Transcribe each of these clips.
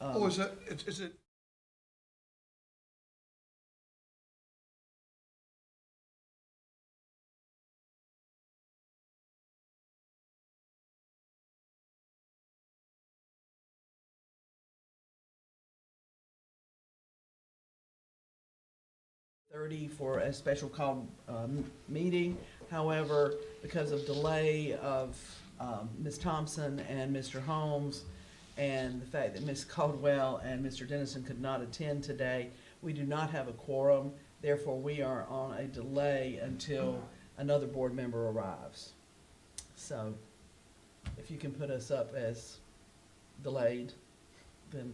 Oh, is it, thirty for a special call meeting. However, because of delay of Ms. Thompson and Mr. Holmes, and the fact that Ms. Caldwell and Mr. Dennison could not attend today, we do not have a quorum. Therefore, we are on a delay until another board member arrives. So if you can put us up as delayed, then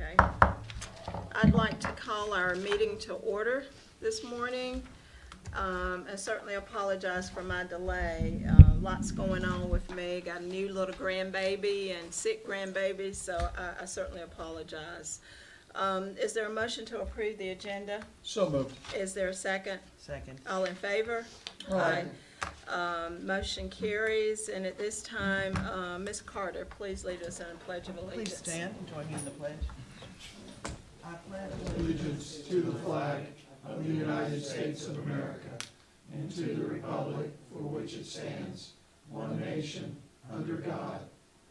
Okay. I'd like to call our meeting to order this morning, and certainly apologize for my delay. Lots going on with me. Got a new little grandbaby and sick grandbaby, so I certainly apologize. Is there a motion to approve the agenda? So moved. Is there a second? Second. All in favor? Aye. Motion carries, and at this time, Ms. Carter, please lead us in a pledge of allegiance. Please stand and join me in the pledge. I pledge Allegiance to the flag of the United States of America and to the republic for which it stands, one nation, under God,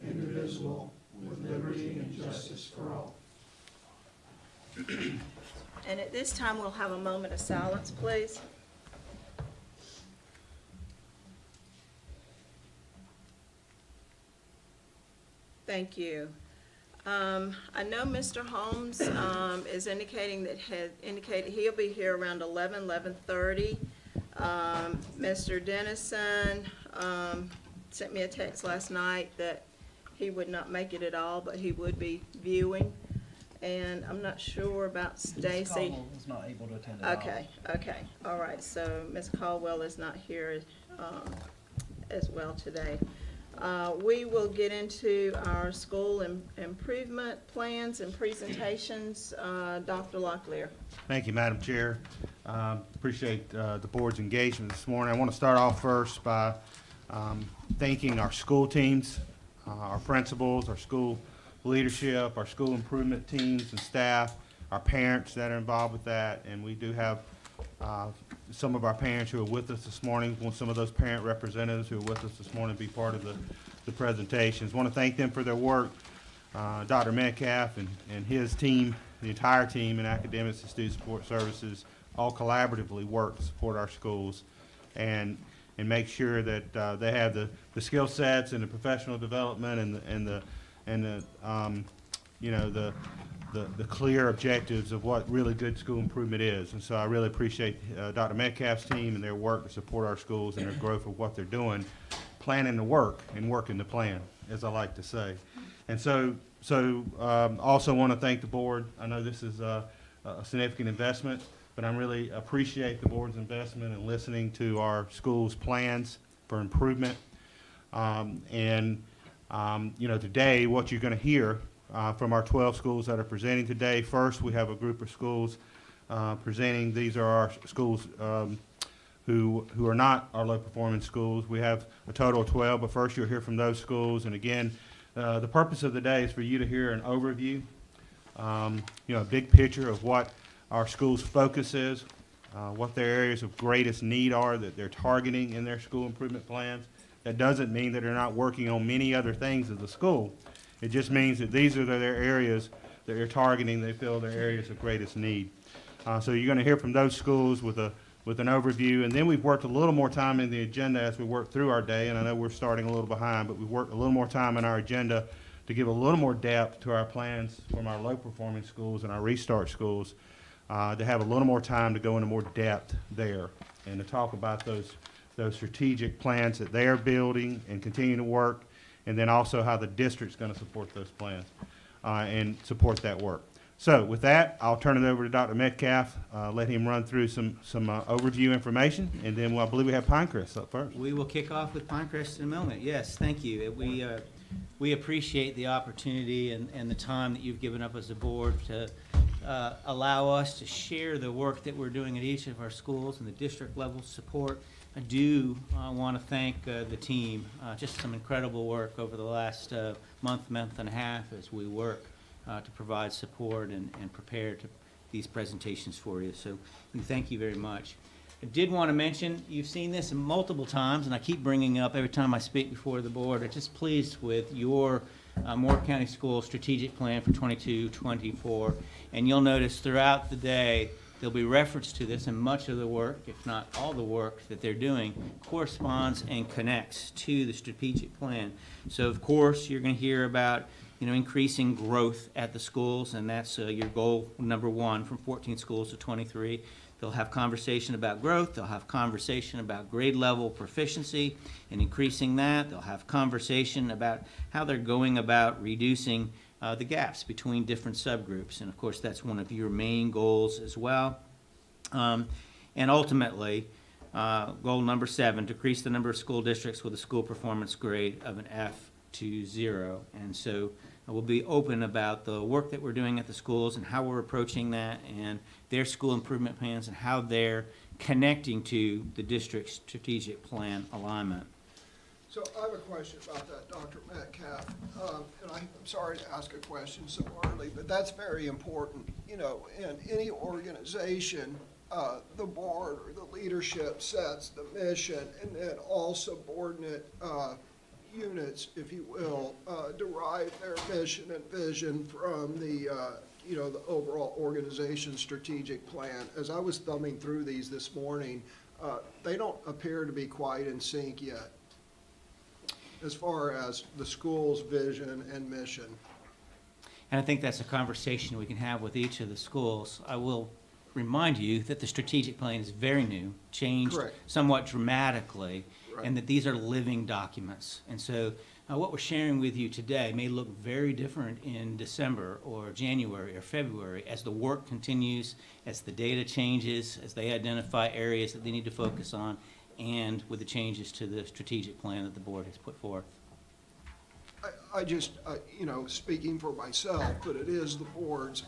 indivisible, with liberty and justice for all. And at this time, we'll have a moment of silence, please. Thank you. I know Mr. Holmes is indicating that he'll be here around 11:30. Mr. Dennison sent me a text last night that he would not make it at all, but he would be viewing. And I'm not sure about Stacy. Caldwell was not able to attend at all. Okay, all right, so Ms. Caldwell is not here as well today. We will get into our school improvement plans and presentations. Dr. Locklear. Thank you, Madam Chair. Appreciate the board's engagement this morning. I want to start off first by thanking our school teams, our principals, our school leadership, our school improvement teams and staff, our parents that are involved with that, and we do have some of our parents who are with us this morning. Want some of those parent representatives who are with us this morning to be part of the presentations. Want to thank them for their work. Dr. Metcalf and his team, the entire team in academics and student support services, all collaboratively work to support our schools and make sure that they have the skill sets and the professional development and the clear objectives of what really good school improvement is. And so I really appreciate Dr. Metcalf's team and their work to support our schools and their growth of what they're doing, planning the work and working the plan, as I like to say. And so also want to thank the board. I know this is a significant investment, but I really appreciate the board's investment in listening to our schools' plans for improvement. Today, what you're going to hear from our 12 schools that are presenting today. First, we have a group of schools presenting. These are our schools who are not our low-performing schools. We have a total of 12, but first you'll hear from those schools. And again, the purpose of the day is for you to hear an overview, a big picture of what our school's focus is, what their areas of greatest need are that they're targeting in their school improvement plans. That doesn't mean that they're not working on many other things at the school. It just means that these are their areas that they're targeting. They feel their areas of greatest need. So you're going to hear from those schools with an overview, and then we've worked a little more time in the agenda as we work through our day, and I know we're starting a little behind, but we've worked a little more time in our agenda to give a little more depth to our plans from our low-performing schools and our restart schools, to have a little more time to go into more depth there and to talk about those strategic plans that they are building and continue to work, and then also how the district's going to support those plans and support that work. So with that, I'll turn it over to Dr. Metcalf, let him run through some overview information, and then I believe we have Pinecrest up first. We will kick off with Pinecrest in a moment. Yes, thank you. We appreciate the opportunity and the time that you've given up as a board to allow us to share the work that we're doing at each of our schools and the district level support. I do want to thank the team. Just some incredible work over the last month and a half as we work to provide support and prepare these presentations for you. So thank you very much. I did want to mention, you've seen this multiple times, and I keep bringing it up every time I speak before the board. I'm just pleased with your Moore County School Strategic Plan for 22-24. And you'll notice throughout the day, there'll be reference to this, and much of the work, if not all the work that they're doing, corresponds and connects to the strategic plan. So, of course, you're going to hear about increasing growth at the schools, and that's your goal number one, from 14 schools to 23. They'll have conversation about growth. They'll have conversation about grade level proficiency and increasing that. They'll have conversation about how they're going about reducing the gaps between different subgroups. And of course, that's one of your main goals as well. And ultimately, goal number 7, decrease the number of school districts with a school performance grade of an F to 0. And so we'll be open about the work that we're doing at the schools and how we're approaching that and their school improvement plans and how they're connecting to the district's strategic plan alignment. So I have a question about that, Dr. Metcalf. And I'm sorry to ask a question so early, but that's very important. You know, in any organization, the board or the leadership sets the mission, and then all subordinate units, if you will, derive their mission and vision from the, you know, the overall organization strategic plan. As I was thumbing through these this morning, they don't appear to be quite in sync yet, as far as the school's vision and mission. And I think that's a conversation we can have with each of the schools. I will remind you that the strategic plan is very new, changed Correct. somewhat dramatically, Right. and that these are living documents. And so what we're sharing with you today may look very different in December or January or February as the work continues, as the data changes, as they identify areas that they need to focus on, and with the changes to the strategic plan that the board has put forth. I just, you know, speaking for myself, but it is the board's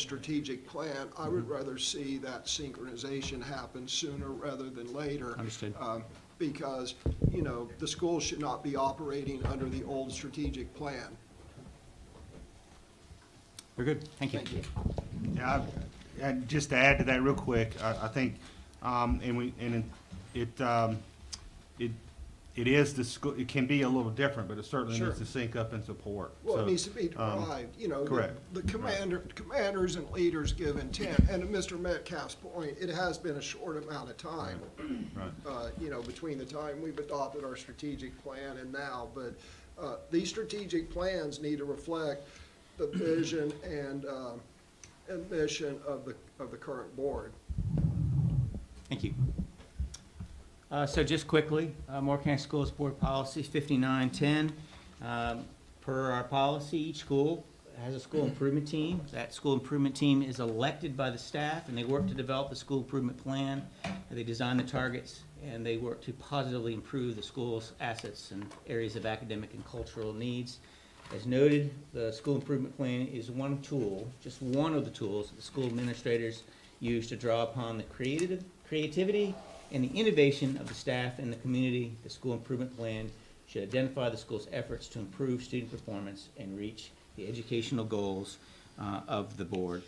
strategic plan. I would rather see that synchronization happen sooner rather than later. Understood. Because, you know, the school should not be operating under the old strategic plan. Very good. Thank you. Yeah, and just to add to that real quick, I think, it is the school, it can be a little different, but it certainly Sure. needs to sync up and support. Well, it So, needs to be derived, you know. correct. The commanders and leaders give intent, and to Mr. Metcalf's point, it has been a short amount of time. Right. You know, between the time we've adopted our strategic plan and now, but these strategic plans need to reflect the vision and mission of the current board. Thank you. So just quickly, Moore County Schools Board Policy 5910. Per our policy, each school has a school improvement team. That school improvement team is elected by the staff, and they work to develop the school improvement plan. They design the targets, and they work to positively improve the school's assets and areas of academic and cultural needs. As noted, the school improvement plan is one tool, just one of the tools that the school administrators use to draw upon the creativity and the innovation of the staff and the community. The school improvement plan should identify the school's efforts to improve student performance and reach the educational goals of the board.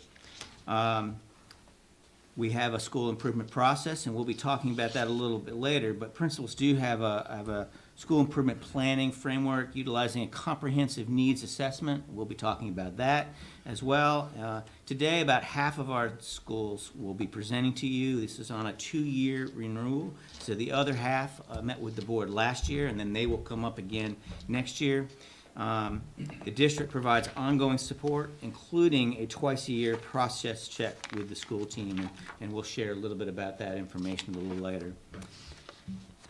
We have a school improvement process, and we'll be talking about that a little bit later, but principals do have a school improvement planning framework utilizing a comprehensive needs assessment. We'll be talking about that as well. Today, about half of our schools will be presenting to you. This is on a 2-year renewal. So the other half met with the board last year, and then they will come up again next year. The district provides ongoing support, including a twice-a-year process check with the school team, and we'll share a little bit about that information a little later.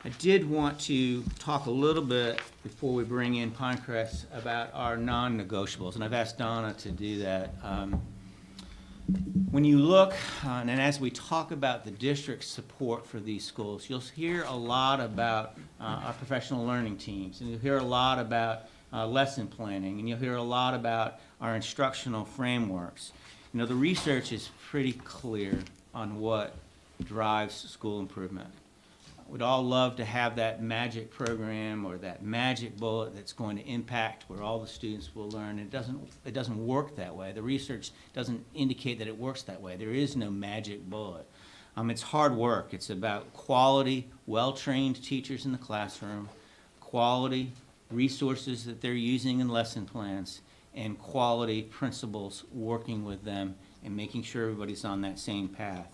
I did want to talk a little bit before we bring in Pinecrest about our non-negotiables, and I've asked Donna to do that. When you look, and as we talk about the district's support for these schools, you'll hear a lot about our professional learning teams, and you'll hear a lot about lesson planning, and you'll hear a lot about our instructional frameworks. You know, the research is pretty clear on what drives school improvement. We'd all love to have that magic program or that magic bullet that's going to impact where all the students will learn. It doesn't work that way. The research doesn't indicate that it works that way. There is no magic bullet. It's hard work. It's about quality, well-trained teachers in the classroom, quality resources that they're using in lesson plans, and quality principals working with them and making sure everybody's on that same path.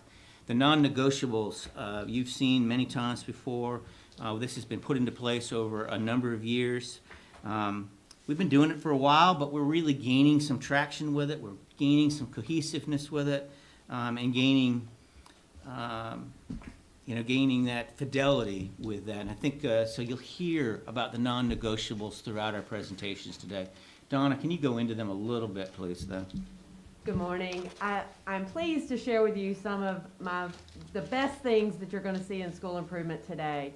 The non-negotiables, you've seen many times before. This has been put into place over a number of years. We've been doing it for a while, but we're really gaining some traction with it. We're gaining some cohesiveness with it, and gaining that fidelity with that. And I think, so you'll hear about the non-negotiables throughout our presentations today. Donna, can you go into them a little bit, please, though? Good morning. I'm pleased to share with you some of the best things that you're going to see in school improvement today.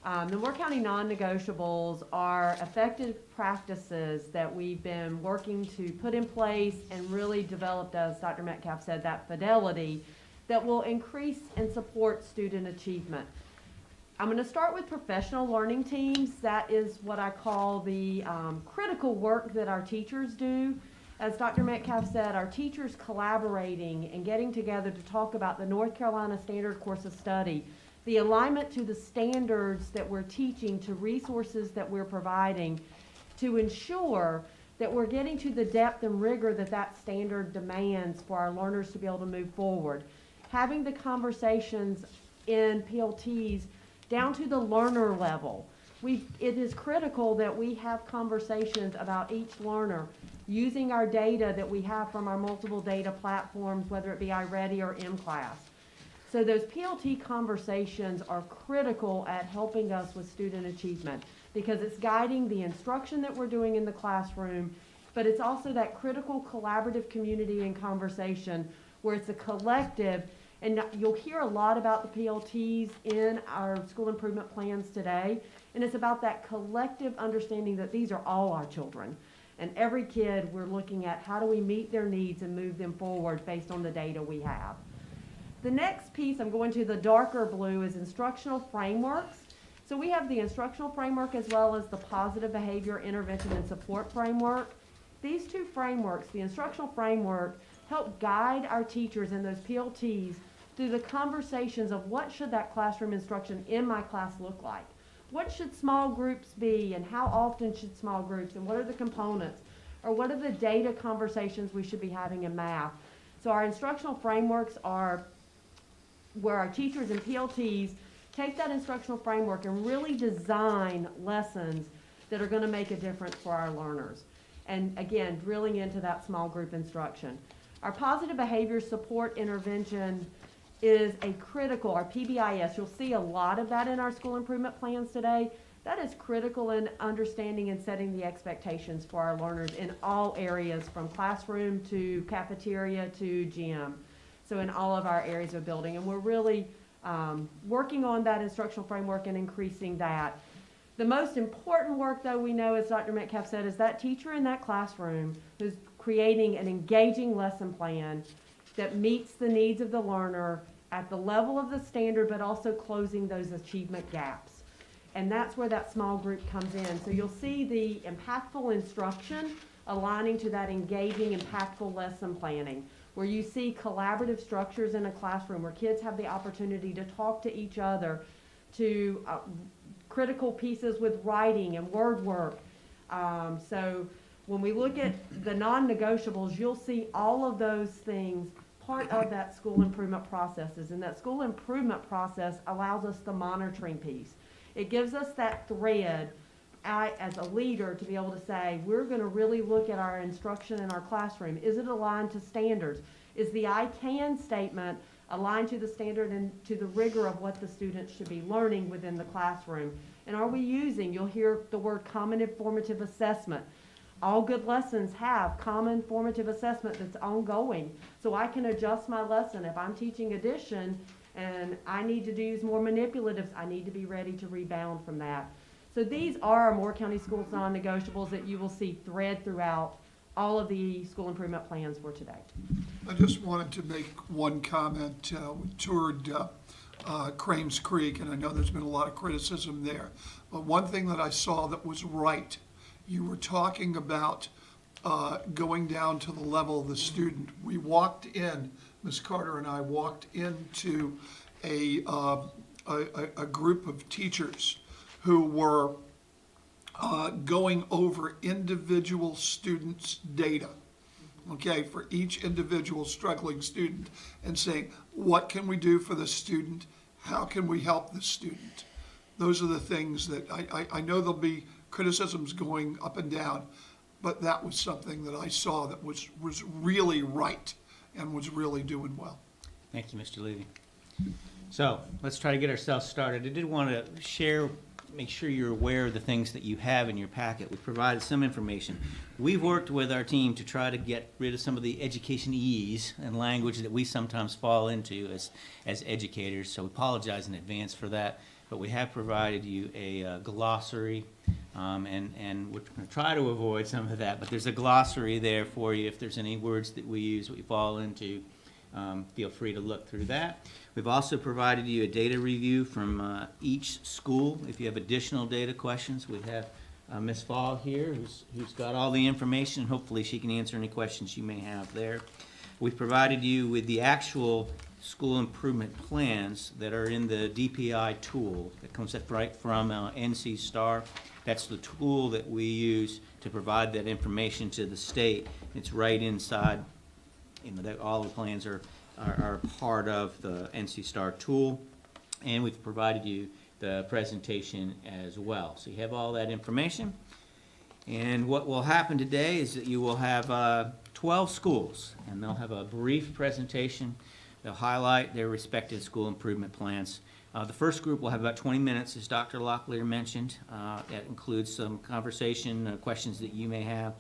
The Moore County non-negotiables are effective practices that we've been working to put in place and really developed, as Dr. Metcalf said, that fidelity that will increase and support student achievement. I'm going to start with professional learning teams. That is what I call the critical work that our teachers do. As Dr. Metcalf said, our teachers collaborating and getting together to talk about the North Carolina Standard Course of Study, the alignment to the standards that we're teaching, to resources that we're providing, to ensure that we're getting to the depth and rigor that that standard demands for our learners to be able to move forward. Having the conversations in PLTs down to the learner level. It is critical that we have conversations about each learner using our data that we have from our multiple data platforms, whether it be iReady or MClass. So those PLT conversations are critical at helping us with student achievement because it's guiding the instruction that we're doing in the classroom, but it's also that critical collaborative community and conversation where it's a collective. And you'll hear a lot about the PLTs in our school improvement plans today. And it's about that collective understanding that these are all our children. And every kid, we're looking at how do we meet their needs and move them forward based on the data we have. The next piece, I'm going to the darker blue, is instructional frameworks. So we have the instructional framework as well as the positive behavior intervention and support framework. These two frameworks, the instructional framework, help guide our teachers in those PLTs through the conversations of what should that classroom instruction in my class look like? What should small groups be and how often should small groups and what are the components? Or what are the data conversations we should be having in math? So our instructional frameworks are where our teachers and PLTs take that instructional framework and really design lessons that are going to make a difference for our learners. And again, drilling into that small group instruction. Our positive behavior support intervention is a critical, our PBIS, you'll see a lot of that in our school improvement plans today. That is critical in understanding and setting the expectations for our learners in all areas, from classroom to cafeteria to gym. So in all of our areas of building, and we're really working on that instructional framework and increasing that. The most important work, though, we know, as Dr. Metcalf said, is that teacher in that classroom who's creating an engaging lesson plan that meets the needs of the learner at the level of the standard, but also closing those achievement gaps. And that's where that small group comes in. So you'll see the impactful instruction aligning to that engaging, impactful lesson planning, where you see collaborative structures in a classroom where kids have the opportunity to talk to each other, to critical pieces with writing and word work. So when we look at the non-negotiables, you'll see all of those things part of that school improvement processes. And that school improvement process allows us the monitoring piece. It gives us that thread, as a leader, to be able to say, we're going to really look at our instruction in our classroom. Is it aligned to standards? Is the I can statement aligned to the standard and to the rigor of what the students should be learning within the classroom? And are we using, you'll hear the word common formative assessment. All good lessons have common formative assessment that's ongoing. So I can adjust my lesson. If I'm teaching addition and I need to use more manipulatives, I need to be ready to rebound from that. So these are our Moore County Schools non-negotiables that you will see thread throughout all of the school improvement plans for today. I just wanted to make one comment. We toured Cranes Creek, and I know there's been a lot of criticism there. But one thing that I saw that was right, you were talking about going down to the level of the student. We walked in, Ms. Carter and I walked into a group of teachers who were going over individual students' data, okay, for each individual struggling student, and saying, what can we do for the student? How can we help the student? Those are the things that I know there'll be criticisms going up and down, but that was something that I saw that was really right and was really doing well. Thank you, Mr. Levy. So let's try to get ourselves started. I did want to share make sure you're aware of the things that you have in your packet. We provided some information. We've worked with our team to try to get rid of some of the education-ese and language that we sometimes fall into as educators, so we apologize in advance for that. But we have provided you a glossary, and we're going to try to avoid some of that, but there's a glossary there for you if there's any words that we use that we fall into. Feel free to look through that. We've also provided you a data review from each school. If you have additional data questions, we have Ms. Fall here who's got all the information. Hopefully she can answer any questions you may have there. We've provided you with the actual school improvement plans that are in the DPI tool that comes right from NC STAR. That's the tool that we use to provide that information to the state. It's right inside, all the plans are part of the NC STAR tool, and we've provided you the presentation as well. So you have all that information. And what will happen today is that you will have 12 schools, and they'll have a brief presentation. They'll highlight their respective school improvement plans. The first group will have about 20 minutes, as Dr. Locklear mentioned. That includes some conversation, questions that you may have.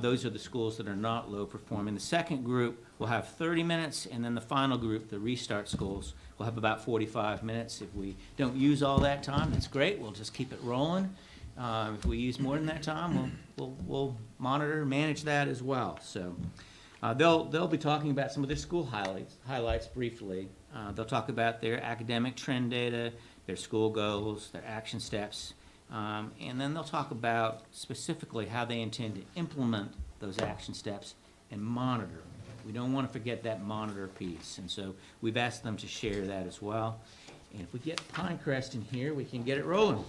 Those are the schools that are not low performing. The second group will have 30 minutes, and then the final group, the restart schools, will have about 45 minutes. If we don't use all that time, that's great. We'll just keep it rolling. If we use more than that time, we'll monitor and manage that as well. So they'll be talking about some of their school highlights briefly. They'll talk about their academic trend data, their school goals, their action steps, and then they'll talk about specifically how they intend to implement those action steps and monitor. We don't want to forget that monitor piece, and so we've asked them to share that as well. And if we get Pinecrest in here, we can get it rolling.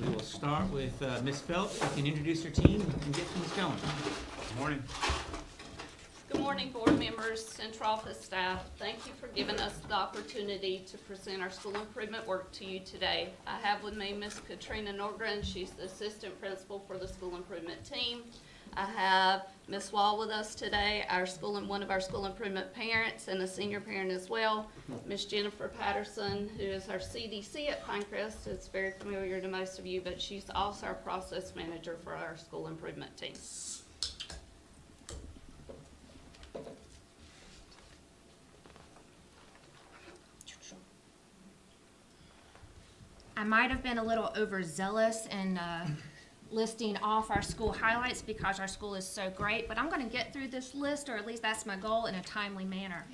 We will start with Ms. Phelps. You can introduce her team and get things going. Good morning. Good morning, board members, central office staff. Thank you for giving us the opportunity to present our school improvement work to you today. I have with me Ms. Katrina Norgren. She's the assistant principal for the school improvement team. I have Ms. Wall with us today, one of our school improvement parents and a senior parent as well. Ms. Jennifer Patterson, who is our CDC at Pinecrest. It's very familiar to most of you, but she's also our process manager for our school improvement team. I might have been a little overzealous in listing off our school highlights because our school is so great, but I'm going to get through this list, or at least that's my goal, in a timely manner.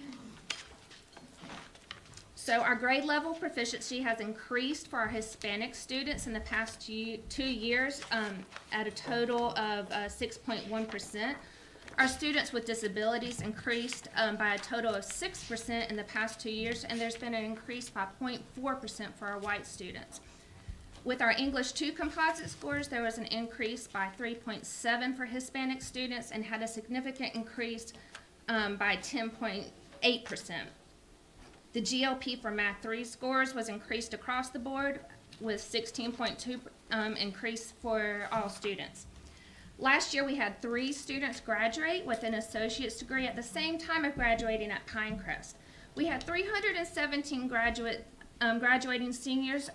So our grade level proficiency has increased for our Hispanic students in the past 2 years at a total of 6.1%. Our students with disabilities increased by a total of 6% in the past 2 years, and there's been an increase by 0.4% for our white students. With our English 2 composite scores, there was an increase by 3.7 for Hispanic students and had a significant increase by 10.8%. The GLP for Math 3 scores was increased across the board with 16.2 increase for all students. Last year, we had 3 students graduate with an associate's degree at the same time of graduating at Pinecrest. We had 317 graduating seniors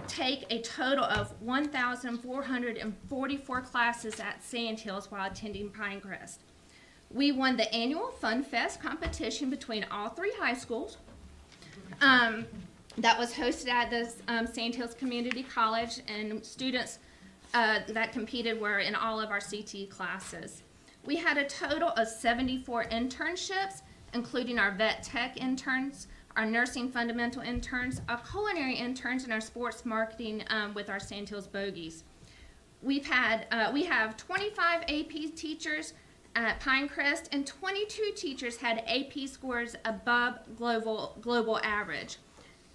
take a total of 1,444 classes at Sand Hills while attending Pinecrest. We won the annual Fun Fest competition between all 3 high schools. That was hosted at the Sand Hills Community College, and students that competed were in all of our CTE classes. We had a total of 74 internships, including our vet tech interns, our nursing fundamental interns, our culinary interns, and our sports marketing with our Sand Hills Bogies. We have 25 AP teachers at Pinecrest, and 22 teachers had AP scores above global average.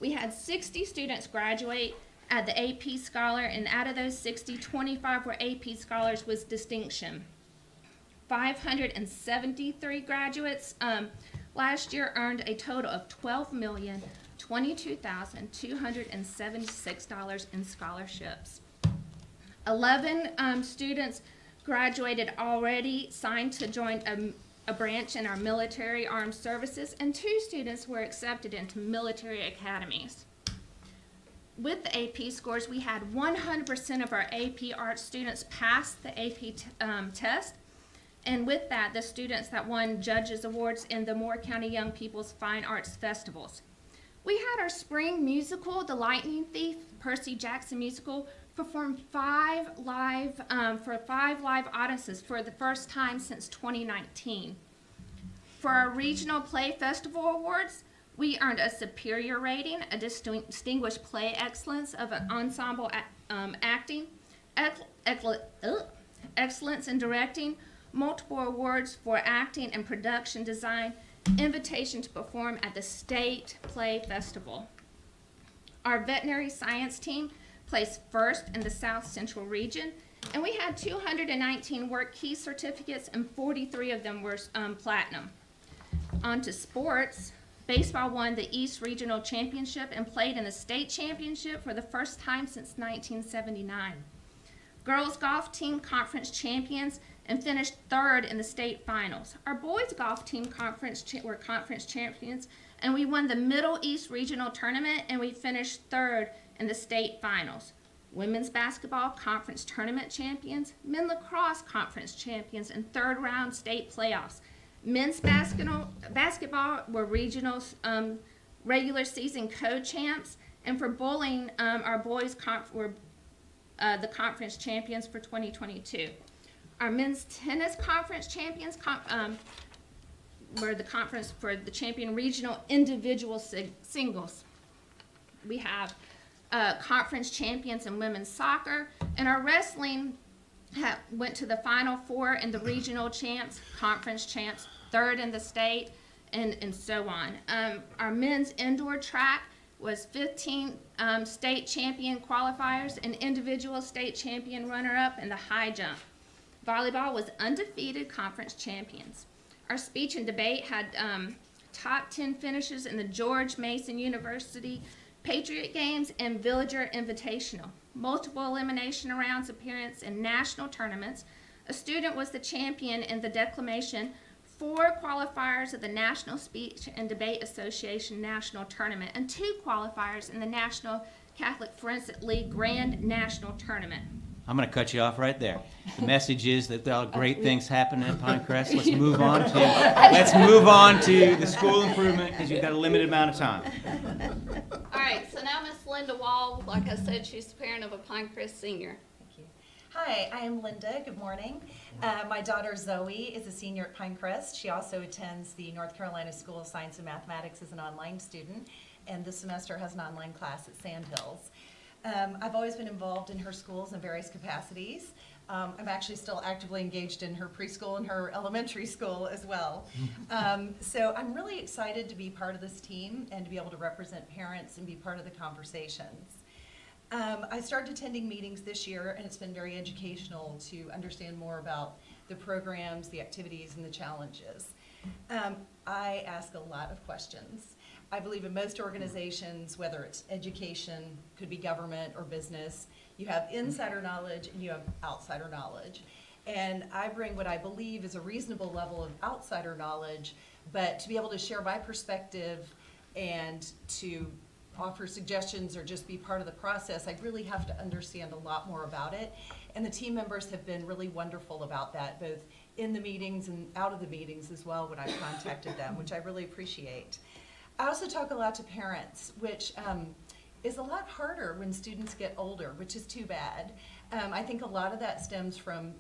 We had 60 students graduate at the AP Scholar, and out of those 60, 25 were AP Scholars with distinction. 573 graduates last year earned a total of $12,022,276 in scholarships. 11 students graduated already, signed to join a branch in our military armed services, and 2 students were accepted into military academies. With the AP scores, we had 100% of our AP Art students pass the AP test. And with that, the students that won Judges Awards in the Moore County Young People's Fine Arts Festivals. We had our spring musical, The Lightning Thief, Percy Jackson musical, perform 5 live audiences for the first time since 2019. For our Regional Play Festival Awards, we earned a superior rating, a distinguished play excellence of an ensemble acting, excellence in directing, multiple awards for acting and production design, invitation to perform at the State Play Festival. Our veterinary science team placed first in the South Central region, and we had 219 work key certificates, and 43 of them were platinum. On to sports. Baseball won the East Regional Championship and played in the state championship for the first time since 1979. Girls golf team conference champions and finished 3rd in the state finals. Our boys golf team were conference champions, and we won the Middle East Regional Tournament, and we finished 3rd in the state finals. Women's basketball conference tournament champions, men lacrosse conference champions, and 3rd round state playoffs. Men's basketball were regional regular season co-champs, and for bowling, our boys were the conference champions for 2022. Our men's tennis conference champions were the conference for the champion regional individual singles. We have conference champions in women's soccer, and our wrestling went to the Final Four in the regional champs, conference champs, 3rd in the state, and so on. Our men's indoor track was 15 state champion qualifiers and individual state champion runner-up in the high jump. Volleyball was undefeated conference champions. Our speech and debate had top 10 finishes in the George Mason University Patriot Games and Villager Invitational. Multiple elimination rounds appearance in national tournaments. A student was the champion in the declamation. 4 qualifiers of the National Speech and Debate Association National Tournament, and 2 qualifiers in the National Catholic Forensic League Grand National Tournament. I'm going to cut you off right there. The message is that there are great things happening at Pinecrest. Let's move on to the school improvement, because you've got a limited amount of time. All right, so now Miss Linda Wall, like I said, she's the parent of a Pinecrest senior. Thank you. Hi, I am Linda. Good morning. My daughter Zoe is a senior at Pinecrest. She also attends the North Carolina School of Science and Mathematics as an online student, and this semester has an online class at Sandhills. I've always been involved in her schools in various capacities. I'm actually still actively engaged in her preschool and her elementary school as well. So I'm really excited to be part of this team and to be able to represent parents and be part of the conversations. I started attending meetings this year, and it's been very educational to understand more about the programs, the activities, and the challenges. I ask a lot of questions. I believe in most organizations, whether it's education, could be government or business, you have insider knowledge and you have outsider knowledge. And I bring what I believe is a reasonable level of outsider knowledge, but to be able to share my perspective and to offer suggestions or just be part of the process, I really have to understand a lot more about it. And the team members have been really wonderful about that, both in the meetings and out of the meetings as well when I've contacted them, which I really appreciate. I also talk a lot to parents, which is a lot harder when students get older, which is too bad. I think a lot of that stems from,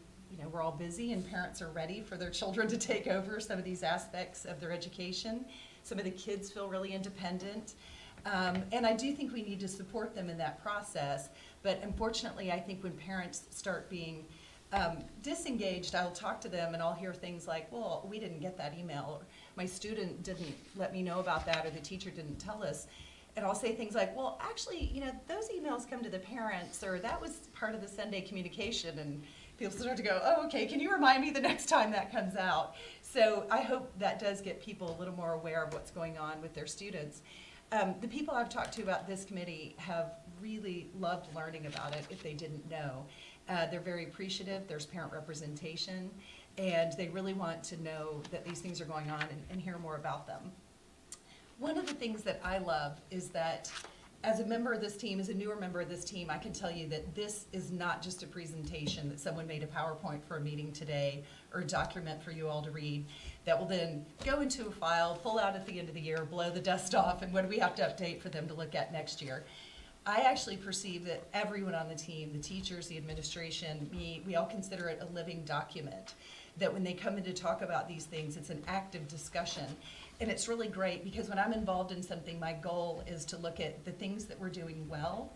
we're all busy and parents are ready for their children to take over some of these aspects of their education. Some of the kids feel really independent. And I do think we need to support them in that process. But unfortunately, I think when parents start being disengaged, I'll talk to them and I'll hear things like, well, we didn't get that email, or my student didn't let me know about that, or the teacher didn't tell us. And I'll say things like, well, actually, those emails come to the parents, or that was part of the Sunday communication, and people start to go, oh, okay, can you remind me the next time that comes out? So I hope that does get people a little more aware of what's going on with their students. The people I've talked to about this committee have really loved learning about it if they didn't know. They're very appreciative, there's parent representation, and they really want to know that these things are going on and hear more about them. One of the things that I love is that as a member of this team, as a newer member of this team, I can tell you that this is not just a presentation that someone made a PowerPoint for a meeting today or a document for you all to read that will then go into a file, pull out at the end of the year, blow the dust off, and what do we have to update for them to look at next year? I actually perceive that everyone on the team, the teachers, the administration, me, we all consider it a living document. That when they come in to talk about these things, it's an active discussion. And it's really great because when I'm involved in something, my goal is to look at the things that we're doing well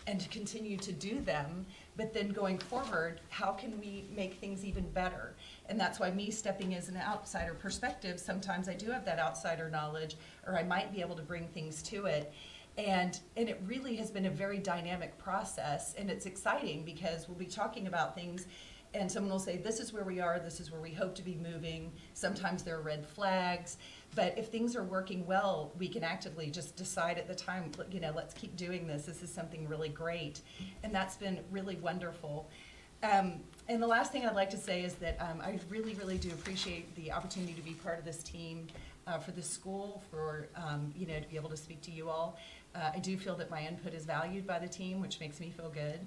and to continue to do them, but then going forward, how can we make things even better? And that's why me stepping as an outsider perspective, sometimes I do have that outsider knowledge, or I might be able to bring things to it. And it really has been a very dynamic process, and it's exciting because we'll be talking about things and someone will say, this is where we are, this is where we hope to be moving. Sometimes there are red flags, but if things are working well, we can actively just decide at the time, let's keep doing this. This is something really great. And that's been really wonderful. And the last thing I'd like to say is that I really, really do appreciate the opportunity to be part of this team for this school, for, to be able to speak to you all. I do feel that my input is valued by the team, which makes me feel good.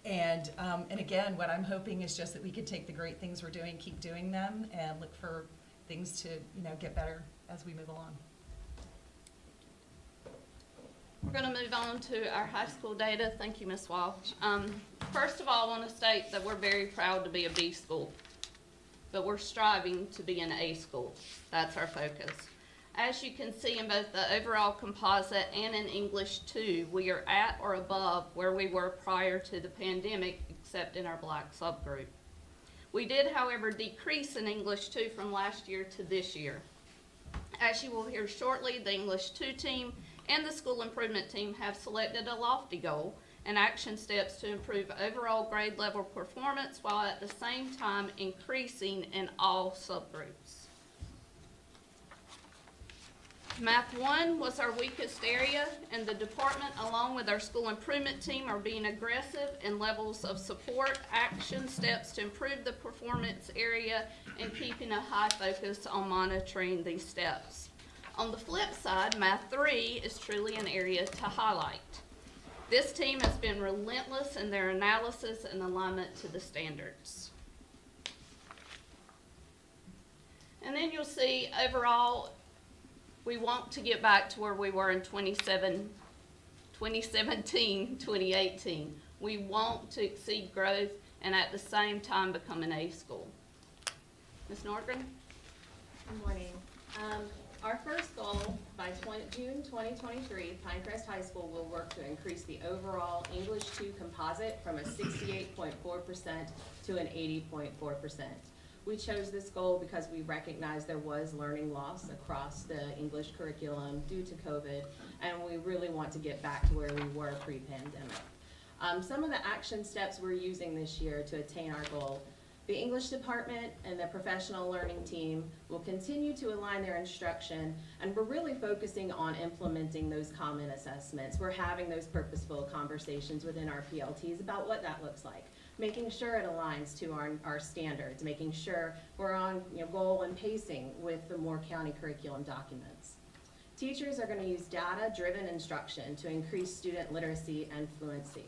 And again, what I'm hoping is just that we could take the great things we're doing, keep doing them, and look for things to, get better as we move along. We're going to move on to our high school data. Thank you, Ms. Walsh. First of all, I want to state that we're very proud to be a B school, but we're striving to be an A school. That's our focus. As you can see in both the overall composite and in English 2, we are at or above where we were prior to the pandemic, except in our Black subgroup. We did, however, decrease in English 2 from last year to this year. As you will hear shortly, the English 2 team and the school improvement team have selected a lofty goal and action steps to improve overall grade level performance while at the same time increasing in all subgroups. Math 1 was our weakest area, and the department, along with our school improvement team, are being aggressive in levels of support, action steps to improve the performance area, and keeping a high focus on monitoring these steps. On the flip side, Math 3 is truly an area to highlight. This team has been relentless in their analysis and alignment to the standards. And then you'll see overall, we want to get back to where we were in 2017, 2018. We want to exceed growth and at the same time become an A school. Ms. Nordgren? Good morning. Our first goal by June 2023, Pinecrest High School will work to increase the overall English 2 composite from a 68.4% to an 80.4%. We chose this goal because we recognized there was learning loss across the English curriculum due to COVID, and we really want to get back to where we were pre-pandemic. Some of the action steps we're using this year to attain our goal: the English department and the professional learning team will continue to align their instruction, and we're really focusing on implementing those common assessments. We're having those purposeful conversations within our PLTs about what that looks like, making sure it aligns to our standards, making sure we're on goal and pacing with the Moore County curriculum documents. Teachers are going to use data-driven instruction to increase student literacy and fluency.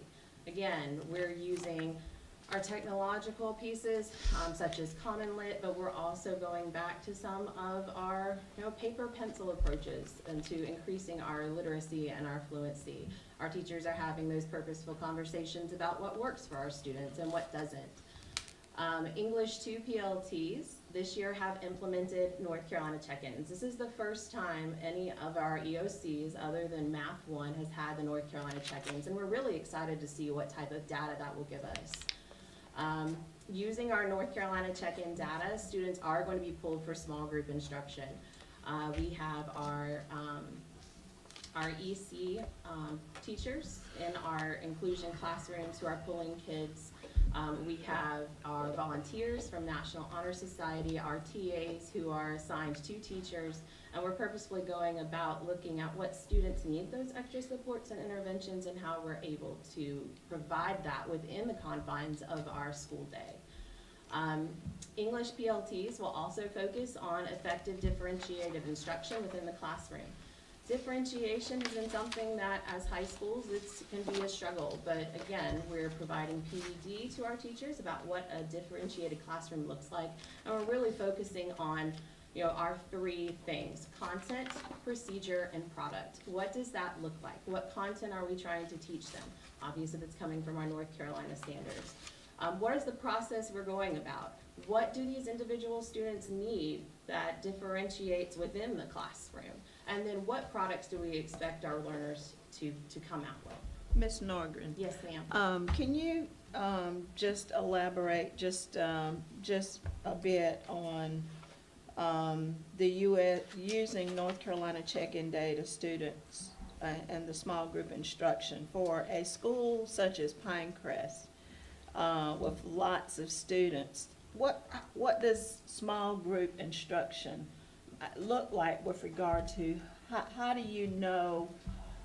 Again, we're using our technological pieces, such as Common Lit, but we're also going back to some of our paper pencil approaches into increasing our literacy and our fluency. Our teachers are having those purposeful conversations about what works for our students and what doesn't. English 2 PLTs this year have implemented North Carolina check-ins. This is the first time any of our EOCs other than Math 1 has had the North Carolina check-ins, and we're really excited to see what type of data that will give us. Using our North Carolina check-in data, students are going to be pulled for small group instruction. We have our our EC teachers in our inclusion classrooms who are pulling kids. We have our volunteers from National Honor Society, our TAs who are assigned to teachers, and we're purposefully going about looking at what students need those extra supports and interventions and how we're able to provide that within the confines of our school day. English PLTs will also focus on effective differentiated instruction within the classroom. Differentiation has been something that as high schools it can be a struggle, but again, we're providing PED to our teachers about what a differentiated classroom looks like, and we're really focusing on our three things: content, procedure, and product. What does that look like? What content are we trying to teach them? Obviously, that's coming from our North Carolina standards. What is the process we're going about? What do these individual students need that differentiates within the classroom? And then what products do we expect our learners to come out with? Ms. Norgren? Yes, ma'am. Can you just elaborate just a bit on the using North Carolina check-in data students and the small group instruction for a school such as Pinecrest with lots of students? What does small group instruction look like with regard to how do you know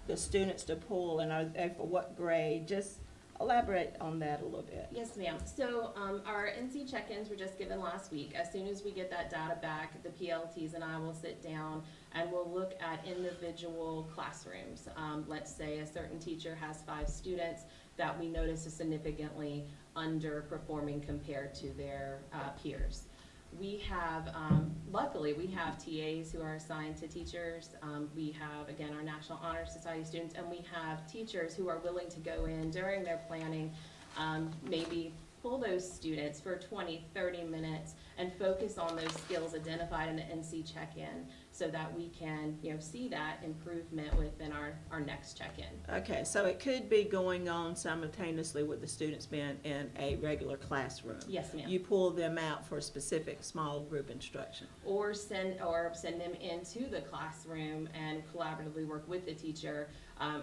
the students to pull, and are they for what grade? Just elaborate on that a little bit. Yes, ma'am. So our NC check-ins were just given last week. As soon as we get that data back, the PLTs and I will sit down and we'll look at individual classrooms. Let's say a certain teacher has 5 students that we notice is significantly underperforming compared to their peers. We have, luckily, we have TAs who are assigned to teachers. We have, again, our National Honor Society students, and we have teachers who are willing to go in during their planning, maybe pull those students for 20, 30 minutes and focus on those skills identified in the NC check-in so that we can, see that improvement within our next check-in. Okay, so it could be going on simultaneously with the students being in a regular classroom. Yes, ma'am. You pull them out for specific small group instruction. Or send them into the classroom and collaboratively work with the teacher.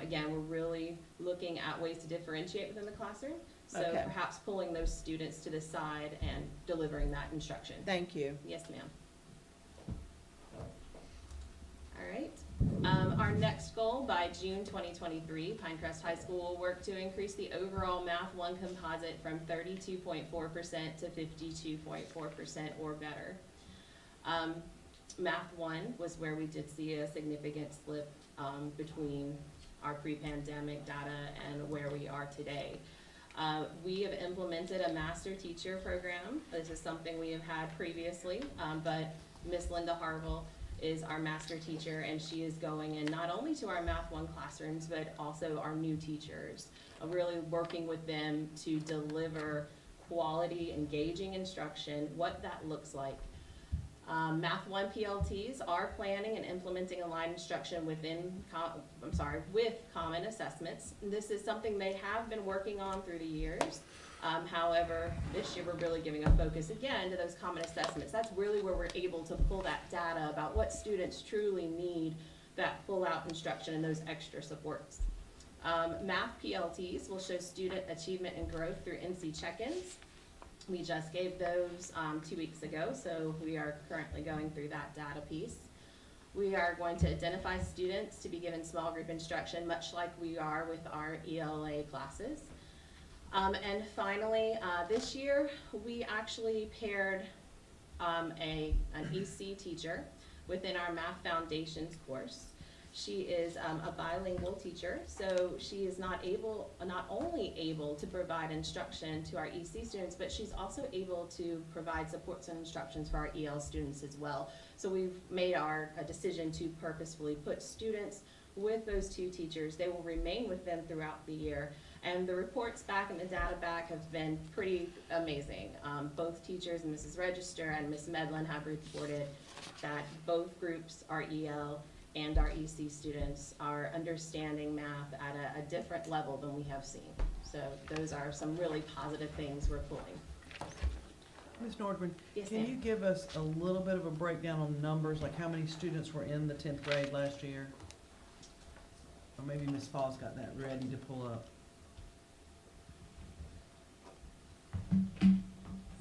Again, we're really looking at ways to differentiate within the classroom. So Okay. perhaps pulling those students to the side and delivering that instruction. Thank you. Yes, ma'am. All right. Our next goal by June 2023, Pinecrest High School will work to increase the overall Math 1 composite from 32.4% to 52.4% or better. Math 1 was where we did see a significant slip between our pre-pandemic data and where we are today. We have implemented a master teacher program. This is something we have had previously, but Miss Linda Harville is our master teacher, and she is going in not only to our Math 1 classrooms, but also our new teachers, really working with them to deliver quality, engaging instruction, what that looks like. Math 1 PLTs are planning and implementing aligned instruction with common assessments. This is something they have been working on through the years. However, this year we're really giving a focus again to those common assessments. That's really where we're able to pull that data about what students truly need, that full-out instruction and those extra supports. Math PLTs will show student achievement and growth through NC check-ins. We just gave those 2 weeks ago, so we are currently going through that data piece. We are going to identify students to be given small group instruction, much like we are with our ELA classes. And finally, this year, we actually paired an EC teacher within our Math Foundations course. She is a bilingual teacher, so she is not only able to provide instruction to our EC students, but she's also able to provide supports and instructions for our EL students as well. So we've made a decision to purposefully put students with those 2 teachers. They will remain with them throughout the year. And the reports back and the data back have been pretty amazing. Both teachers, Mrs. Register and Ms. Medlin, have reported that both groups, our EL and our EC students, are understanding math at a different level than we have seen. So those are some really positive things we're pulling. Ms. Nordgren, Yes, can ma'am. you give us a little bit of a breakdown on numbers, like how many students were in the 10th grade last year? Or maybe Ms. Falls got that ready to pull up.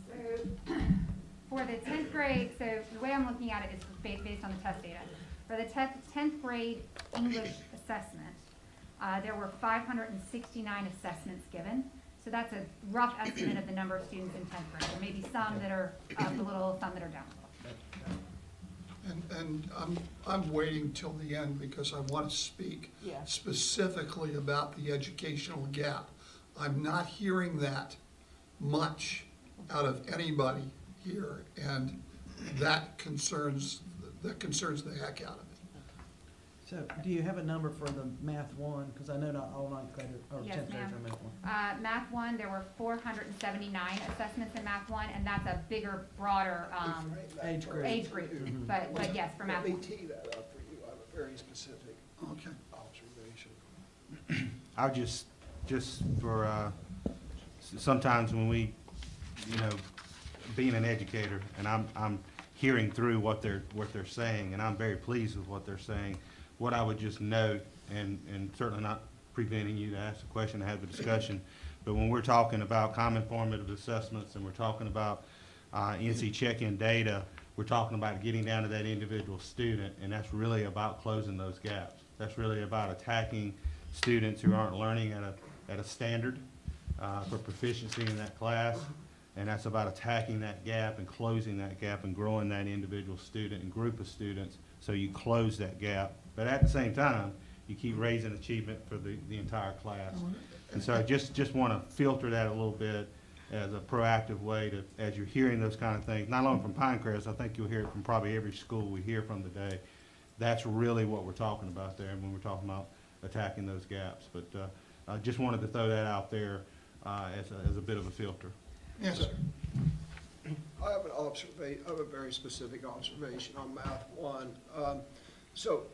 So, for the 10th grade, so the way I'm looking at it is based on the test data. For the 10th grade English assessment, there were 569 assessments given. So that's a rough estimate of the number of students in 10th grade. There may be some that are up a little, some that are down a little. And I'm waiting till the end because I want to speak Yeah. specifically about the educational gap. I'm not hearing that much out of anybody here, and that concerns the heck out of me. So, do you have a number for the math one? Because I know not all ninth graders, or Yes, 10th graders ma'am. are math one. Math 1, there were 479 assessments in Math 1, and that's a bigger, broader Age group. age group. But yes, for Math 1. Let me tee that up for you. I have a very specific Okay. observation. I'll just for, sometimes when we, being an educator, and I'm hearing through what they're saying, and I'm very pleased with what they're saying. What I would just note, and certainly not preventing you to ask a question, to have the discussion, but when we're talking about common formative assessments and we're talking about NC check-in data, we're talking about getting down to that individual student, and that's really about closing those gaps. That's really about attacking students who aren't learning at a standard for proficiency in that class, and that's about attacking that gap and closing that gap and growing that individual student and group of students so you close that gap. But at the same time, you keep raising achievement for the entire class. And so I just want to filter that a little bit as a proactive way to, as you're hearing those kind of things, not only from Pinecrest, I think you'll hear it from probably every school we hear from today. That's really what we're talking about there when we're talking about attacking those gaps. But I just wanted to throw that out there as a bit of a filter. Yes, sir. I have a very specific observation on Math 1.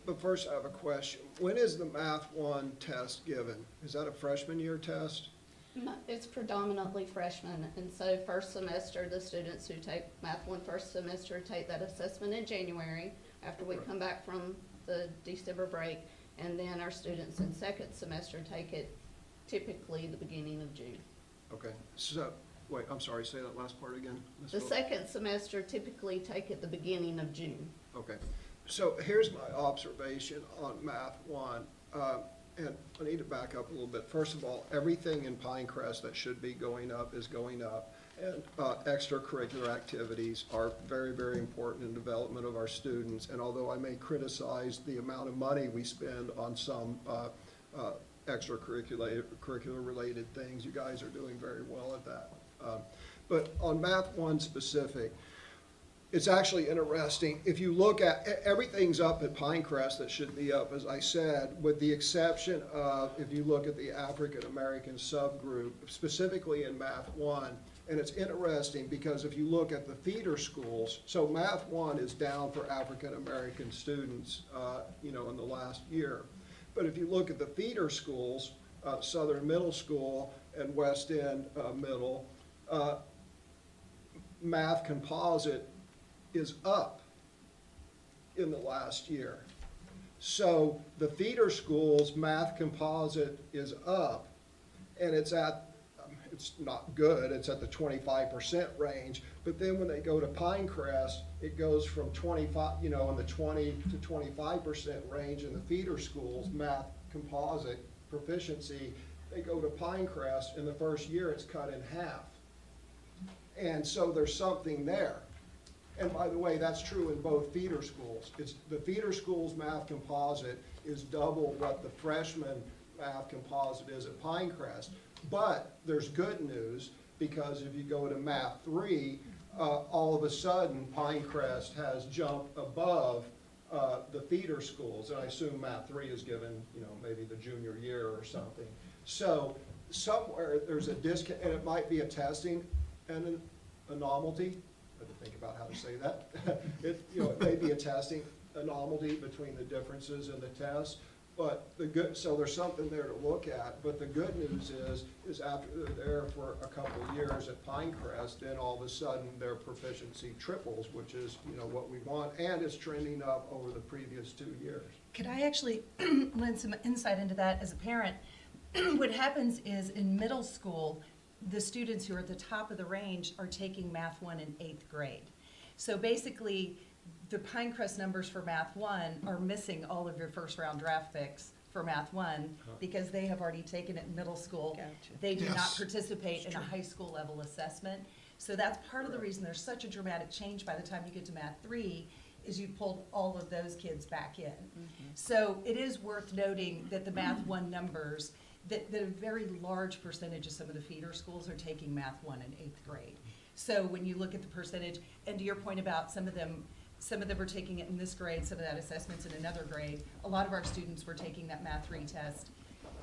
But first I have a question. When is the Math 1 test given? Is that a freshman year test? No, it's predominantly freshmen, and so first semester, the students who take Math 1 first semester take that assessment in January after we come back from the December break, and then our students in second semester take it typically the beginning of June. Okay, so, wait, I'm sorry, say that last part again. Ms. The Phillips? second semester typically take it the beginning of June. Okay, so here's my observation on Math 1, and I need to back up a little bit. First of all, everything in Pinecrest that should be going up is going up, and extracurricular activities are very, very important in development of our students, and although I may criticize the amount of money we spend on some extracurricular related things, you guys are doing very well at that. But on Math 1 specific, it's actually interesting. If you look at, everything's up at Pinecrest that should be up, as I said, with the exception of, if you look at the African American subgroup, specifically in Math 1, and it's interesting because if you look at the feeder schools, so Math 1 is down for African American students, in the last year. But if you look at the feeder schools, Southern Middle School and West End Middle, Math Composite is up in the last year. So the feeder schools, Math Composite is up, and it's not good, it's at the 25% range, but then when they go to Pinecrest, it goes from 25, in the 20 to 25% range in the feeder schools, Math Composite proficiency. They go to Pinecrest, in the first year it's cut in half. And so there's something there. And by the way, that's true in both feeder schools. It's the feeder schools Math Composite is double what the freshman Math Composite is at Pinecrest. But there's good news, because if you go to Math 3, all of a sudden Pinecrest has jumped above the feeder schools. And I assume Math 3 is given, maybe the junior year or something. So somewhere there's a disconnect, and it might be a testing and a novelty. I have to think about how to say that. It may be a testing anomaly between the differences in the tests, But so there's something there to look at, but the good news is after they're there for a couple of years at Pinecrest, then all of a sudden their proficiency triples, which is, what we want, and it's trending up over the previous 2 years. Could I actually lend some insight into that as a parent? What happens is in middle school, the students who are at the top of the range are taking Math 1 in 8th grade. So basically, the Pinecrest numbers for Math 1 are missing all of your first round draft picks for Math 1 because they have already taken it in middle school. Gotcha. They do not Yes. participate in a high school level assessment. So that's part of the reason there's such a dramatic change by the time you get to Math 3 is you pulled all of those kids back in. So it is worth noting that the Math 1 numbers, that a very large percentage of some of the feeder schools are taking Math 1 in 8th grade. So when you look at the percentage, and to your point about some of them were taking it in this grade, some of that assessment's in another grade. A lot of our students were taking that Math 3 test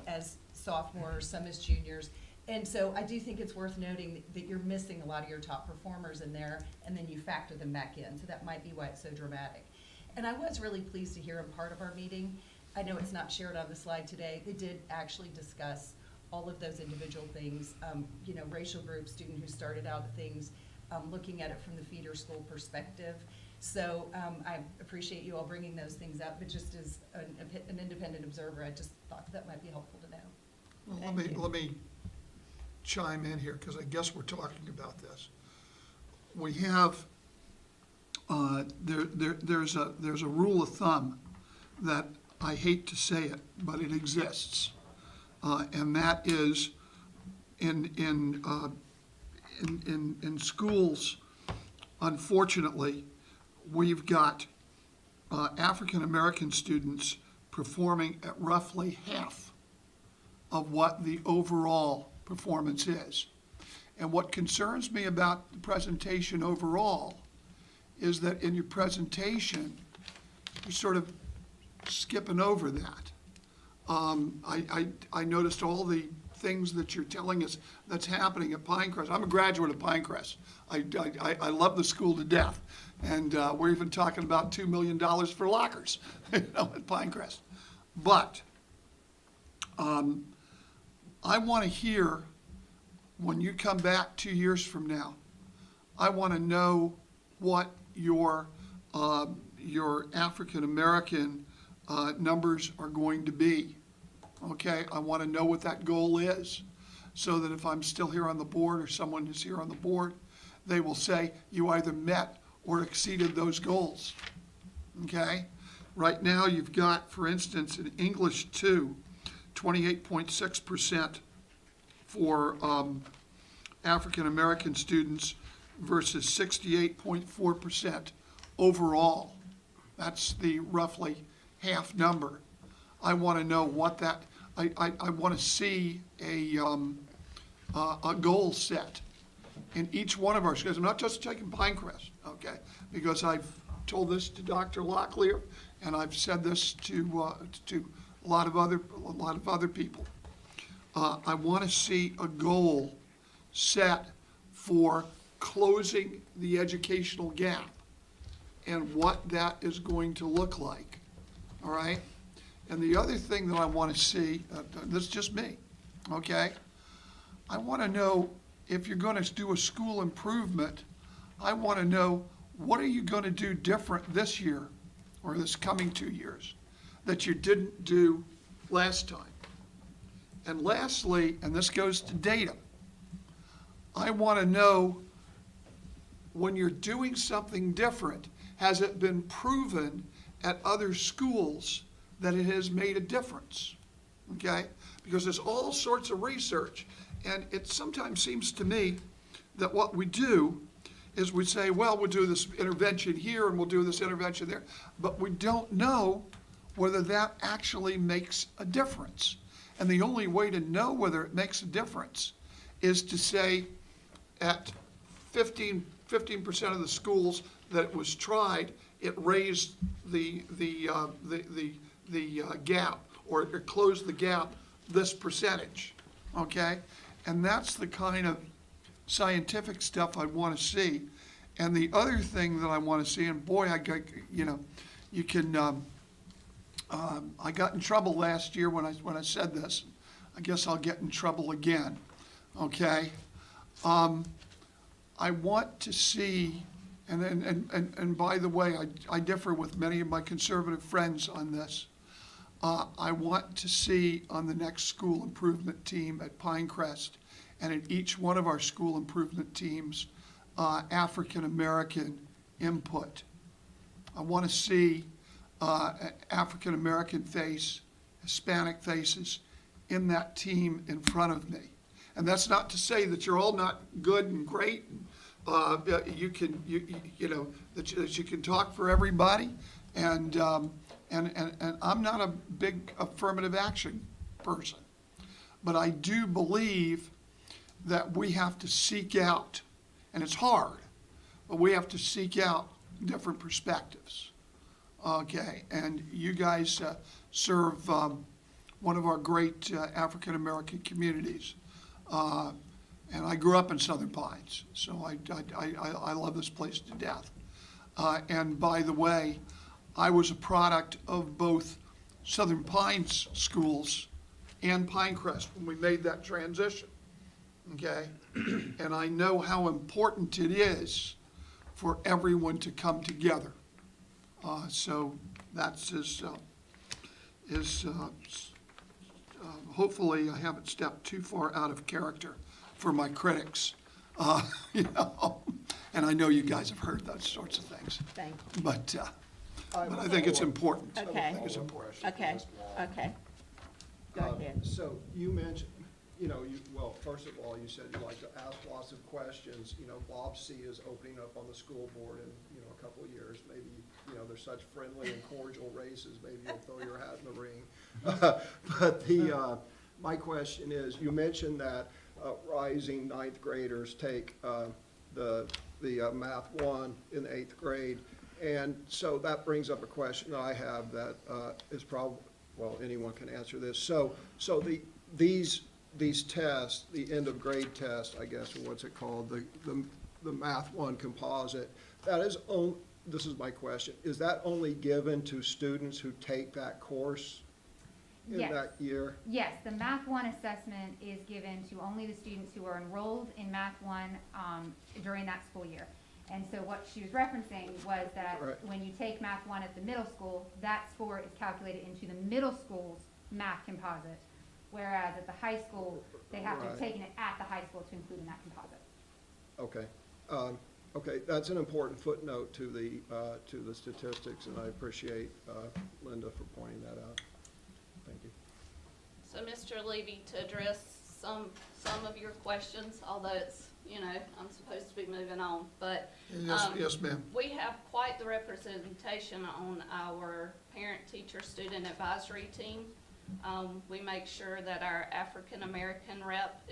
as sophomores, some as juniors. And so I do think it's worth noting that you're missing a lot of your top performers in there, and then you factor them back in. So that might be why it's so dramatic. And I was really pleased to hear in part of our meeting, I know it's not shared on the slide today, they did actually discuss all of those individual things, racial groups, student who started out at things, looking at it from the feeder school perspective. So I appreciate you all bringing those things up, but just as an independent observer, I just thought that might be helpful to know. Well, let me chime in here, because I guess we're talking about this. We have, there's a rule of thumb that I hate to say it, but it exists. And that is in schools, unfortunately, we've got African-American students performing at roughly half of what the overall performance is. And what concerns me about the presentation overall is that in your presentation, you're sort of skipping over that. I noticed all the things that you're telling us that's happening at Pinecrest. I'm a graduate of Pinecrest. I love the school to death. And we're even talking about $2 million for lockers, at Pinecrest. But I want to hear, when you come back 2 years from now, I want to know what your African-American numbers are going to be. Okay, I want to know what that goal is, so that if I'm still here on the board or someone is here on the board, they will say you either met or exceeded those goals. Okay? Right now you've got, for instance, in English 2, 28.6% for African-American students versus 68.4% overall. That's the roughly half number. I want to know what that, I want to see a goal set in each one of our schools. I'm not just taking Pinecrest, okay? Because I've told this to Dr. Locklear, and I've said this to a lot of other people. I want to see a goal set for closing the educational gap and what that is going to look like, all right? And the other thing that I want to see, this is just me, okay? I want to know, if you're going to do a school improvement, I want to know, what are you going to do different this year or this coming 2 years that you didn't do last time? And lastly, and this goes to data, I want to know, when you're doing something different, has it been proven at other schools that it has made a difference? Okay? Because there's all sorts of research, and it sometimes seems to me that what we do is we say, well, we'll do this intervention here and we'll do this intervention there, but we don't know whether that actually makes a difference. And the only way to know whether it makes a difference is to say, at 15% of the schools that it was tried, it raised the gap, or it closed the gap this percentage, okay? And that's the kind of scientific stuff I want to see. And the other thing that I want to see, and boy, you can I got in trouble last year when I said this. I guess I'll get in trouble again, okay? I want to see, and by the way, I differ with many of my conservative friends on this. I want to see on the next school improvement team at Pinecrest and at each one of our school improvement teams, African-American input. I want to see African-American face, Hispanic faces in that team in front of me. And that's not to say that you're all not good and great, and that you can talk for everybody. And I'm not a big affirmative action person. But I do believe that we have to seek out, and it's hard, but we have to seek out different perspectives. Okay, and you guys serve one of our great African-American communities. And I grew up in Southern Pines, so I love this place to death. And by the way, I was a product of both Southern Pines schools and Pinecrest when we made that transition, okay? And I know how important it is for everyone to come together. So that's hopefully I haven't stepped too far out of character for my critics, and I know you guys have heard those sorts of things. Thank But I think it's important. Okay. I think it's important. Okay, okay. Go ahead. So you mentioned, well, first of all, you said you like to ask lots of questions. Bob C. is opening up on the school board in, a couple of years. Maybe, they're such friendly and cordial races, maybe you'll throw your hat in the ring. But my question is, you mentioned that rising ninth graders take the Math 1 in the 8th grade. And so that brings up a question I have that is probably, well, anyone can answer this. So these tests, the end of grade test, I guess, or what's it called, the Math 1 composite, that is this is my question, is that only given to students who take that course in Yes. that year? Yes, the Math 1 assessment is given to only the students who are enrolled in Math 1 during that school year. And so what she was referencing was that Right. when you take Math 1 at the middle school, that score is calculated into the middle school's math composite. Whereas at the high school, they have to have Right. taken it at the high school to include in that composite. Okay. Okay, that's an important footnote to the statistics, and I appreciate Linda for pointing that out. Thank you. So, Mr. Levy, to address some of your questions, although it's, I'm supposed to be moving on, but Yes, ma'am. we have quite the representation on our parent-teacher student advisory team. We make sure that our African-American rep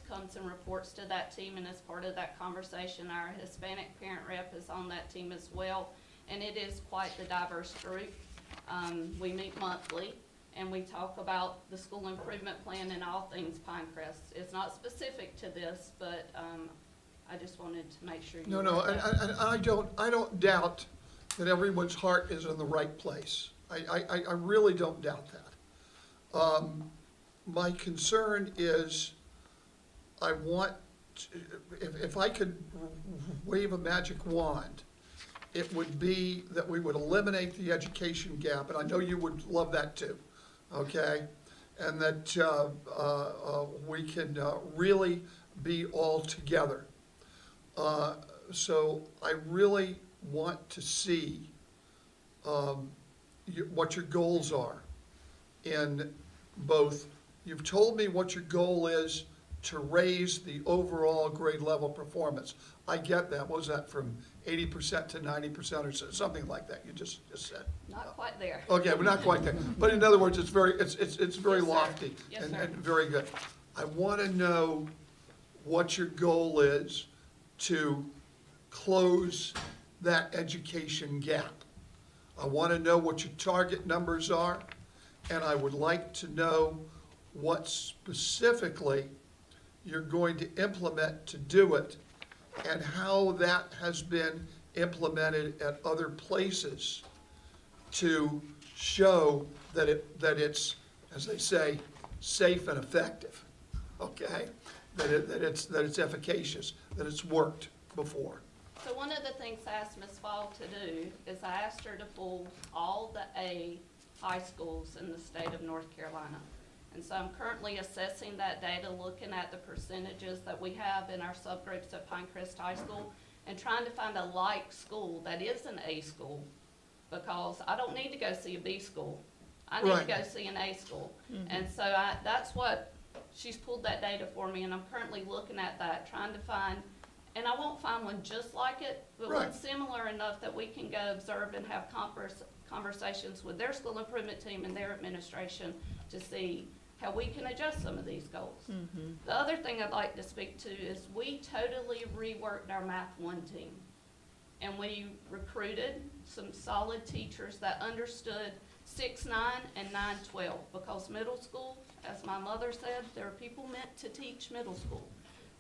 comes and reports to that team and is part of that conversation. Our Hispanic parent rep is on that team as well, and it is quite the diverse group. We meet monthly, and we talk about the school improvement plan and all things Pinecrest. It's not specific to this, but I just wanted to make sure you No, know and that. I don't doubt that everyone's heart is in the right place. I really don't doubt that. My concern is, I want, if I could wave a magic wand, it would be that we would eliminate the education gap, and I know you would love that too, okay? And that we can really be all together. So I really want to see what your goals are in both. You've told me what your goal is to raise the overall grade level performance. I get that. What was that, from 80% to 90% or something like that you just said? Not quite there. Okay, we're not quite there. But in other words, it's very Yes, sir. lofty Yes, and sir. very good. I want to know what your goal is to close that education gap. I want to know what your target numbers are, and I would like to know what specifically you're going to implement to do it, and how that has been implemented at other places to show that it's, as they say, safe and effective, okay? That it's efficacious, that it's worked before. So one of the things I asked Ms. Fall to do is I asked her to pull all the A high schools in the state of North Carolina. And so I'm currently assessing that data, looking at the percentages that we have in our subgroups at Pinecrest High School, and trying to find a like school that is an A school, because I don't need to go see a B school. I need to Right. go see an A school. And so that's what, she's pulled that data for me, and I'm currently looking at that, trying to find, and I won't find one just like it, but one Right. similar enough that we can go observe and have conversations with their school improvement team and their administration to see how we can adjust some of these goals. The other thing I'd like to speak to is we totally reworked our Math 1 team. And we recruited some solid teachers that understood 6-9 and 9-12, because middle school, as my mother said, there are people meant to teach middle school.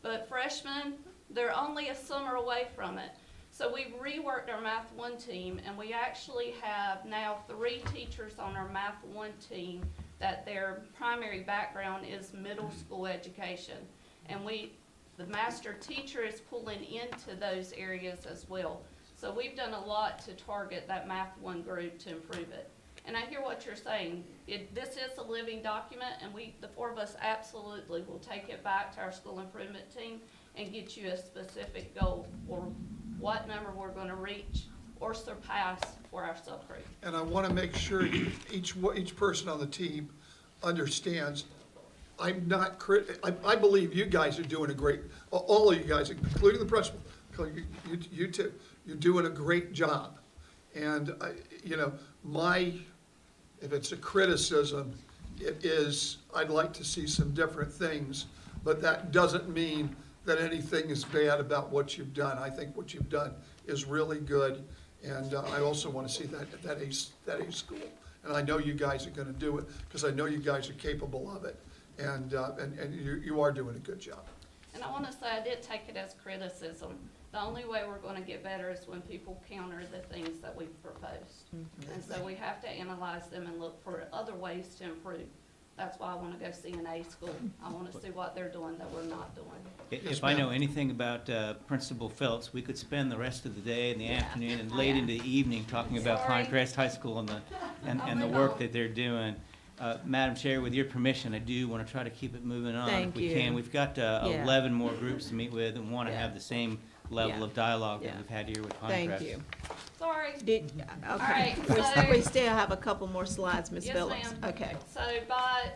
But freshmen, they're only a summer away from it. So we've reworked our Math 1 team, and we actually have now 3 teachers on our Math 1 team that their primary background is middle school education. And the master teacher is pulling into those areas as well. So we've done a lot to target that Math 1 group to improve it. And I hear what you're saying. This is a living document, and the 4 of us absolutely will take it back to our school improvement team and get you a specific goal for what number we're gonna reach or surpass for our subgroup. And I want to make sure each person on the team understands, I'm not I believe you guys are doing a great, all of you guys, including the principal, you too, you're doing a great job. And, if it's a criticism, it is, I'd like to see some different things, but that doesn't mean that anything is bad about what you've done. I think what you've done is really good, and I also want to see that A school. And I know you guys are going to do it, because I know you guys are capable of it, and you are doing a good job. And I want to say I did take it as criticism. The only way we're going to get better is when people counter the things that we've proposed. And so we have to analyze them and look for other ways to improve. That's why I want to go see an A school. I want to see what they're doing that we're not doing. If I know anything about Principal Phelps, we could spend the rest of the day and the afternoon and late into the evening talking about Sorry. Pinecrest High School and the work that they're doing. Madam Chair, with your permission, I do want to try to keep it moving on if Thank we you. can. We've got Yeah. 11 more groups to meet with and want to Yeah. have the same level Yeah. of dialogue that Yeah. we've had here with Pinecrest. Thank you. Sorry. Okay, right, so- we still have a couple more slides, Ms. Yes, Phillips. ma'am. Okay. So by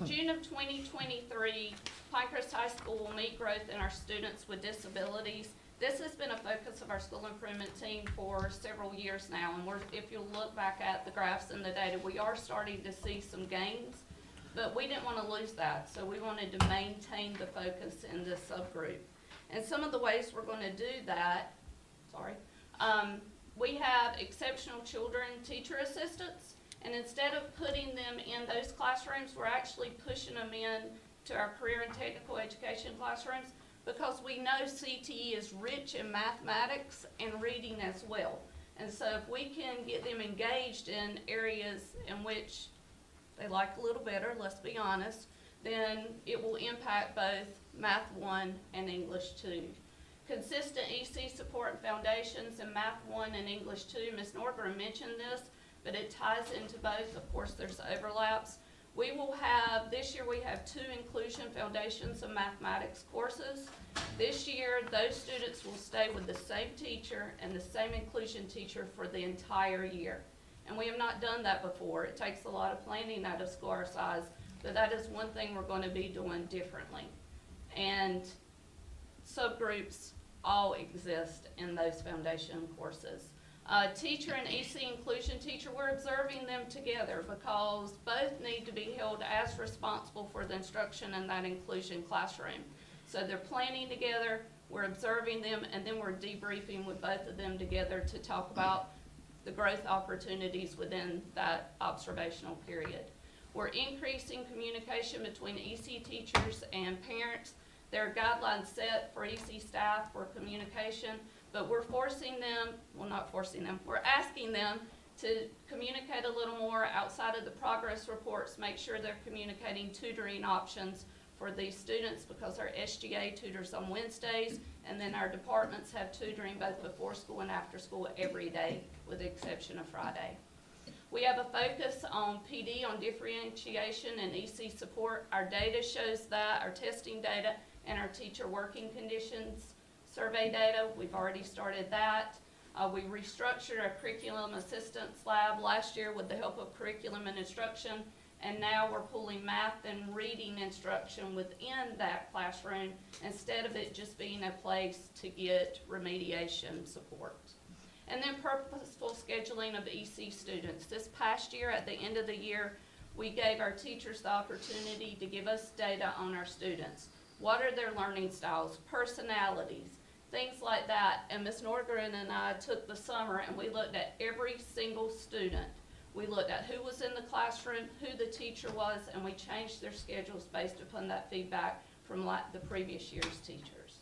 June of 2023, Pinecrest High School will meet growth in our students with disabilities. This has been a focus of our school improvement team for several years now, and if you'll look back at the graphs and the data, we are starting to see some gains, but we didn't want to lose that, so we wanted to maintain the focus in this subgroup. And some of the ways we're going to do that, we have exceptional children teacher assistants, and instead of putting them in those classrooms, we're actually pushing them in to our career and technical education classrooms, because we know CTE is rich in mathematics and reading as well. And so if we can get them engaged in areas in which they like a little better, let's be honest, then it will impact both Math 1 and English 2. Consistent EC support and foundations in Math 1 and English 2. Ms. Nordgren mentioned this, but it ties into both. Of course, there's overlaps. This year we have 2 inclusion foundations of mathematics courses. This year, those students will stay with the same teacher and the same inclusion teacher for the entire year. And we have not done that before. It takes a lot of planning out of school our size, but that is one thing we're going to be doing differently. And subgroups all exist in those foundation courses. Teacher and EC inclusion teacher, we're observing them together because both need to be held as responsible for the instruction in that inclusion classroom. So they're planning together, we're observing them, and then we're debriefing with both of them together to talk about the growth opportunities within that observational period. We're increasing communication between EC teachers and parents. There are guidelines set for EC staff for communication, but we're asking them To communicate a little more outside of the progress reports, make sure they're communicating tutoring options for these students, because our SGA tutors on Wednesdays, and then our departments have tutoring both before school and after school every day, with the exception of Friday. We have a focus on PD, on differentiation and EC support. Our data shows that, our testing data, and our teacher working conditions survey data. We've already started that. We restructured our curriculum assistance lab last year with the help of curriculum and instruction, and now we're pulling math and reading instruction within that classroom instead of it just being a place to get remediation support. And then purposeful scheduling of EC students. This past year, at the end of the year, we gave our teachers the opportunity to give us data on our students. What are their learning styles, personalities, things like that. And Ms. Norgren and I took the summer and we looked at every single student. We looked at who was in the classroom, who the teacher was, and we changed their schedules based upon that feedback from the previous year's teachers.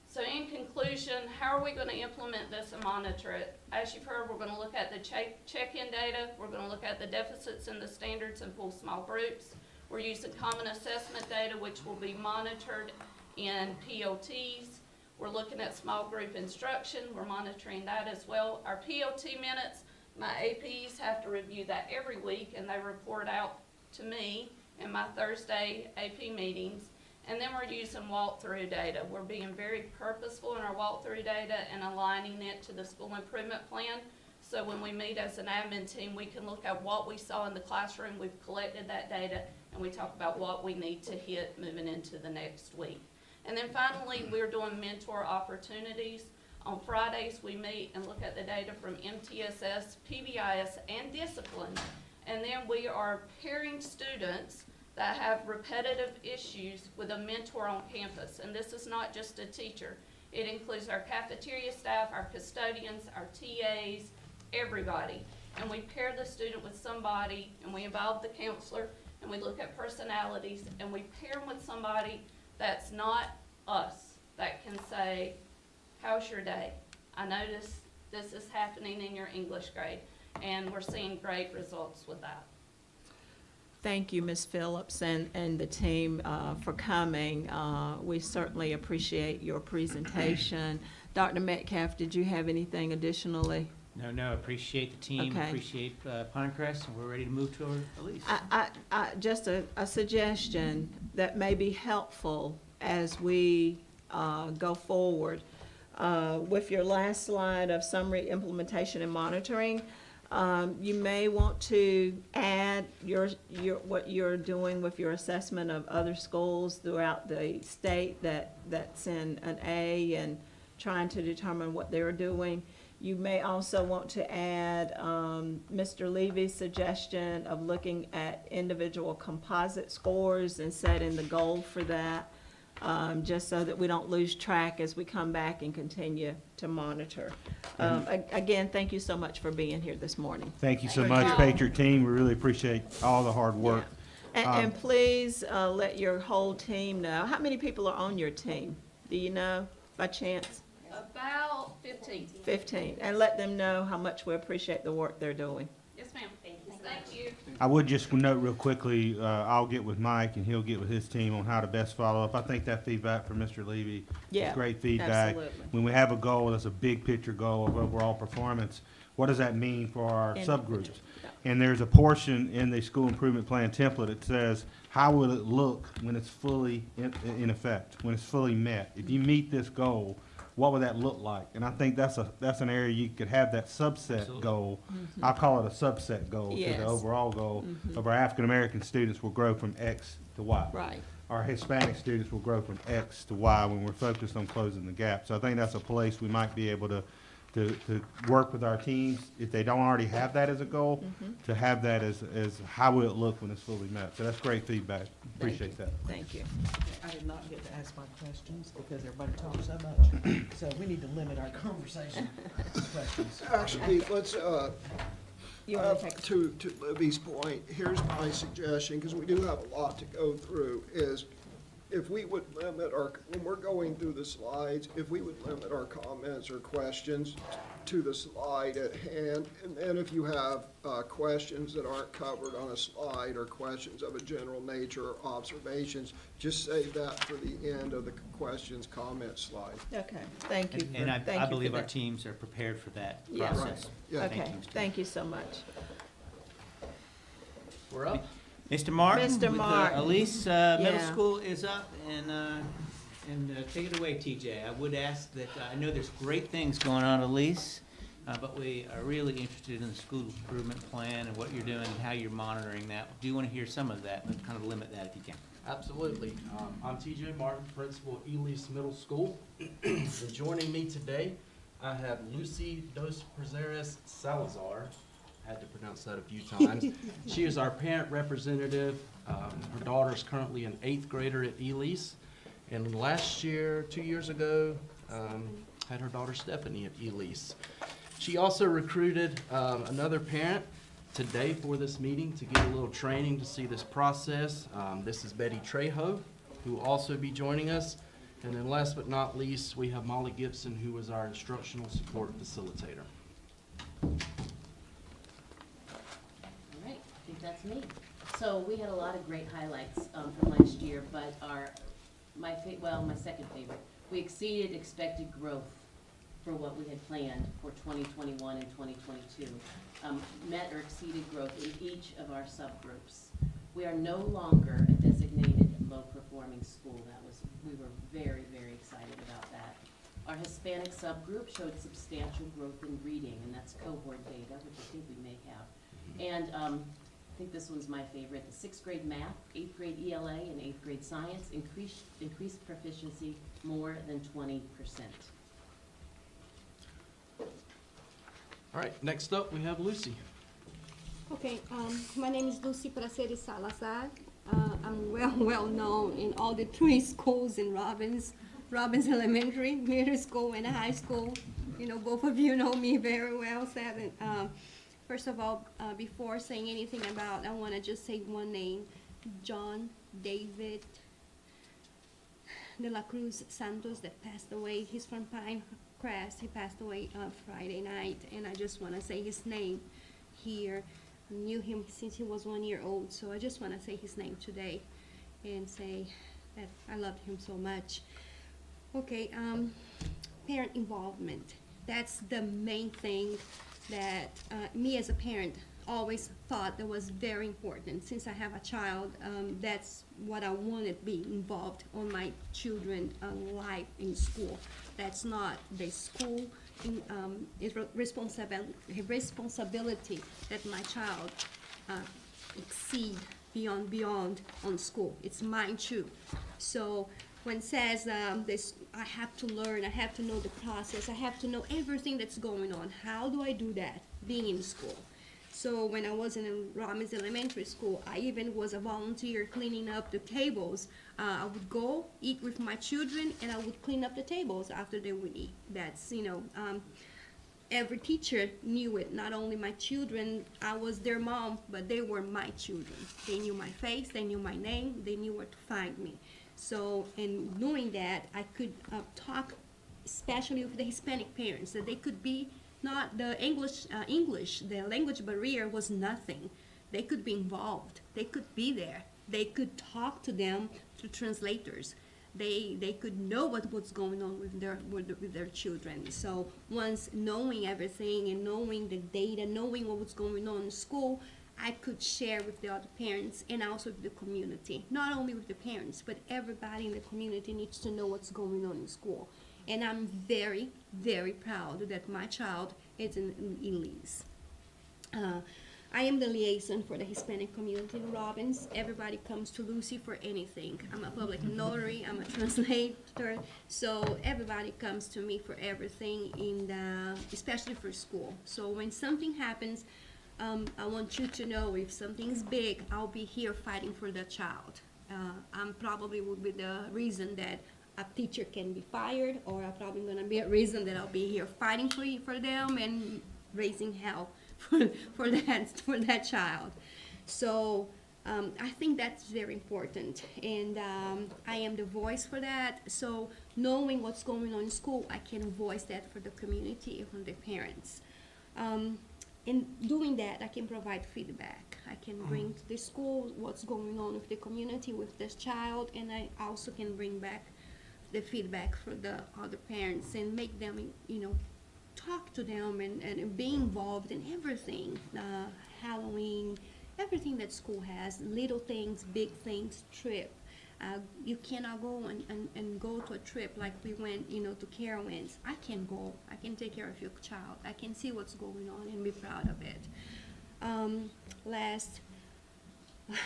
So in conclusion, how are we going to implement this and monitor it? As you've heard, we're going to look at the check-in data. We're going to look at the deficits in the standards and pull small groups. We're using common assessment data, which will be monitored in POTs. We're looking at small group instruction. We're monitoring that as well. Our POT minutes, my APs have to review that every week, and they report out to me in my Thursday AP meetings. And then we're using walkthrough data. We're being very purposeful in our walkthrough data and aligning it to the school improvement plan. So when we meet as an admin team, we can look at what we saw in the classroom. We've collected that data, and we talk about what we need to hit moving into the next week. And then finally, we're doing mentor opportunities. On Fridays, we meet and look at the data from MTSS, PBIS, and discipline. And then we are pairing students that have repetitive issues with a mentor on campus. And this is not just a teacher. It includes our cafeteria staff, our custodians, our TAs, everybody. And we pair the student with somebody, and we involve the counselor, and we look at personalities, and we pair them with somebody that's not us, that can say, how's your day? I noticed this is happening in your English grade, and we're seeing great results with that. Thank you, Ms. Phillips, and the team for coming. We certainly appreciate your presentation. Dr. Metcalf, did you have anything additionally? No, appreciate the team, Okay. appreciate Pinecrest, and we're ready to move to Elise. Just a suggestion that may be helpful as we go forward. With your last slide of summary, implementation, and monitoring, you may want to add what you're doing with your assessment of other schools throughout the state that's in an A and trying to determine what they're doing. You may also want to add Mr. Levy's suggestion of looking at individual composite scores and setting the goal for that, just so that we don't lose track as we come back and continue to monitor. Again, thank you so much for being here this morning. Thank you so much, Patriot team. We really appreciate all the hard work. And please let your whole team know. How many people are on your team? Do you know by chance? About 15. 15. And let them know how much we appreciate the work they're doing. Yes, ma'am. Thank you. I would just note real quickly, I'll get with Mike and he'll get with his team on how to best follow up. I think that feedback from Mr. Levy Yeah, is great feedback. absolutely. When we have a goal, that's a big picture goal of overall performance. What does that mean for our subgroups? And there's a portion in the school improvement plan template that says, how will it look when it's fully in effect, when it's fully met? If you meet this goal, what would that look like? And I think that's an area you could have that subset Absolutely. goal. I'll call it a subset goal, because Yes. the overall goal of our African-American students will grow from X to Y. Right. Our Hispanic students will grow from X to Y when we're focused on closing the gap. So I think that's a place we might be able to work with our teams, if they don't already have that as a goal, to have that as how will it look when it's fully met. So that's great feedback. Appreciate that. Thank you. I did not get to ask my questions because everybody talks so much. So we need to limit our conversation to questions. Actually, let's, You want to take to Libby's point, here's my suggestion, because we do have a lot to go through, is if we would limit when we're going through the slides, if we would limit our comments or questions to the slide at hand, and then if you have questions that aren't covered on a slide or questions of a general nature or observations, just save that for the end of the questions, comment slide. Okay, thank you. And Thank I you for believe our that. teams are prepared for that Yes. process. Yeah. Thank Okay, you, Mr. thank you so much. We're up. Mr. Martin? Mr. with, Martin. Elise Middle Yeah. School is up, and take it away, TJ. I would ask that, I know there's great things going on, Elise, but we are really interested in the school improvement plan and what you're doing and how you're monitoring that. Do you want to hear some of that, but kind of limit that if you can? Absolutely. I'm TJ Martin, principal of East Middle School. And joining me today, I have Lucy Dos Prazeres Salazar. Had to pronounce that a few times. She is our parent representative. Her daughter is currently an 8th grader at East. And last year, 2 years ago, had her daughter Stephanie at East. She also recruited another parent today for this meeting to get a little training to see this process. This is Betty Trejo, who will also be joining us. And then last but not least, we have Molly Gibson, who is our instructional support facilitator. All right, I think that's me. So we had a lot of great highlights from last year, but my second favorite, we exceeded expected growth for what we had planned for 2021 and 2022. Met or exceeded growth in each of our subgroups. We are no longer a designated low-performing school. We were very, very excited about that. Our Hispanic subgroup showed substantial growth in reading, and that's cohort data, which I think we may have. And I think this one's my favorite. The 6th grade math, 8th grade ELA, and 8th grade science increased proficiency more than 20%. All right, next up, we have Lucy. Okay, my name is Lucy Prazeres Salazar. I'm well known in all the 3 schools in Robbins Elementary, middle school, and high school. You know, both of you know me very well. First of all, before saying anything about, I want to just say one name, John David de la Cruz Santos, that passed away. He's from Pinecrest. He passed away Friday night, and I just want to say his name here. I knew him since he was 1 year old, so I just want to say his name today and say that I loved him so much. Okay, parent involvement. That's the main thing that me as a parent always thought that was very important. Since I have a child, that's what I wanted to be involved on my children's life in school. That's not the school responsibility that my child exceed beyond on school. It's mine too. So when it says this, I have to learn, I have to know the process, I have to know everything that's going on. How do I do that being in school? So when I was in Robbins Elementary School, I even was a volunteer cleaning up the tables. I would go eat with my children, and I would clean up the tables after they would eat. That's, every teacher knew it. Not only my children, I was their mom, but they were my children. They knew my face, they knew my name, they knew where to find me. So, in knowing that, I could talk, especially with the Hispanic parents, that they could be not the English, the language barrier was nothing. They could be involved. They could be there. They could talk to them through translators. They could know what was going on with their children. So once knowing everything and knowing the data, knowing what was going on in school, I could share with the other parents and also with the community. Not only with the parents, but everybody in the community needs to know what's going on in school. And I'm very, very proud that my child is in Elise. I am the liaison for the Hispanic community in Robbins. Everybody comes to Lucy for anything. I'm a public notary, I'm a translator, so everybody comes to me for everything, especially for school. So when something happens, I want you to know if something's big, I'll be here fighting for the child. I'm probably will be the reason that a teacher can be fired, or I'm probably gonna be a reason that I'll be here fighting for them and raising hell for that child. So I think that's very important, and I am the voice for that. So knowing what's going on in school, I can voice that for the community, for the parents. In doing that, I can provide feedback. I can bring to the school what's going on with the community, with this child, and I also can bring back the feedback for the other parents and make them, talk to them and be involved in everything. Halloween, everything that school has, little things, big things, trip. You cannot go and go to a trip like we went, to Carowinds. I can go. I can take care of your child. I can see what's going on and be proud of it. Last,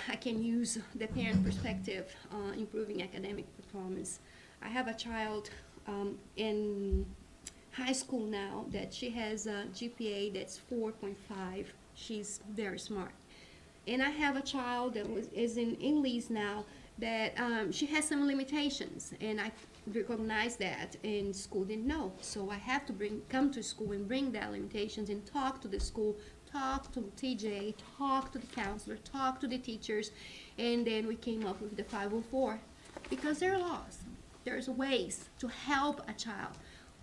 I can use the parent perspective on improving academic performance. I have a child in high school now that she has a GPA that's 4.5. She's very smart. And I have a child that is in English now that she has some limitations, and I recognize that, and school didn't know. So I have to come to school and bring that limitations and talk to the school, talk to TJ, talk to the counselor, talk to the teachers, and then we came up with the 504 because there are laws. There's ways to help a child.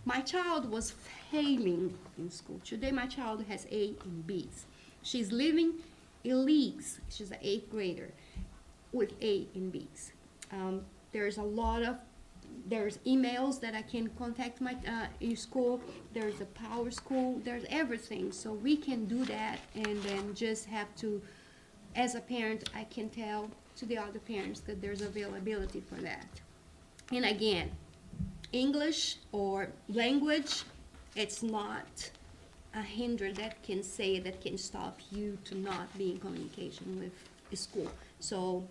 My child was failing in school. Today my child has A and B's. She's living Elise, she's an 8th grader with A and B's. There's there's emails that I can contact my in school. There's a power school. There's everything. So we can do that, and then just have to, as a parent, I can tell to the other parents that there's availability for that. And again, English or language, it's not a hindrance that can stop you to not be in communication with the school. So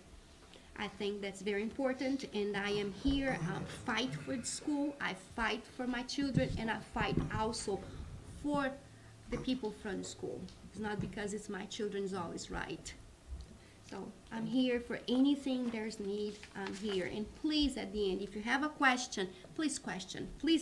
I think that's very important, and I am here. I fight for the school, I fight for my children, and I fight also for the people from the school. It's not because it's my children's always right. So I'm here for anything there's need, I'm here. And please, at the end, if you have a question. Please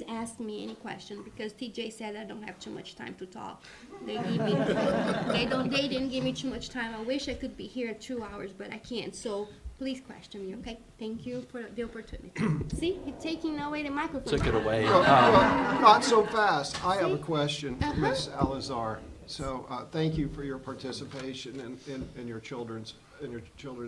ask me any question, because TJ said I don't have too much time to talk. They didn't give me too much time. I wish I could be here 2 hours, but I can't. So please question me, okay? Thank you for the opportunity. See, you're taking away the microphone. Took it away. Not so fast. I have a question, Uh-huh. Ms. Alazar. So thank you for your participation in your children's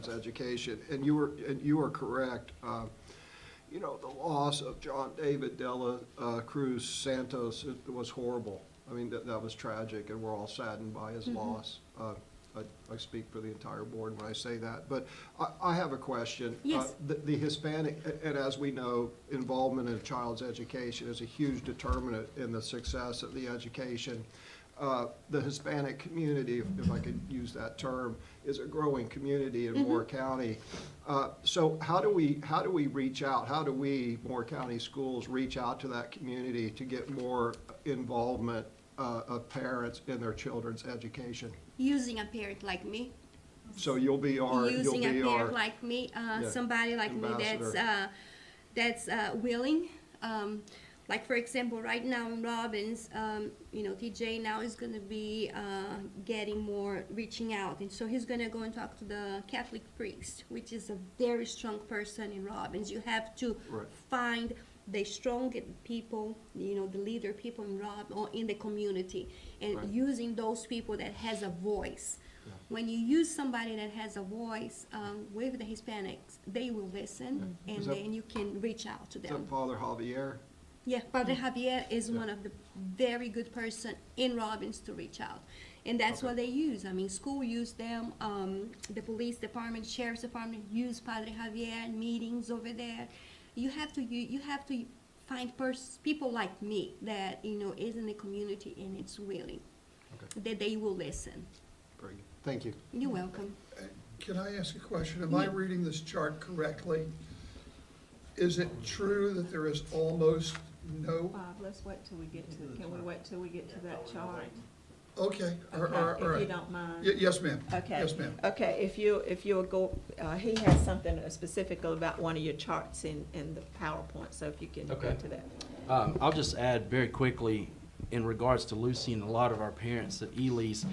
education. And you are correct. The loss of John David Dela Cruz Santos was horrible. I mean, that was tragic, and we're all saddened by his loss. I speak for the entire board when I say that. But I have a question. Yes. The Hispanic, and as we know, involvement in a child's education is a huge determinant in the success of the education. The Hispanic community, if I could use that term, is a growing community in Moore County. So how do we reach out? How do we, Moore County Schools, reach out to that community to get more involvement of parents in their children's education? Using a parent like me. So you'll be our Using a parent like me, somebody like ambassador. me that's willing. Like, for example, right now in Robbins, TJ now is going to be getting more, reaching out. And so he's going to go and talk to the Catholic priest, which is a very strong person in Robbins. You have to find the strong people, the leader people in or in the community, and using those people that has a voice. When you use somebody that has a voice with the Hispanics, they will listen, and then you can reach out to Is them. that Father Javier? Yeah, Padre Javier is one of the very good person in Robbins to reach out. And that's what they use. I mean, school use them, the police department, sheriff's department use Padre Javier in meetings over there. You have to find people like me that, is in the community and it's willing, that they will listen. Very good. Thank you. You're welcome. Can I ask a question? Am I reading this chart correctly? Is it true that there is almost no? Bob, let's wait till we get to, can we wait till we get to that chart? Okay, all Okay, right. if you don't mind. Yes, ma'am. Okay. Yes, ma'am. Okay, if you'll go, he has something specific about one of your charts in the PowerPoint, so if you can go Okay. to that. I'll just add very quickly in regards to Lucy and a lot of our parents at Ely's.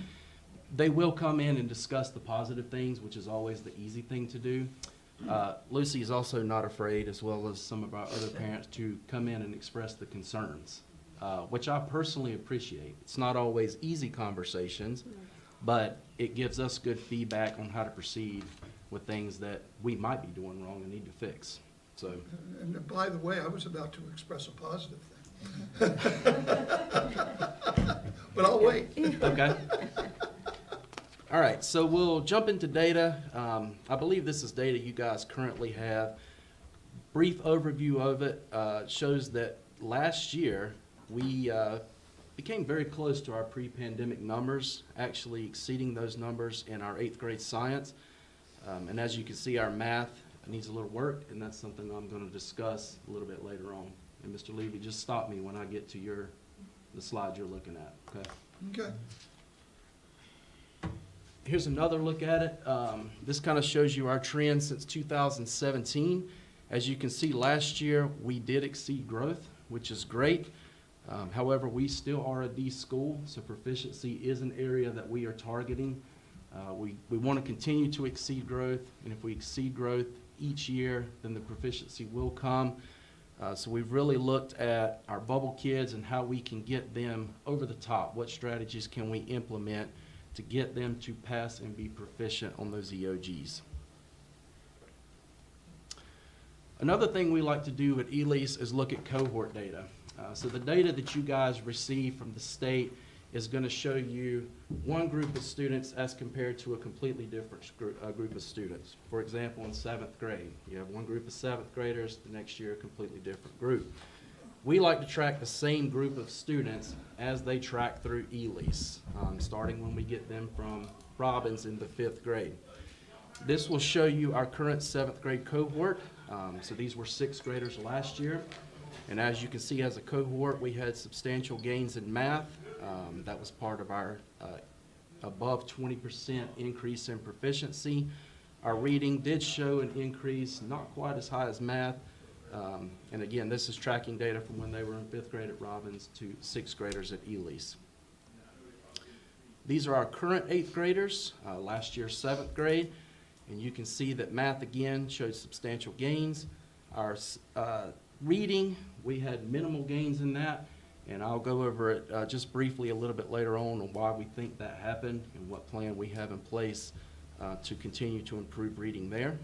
they will come in and discuss the positive things, which is always the easy thing to do. Lucy is also not afraid, as well as some of our other parents, to come in and express the concerns, which I personally appreciate. It's not always easy conversations, but it gives us good feedback on how to proceed with things that we might be doing wrong and need to fix. So, And by the way, I was about to express a positive thing. But I'll wait. okay. All right, so we'll jump into data. I believe this is data you guys currently have. Brief overview of it shows that last year we became very close to our pre-pandemic numbers, actually exceeding those numbers in our 8th grade science. And as you can see, our math needs a little work, and that's something I'm going to discuss a little bit later on. And Mr. Levy, just stop me when I get to the slide you're looking at, okay? Okay. Here's another look at it. This kind of shows you our trend since 2017. As you can see, last year we did exceed growth, which is great. However, we still are a D school, so proficiency is an area that we are targeting. We want to continue to exceed growth, and if we exceed growth each year, then the proficiency will come. So we've really looked at our bubble kids and how we can get them over the top. What strategies can we implement to get them to pass and be proficient on those EOGs? Another thing we like to do at ELEAS is look at cohort data. So the data that you guys receive from the state is going to show you one group of students as compared to a completely different group of students. For example, in 7th grade, you have one group of 7th graders, the next year a completely different group. We like to track the same group of students as they track through ELEAS, starting when we get them from Robbins in the 5th grade. This will show you our current 7th grade cohort. So these were 6th graders last year. And as you can see, as a cohort, we had substantial gains in math. That was part of our above 20% increase in proficiency. Our reading did show an increase, not quite as high as math. And again, this is tracking data from when they were in 5th grade at Robbins to 6th graders at ELEAS. These are our current 8th graders, last year 7th grade. And you can see that math again showed substantial gains. Our reading, we had minimal gains in that. And I'll go over it just briefly a little bit later on why we think that happened and what plan we have in place to continue to improve reading there.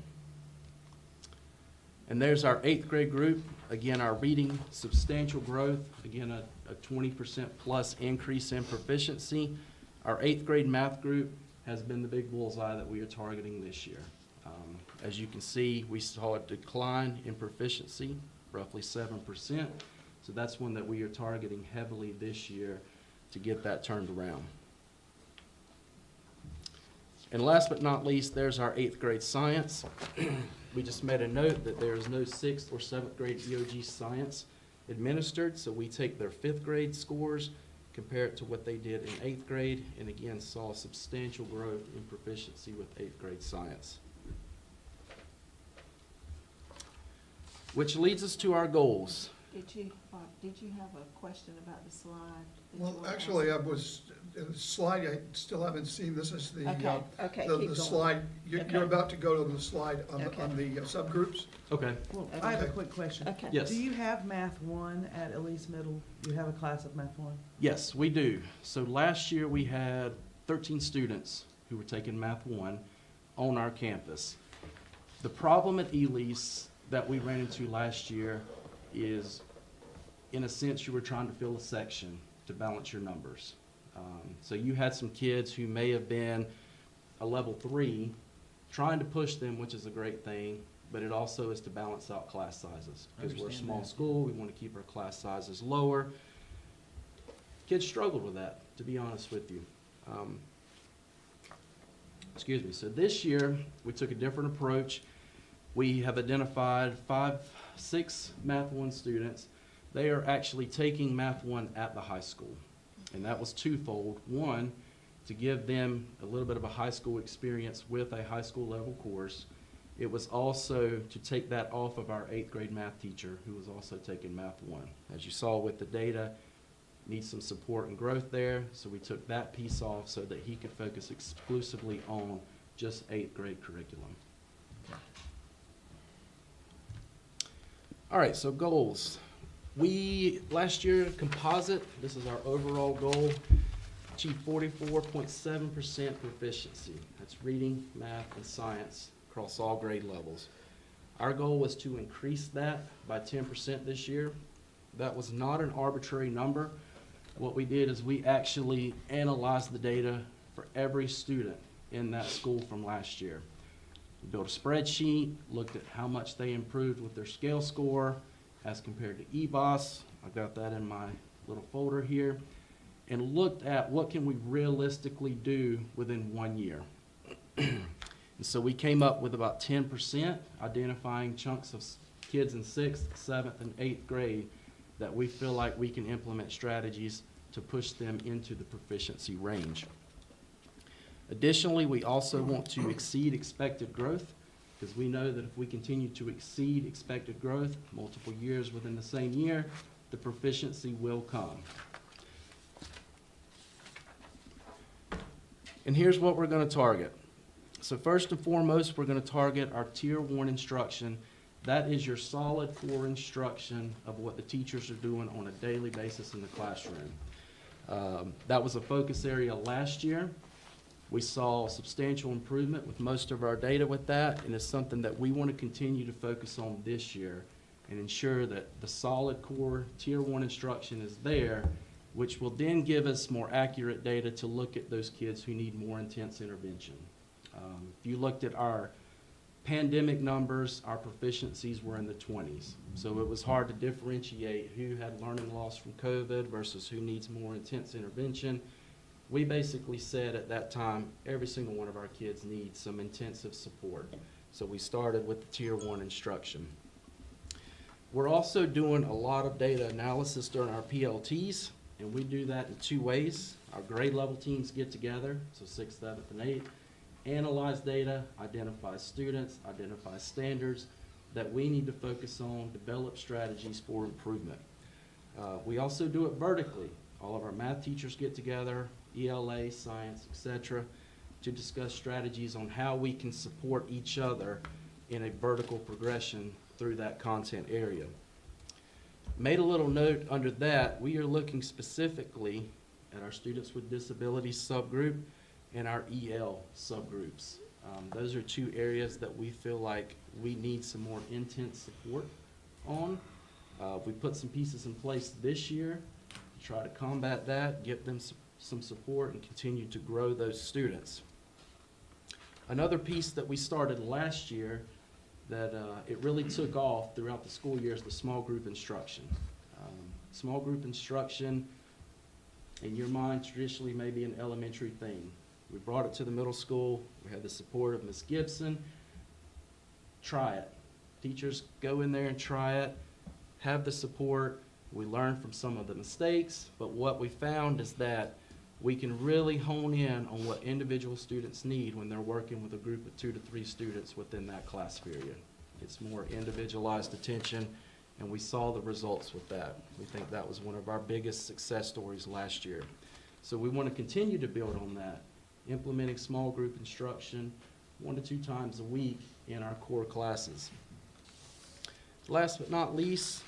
And there's our 8th grade group. Again, our reading, substantial growth. Again, a 20% plus increase in proficiency. Our 8th grade math group has been the big bullseye that we are targeting this year. As you can see, we saw a decline in proficiency, roughly 7%. So that's one that we are targeting heavily this year to get that turned around. And last but not least, there's our 8th grade science. We just made a note that there is no 6th or 7th grade EOG science administered, so we take their 5th grade scores, compare it to what they did in 8th grade, and again saw substantial growth in proficiency with 8th grade science. Which leads us to our goals. Did you have a question about the slide? Well, actually, the slide, I still haven't seen. This is the, Okay, keep the going. slide. You're Okay. about to go to the slide on Okay. the subgroups. Okay. Well, I have a Okay. quick question. Okay. Yes. Do you have Math 1 at Elise Middle? Do you have a class of Math 1? Yes, we do. So last year we had 13 students who were taking Math 1 on our campus. The problem at ELEAS that we ran into last year is, in a sense, you were trying to fill a section to balance your numbers. So you had some kids who may have been a level 3, trying to push them, which is a great thing, but it also is to balance out class sizes. Because we're a Understand small that. school, we want to keep our class sizes lower. Kids struggled with that, to be honest with you. Excuse me. So this year, we took a different approach. We have identified 6 Math 1 students. They are actually taking Math 1 at the high school. And that was twofold. One, to give them a little bit of a high school experience with a high school level course. It was also to take that off of our 8th grade math teacher who was also taking Math 1. As you saw with the data, needs some support and growth there, so we took that piece off so that he could focus exclusively on just 8th grade curriculum. All right, so goals. We, last year, composite, this is our overall goal, achieved 44.7% proficiency. That's reading, math, and science across all grade levels. Our goal was to increase that by 10% this year. That was not an arbitrary number. What we did is we actually analyzed the data for every student in that school from last year. We built a spreadsheet, looked at how much they improved with their scale score as compared to EBOS. I got that in my little folder here. And looked at what can we realistically do within 1 year. And so we came up with about 10%, identifying chunks of kids in 6th, 7th, and 8th grade that we feel like we can implement strategies to push them into the proficiency range. Additionally, we also want to exceed expected growth, because we know that if we continue to exceed expected growth multiple years within the same year, the proficiency will come. And here's what we're going to target. So first and foremost, we're going to target our Tier 1 instruction. That is your solid core instruction of what the teachers are doing on a daily basis in the classroom. That was a focus area last year. We saw substantial improvement with most of our data with that, and it's something that we want to continue to focus on this year and ensure that the solid core Tier 1 instruction is there, which will then give us more accurate data to look at those kids who need more intense intervention. If you looked at our pandemic numbers, our proficiencies were in the 20s. So it was hard to differentiate who had learning loss from COVID versus who needs more intense intervention. We basically said at that time, every single one of our kids needs some intensive support. So we started with the Tier 1 instruction. We're also doing a lot of data analysis during our PLTs, and we do that in 2 ways. Our grade level teams get together, so 6th, 7th, and 8th, analyze data, identify students, identify standards that we need to focus on, develop strategies for improvement. We also do it vertically. All of our math teachers get together, ELA, science, etc., to discuss strategies on how we can support each other in a vertical progression through that content area. Made a little note under that, we are looking specifically at our students with disabilities subgroup and our EL subgroups. Those are 2 areas that we feel like we need some more intense support on. We put some pieces in place this year to try to combat that, give them some support, and continue to grow those students. Another piece that we started last year that it really took off throughout the school year is the small group instruction. Small group instruction, in your mind, traditionally may be an elementary thing. We brought it to the middle school. We had the support of Ms. Gibson. Try it. Teachers go in there and try it, have the support. We learn from some of the mistakes, but what we found is that we can really hone in on what individual students need when they're working with a group of 2 to 3 students within that class period. It's more individualized attention, and we saw the results with that. We think that was one of our biggest success stories last year. So we want to continue to build on that, implementing small group instruction 1 to 2 times a week in our core classes. Last but not least,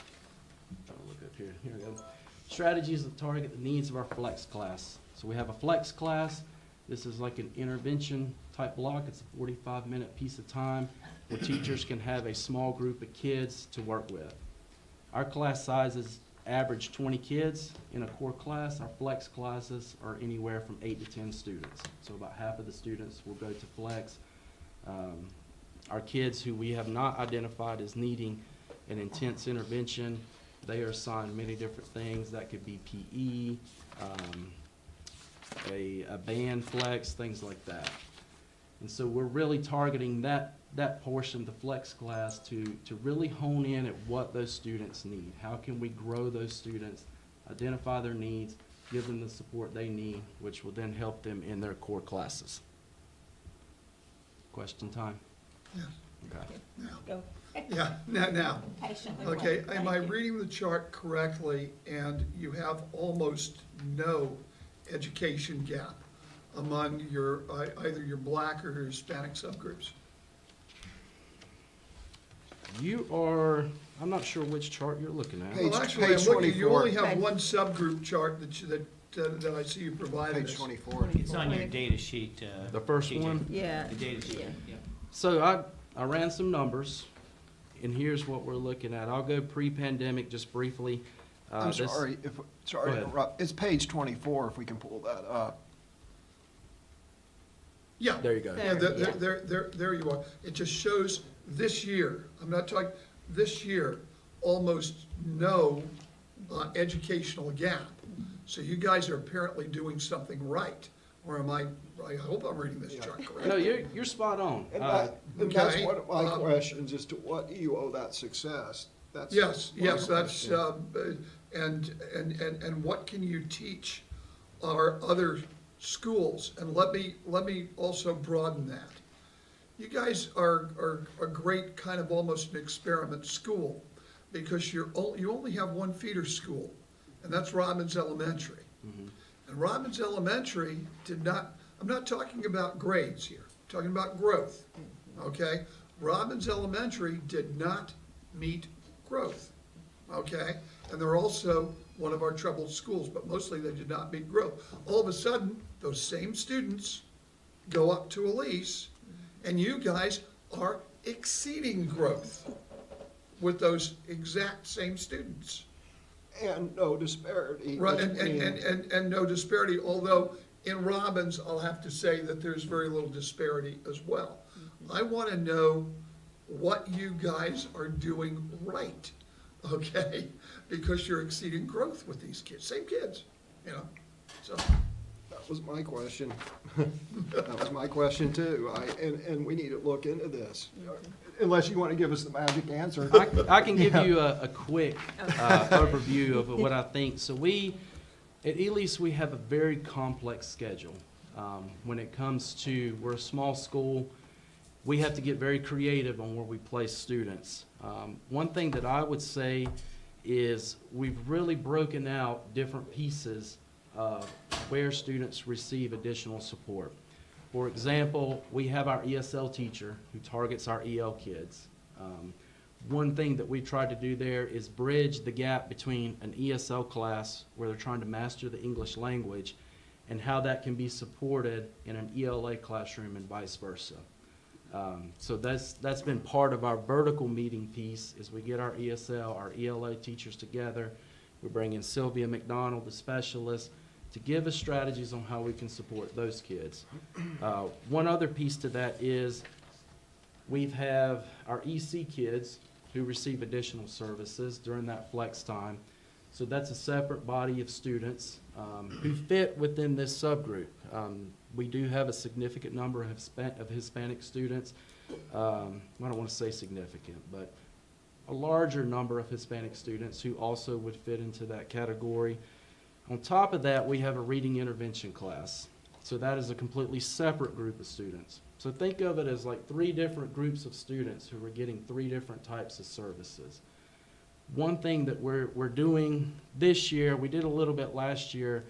I'm trying to look up here. Here we go. Strategies that target the needs of our flex class. So we have a flex class. This is like an intervention type block. It's a 45-minute piece of time where teachers can have a small group of kids to work with. Our class sizes average 20 kids in a core class. Our flex classes are anywhere from 8 to 10 students. So about half of the students will go to flex. Our kids who we have not identified as needing an intense intervention, they are assigned many different things. That could be PE, a band flex, things like that. And so we're really targeting that portion of the flex class to really hone in at what those students need. How can we grow those students, identify their needs, give them the support they need, which will then help them in their core classes. Question time? Yes. Go Yeah, now, patiently. okay, wait. am I Thank you. reading the chart correctly? And you have almost no education gap among your, either your black or your Hispanic subgroups? You are, I'm not sure which chart you're looking at. Page- Well, actually, I'm page looking, you 24. only have Page- one subgroup chart that I see you provided Page us. 24. It's on your data sheet. The first TJ. one? Yeah. The data sheet, yeah. So I ran some numbers, and here's what we're looking at. I'll go pre-pandemic just briefly. I'm This- sorry, sorry Go to ahead. interrupt. It's page 24, if we can pull that up. Yeah. There you go. Yeah, There, there you are. It just shows this year, I'm not talking, this year, almost no educational gap. So you guys are apparently doing something right, or am I hope I'm reading this chart No, correctly. you're spot on. And that's okay, one of my um, questions, as to what do you owe that success? That's Yes, my yes, that's, question. and what can you teach our other schools? And let me also broaden that. You guys are a great kind of almost an experiment school, because you only have one feeder school, and that's Robbins Elementary. And Robbins Elementary did not, I'm not talking about grades here, I'm talking about growth, okay? Robbins Elementary did not meet growth, okay? And they're also one of our troubled schools, but mostly they did not meet growth. All of a sudden, those same students go up to Elise, and you guys are exceeding growth with those exact same students. And no disparity. Right, between- and no disparity, although in Robbins, I'll have to say that there's very little disparity as well. I want to know what you guys are doing right, okay? Because you're exceeding growth with these kids, same kids, you know, so. That was my question. That was my question too. And we need to look into this, unless you want to give us the magic answer. I can give you a quick overview of what I think. So at Elise, we have a very complex schedule. When it comes to, we're a small school, we have to get very creative on where we place students. One thing that I would say is we've really broken out different pieces of where students receive additional support. For example, we have our ESL teacher who targets our EL kids. One thing that we tried to do there is bridge the gap between an ESL class where they're trying to master the English language and how that can be supported in an ELA classroom and vice versa. So that's been part of our vertical meeting piece, is we get our ESL, our ELA teachers together. We bring in Sylvia McDonald, the specialist, to give us strategies on how we can support those kids. One other piece to that is we have our EC kids who receive additional services during that flex time. So that's a separate body of students who fit within this subgroup. We do have a significant number of Hispanic students. I don't want to say significant, but a larger number of Hispanic students who also would fit into that category. On top of that, we have a reading intervention class. So that is a completely separate group of students. So think of it as like 3 different groups of students who are getting 3 different types of services. One thing that we're doing this year, we did a little bit last year,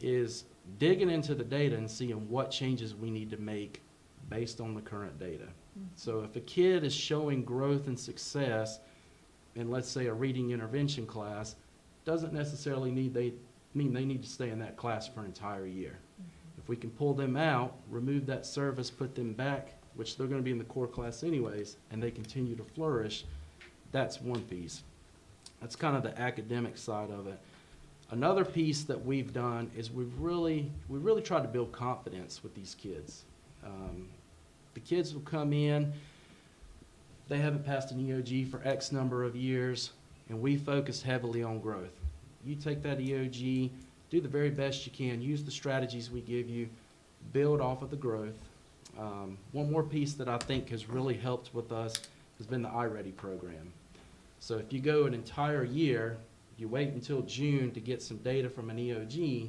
is digging into the data and seeing what changes we need to make based on the current data. So if a kid is showing growth and success in, let's say, a reading intervention class, doesn't necessarily mean they need to stay in that class for an entire year. If we can pull them out, remove that service, put them back, which they're going to be in the core class anyways, and they continue to flourish, that's one piece. That's kind of the academic side of it. Another piece that we've done is we really tried to build confidence with these kids. The kids will come in, they haven't passed an EOG for X number of years, and we focus heavily on growth. You take that EOG, do the very best you can, use the strategies we give you, build off of the growth. One more piece that I think has really helped with us has been the iReady program. So if you go an entire year, you wait until June to get some data from an EOG,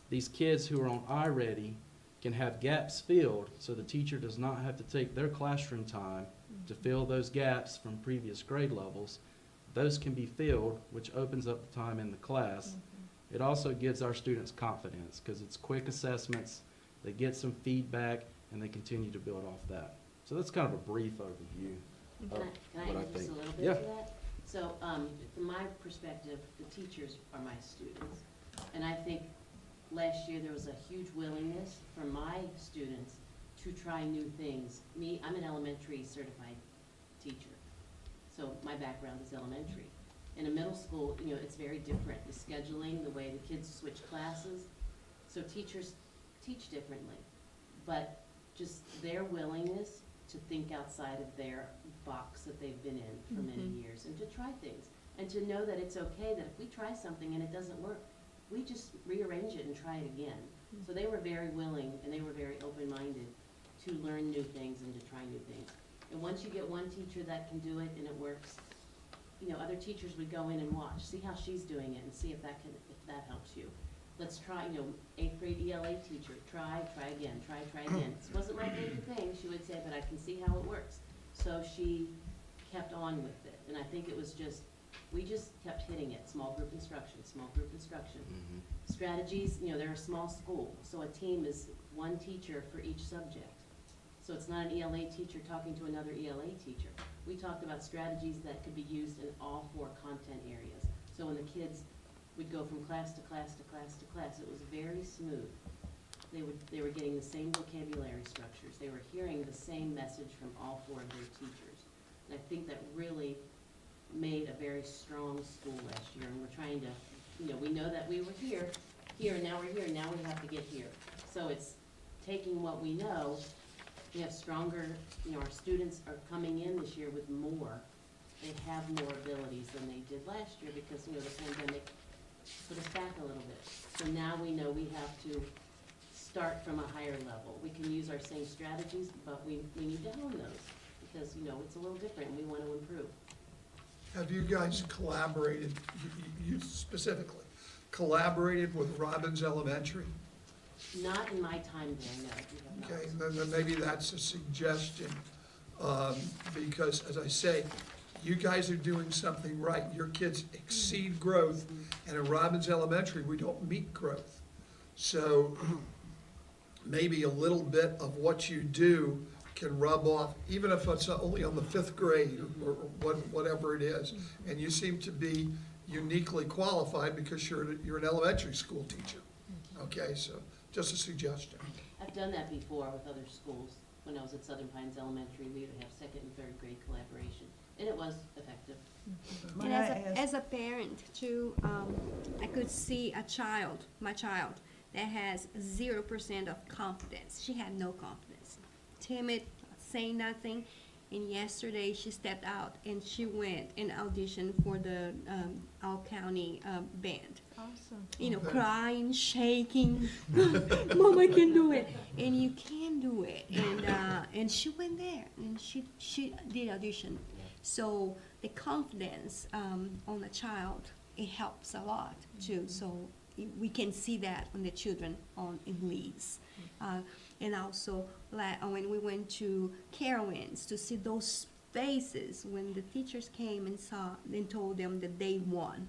these kids who are on iReady can have gaps filled so the teacher does not have to take their classroom time to fill those gaps from previous grade levels. Those can be filled, which opens up the time in the class. It also gives our students confidence because it's quick assessments, they get some feedback, and they continue to build off that. So that's kind of a brief overview of Can I what I add just think. a little bit Yeah. to that? So, from my perspective, the teachers are my students. And I think last year there was a huge willingness from my students to try new things. Me, I'm an elementary certified teacher, so my background is elementary. In a middle school, you know, it's very different, the scheduling, the way the kids switch classes. So teachers teach differently, but just their willingness to think outside of their box that they've been in for many years and to try things. And to know that it's okay that if we try something and it doesn't work, we just rearrange it and try it again. So they were very willing and they were very open-minded to learn new things and to try new things. And once you get one teacher that can do it and it works, you know, other teachers would go in and watch, see how she's doing it and see if that helps you. Let's try, you know, 8th grade ELA teacher, try again, try again. This wasn't my favorite thing, she would say, but I can see how it works. So she kept on with it. And I think it was just, we just kept hitting it, small group instruction, small group instruction. Strategies, you know, they're a small school, so a team is one teacher for each subject. So it's not an ELA teacher talking to another ELA teacher. We talked about strategies that could be used in all 4 content areas. So when the kids would go from class to class to class to class, it was very smooth. They were getting the same vocabulary structures. They were hearing the same message from all 4 of their teachers. And I think that really made a very strong school last year. And we're trying to, you know, we know that we were here, and now we're here, and now we have to get here. So it's taking what we know. We have stronger, you know, our students are coming in this year with more. They have more abilities than they did last year because, you know, the pandemic put us back a little bit. So now we know we have to start from a higher level. We can use our same strategies, but we need to hone those because, you know, it's a little different and we want to improve. Have you guys collaborated, you specifically, collaborated with Robbins Elementary? Not in my time there, no, we have not. Okay, then maybe that's a suggestion, because as I say, you guys are doing something right. Your kids exceed growth, and at Robbins Elementary, we don't meet growth. So maybe a little bit of what you do can rub off, even if it's only on the 5th grade or whatever it is. And you seem to be uniquely qualified because you're an elementary school teacher. Okay, so just a suggestion. I've done that before with other schools. When I was at Southern Pines Elementary, we would have 2nd and 3rd grade collaboration, and it was effective. May And I ask- as a parent too, I could see my child, that has 0% of confidence. She had no confidence, timid, saying nothing. And yesterday she stepped out and she went and auditioned for the All County band. Awesome. You know, crying, shaking, Mom, I can do it, and you can do it. And she went there and she did audition. So the confidence on a child, it helps a lot too. So we can see that on the children in Leeds. And also, when we went to Carowinds to see those faces when the teachers came and saw and told them that they won,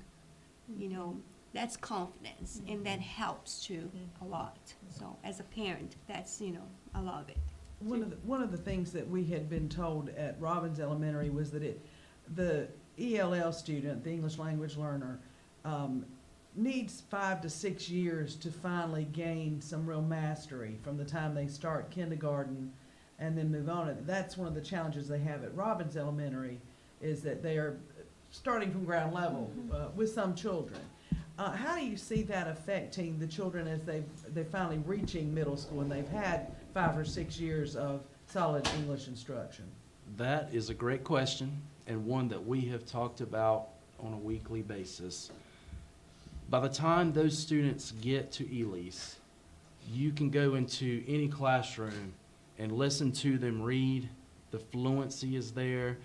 you know, that's confidence, and that helps too a lot. So as a parent, that's, you know, I love it. One of the things that we had been told at Robbins Elementary was that the ELL student, the English language learner, needs 5 to 6 years to finally gain some real mastery from the time they start kindergarten and then move on. And that's one of the challenges they have at Robbins Elementary, is that they are starting from ground level with some children. How do you see that affecting the children as they're finally reaching middle school and they've had 5 or 6 years of solid English instruction? That is a great question, and one that we have talked about on a weekly basis. By the time those students get to ELIS, you can go into any classroom and listen to them read. The fluency is there.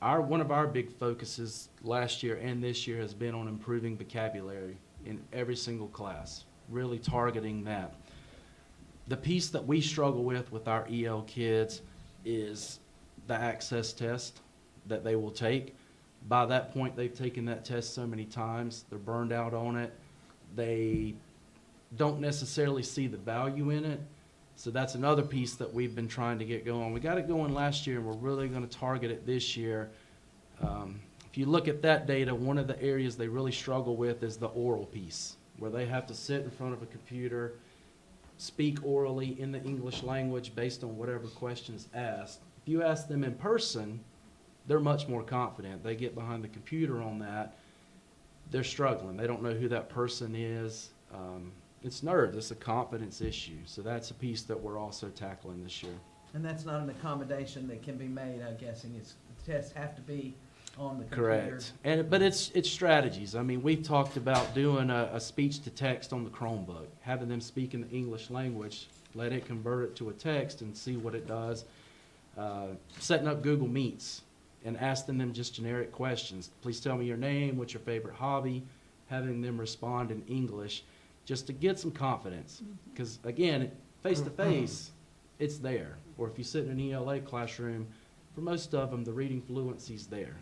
One of our big focuses last year and this year has been on improving vocabulary in every single class, really targeting that. The piece that we struggle with our EL kids is the access test that they will take. By that point, they've taken that test so many times, they're burned out on it. They don't necessarily see the value in it. So that's another piece that we've been trying to get going. We got it going last year, and we're really going to target it this year. If you look at that data, one of the areas they really struggle with is the oral piece, where they have to sit in front of a computer, speak orally in the English language based on whatever question is asked. If you ask them in person, they're much more confident. They get behind the computer on that, they're struggling. They don't know who that person is. It's nerves, it's a confidence issue. So that's a piece that we're also tackling this year. And that's not an accommodation that can be made, I'm guessing. The tests have to be on the computer. Correct. But it's strategies. I mean, we've talked about doing a speech to text on the Chromebook, having them speak in the English language, let it convert it to a text and see what it does. Setting up Google Meets and asking them just generic questions. Please tell me your name, what's your favorite hobby, having them respond in English just to get some confidence. Because again, face to face, it's there. Or if you sit in an ELA classroom, for most of them, the reading fluency's there.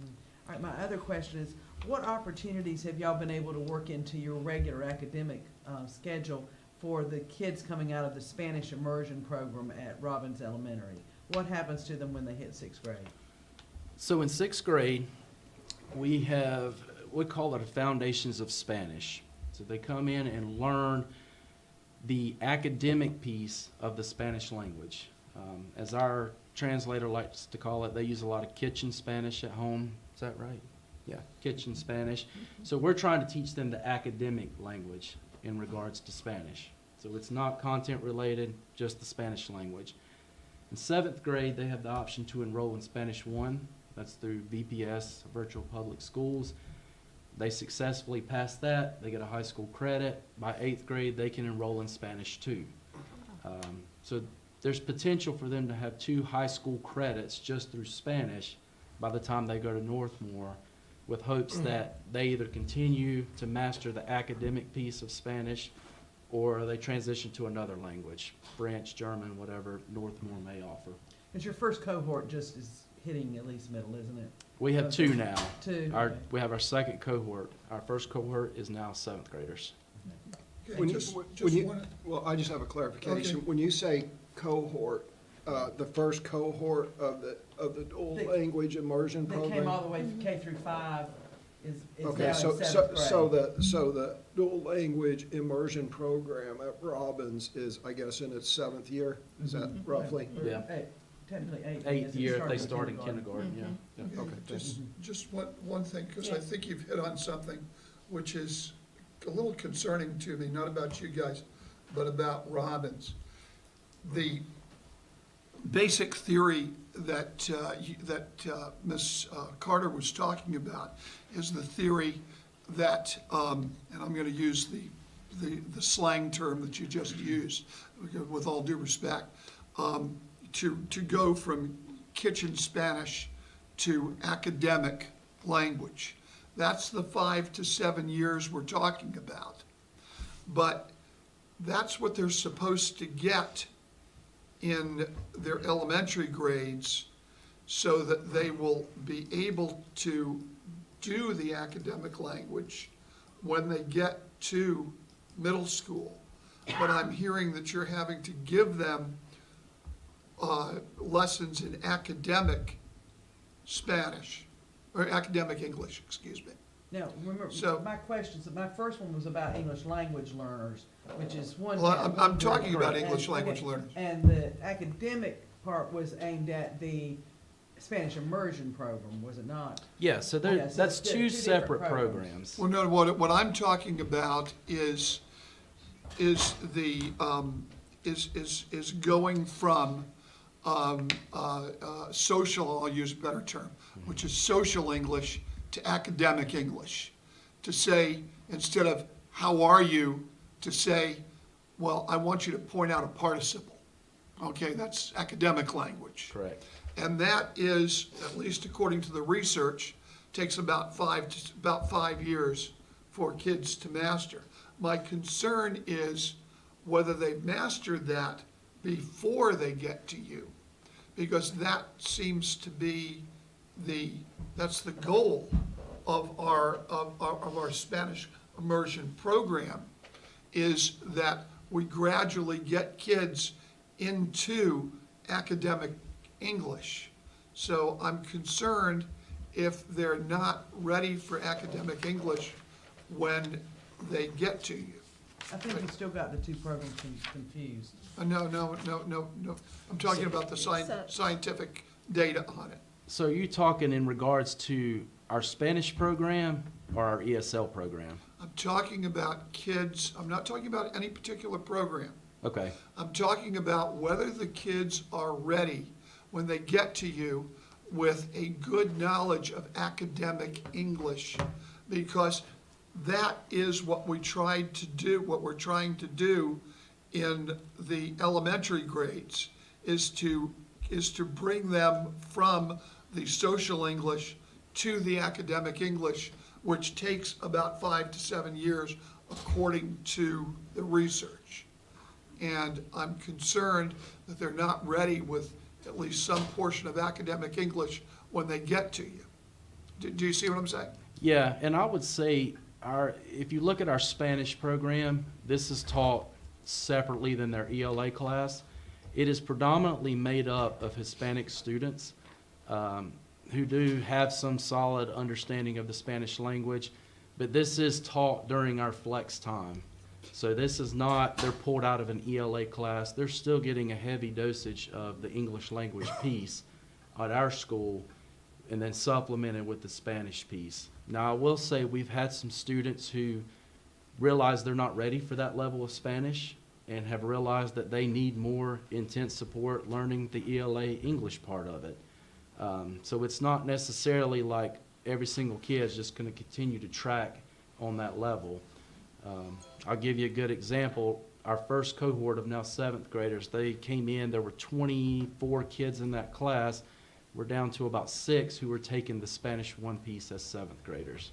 All right, my other question is, what opportunities have y'all been able to work into your regular academic schedule for the kids coming out of the Spanish immersion program at Robbins Elementary? What happens to them when they hit 6th grade? So in 6th grade, we call it a Foundations of Spanish. So they come in and learn the academic piece of the Spanish language. As our translator likes to call it, they use a lot of kitchen Spanish at home. Is that right? Yeah, kitchen Spanish. So we're trying to teach them the academic language in regards to Spanish. So it's not content related, just the Spanish language. In 7th grade, they have the option to enroll in Spanish 1. That's through VPS, Virtual Public Schools. They successfully pass that, they get a high school credit. By 8th grade, they can enroll in Spanish 2. So there's potential for them to have 2 high school credits just through Spanish by the time they go to Northmore, with hopes that they either continue to master the academic piece of Spanish or they transition to another language, French, German, whatever Northmore may offer. Because your first cohort just is hitting at least middle, isn't it? We have 2 now. 2. We have our second cohort. Our first cohort is now 7th graders. When well, I just have a clarification. Okay. When you say cohort, the first cohort of the dual language immersion That program? came all the way from K through 5 is now in Okay, 7th grade. so the dual language immersion program at Robbins is, I guess, in its 7th year? Is that roughly? Yeah. Technically 8th. 8th year, if they start in kindergarten, yeah. Okay, Okay. just one thing, because I think you've hit on something which is a little concerning to me, not about you guys, but about Robbins. The basic theory that Ms. Carter was talking about is the theory that, and I'm going to use the slang term that you just used, with all due respect, to go from kitchen Spanish to academic language. That's the 5 to 7 years we're talking about. But that's what they're supposed to get in their elementary grades so that they will be able to do the academic language when they get to middle school. But I'm hearing that you're having to give them lessons in academic Spanish, or academic English, excuse me. Now, remember, So- my first one was about English language learners, which is one. Well, I'm one talking group. about And- English language okay, learners. And the academic part was aimed at the Spanish immersion program, was it not? Yeah, so Yeah, so that's it's 2 two separate different programs. programs. Well, no, what I'm talking about is the, is going from social, I'll use a better term, which is social English to academic English. To say, instead of, how are you, to say, well, I want you to point out a participle. Okay, that's academic language. Correct. And that is, at least according to the research, takes about 5 years for kids to master. My concern is whether they've mastered that before they get to you. because that seems to be that's the goal of our Spanish immersion program, is that we gradually get kids into academic English. So I'm concerned if they're not ready for academic English when they get to you. I think you still got the two programs confused. No. I'm talking about the scientific data on it. So are you talking in regards to our Spanish program or our ESL program? I'm talking about kids, I'm not talking about any particular program. Okay. I'm talking about whether the kids are ready when they get to you with a good knowledge of academic English, because that is what we're trying to do in the elementary grades, is to bring them from the social English to the academic English, which takes about 5 to 7 years according to the research. And I'm concerned that they're not ready with at least some portion of academic English when they get to you. Do you see what I'm saying? Yeah, and I would say if you look at our Spanish program, this is taught separately than their ELA class. It is predominantly made up of Hispanic students who do have some solid understanding of the Spanish language, but this is taught during our flex time. So this is not, they're pulled out of an ELA class. They're still getting a heavy dosage of the English language piece at our school, and then supplemented with the Spanish piece. Now, I will say we've had some students who realize they're not ready for that level of Spanish and have realized that they need more intense support learning the ELA English part of it. So it's not necessarily like every single kid is just going to continue to track on that level. I'll give you a good example. Our first cohort of now 7th graders, they came in, there were 24 kids in that class. We're down to about 6 who are taking the Spanish 1 piece as 7th graders.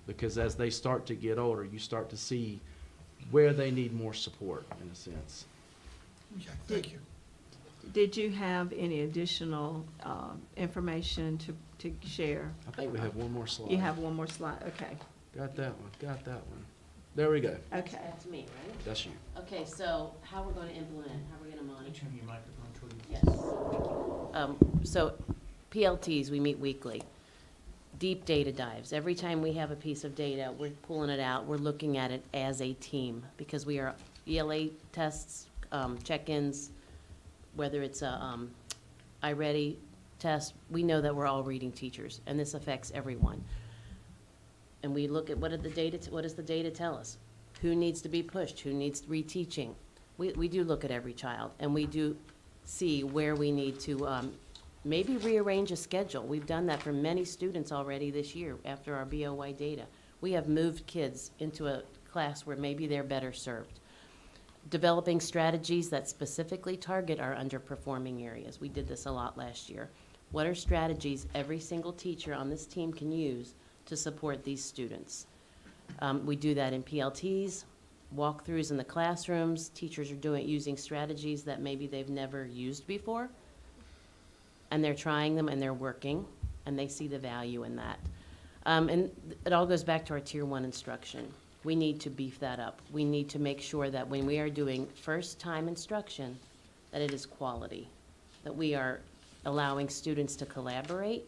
Because as they start to get older, you start to see where they need more support, in a sense. Okay, thank you. Did you have any additional information to share? I think we have one more slide. You have one more slide, okay. Got that one. There we go. Okay. That's me, right? That's you. Okay, so how we're going to implement it, how we're going to monitor. Turn your microphone toward you. Yes. So PLTs, we meet weekly. Deep data dives. Every time we have a piece of data, we're pulling it out, we're looking at it as a team, because we are ELA tests, check-ins, whether it's a iReady test, we know that we're all reading teachers, and this affects everyone. And we look at what does the data tell us? Who needs to be pushed? Who needs reteaching? We do look at every child, and we do see where we need to maybe rearrange a schedule. We've done that for many students already this year after our BOY data. We have moved kids into a class where maybe they're better served. Developing strategies that specifically target our underperforming areas. We did this a lot last year. What are strategies every single teacher on this team can use to support these students? We do that in PLTs, walkthroughs in the classrooms. Teachers are using strategies that maybe they've never used before, and they're trying them and they're working, and they see the value in that. And it all goes back to our Tier 1 instruction. We need to beef that up. We need to make sure that when we are doing first-time instruction, that it is quality, that we are allowing students to collaborate.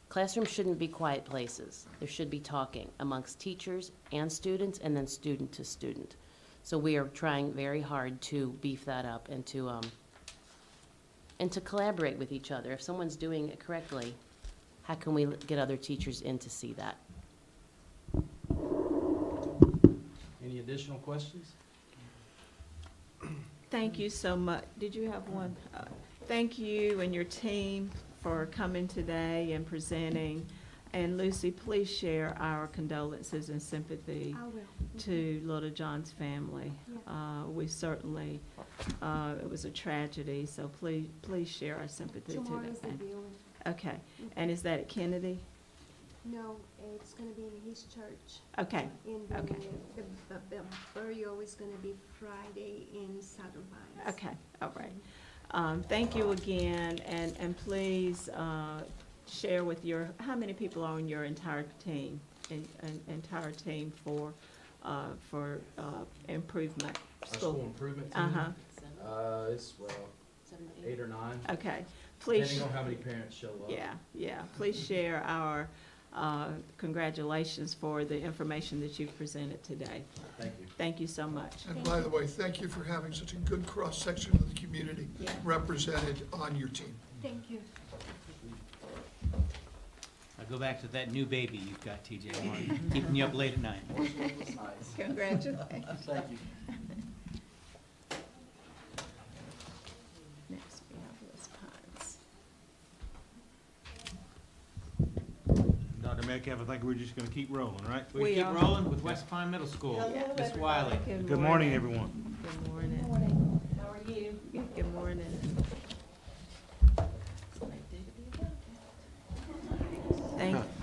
Classrooms shouldn't be quiet places. There should be talking amongst teachers and students, and then student to student. So we are trying very hard to beef that up and to collaborate with each other. If someone's doing it correctly, how can we get other teachers in to see that? Any additional questions? Thank you so much. Did you have one? Thank you and your team for coming today and presenting. And Lucy, please share our condolences and sympathy I will. to Little John's family. We certainly, it was a tragedy, so please share our sympathy to Tomorrow that is the family. viewing. Okay, and is that at Kennedy? No, it's gonna be in his church. Okay, And okay. the burial is gonna be Friday in Southern Pines. Okay, all right. Thank you again, and please share with how many people are on your entire team, entire team for improvement? Our school improvement team? Uh-huh, It's, well, 8 or 9. okay. Please. Depending on how many parents show up. Yeah, please share our congratulations for the information that you've presented today. Thank you. Thank you so much. And by the way, thank you for having such a good cross-section of the community represented on your team. Thank you. I'll go back to that new baby you've got, TJ Martin, keeping you up late at night. Congratulations. Thank you. Next, we have Liz Pines. Dr. Metcalf, I think we're just gonna keep rolling, right? We We keep are. rolling with West Pine Middle School. Hello, Ms. Wiley. Good morning, everyone. Good morning. How are you? Good morning.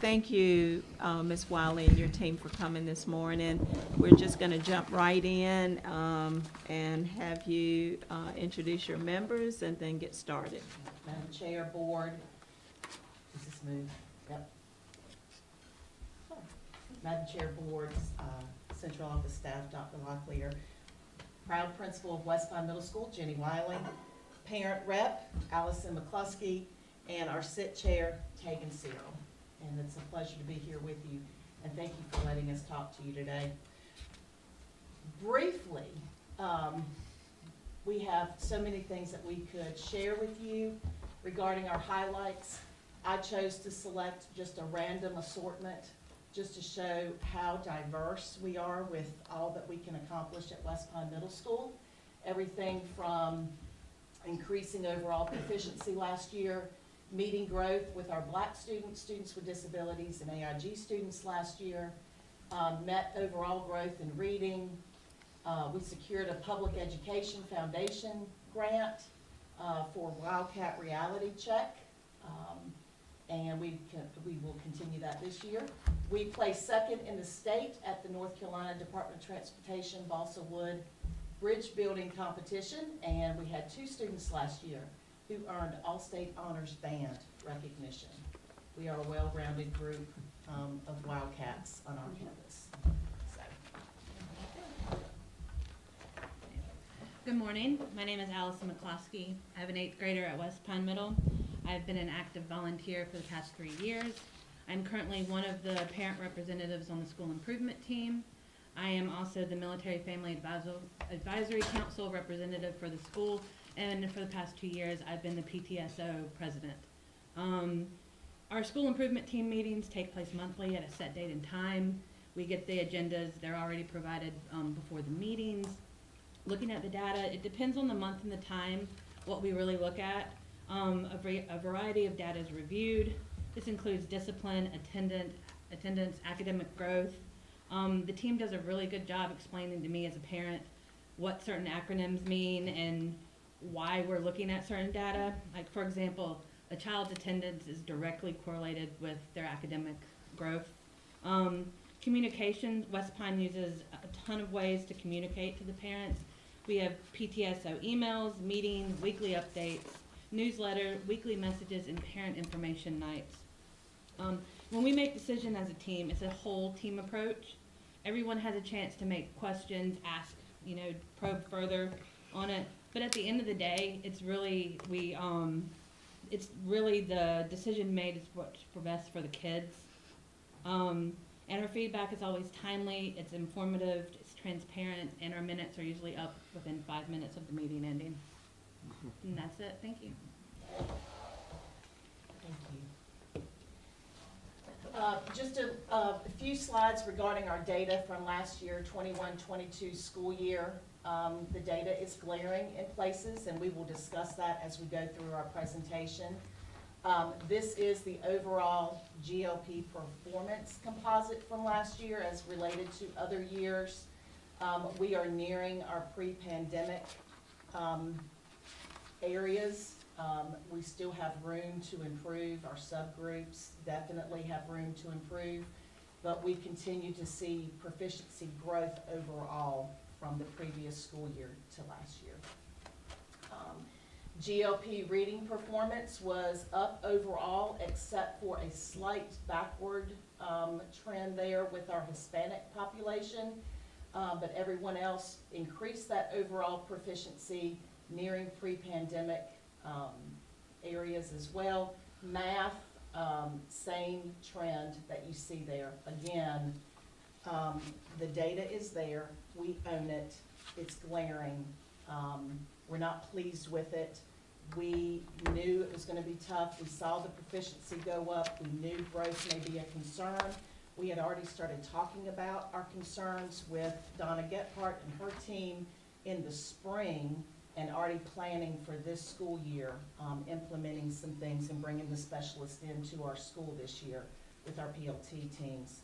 Thank you, Ms. Wiley and your team for coming this morning. We're just going to jump right in and have you introduce your members and then get started. Madam Chair, Board, is this move? Yep. Madam Chair, Board, Central Office Staff, Dr. Locklear, proud principal of West Pine Middle School, Jenny Wiley, parent rep, Allison McCluskey, and our sit chair, Tegan Cyril. And it's a pleasure to be here with you, and thank you for letting us talk to you today. Briefly, we have so many things that we could share with you regarding our highlights. I chose to select just a random assortment just to show how diverse we are with all that we can accomplish at West Pine Middle School. Everything from increasing overall proficiency last year, meeting growth with our Black students, students with disabilities, and AIG students last year, met overall growth in reading. We secured a Public Education Foundation grant for Wildcat Reality Check, and we will continue that this year. We placed second in the state at the North Carolina Department of Transportation Balsa Wood Bridge Building Competition, and we had 2 students last year who earned All-State Honors Band recognition. We are a well-rounded group of Wildcats on our campus. Good morning. My name is Allison McCloskey. I have an 8th grader at West Pine Middle. I've been an active volunteer for the past 3 years. I'm currently one of the parent representatives on the school improvement team. I am also the Military Family Advisory Council representative for the school, and for the past 2 years, I've been the PTSO president. Our school improvement team meetings take place monthly at a set date and time. We get the agendas, they're already provided before the meetings. Looking at the data, it depends on the month and the time, what we really look at. A variety of data is reviewed. This includes discipline, attendance, academic growth. The team does a really good job explaining to me as a parent what certain acronyms mean and why we're looking at certain data. Like, for example, a child's attendance is directly correlated with their academic growth. Communication, West Pine uses a ton of ways to communicate to the parents. We have PTSO emails, meetings, weekly updates, newsletter, weekly messages, and parent information nights. When we make decisions as a team, it's a whole team approach. Everyone has a chance to make questions, ask, probe further on it. But at the end of the day, it's really the decision made is what's for best for the kids. And our feedback is always timely, it's informative, it's transparent, and our minutes are usually up within 5 minutes of the meeting ending. And that's it. Thank you. Thank you. Just a few slides regarding our data from last year, 21-22 school year. The data is glaring in places, and we will discuss that as we go through our presentation. This is the overall GLP performance composite from last year as related to other years. We are nearing our pre-pandemic areas. We still have room to improve. Our subgroups definitely have room to improve, but we continue to see proficiency growth overall from the previous school year to last year. GLP reading performance was up overall, except for a slight backward trend there with our Hispanic population. But everyone else increased that overall proficiency, nearing pre-pandemic areas as well. Math, same trend that you see there. Again, the data is there. We own it. It's glaring. We're not pleased with it. We knew it was going to be tough. We saw the proficiency go up. We knew growth may be a concern. We had already started talking about our concerns with Donna Gephardt and her team in the spring, and already planning for this school year, implementing some things and bringing the specialist into our school this year with our PLT teams.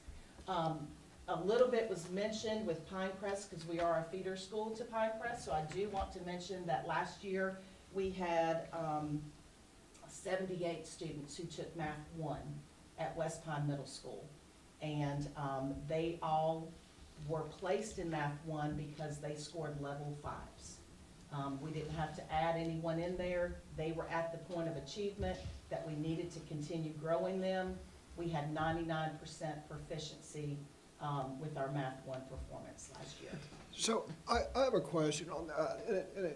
A little bit was mentioned with Pinecrest, because we are a feeder school to Pinecrest, so I do want to mention that last year we had 78 students who took Math 1 at West Pine Middle School. And they all were placed in Math 1 because they scored level 5s. We didn't have to add anyone in there. They were at the point of achievement that we needed to continue growing them. We had 99% proficiency with our Math 1 performance last year. So I have a question on that, and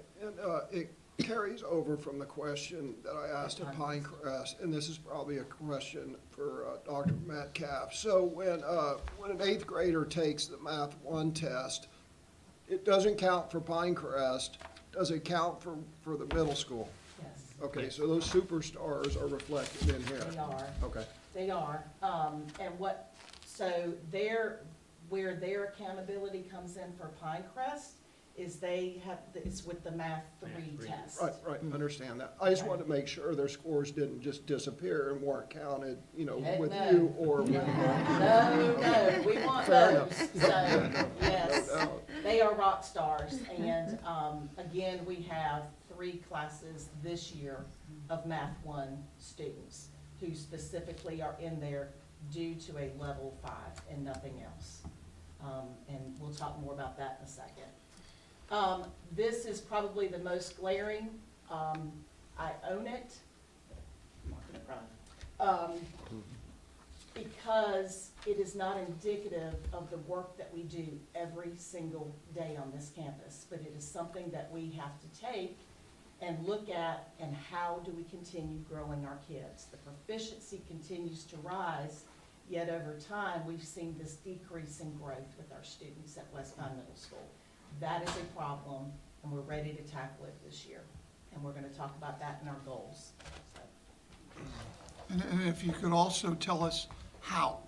it carries over from the question that I asked at Pinecrest, and this is probably a question for Dr. Metcalf. So when an 8th grader takes the Math 1 test, it doesn't count for Pinecrest. Does it count for the middle school? Yes. Okay, so those superstars are reflected in here. They are. Okay. They are. Where their accountability comes in for Pinecrest is it's with the Math 3 test. Right, understand that. I just wanted to make sure their scores didn't just disappear and weren't counted, with No. you or with. No, we want Fair those. enough. So, yes, they are rock stars. And again, we have 3 classes this year of Math 1 students who specifically are in there due to a level 5 and nothing else. And we'll talk more about that in a second. This is probably the most glaring. I own it. I'm not gonna cry. Because it is not indicative of the work that we do every single day on this campus, but it is something that we have to take and look at, and how do we continue growing our kids. The proficiency continues to rise, yet over time, we've seen this decrease in growth with our students at West Pine Middle School. That is a problem, and we're ready to tackle it this year. And we're gonna talk about that in our goals. So, And if you could also tell us how.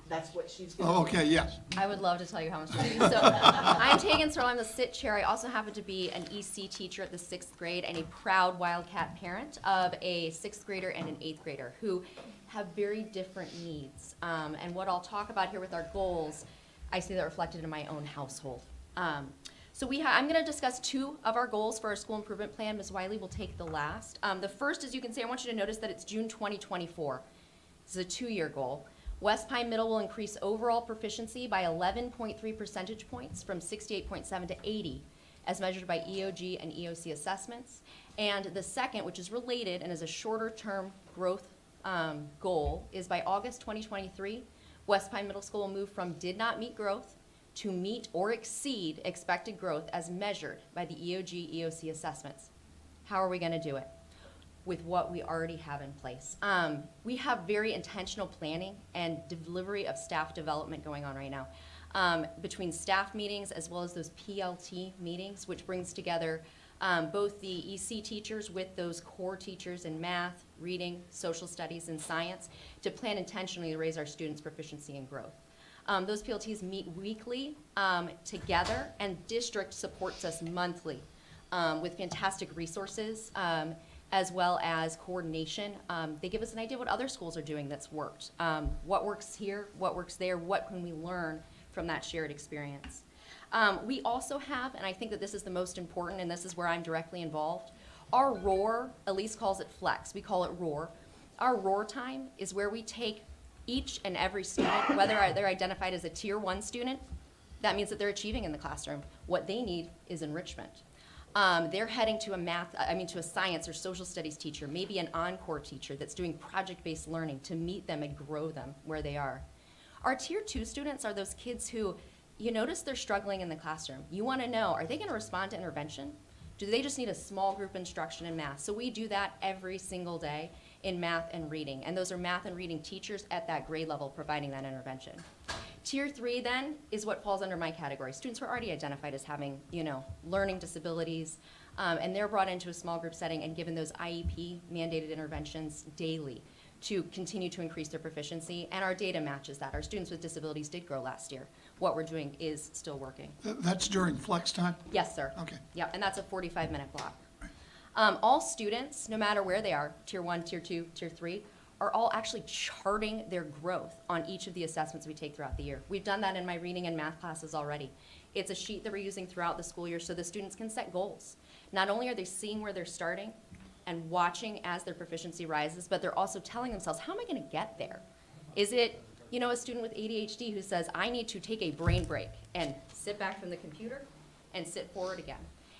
that's what she's gonna. Oh, okay, yes. I would love to tell you how much to do. So I'm Tegan Searle, I'm the SIT chair. I also happen to be an EC teacher at the 6th grade and a proud Wildcat parent of a 6th grader and an 8th grader who have very different needs. And what I'll talk about here with our goals, I see that reflected in my own household. So I'm going to discuss 2 of our goals for our school improvement plan. Ms. Wiley will take the last. The first, as you can see, I want you to notice that it's June 2024. This is a 2-year goal. West Pine Middle will increase overall proficiency by 11.3 percentage points from 68.7 to 80, as measured by EOG and EOC assessments. And the second, which is related and is a shorter-term growth goal, is by August 2023, West Pine Middle School will move from did not meet growth to meet or exceed expected growth as measured by the EOG, EOC assessments. How are we going to do it? With what we already have in place. We have very intentional planning and delivery of staff development going on right now. Between staff meetings as well as those PLT meetings, which brings together both the EC teachers with those core teachers in math, reading, social studies, and science to plan intentionally to raise our students' proficiency and growth. Those PLTs meet weekly together, and district supports us monthly with fantastic resources as well as coordination. They give us an idea what other schools are doing that's worked. What works here, what works there, what can we learn from that shared experience. We also have, and I think that this is the most important, and this is where I'm directly involved, our ROAR, Elise calls it flex, we call it ROAR. Our ROAR time is where we take each and every student, whether they're identified as a tier 1 student, that means that they're achieving in the classroom. What they need is enrichment. They're heading to to a science or social studies teacher, maybe an encore teacher that's doing project-based learning to meet them and grow them where they are. Our Tier 2 students are those kids who, you notice they're struggling in the classroom. You want to know, are they going to respond to intervention? Do they just need a small group instruction in math? So we do that every single day in math and reading. And those are math and reading teachers at that grade level providing that intervention. Tier 3 then is what falls under my category. Students who are already identified as having, learning disabilities, and they're brought into a small group setting and given those IEP mandated interventions daily to continue to increase their proficiency. And our data matches that. Our students with disabilities did grow last year. What we're doing is still working. That's during flex time? Yes, sir. Okay. Yep, and that's a 45-minute block. All students, no matter where they are, Tier 1, Tier 2, Tier 3, are all actually charting their growth on each of the assessments we take throughout the year. We've done that in my reading and math classes already. It's a sheet that we're using throughout the school year so the students can set goals. Not only are they seeing where they're starting and watching as their proficiency rises, but they're also telling themselves, how am I going to get there? Is it, a student with ADHD who says, I need to take a brain break and sit back from the computer and sit forward again?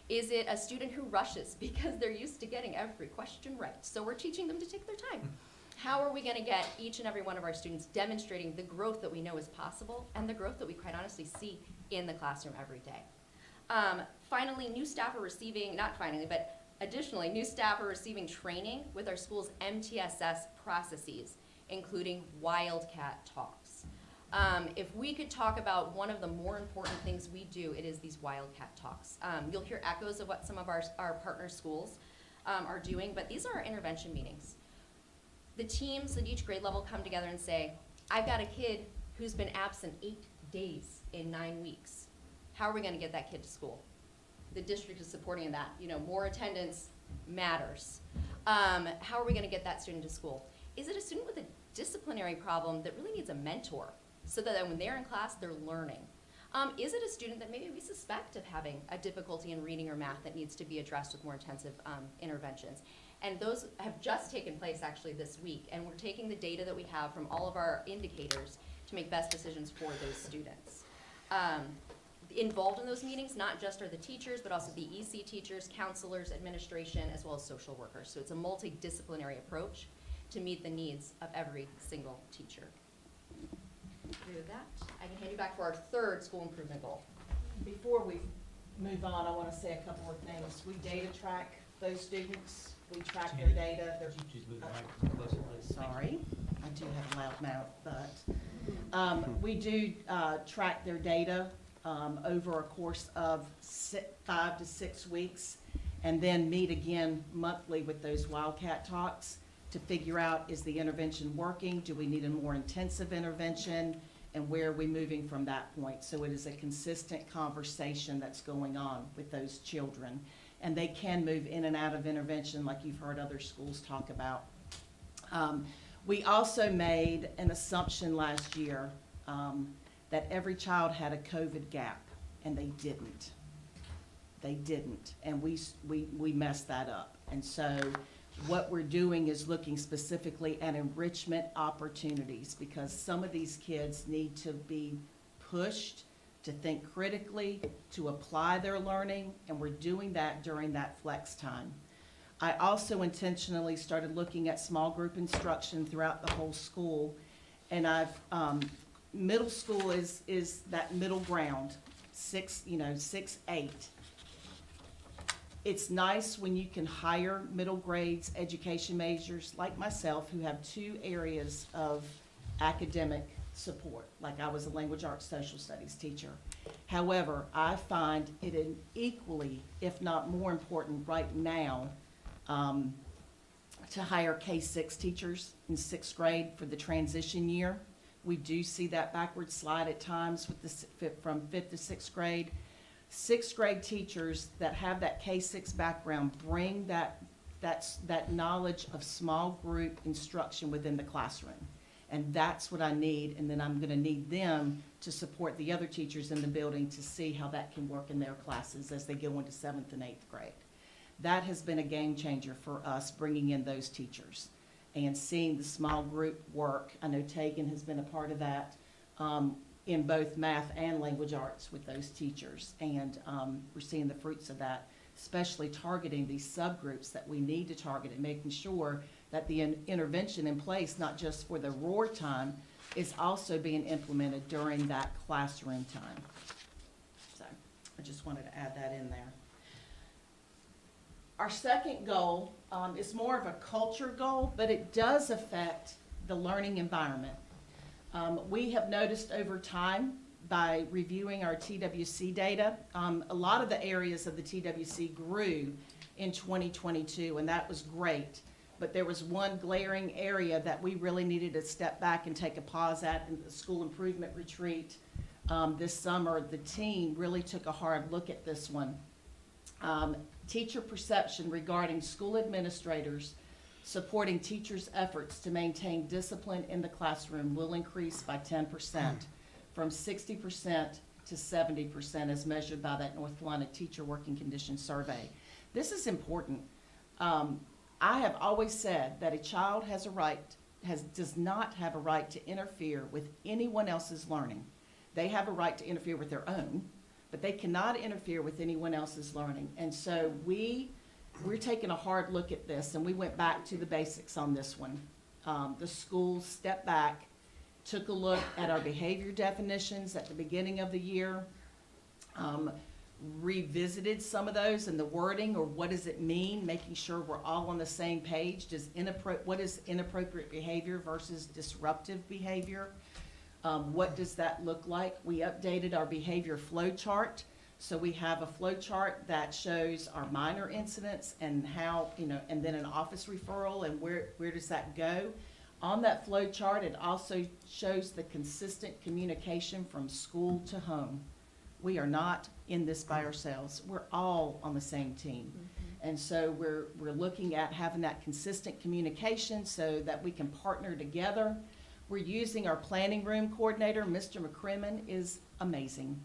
Is it a student who rushes because they're used to getting every question right? So we're teaching them to take their time. How are we going to get each and every one of our students demonstrating the growth that we know is possible and the growth that we quite honestly see in the classroom every day? Finally, new staff are receiving, not finally, but additionally, new staff are receiving training with our school's MTSS processes, including Wildcat Talks. If we could talk about one of the more important things we do, it is these Wildcat Talks. You'll hear echoes of what some of our partner schools are doing, but these are our intervention meetings. The teams at each grade level come together and say, I've got a kid who's been absent 8 days in 9 weeks. How are we going to get that kid to school? The district is supporting that. More attendance matters. How are we going to get that student to school? Is it a student with a disciplinary problem that really needs a mentor so that when they're in class, they're learning? Is it a student that maybe we suspect of having a difficulty in reading or math that needs to be addressed with more intensive interventions? And those have just taken place actually this week, and we're taking the data that we have from all of our indicators to make best decisions for those students. Involved in those meetings, not just are the teachers, but also the EC teachers, counselors, administration, as well as social workers. So it's a multidisciplinary approach to meet the needs of every single teacher. With that, I can hand you back for our third school improvement goal. Before we move on, I want to say a couple of things. We data track those students. We track their data. Sorry, I do have a loud mouth, but we do track their data over a course of 5 to 6 weeks, and then meet again monthly with those Wildcat Talks to figure out, is the intervention working? Do we need a more intensive intervention? And where are we moving from that point? So it is a consistent conversation that's going on with those children. And they can move in and out of intervention like you've heard other schools talk about. We also made an assumption last year that every child had a COVID gap, and they didn't. They didn't, and we messed that up. And so what we're doing is looking specifically at enrichment opportunities, because some of these kids need to be pushed to think critically, to apply their learning, and we're doing that during that flex time. I also intentionally started looking at small group instruction throughout the whole school, and middle school is that middle ground, 6, 8. It's nice when you can hire middle grades education majors like myself who have 2 areas of academic support, like I was a language arts social studies teacher. However, I find it an equally, if not more important right now, to hire K-6 teachers in 6th grade for the transition year. We do see that backward slide at times with from 5th to 6th grade. 6th grade teachers that have that K-6 background bring that knowledge of small group instruction within the classroom. And that's what I need, and then I'm gonna need them to support the other teachers in the building to see how that can work in their classes as they go into 7th and 8th grade. That has been a game changer for us, bringing in those teachers and seeing the small group work. I know Tegan has been a part of that in both math and language arts with those teachers, and we're seeing the fruits of that. especially targeting these subgroups that we need to target and making sure that the intervention in place, not just for the roar time, is also being implemented during that classroom time. So I just wanted to add that in there. Our second goal is more of a culture goal, but it does affect the learning environment. We have noticed over time by reviewing our TWC data, a lot of the areas of the TWC grew in 2022, and that was great. But there was one glaring area that we really needed to step back and take a pause at in the school improvement retreat this summer. The team really took a hard look at this one. Teacher perception regarding school administrators supporting teachers' efforts to maintain discipline in the classroom will increase by 10%, from 60% to 70% as measured by that North Carolina Teacher Working Conditions Survey. This is important. I have always said that a child has a right, does not have a right to interfere with anyone else's learning. They have a right to interfere with their own, but they cannot interfere with anyone else's learning. And so we're taking a hard look at this, and we went back to the basics on this one. The schools stepped back, took a look at our behavior definitions at the beginning of the year, revisited some of those and the wording, or what does it mean, making sure we're all on the same page. What is inappropriate behavior versus disruptive behavior? What does that look like? We updated our behavior flow chart. So we have a flow chart that shows our minor incidents and how, and then an office referral and where does that go. On that flow chart, it also shows the consistent communication from school to home. We are not in this by ourselves. We're all on the same team. And so we're looking at having that consistent communication so that we can partner together. We're using our planning room coordinator. Mr. McCrimmon is amazing.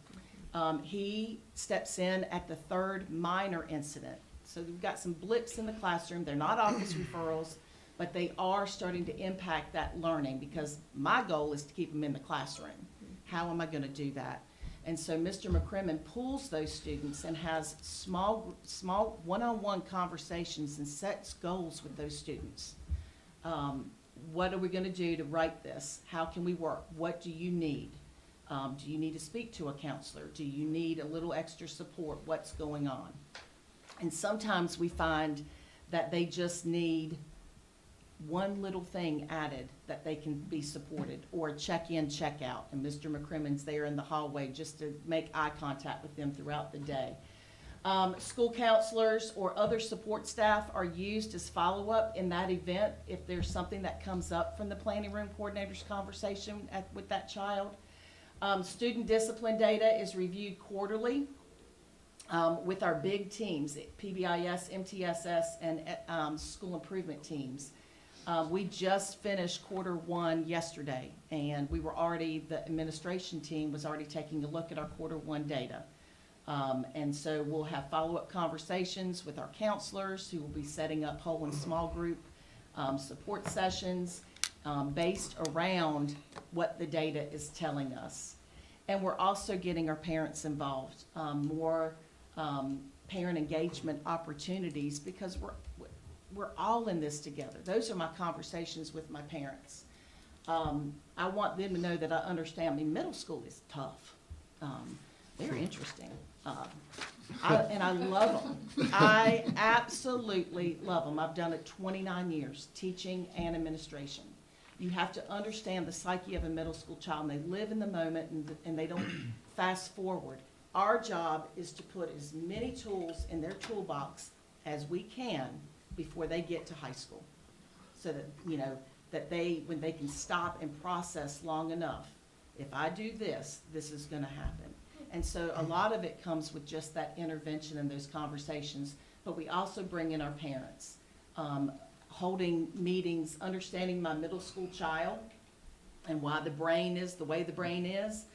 He steps in at the third minor incident. So we've got some blips in the classroom. They're not office referrals, but they are starting to impact that learning, because my goal is to keep them in the classroom. How am I going to do that? And so Mr. McCrimmon pulls those students and has small one-on-one conversations and sets goals with those students. What are we going to do to write this? How can we work? What do you need? Do you need to speak to a counselor? Do you need a little extra support? What's going on? And sometimes we find that they just need one little thing added that they can be supported, or check-in, check-out. And Mr. McCrimmon's there in the hallway just to make eye contact with them throughout the day. School counselors or other support staff are used as follow-up in that event if there's something that comes up from the planning room coordinator's conversation with that child. Student discipline data is reviewed quarterly with our big teams, PBIS, MTSS, and school improvement teams. We just finished Q1 yesterday, and the administration team was already taking a look at our Q1 data. And so we'll have follow-up conversations with our counselors, who will be setting up whole and small group support sessions based around what the data is telling us. And we're also getting our parents involved, more parent engagement opportunities, because we're all in this together. Those are my conversations with my parents. I want them to know that I understand. Middle school is tough. They're interesting. And I love them. I absolutely love them. I've done it 29 years, teaching and administration. You have to understand the psyche of a middle school child, and they live in the moment, and they don't fast forward. Our job is to put as many tools in their toolbox as we can before they get to high school, so that, when they can stop and process long enough. If I do this, this is going to happen. And so a lot of it comes with just that intervention and those conversations, but we also bring in our parents, holding meetings, understanding my middle school child and why the brain is the way the brain is.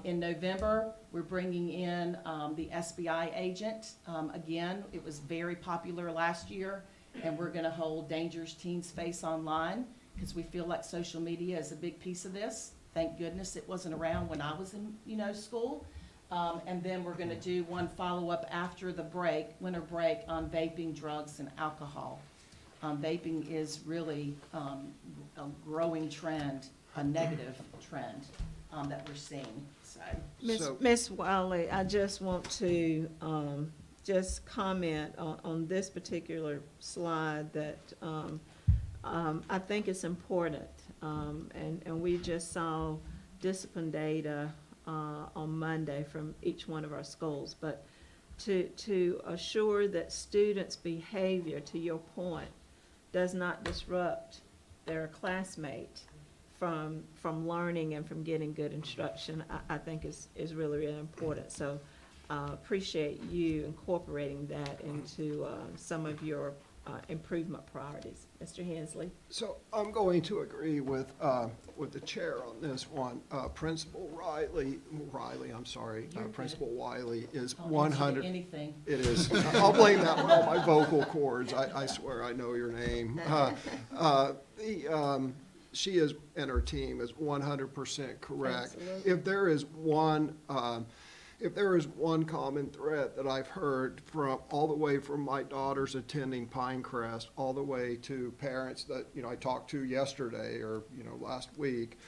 In November, we're bringing in the SBI agent. Again, it was very popular last year, and we're going to hold Dangerous Teens Face Online, because we feel like social media is a big piece of this. Thank goodness it wasn't around when I was in school. And then we're gonna do one follow-up after the break, winter break, on vaping, drugs, and alcohol. Vaping is really a growing trend, a negative trend that we're seeing, so. Miss Wiley, I just want to, just comment on this particular slide that, I think it's important. And we just saw discipline data, on Monday from each one of our schools. But to assure that students' behavior, to your point, does not disrupt their classmate from learning and from getting good instruction, I think is really, really important. So appreciate you incorporating that into some of your improvement priorities. Mr. Hensley? So I'm going to agree with the chair on this one. Principal Principal Wiley is I'll answer to 100. anything. It is. I'll blame that on all my vocal cords. I swear I know your name. She is, and her team is 100% correct. Absolutely. If there is one common thread that I've heard from all the way from my daughters attending Pinecrest, all the way to parents that, I talked to yesterday or, last week,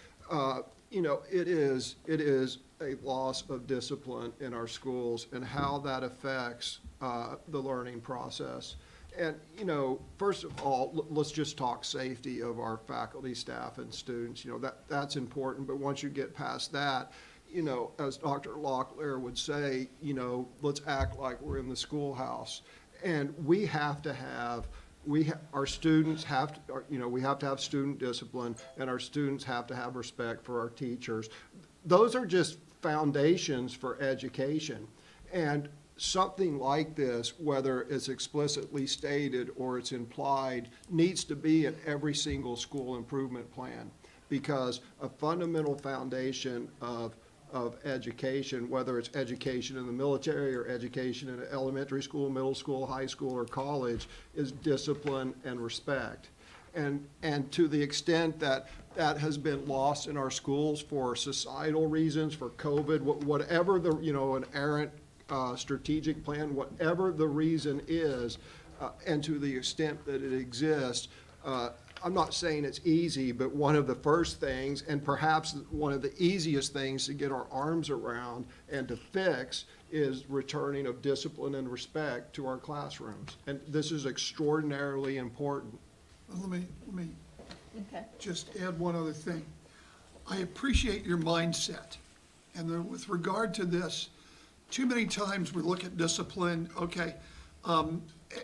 it is a loss of discipline in our schools and how that affects the learning process. And, first of all, let's just talk safety of our faculty, staff, and students. That's important, but once you get past that, as Dr. Locklear would say, let's act like we're in the schoolhouse. And we have to have, our students have to, we have to have student discipline, and our students have to have respect for our teachers. Those are just foundations for education. And something like this, whether it's explicitly stated or it's implied, needs to be in every single school improvement plan, because a fundamental foundation of education, whether it's education in the military or education in elementary school, middle school, high school, or college, is discipline and respect. And to the extent that that has been lost in our schools for societal reasons, for COVID, whatever the, an errant strategic plan, whatever the reason is, and to the extent that it exists, I'm not saying it's easy, but one of the first things, and perhaps one of the easiest things to get our arms around and to fix, is returning of discipline and respect to our classrooms. And this is extraordinarily important. Let me just add one other thing. I appreciate your mindset. And then with regard to this, too many times we look at discipline, okay,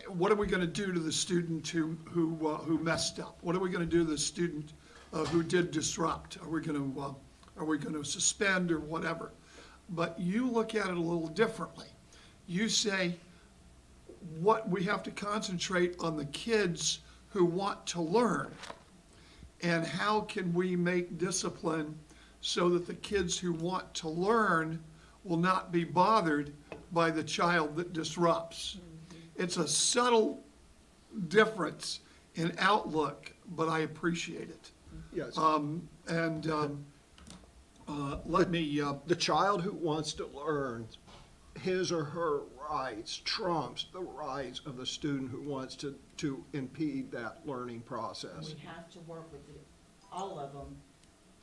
what are we going to do to the student who messed up? What are we going to do to the student who did disrupt? Are we going to suspend or whatever? But you look at it a little differently. You say, what we have to concentrate on the kids who want to learn, and how can we make discipline so that the kids who want to learn will not be bothered by the child that disrupts. It's a subtle difference in outlook, but I appreciate it. Yes. The child who wants to learn, his or her rights trumps the rights of the student who wants to impede that learning process. We have to work with all of them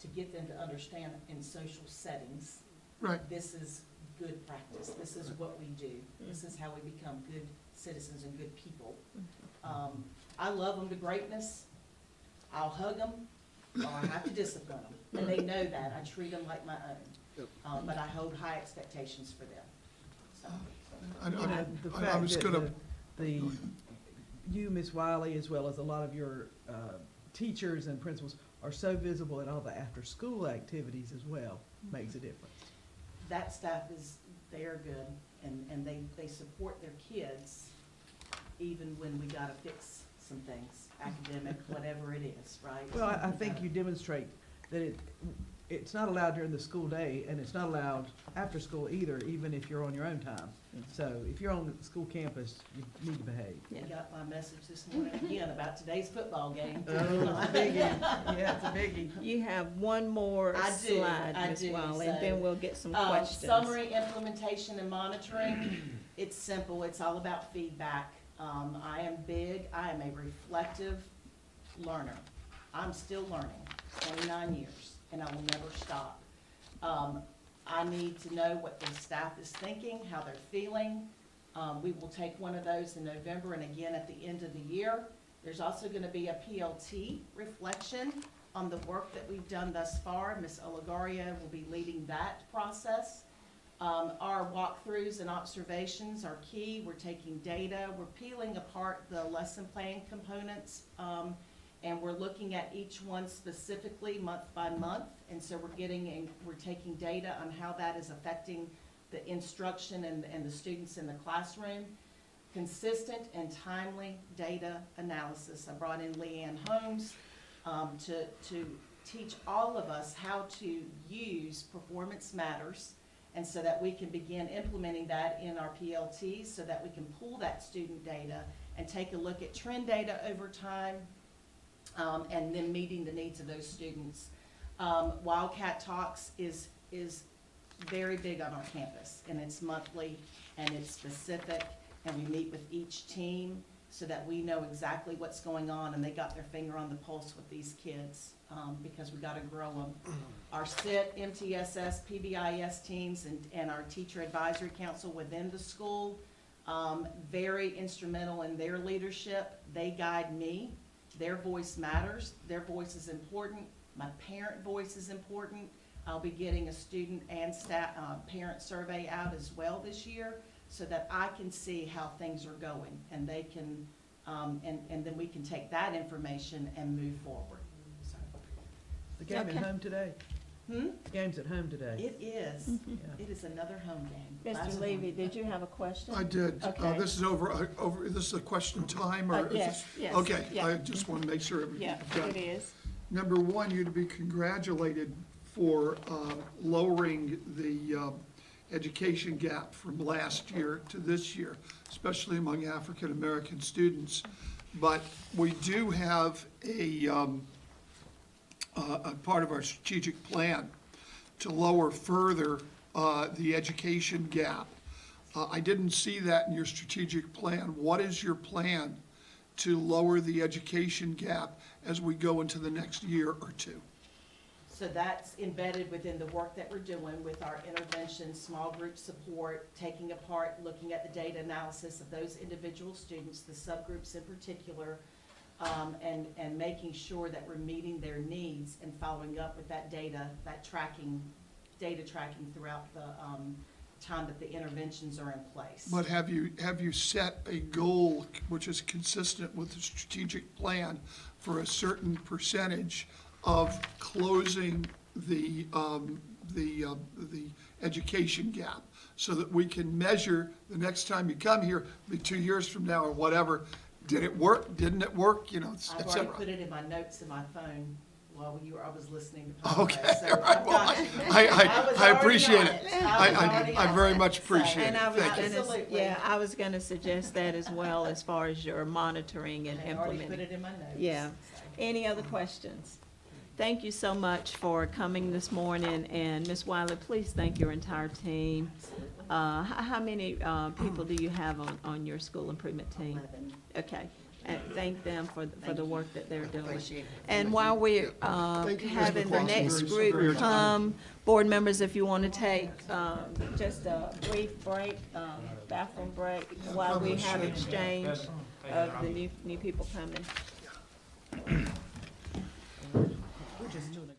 to get them to understand in social settings. Right. This is good practice. This is what we do. This is how we become good citizens and good people. I love them to greatness. I'll hug them, or I have to discipline them. And they know that. I treat them like my own. But I hold high expectations for them. So. The fact that you, Ms. Wiley, as well as a lot of your teachers and principals are so visible in all the after-school activities as well makes a difference. That staff they are good, and they support their kids even when we gotta fix some things, academic, whatever it is, right? Well, I think you demonstrate that it's not allowed during the school day, and it's not allowed after school either, even if you're on your own time. So if you're on the school campus, you need to behave. You got my message this morning again about today's football game. Oh, it's a biggie. Yeah, it's a biggie. You have one more I do, slide, I Ms. do, Wiley, and so, then we'll get some questions. Summary, implementation, and monitoring. It's simple. It's all about feedback. I am a reflective learner. I'm still learning, 29 years, and I will never stop. I need to know what the staff is thinking, how they're feeling. We will take one of those in November and again at the end of the year. There's also gonna be a PLT reflection on the work that we've done thus far. Ms. Olegaria will be leading that process. Our walkthroughs and observations are key. We're taking data, we're peeling apart the lesson plan components, and we're looking at each one specifically month by month. And so we're taking data on how that is affecting the instruction and the students in the classroom. Consistent and timely data analysis. I brought in Leanne Holmes to teach all of us how to use Performance Matters, and so that we can begin implementing that in our PLTs, so that we can pull that student data and take a look at trend data over time, and then meeting the needs of those students. Wildcat Talks is very big on our campus, and it's monthly and it's specific, and we meet with each team so that we know exactly what's going on, and they got their finger on the pulse with these kids, because we gotta grow them. Our SIT, MTSS, PBIS teams, and our teacher advisory council within the school, very instrumental in their leadership. They guide me. Their voice matters. Their voice is important. My parent voice is important. I'll be getting a student and staff, parent survey out as well this year, so that I can see how things are going, and they can, and then we can take that information and move forward. So, The game at home today. The game's at home today. It is. Yeah. It is another home game. Mr. Levy, did you have a question? I did. Okay. This is this is a question time, or? is Yes, this- yes, Okay, yeah. I just want to make sure. Yeah, done. it is. Number one, you're to be congratulated for lowering the education gap from last year to this year, especially among African-American students. But we do have a part of our strategic plan to lower further the education gap. I didn't see that in your strategic plan. What is your plan to lower the education gap as we go into the next year or two? So that's embedded within the work that we're doing with our intervention, small group support, taking apart, looking at the data analysis of those individual students, the subgroups in particular, and making sure that we're meeting their needs and following up with that data, data tracking throughout the time that the interventions are in place. But have you set a goal which is consistent with the strategic plan for a certain percentage of closing the education gap, so that we can measure the next time you come here, be 2 years from now or whatever, did it work, didn't it work, you know, et I've already cetera? put it in my notes in my phone while I was listening to Okay, Podcast, so I've well, got you. I was already appreciate on it. I was already I on very it. much appreciate And it. I was Thank you. gonna, Absolutely. yeah, I was gonna suggest that as well, as far as your monitoring and I already implementing. put it in my notes. Yeah. Any other questions? Thank you so much for coming this morning, and Ms. Wiley, please thank your entire team. How many people do you have on your school improvement team? 11. Okay, and thank them for the work that they're doing. Appreciate it. And while we're Thank you, Ms. having the McCloskey. next Very group much. come, board members, if you want to take just a brief break, bathroom break, while we have exchange of the new people coming. We're just doing a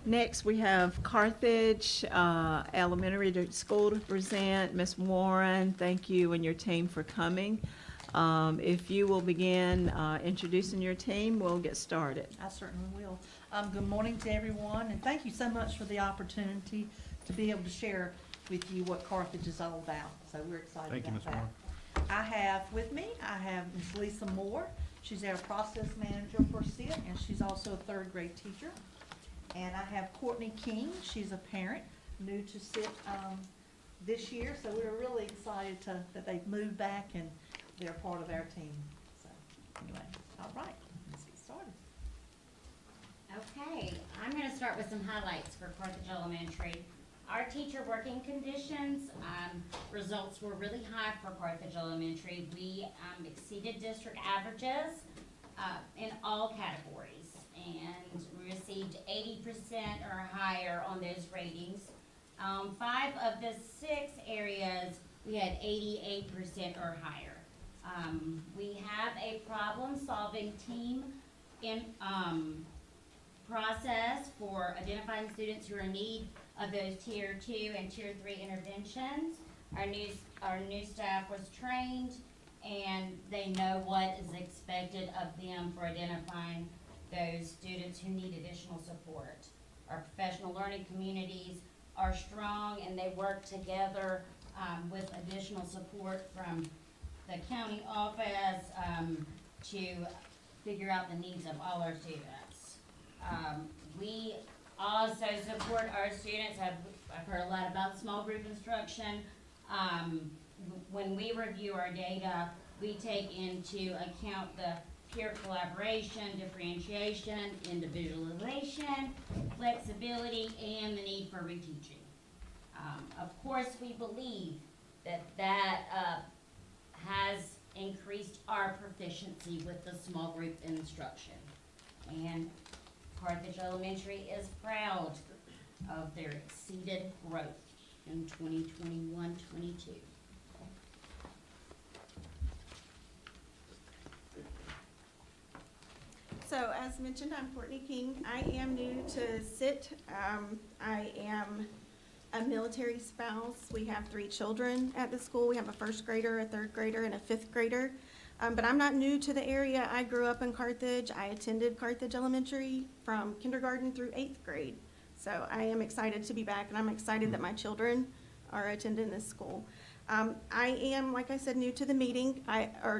Next, we have Carthage Elementary School to present. Ms. Warren, thank you and your team for coming. If you will begin introducing your team, we'll get started. I certainly will. Good morning to everyone, and thank you so much for the opportunity to be able to share with you what Carthage is all about. So we're excited Thank you, about Ms. Warren. that. I have with me, I have Ms. Lisa Moore. She's our process manager for SIT, and she's also a third grade teacher. And I have Courtney King. She's a parent, new to SIT this year, so we're really excited that they've moved back and they're part of our team. So anyway, all right, let's get started. Okay, I'm going to start with some highlights for Carthage Elementary. Our teacher working conditions, results were really high for Carthage Elementary. We exceeded district averages in all categories, and we received 80% or higher on those ratings. 5 of the 6 areas, we had 88% or higher. We have a problem-solving team in process for identifying students who are in need of those Tier 2 and Tier 3 interventions. Our new staff was trained, and they know what is expected of them for identifying those students who need additional support. Our professional learning communities are strong, and they work together with additional support from the county office to figure out the needs of all our students. We also support our students. I've heard a lot about small group instruction. When we review our data, we take into account the peer collaboration, differentiation, individualization, flexibility, and the need for reteaching. Of course, we believe that has increased our proficiency with the small group instruction. And Carthage Elementary is proud of their exceeded growth in 2021-22. So as mentioned, I'm Courtney King. I am new to SIT. I am a military spouse. We have 3 children at the school. We have a 1st grader, a 3rd grader, and a 5th grader. But I'm not new to the area. I grew up in Carthage. I attended Carthage Elementary from kindergarten through 8th grade. So I am excited to be back, and I'm excited that my children are attending this school. I am, like I said, new to the meeting,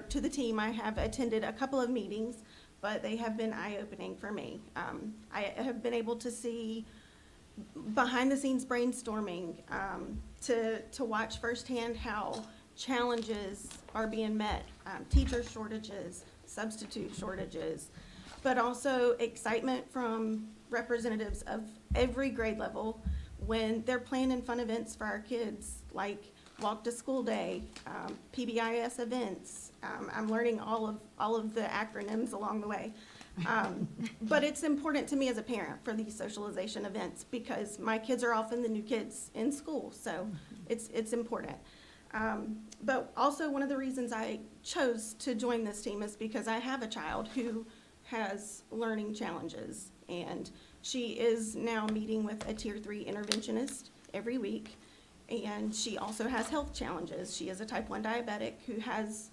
to the team. I have attended a couple of meetings, but they have been eye-opening for me. I have been able to see behind-the-scenes brainstorming, to watch firsthand how challenges are being met, teacher shortages, substitute shortages, but also excitement from representatives of every grade level when they're planning fun events for our kids, like Walk to School Day, PBIS events. I'm learning all of the acronyms along the way. But it's important to me as a parent for these socialization events because my kids are often the new kids in school, so it's important. But also one of the reasons I chose to join this team is because I have a child who has learning challenges, and she is now meeting with a Tier 3 interventionist every week, and she also has health challenges. She is a type 1 diabetic who has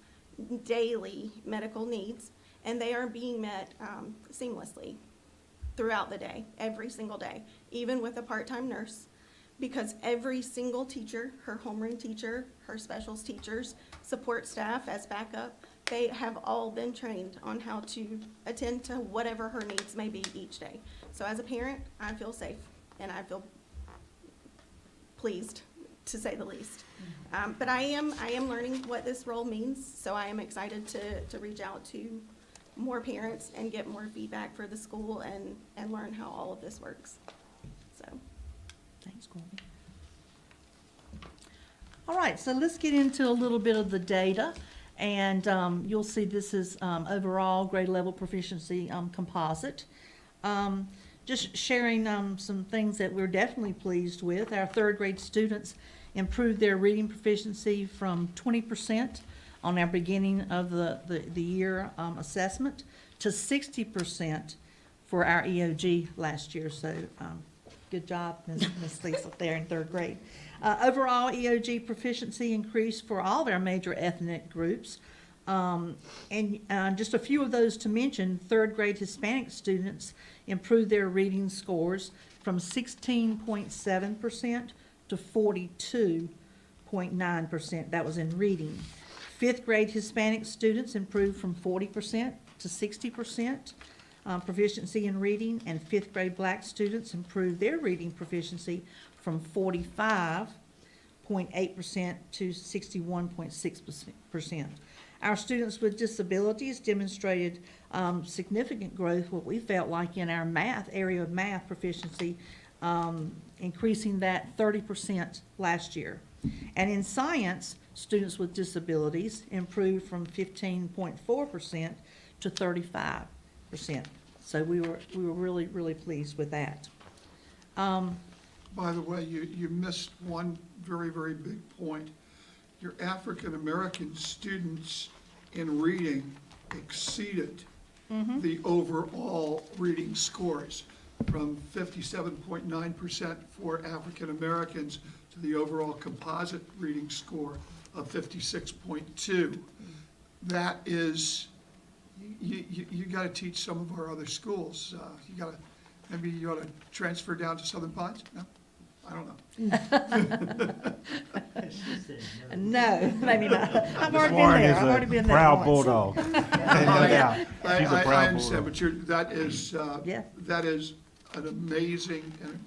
daily medical needs, and they are being met seamlessly throughout the day, every single day, even with a part-time nurse, because every single teacher, her homeroom teacher, her specials teachers, support staff as backup, they have all been trained on how to attend to whatever her needs may be each day. So as a parent, I feel safe, and I feel pleased, to say the least. But I am learning what this role means, so I am excited to reach out to more parents and get more feedback for the school and learn how all of this works. So. Thanks, Courtney. All right, so let's get into a little bit of the data, and you'll see this is overall grade level proficiency composite. Just sharing some things that we're definitely pleased with. Our 3rd grade students improved their reading proficiency from 20% on our beginning of the year assessment to 60% for our EOG last year. So Good job, Ms. Lisa, there in third grade. Overall, EOG proficiency increased for all of our major ethnic groups. And just a few of those to mention, third grade Hispanic students improved their reading scores from 16.7% to 42.9%. That was in reading. Fifth grade Hispanic students improved from 40% to 60% proficiency in reading, and fifth grade Black students improved their reading proficiency from 45.8% to 61.6%. Our students with disabilities demonstrated significant growth, what we felt like in our math, area of math proficiency, increasing that 30% last year. And in science, students with disabilities improved from 15.4% to 35%. So we were really, really pleased with that. By the way, you missed one very, very big point. Your African-American students in reading exceeded the overall reading scores, from 57.9% for African-Americans to the overall composite reading score of 56.2. That is, you got to teach some of our other schools. Maybe you ought to transfer down to Southern Pines? No? I don't know. No, maybe not. I've Ms. already been Warren there. is I've already been a there proud once. bulldog. No doubt. She's a I proud understand, bulldog. but that is, Yeah. that is an amazing and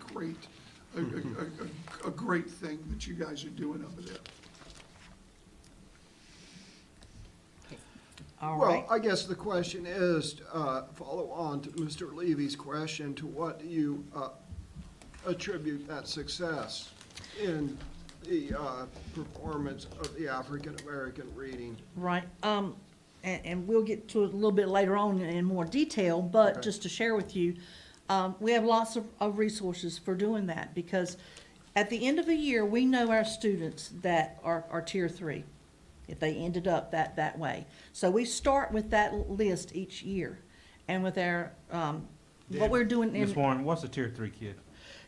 a great thing that you guys are doing over there. All Well, right. I guess the question is, follow on to Mr. Levy's question, to what do you attribute that success in the performance of the African-American reading? Right, and we'll get to it a little bit later on in more detail, but Okay. just to share with you, we have lots of resources for doing that, because at the end of the year, we know our students that are tier 3, if they ended up that way. So we start with that list each year, and with our, what we're doing in. Ms. Warren, what's a tier 3 kid?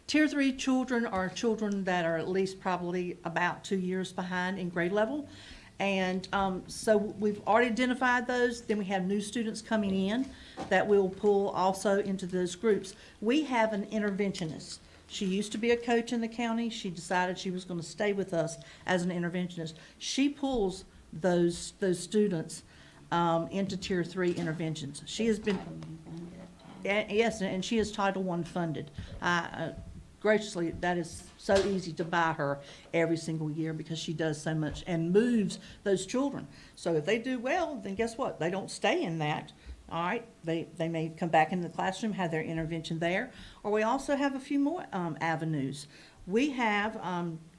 Tier 3 children are children that are at least probably about 2 years behind in grade level. And so we've already identified those. Then we have new students coming in that we'll pull also into those groups. We have an interventionist. She used to be a coach in the county. She decided she was going to stay with us as an interventionist. She pulls those students into tier 3 interventions. She has been, yes, and she is Title I funded. Graciously, that is so easy to buy her every single year, because she does so much and moves those children. So if they do well, then guess what? They don't stay in that. All right, they may come back in the classroom, have their intervention there, or we also have a few more avenues. We have,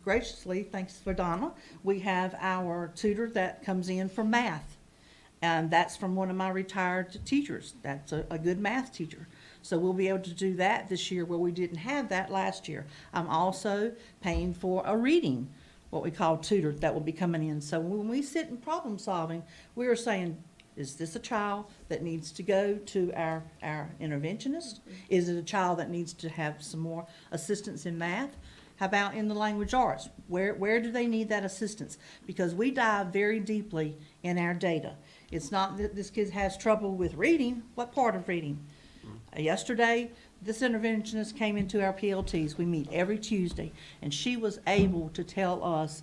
graciously, thanks for Donna, we have our tutor that comes in for math. And that's from one of my retired teachers. That's a good math teacher. So we'll be able to do that this year, where we didn't have that last year. I'm also paying for a reading, what we call tutor, that will be coming in. So when we sit in problem solving, we are saying, is this a child that needs to go to our interventionist? Is it a child that needs to have some more assistance in math? How about in the language arts? Where do they need that assistance? Because we dive very deeply in our data. It's not that this kid has trouble with reading. What part of reading? Yesterday, this interventionist came into our PLTs. We meet every Tuesday, and she was able to tell us,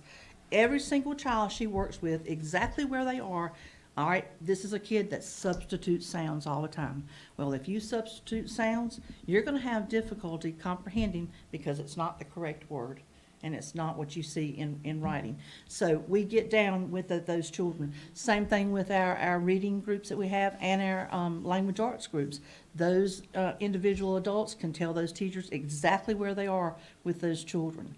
every single child she works with, exactly where they are. All right, this is a kid that substitutes sounds all the time. Well, if you substitute sounds, you're going to have difficulty comprehending, because it's not the correct word, and it's not what you see in writing. So we get down with those children. Same thing with our reading groups that we have, and our language arts groups. Those individual adults can tell those teachers exactly where they are with those children.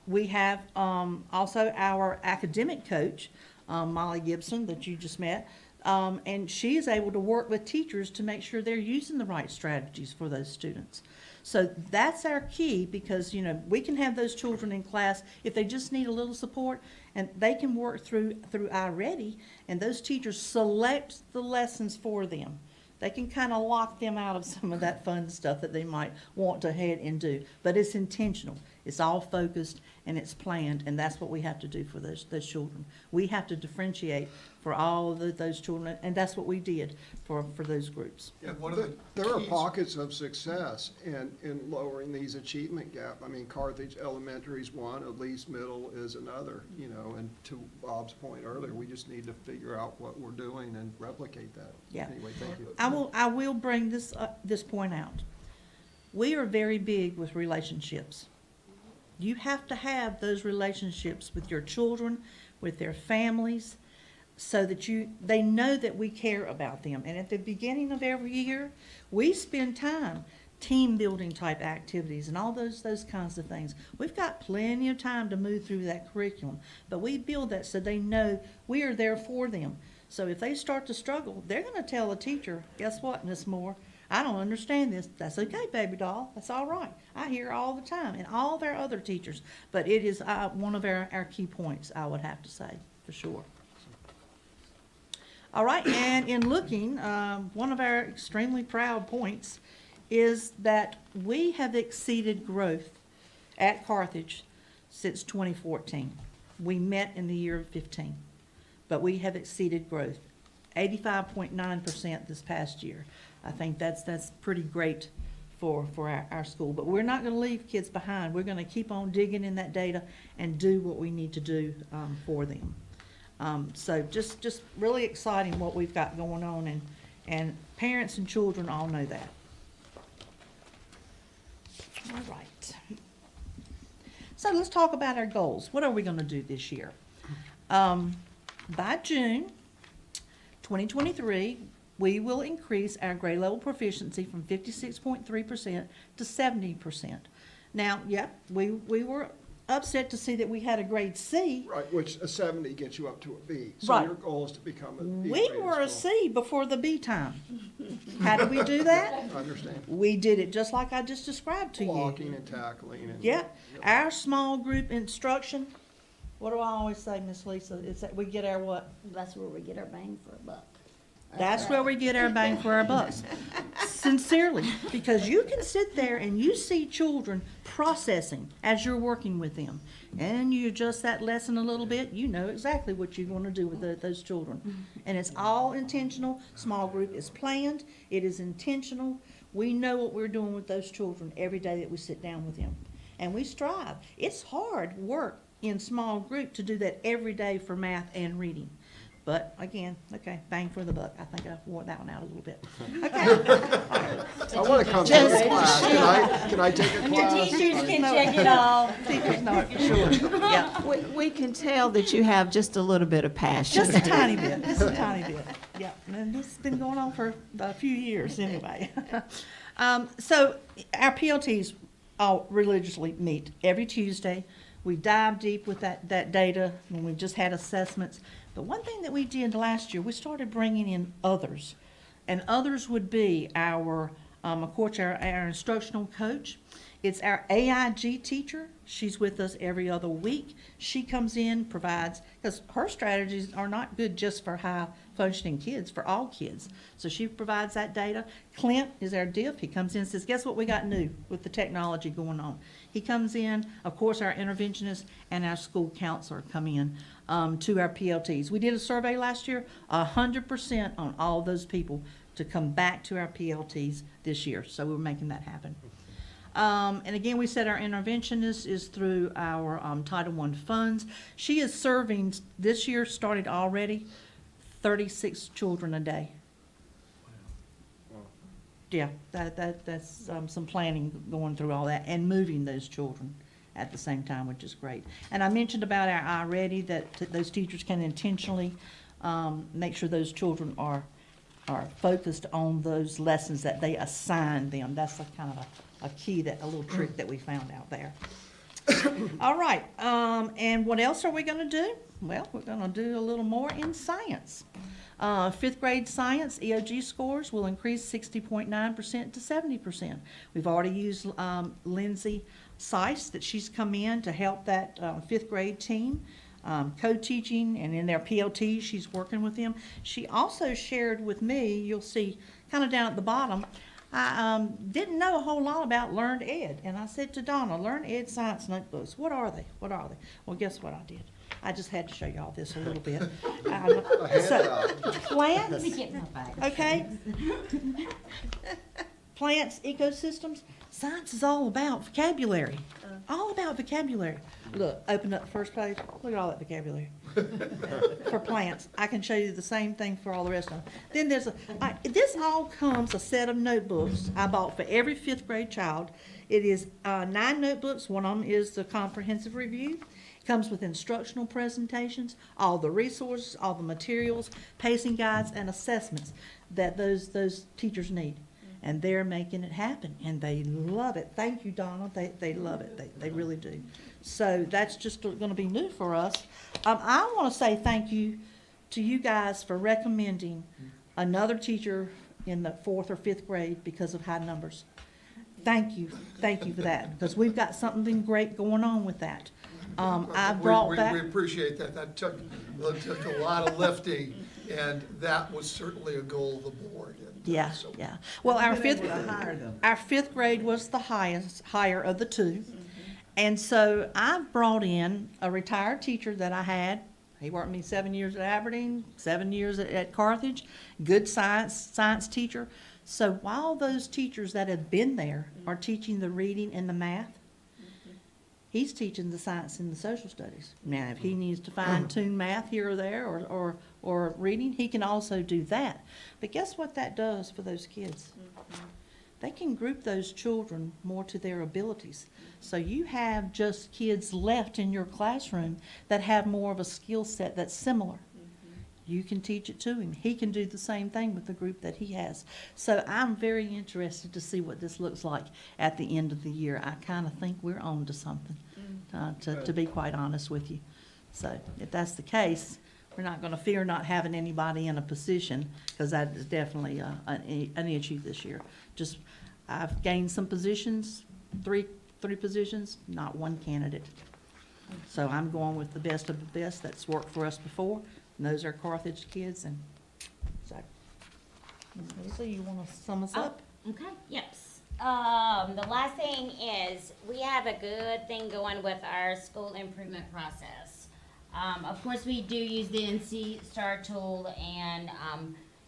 We have also our academic coach, Molly Gibson, that you just met, and she is able to work with teachers to make sure they're using the right strategies for those students. So that's our key, because, you know, we can have those children in class if they just need a little support, and they can work through iReady, and those teachers select the lessons for them. they can kind of lock them out of some of that fun stuff that they might want to head and do. But it's intentional. It's all focused and it's planned, and that's what we have to do for those children. We have to differentiate for all of those children, and that's what we did for those groups. Yeah, there are pockets of success in lowering these achievement gap. I mean, Carthage Elementary is one, Elise Middle is another, you know, and to Bob's point earlier, we just need to figure out what we're doing and replicate that. Yeah. Anyway, thank you. I will bring this point out. We are very big with relationships. You have to have those relationships with your children, with their families, so that they know that we care about them. And at the beginning of every year, we spend time team building type activities and all those kinds of things. We've got plenty of time to move through that curriculum, but we build that so they know we are there for them. So if they start to struggle, they're going to tell a teacher, guess what, Miss Moore, I don't understand this. That's okay, baby doll. That's all right. I hear all the time, and all of our other teachers. But it is one of our key points, I would have to say, for sure. All right, and in looking, one of our extremely proud points is that we have exceeded growth at Carthage since 2014. We met in the year of 15, but we have exceeded growth, 85.9% this past year. I think that's pretty great for our school. But we're not going to leave kids behind. We're going to keep on digging in that data and do what we need to do for them. So just really exciting what we've got going on, and parents and children all know that. All right. So let's talk about our goals. What are we going to do this year? By June 2023, we will increase our grade level proficiency from 56.3% to 70%. Now, yeah, we were upset to see that we had a grade C. Right, which a 70 gets you up to a B. So Right. your goal is to become a B. We grade were a school. C before the B time. How did we do that? I understand. We did it just like I just described to you. Blocking and tackling and. Yeah, our small group instruction, what do I always say, Miss Lisa? It's that we get our what? That's where we get our bang for a buck. That's where we get our bang for our bucks. Sincerely, because you can sit there and you see children processing as you're working with them, and you adjust that lesson a little bit, you know exactly what you're going to do with those children. And it's all intentional. Small group is planned. It is intentional. We know what we're doing with those children every day that we sit down with them. And we strive. It's hard work in small group to do that every day for math and reading. But again, okay, bang for the buck. I think I wore that one out a little bit. Okay. I want to come to this class. Can I take a class? The teachers can check it all. Teachers know it for sure. Yeah. We can tell that you have just a little bit of passion. Just a tiny bit, just a tiny bit. Yeah, and this has been going on for a few years anyway. So our PLTs all religiously meet every Tuesday. We dive deep with that data when we just had assessments. But one thing that we did last year, we started bringing in others. And others would be our, of course, our instructional coach. It's our AIG teacher. She's with us every other week. She comes in, provides, because her strategies are not good just for high-functioning kids, for all kids. So she provides that data. Clint is our DIF. He comes in and says, guess what we got new with the technology going on? He comes in, of course, our interventionist and our school counselor come in to our PLTs. We did a survey last year, 100% on all those people to come back to our PLTs this year. So we're making that happen. And again, we said our interventionist is through our Title I funds. She is serving, this year started already, 36 children a day. Yeah, that's some planning going through all that and moving those children at the same time, which is great. And I mentioned about our iReady, that those teachers can intentionally make sure those children are focused on those lessons that they assign them. That's a kind of a key, a little trick that we found out there. All right, and what else are we going to do? Well, we're going to do a little more in science. Fifth grade science EOG scores will increase 60.9% to 70%. We've already used Lindsay Seiss, that she's come in to help that fifth grade team co-teaching, and in their PLT, she's working with them. She also shared with me, you'll see kind of down at the bottom, I didn't know a whole lot about Learned Ed, and I said to Donna, Learned Ed science notebooks, what are they? What are they? Well, guess what I did? I just had to show y'all this a little bit. So, plants, okay? Plants, ecosystems, science is all about vocabulary. All about vocabulary. Look, open up the first page. Look at all that vocabulary. For plants. I can show you the same thing for all the rest of them. Then there's this all comes a set of notebooks I bought for every 5th grade child. It is 9 notebooks. One of them is the comprehensive review. It comes with instructional presentations, all the resources, all the materials, pacing guides, and assessments that those teachers need. And they're making it happen, and they love it. Thank you, Donna. They love it. They really do. So that's just going to be new for us. I want to say thank you to you guys for recommending another teacher in the 4th or 5th grade because of high numbers. Thank you for that, because we've got something great going on with that. I brought back. We appreciate that. That took a lot of lifting, and that was certainly a goal of the board. Yeah. Well, our 5th grade was the higher of the two. And so I brought in a retired teacher that I had. He worked with me 7 years at Aberdeen, 7 years at Carthage, good science teacher. So while those teachers that have been there are teaching the reading and the math, he's teaching the science and the social studies. Now, if he needs to fine-tune math here or there or reading, he can also do that. But guess what that does for those kids? They can group those children more to their abilities. So you have just kids left in your classroom that have more of a skill set that's similar. You can teach it to him. He can do the same thing with the group that he has. So I'm very interested to see what this looks like at the end of the year. I kind of think we're on to something, to be quite honest with you. So if that's the case, we're not going to fear not having anybody in a position, because that is definitely an issue this year. Just, I've gained some positions, three positions, not one candidate. So I'm going with the best of the best that's worked for us before. And those are Carthage kids, and so. So you want to sum us up? Okay, yes. The last thing is, we have a good thing going with our school improvement process. Of course, we do use the NC STAR tool, and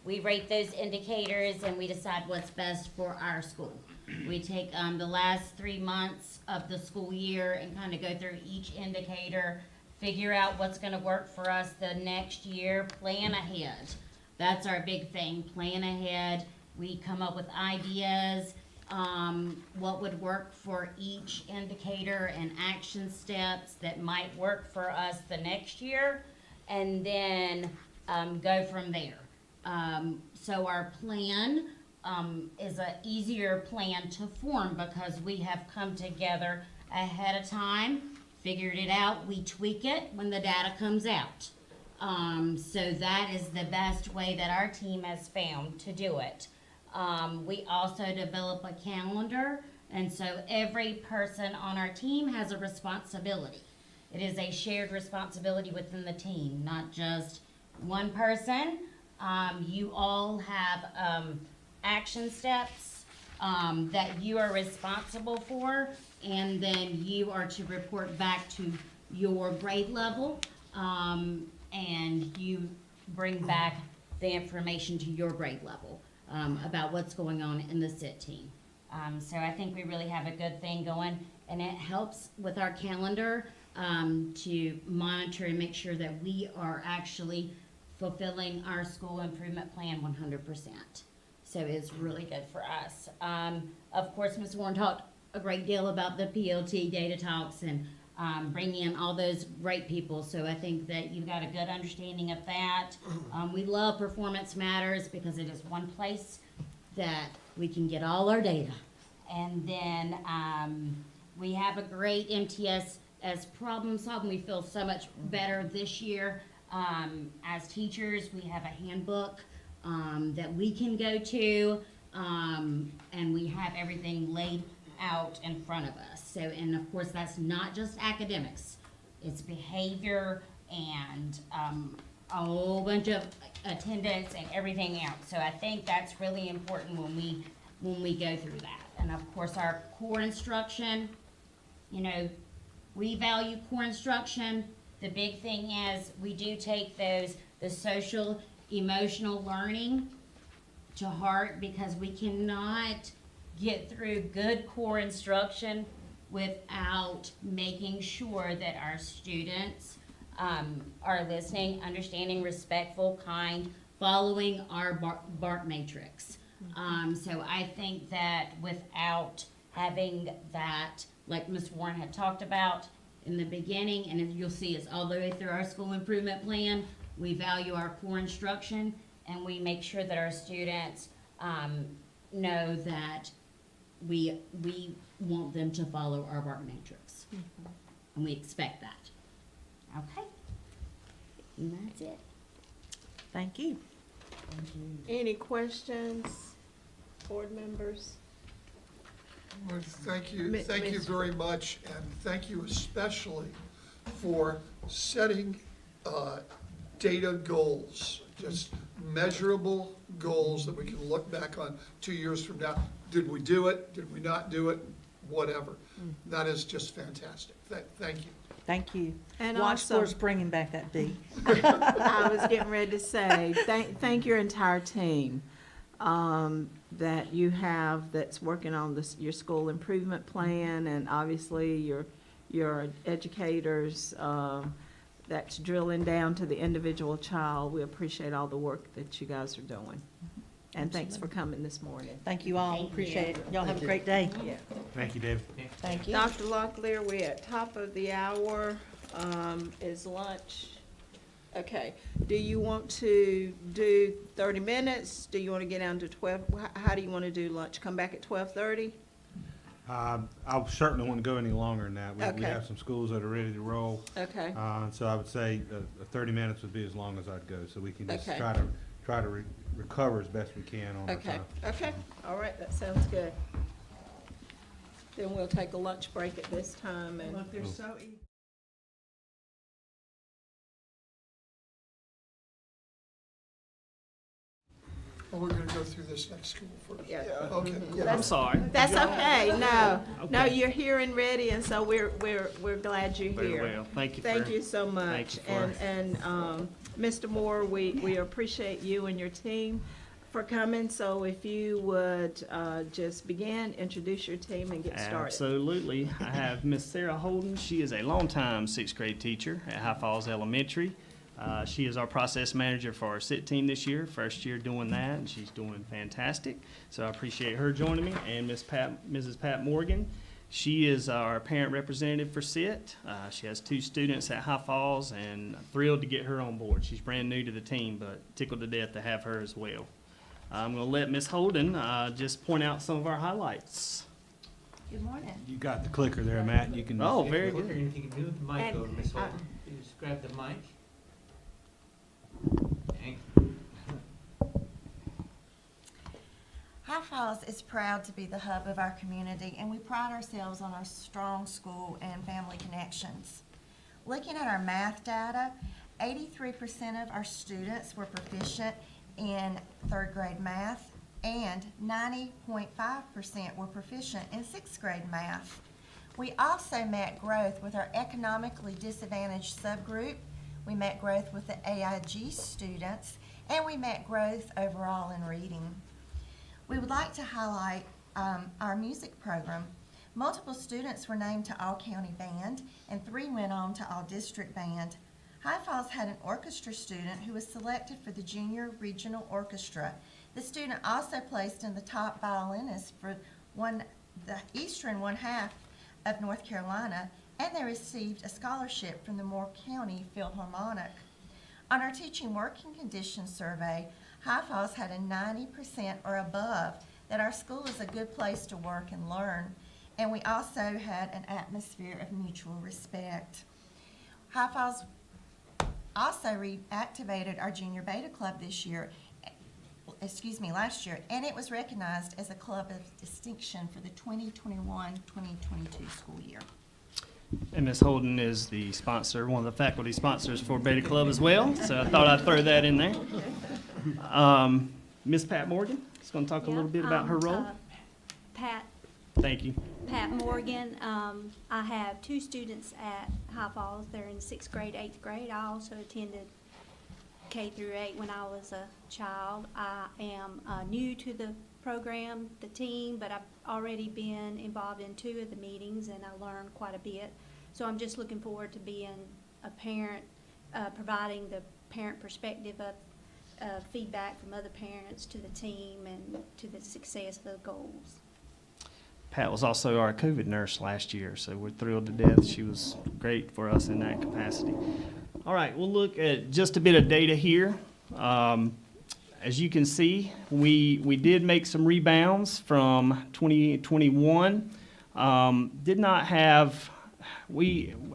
we rate those indicators and we decide what's best for our school. We take the last 3 months of the school year and kind of go through each indicator, figure out what's going to work for us the next year, plan ahead. That's our big thing, plan ahead. We come up with ideas, what would work for each indicator and action steps that might work for us the next year, and then go from there. So our plan is an easier plan to form because we have come together ahead of time, figured it out, we tweak it when the data comes out. So that is the best way that our team has found to do it. We also develop a calendar, and so every person on our team has a responsibility. It is a shared responsibility within the team, not just one person. You all have action steps that you are responsible for, and then you are to report back to your grade level, and you bring back the information to your grade level about what's going on in the SIT team. So I think we really have a good thing going, and it helps with our calendar to monitor and make sure that we are actually fulfilling our school improvement plan 100%. So it's really good for us. Of course, Ms. Warren talked a great deal about the PLT data talks and bringing in all those great people. So I think that you've got a good understanding of that. We love Performance Matters because it is one place that we can get all our data. And then we have a great MTS as problem solving. We feel so much better this year. As teachers, we have a handbook that we can go to, and we have everything laid out in front of us. So, and of course, that's not just academics. It's behavior, and a whole bunch of attendance and everything else. So I think that's really important when we go through that. And of course, our core instruction, you know, we value core instruction. The big thing is we do take the social, emotional learning to heart, because we cannot get through good core instruction without making sure that our students are listening, understanding, respectful, kind, following our BART matrix. So I think that without having that, like Ms. Warren had talked about in the beginning, and you'll see it's all the way through our school improvement plan, we value our core instruction, and we make sure that our students know that we want them to follow our BART matrix. And we expect that. Okay? And that's it. Thank you. Any questions, board members? Well, thank you Mi- very much, and thank you especially for setting data goals, just measurable goals that we can look back on 2 years from now. Did we do it? Did we not do it? Whatever. That is just fantastic. Thank you. Thank you. And Watch also- for us bringing back that B. I was getting ready to say, thank your entire team that you have that's working on your school improvement plan, and obviously your educators that's drilling down to the individual child. We appreciate all the work that you guys are doing. And thanks for coming this morning. Thank you all. Thank Appreciate you. it. Y'all have a great day. Yeah. Thank you, David. Thank you. Dr. Locklear, we're at top of the hour. Is lunch, okay. Do you want to do 30 minutes? Do you want to get down to 12? How do you want to do lunch? Come back at 12:30? I certainly wouldn't go any longer than that. We Okay. have some schools that are ready to roll. Okay. So I would say 30 minutes would be as long as I'd go, so we can just Okay. try to recover as best we can on our Okay, time. okay, all right, that sounds good. Then we'll take a lunch break at this time and. Look, they're so easy. Well, we're gonna go through this next school first. Yeah. Okay. yeah. That's- sorry. That's okay, no, no, Okay. you're here and ready, and so we're glad you're Very here. well. Thank you Thank for- you so much. thank you And, Mr. Moore, we appreciate you and your team for coming, so if you would, just begin, introduce your team and get started. Absolutely. I have Miss Sarah Holden. She is a longtime sixth grade teacher at High Falls Elementary. She is our process manager for our SIT team this year, first year doing that, and she's doing fantastic. So I appreciate her joining me, and Mrs. Pat Morgan. She is our parent representative for SIT. She has 2 students at High Falls, and thrilled to get her on board. She's brand new to the team, but tickled to death to have her as well. I'm going to let Miss Holden just point out some of our highlights. Good morning. You got the clicker there, Matt. You can. Oh, very good. And if you can move the mic And, over, Ms. uh, Holden. You just grab the mic. Thank High Falls is proud to be the hub of our community, and we pride ourselves on our strong school and family connections. Looking at our math data, 83% of our students were proficient in 3rd grade math, and 90.5% were proficient in 6th grade math. We also met growth with our economically disadvantaged subgroup. We met growth with the AIG students, and we met growth overall in reading. We would like to highlight our music program. Multiple students were named to All-County Band, and 3 went on to All-District Band. High Falls had an orchestra student who was selected for the Junior Regional Orchestra. The student also placed in the top violinist for the eastern one-half of North Carolina, and they received a scholarship from the Moore County Philharmonic. On our teaching working conditions survey, High Falls had a 90% or above that our school is a good place to work and learn, and we also had an atmosphere of mutual respect. High Falls also reactivated our Junior Beta Club last year, and it was recognized as a club of distinction for the 2021-2022 school year. And Ms. Holden is the sponsor, one of the faculty sponsors for Beta Club as well, so I thought I'd throw that in there. Ms. Pat Morgan is going to talk a little bit about her role. Pat Thank you. Morgan. I have 2 students at High Falls. They're in 6th grade, 8th grade. I also attended K through 8 when I was a child. I am new to the program, the team, but I've already been involved in 2 of the meetings and I learned quite a bit. So I'm just looking forward to being a parent, providing the parent perspective of feedback from other parents to the team and to the success of the goals. Pat was also our COVID nurse last year, so we're thrilled to death. She was great for us in that capacity. All right, we'll look at just a bit of data here. As you can see, we did make some rebounds from 2021. Did not have,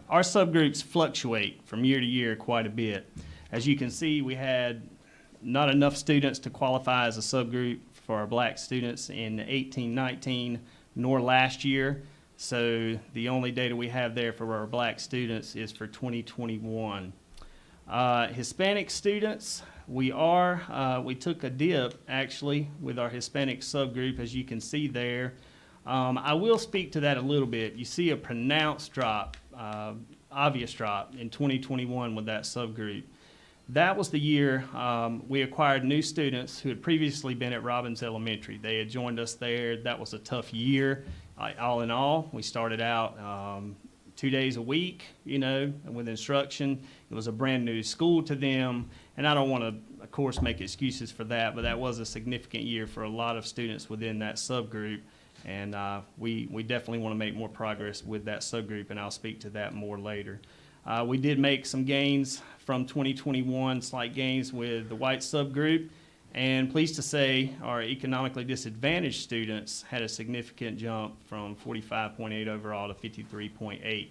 our subgroups fluctuate from year to year quite a bit. As you can see, we had not enough students to qualify as a subgroup for our black students in 18-19, nor last year. So the only data we have there for our black students is for 2021. Hispanic students, we took a dip actually with our Hispanic subgroup, as you can see there. I will speak to that a little bit. You see a pronounced drop, obvious drop in 2021 with that subgroup. That was the year we acquired new students who had previously been at Robbins Elementary. They had joined us there. That was a tough year. All in all, we started out 2 days a week, with instruction. It was a brand new school to them. And I don't want to, of course, make excuses for that, but that was a significant year for a lot of students within that subgroup. And we definitely want to make more progress with that subgroup, and I'll speak to that more later. We did make some gains from 2021, slight gains with the white subgroup, and pleased to say our economically disadvantaged students had a significant jump from 45.8 overall to 53.8.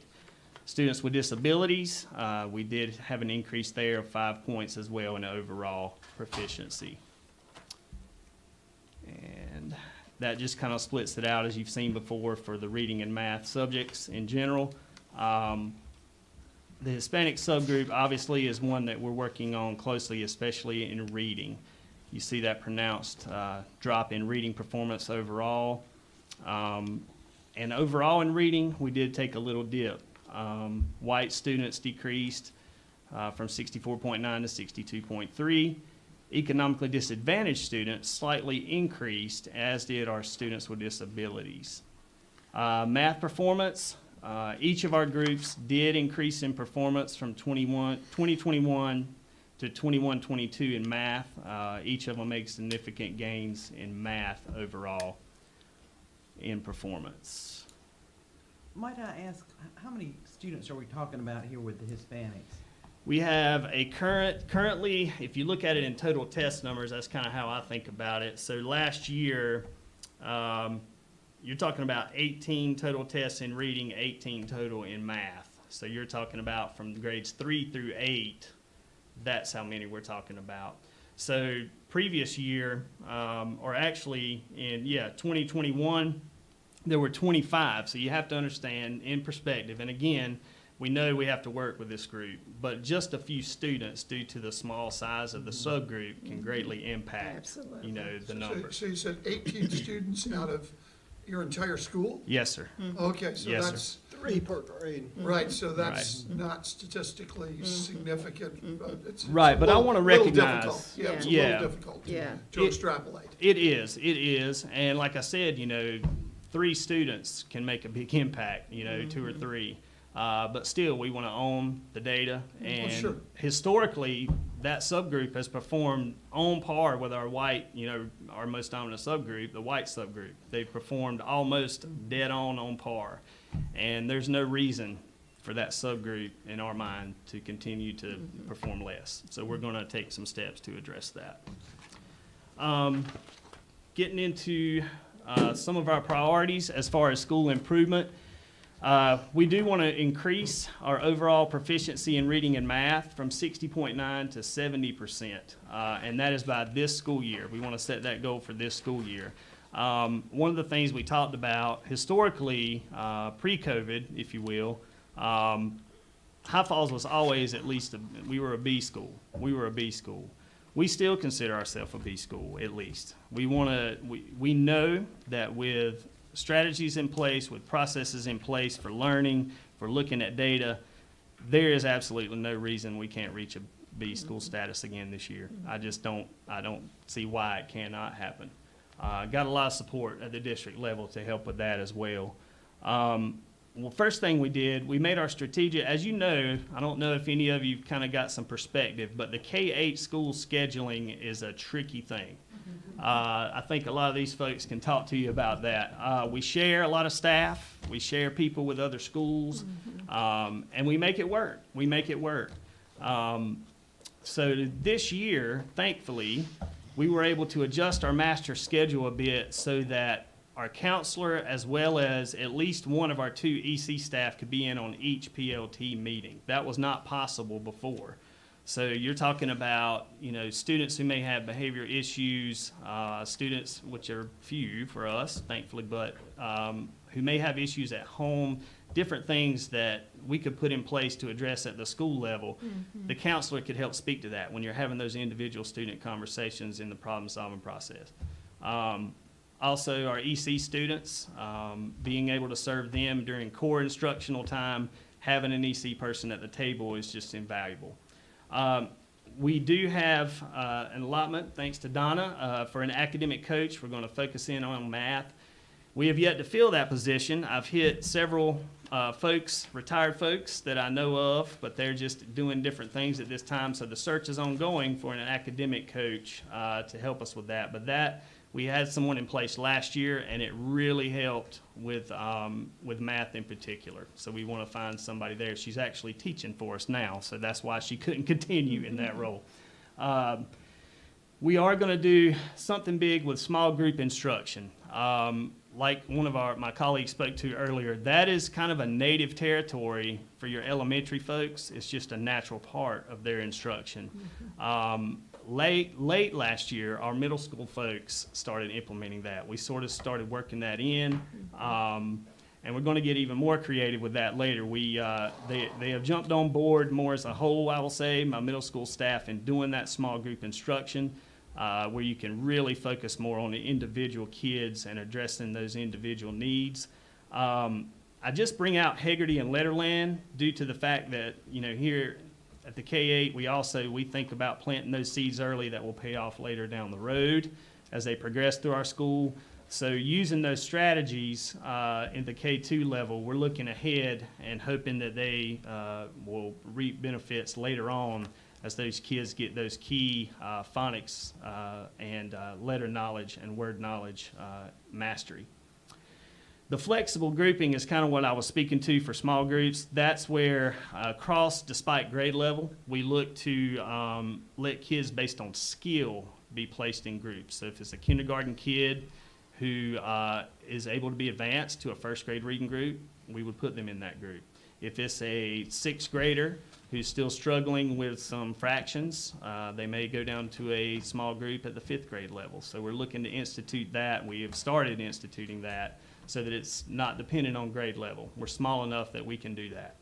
Students with disabilities, we did have an increase there of 5 points as well in overall proficiency. And that just kind of splits it out, as you've seen before, for the reading and math subjects in general. The Hispanic subgroup obviously is one that we're working on closely, especially in reading. You see that pronounced drop in reading performance overall. And overall in reading, we did take a little dip. White students decreased from 64.9 to 62.3. Economically disadvantaged students slightly increased, as did our students with disabilities. Math performance, each of our groups did increase in performance from 2021 to 21-22 in math. Each of them made significant gains in math overall in performance. Might I ask, how many students are we talking about here with the Hispanics? We have a currently, if you look at it in total test numbers, that's kind of how I think about it. So last year, you're talking about 18 total tests in reading, 18 total in math. So you're talking about from grades 3 through 8, that's how many we're talking about. So previous year, or actually in 2021, there were 25. So you have to understand in perspective. And again, we know we have to work with this group, but just a few students, due to the small size of the subgroup, can greatly impact, the numbers. So you said 18 students out of your entire school? Yes, sir. Okay, so Yes, that's. sir. 3 per grade. Right, so that's not statistically significant, but it's. Right, but I want to little recognize. difficult. Yeah, it's a little difficult to extrapolate. It is. And like I said, 3 students can make a big impact, 2 or 3. But still, we want to own the data. And historically, that subgroup has performed on par with our white, our most dominant subgroup, the white subgroup. They've performed almost dead on par. And there's no reason for that subgroup, in our mind, to continue to perform less. So we're going to take some steps to address that. Getting into some of our priorities as far as school improvement. We do want to increase our overall proficiency in reading and math from 60.9 to 70%, and that is by this school year. We want to set that goal for this school year. One of the things we talked about historically, pre-COVID, if you will, High Falls was always at least, we were a B school. We were a B school. We still consider ourselves a B school, at least. We know that with strategies in place, with processes in place for learning, for looking at data, there is absolutely no reason we can't reach a B school status again this year. I don't see why it cannot happen. Got a lot of support at the district level to help with that as well. Well, first thing we did, we made our strategic, as you know, I don't know if any of you kind of got some perspective, but the K-8 school scheduling is a tricky thing. I think a lot of these folks can talk to you about that. We share a lot of staff, we share people with other schools, and we make it work. We make it work. So this year, thankfully, we were able to adjust our master schedule a bit so that our counselor, as well as at least one of our 2 EC staff, could be in on each PLT meeting. That was not possible before. So you're talking about, students who may have behavior issues, students, which are few for us, thankfully, but who may have issues at home, different things that we could put in place to address at the school level. The counselor could help speak to that when you're having those individual student conversations in the problem-solving process. Also, our EC students, being able to serve them during core instructional time, having an EC person at the table is just invaluable. We do have an allotment, thanks to Donna, for an academic coach. We're going to focus in on math. We have yet to fill that position. I've hit several retired folks that I know of, but they're just doing different things at this time. So the search is ongoing for an academic coach to help us with that. But we had someone in place last year, and it really helped with math in particular. So we want to find somebody there. She's actually teaching for us now, so that's why she couldn't continue in that role. We are going to do something big with small group instruction. Like one of my colleagues spoke to earlier, that is kind of a native territory for your elementary folks. It's just a natural part of their instruction. Late last year, our middle school folks started implementing that. We sort of started working that in, and we're going to get even more creative with that later. They have jumped on board more as a whole, I will say, my middle school staff, in doing that small group instruction, where you can really focus more on the individual kids and addressing those individual needs. I just bring out Hegarty and Letterland due to the fact that, here at the K-8, we think about planting those seeds early that will pay off later down the road as they progress through our school. So using those strategies in the K-2 level, we're looking ahead and hoping that they will reap benefits later on as those kids get those key phonics and letter knowledge and word knowledge mastery. The flexible grouping is kind of what I was speaking to for small groups. That's where despite grade level, we look to let kids based on skill be placed in groups. So if it's a kindergarten kid who is able to be advanced to a first grade reading group, we would put them in that group. If it's a 6th grader who's still struggling with some fractions, they may go down to a small group at the 5th grade level. So we're looking to institute that. We have started instituting that so that it's not dependent on grade level. We're small enough that we can do that.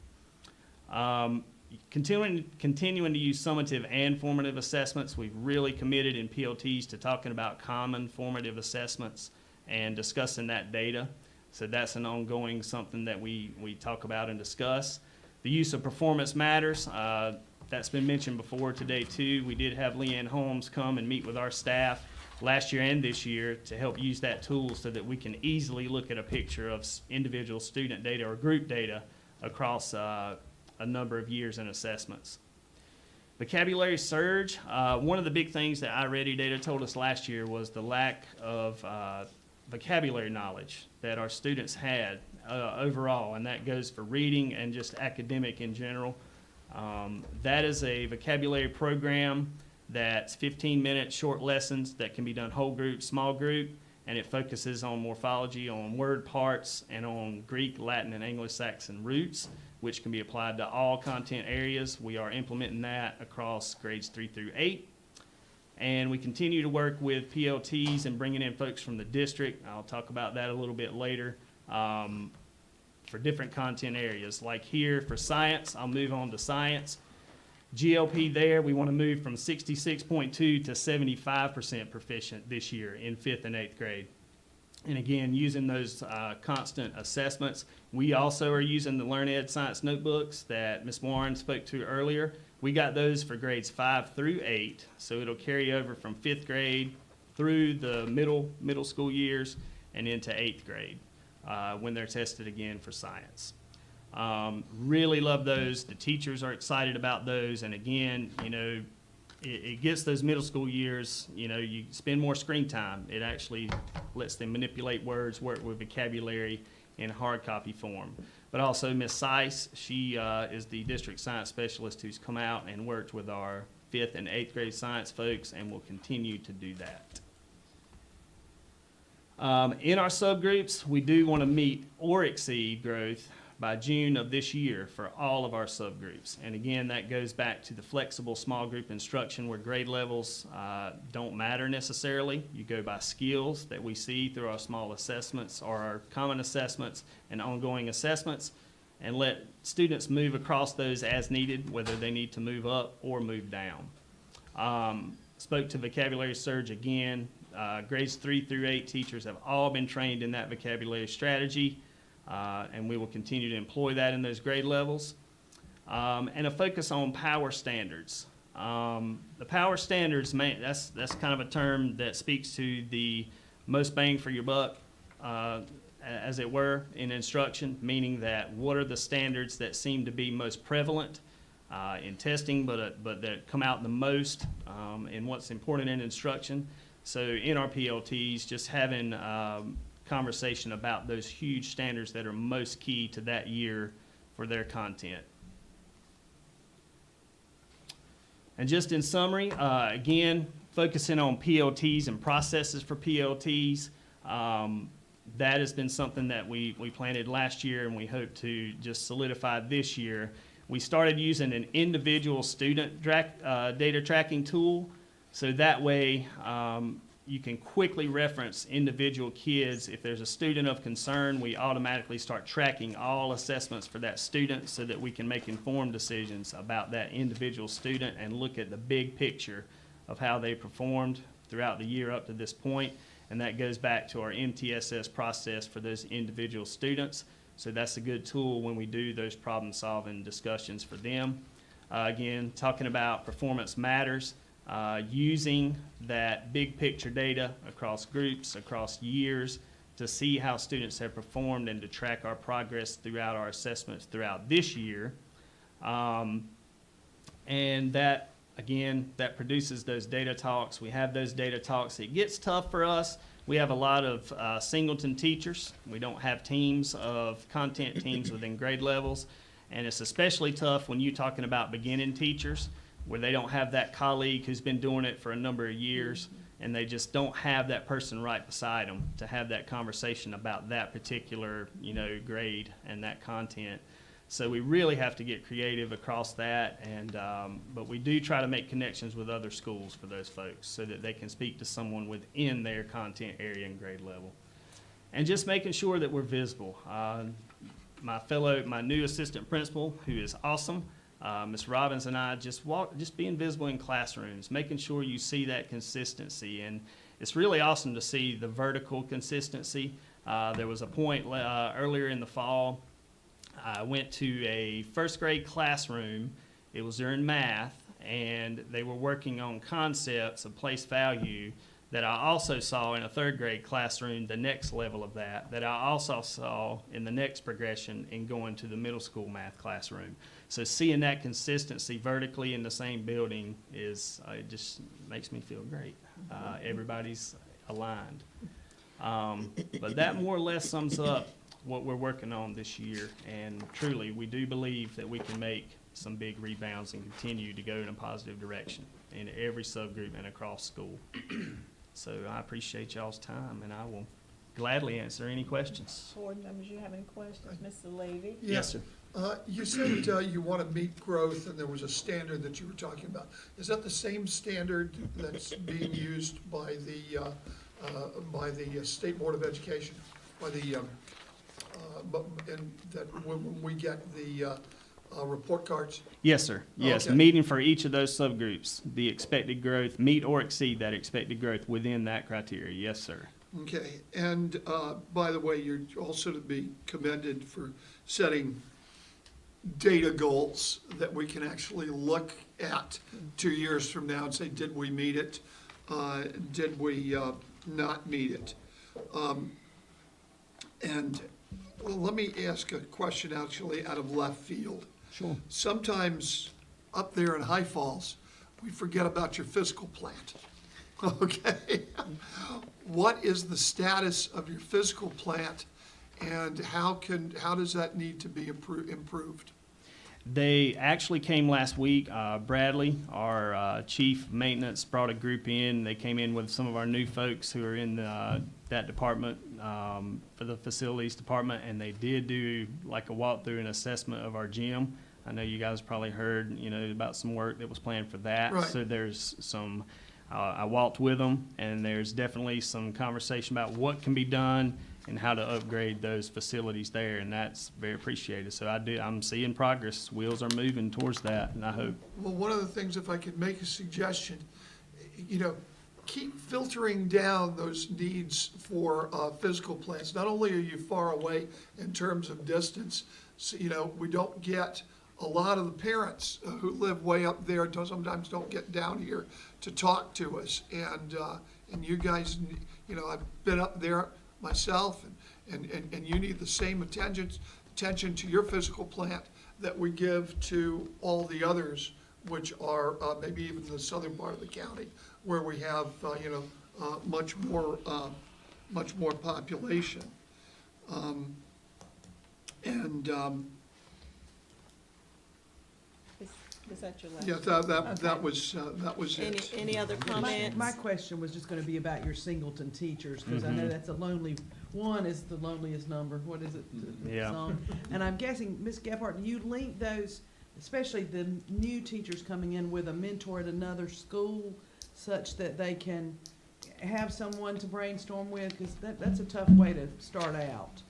Continuing to use summative and formative assessments, we've really committed in PLTs to talking about common formative assessments and discussing that data. So that's an ongoing something that we talk about and discuss. The use of performance matters. That's been mentioned before today too. We did have Leanne Holmes come and meet with our staff last year and this year to help use that tool so that we can easily look at a picture of individual student data or group data across a number of years and assessments. Vocabulary surge. One of the big things that iReady data told us last year was the lack of vocabulary knowledge that our students had overall, and that goes for reading and just academic in general. That is a vocabulary program that's 15-minute short lessons that can be done whole group, small group, and it focuses on morphology, on word parts, and on Greek, Latin, and Anglo-Saxon roots, which can be applied to all content areas. We are implementing that across grades 3 through 8. And we continue to work with PLTs and bringing in folks from the district. I'll talk about that a little bit later. for different content areas. Like here for science, I'll move on to science. GLP there, we want to move from 66.2 to 75% proficient this year in 5th and 8th grade. And again, using those constant assessments. We also are using the LearnEd Science Notebooks that Ms. Warren spoke to earlier. We got those for grades 5 through 8, so it'll carry over from 5th grade through the middle school years and into 8th grade when they're tested again for science. Really love those. The teachers are excited about those, and again, you know, it gets those middle school years, you know, you spend more screen time. It actually lets them manipulate words, work with vocabulary in hard copy form. But also Ms. Seiss, she is the district science specialist who's come out and worked with our 5th and 8th grade science folks and will continue to do that. In our subgroups, we do want to meet or exceed growth by June of this year for all of our subgroups. And again, that goes back to the flexible small group instruction where grade levels don't matter necessarily. You go by skills that we see through our small assessments or our common assessments and ongoing assessments, and let students move across those as needed, whether they need to move up or move down. Spoke to vocabulary surge again. Grades 3 through 8 teachers have all been trained in that vocabulary strategy. And we will continue to employ that in those grade levels. And a focus on power standards. The power standards, that's kind of a term that speaks to the most bang for your buck, as it were, in instruction, meaning that what are the standards that seem to be most prevalent in testing, but that come out the most in what's important in instruction. So in our PLTs, just having conversation about those huge standards that are most key to that year for their content. And just in summary, again, focusing on PLTs and processes for PLTs, that has been something that we planted last year and we hope to just solidify this year. We started using an individual student data tracking tool, so that way you can quickly reference individual kids. If there's a student of concern, we automatically start tracking all assessments for that student so that we can make informed decisions about that individual student and look at the big picture of how they performed throughout the year up to this point. And that goes back to our MTSS process for those individual students. So that's a good tool when we do those problem-solving discussions for them. Again, talking about performance matters. Using that big picture data across groups, across years, to see how students have performed and to track our progress throughout our assessments throughout this year. And that, again, that produces those data talks. We have those data talks. It gets tough for us. We have a lot of singleton teachers. We don't have teams of content teams within grade levels. And it's especially tough when you're talking about beginning teachers, where they don't have that colleague who's been doing it for a number of years, and they just don't have that person right beside them to have that conversation about that particular, you know, grade and that content. So we really have to get creative across that, and but we do try to make connections with other schools for those folks so that they can speak to someone within their content area and grade level. And just making sure that we're visible. My new assistant principal, who is awesome, Ms. Robbins and I just being visible in classrooms, making sure you see that consistency. And it's really awesome to see the vertical consistency. There was a point earlier in the fall, I went to a first grade classroom. It was during math, and they were working on concepts of place value that I also saw in a third grade classroom, the next level of that I also saw in the next progression in going to the middle school math classroom. So seeing that consistency vertically in the same building is, it just makes me feel great. Everybody's aligned. But that more or less sums up what we're working on this year. And truly, we do believe that we can make some big rebounds and continue to go in a positive direction in every subgroup and across school. So I appreciate y'all's time, and I will gladly answer any questions. Board members, you have any questions? Mr. Levy? Yes, sir. You said you want to meet growth, and there was a standard that you were talking about. Is that the same standard that's being used by the State Board of Education, by the and that when we get the report cards? Yes, sir. Yes, Okay. meeting for each of those subgroups, the expected growth, meet or exceed that expected growth within that criteria. Yes, sir. Okay, and by the way, you're also to be commended for setting data goals that we can actually look at 2 years from now and say, did we meet it? Did we not meet it? And let me ask a question actually out of left field. Sure. Sometimes up there in High Falls, we forget about your fiscal plant. Okay? What is the status of your fiscal plant, and how does that need to be improved? They actually came last week. Bradley, our chief maintenance, brought a group in. They came in with some of our new folks who are in that department for the facilities department, and they did do like a walkthrough and assessment of our gym. I know you guys probably heard, about some work that was planned for that. Right. So there's some. I walked with them, and there's definitely some conversation about what can be done and how to upgrade those facilities there, and that's very appreciated. So I'm seeing progress. Wheels are moving towards that, and I hope. Well, one of the things, if I could make a suggestion, keep filtering down those needs for physical plants. Not only are you far away in terms of distance, so, we don't get a lot of the parents who live way up there sometimes don't get down here to talk to us. And you guys, I've been up there myself, and you need the same attention to your physical plant that we give to all the others, which are maybe even the southern part of the county, where we have much more population. Is that your last? Yeah, that was it. Any other comments? My question was just gonna be about your singleton teachers, because I know that's one is the loneliest number, what is it? Yeah. Song? And I'm guessing, Ms. Gephardt, do you link those, especially the new teachers coming in, with a mentor at another school, such that they can have someone to brainstorm with, because that's a tough way to start out.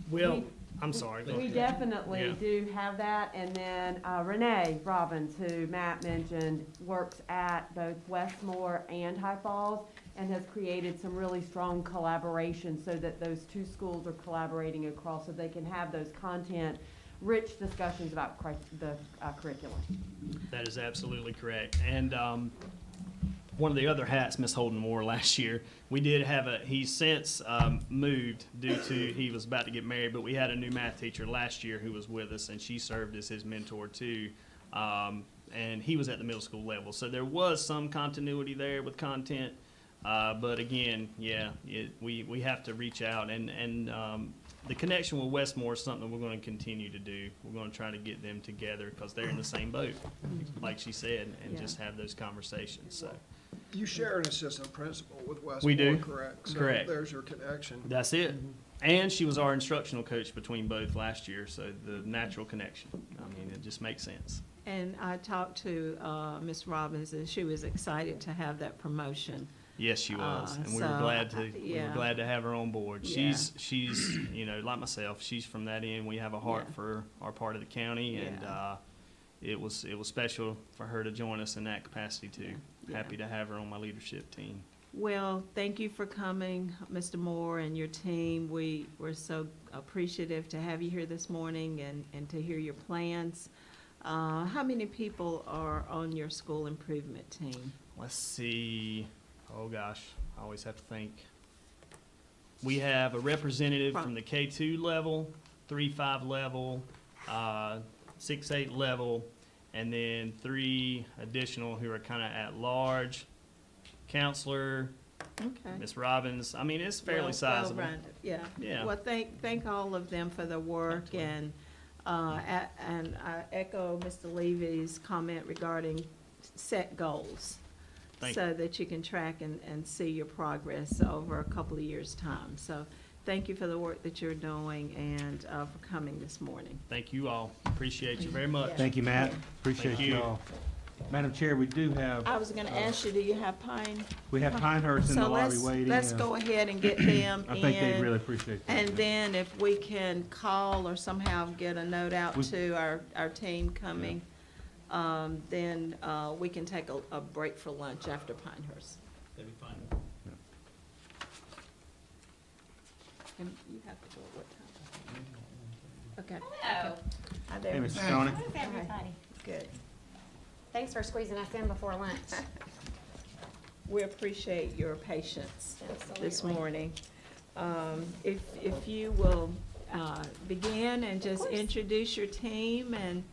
Well, I'm sorry. We definitely do have that, and then Renee Robbins, who Matt mentioned, works at both Westmore and High Falls, and has created some really strong collaboration so that those two schools are collaborating across, so they can have those content-rich discussions about the curriculum. That is absolutely correct. And one of the other hats Ms. Holden wore last year, we did have he's since moved due to, he was about to get married, but we had a new math teacher last year who was with us, and she served as his mentor too. And he was at the middle school level. So there was some continuity there with content. But again, we have to reach out, and the connection with Westmore is something we're going to continue to do. We're going to try to get them together because they're in the same boat, like she said, and just have those conversations. So You share an assistant principal with Westmore, we do. correct? Correct. So there's your connection. That's it. And she was our instructional coach between both last year, so the natural connection. I mean, it just makes sense. And I talked to Ms. Robbins, and she was excited to have that promotion. Yes, she was, and we so, were glad to. yeah. We were glad to have her on board. Yeah. She's like myself. She's from that end. We have a heart for our part of the county, and it was special for her to join us in that capacity too. Yeah. Happy to have her on my leadership team. Well, thank you for coming, Mr. Moore and your team. We're so appreciative to have you here this morning and to hear your plans. How many people are on your school improvement team? Let's see. Oh gosh, I always have to think. We have a representative from the K2 level, 3-5 level, 6-8 level, and then 3 additional who are kind of at large. Counselor, Okay. Ms. Robbins. I mean, it's fairly sizable. Well-rounded, yeah. Yeah. Well, thank all of them for their work, and I echo Mr. Levy's comment regarding set goals. Thank So that you can track and see your progress over a couple of years' time. So thank you for the work that you're doing and for coming this morning. Thank you all. Appreciate you very much. Thank you, Matt. Appreciate Thank you you. all. Madam Chair, we do have, I was gonna ask you, do you have Pine? we have Pinehurst in the lobby waiting. Let's go ahead and get them in. I think they'd really appreciate that. And then if we can call or somehow get a note out We- to our team coming, then we can take a break for lunch after Pinehurst. That'd be fine. And you have to go at what time? Okay. Hello. Hi there. Hey, Mrs. Coney. How's everybody? Good. Thanks for squeezing us in before lunch. We appreciate your patience this Absolutely. morning. If you will begin and just introduce your team and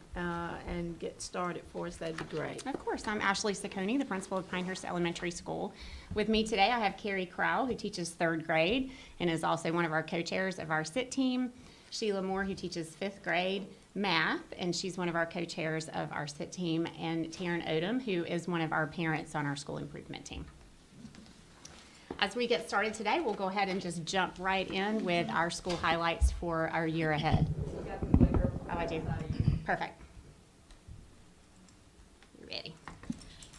get started for us, that'd be great. Of course, I'm Ashley Saccone, the principal of Pinehurst Elementary School. With me today, I have Carrie Crowell, who teaches 3rd grade and is also one of our co-chairs of our SIT team. Sheila Moore, who teaches 5th grade math, and she's one of our co-chairs of our SIT team, and Taryn Odom, who is one of our parents on our school improvement team. As we get started today, we'll go ahead and just jump right in with our school highlights for our year ahead. Oh, I do. Perfect. You ready?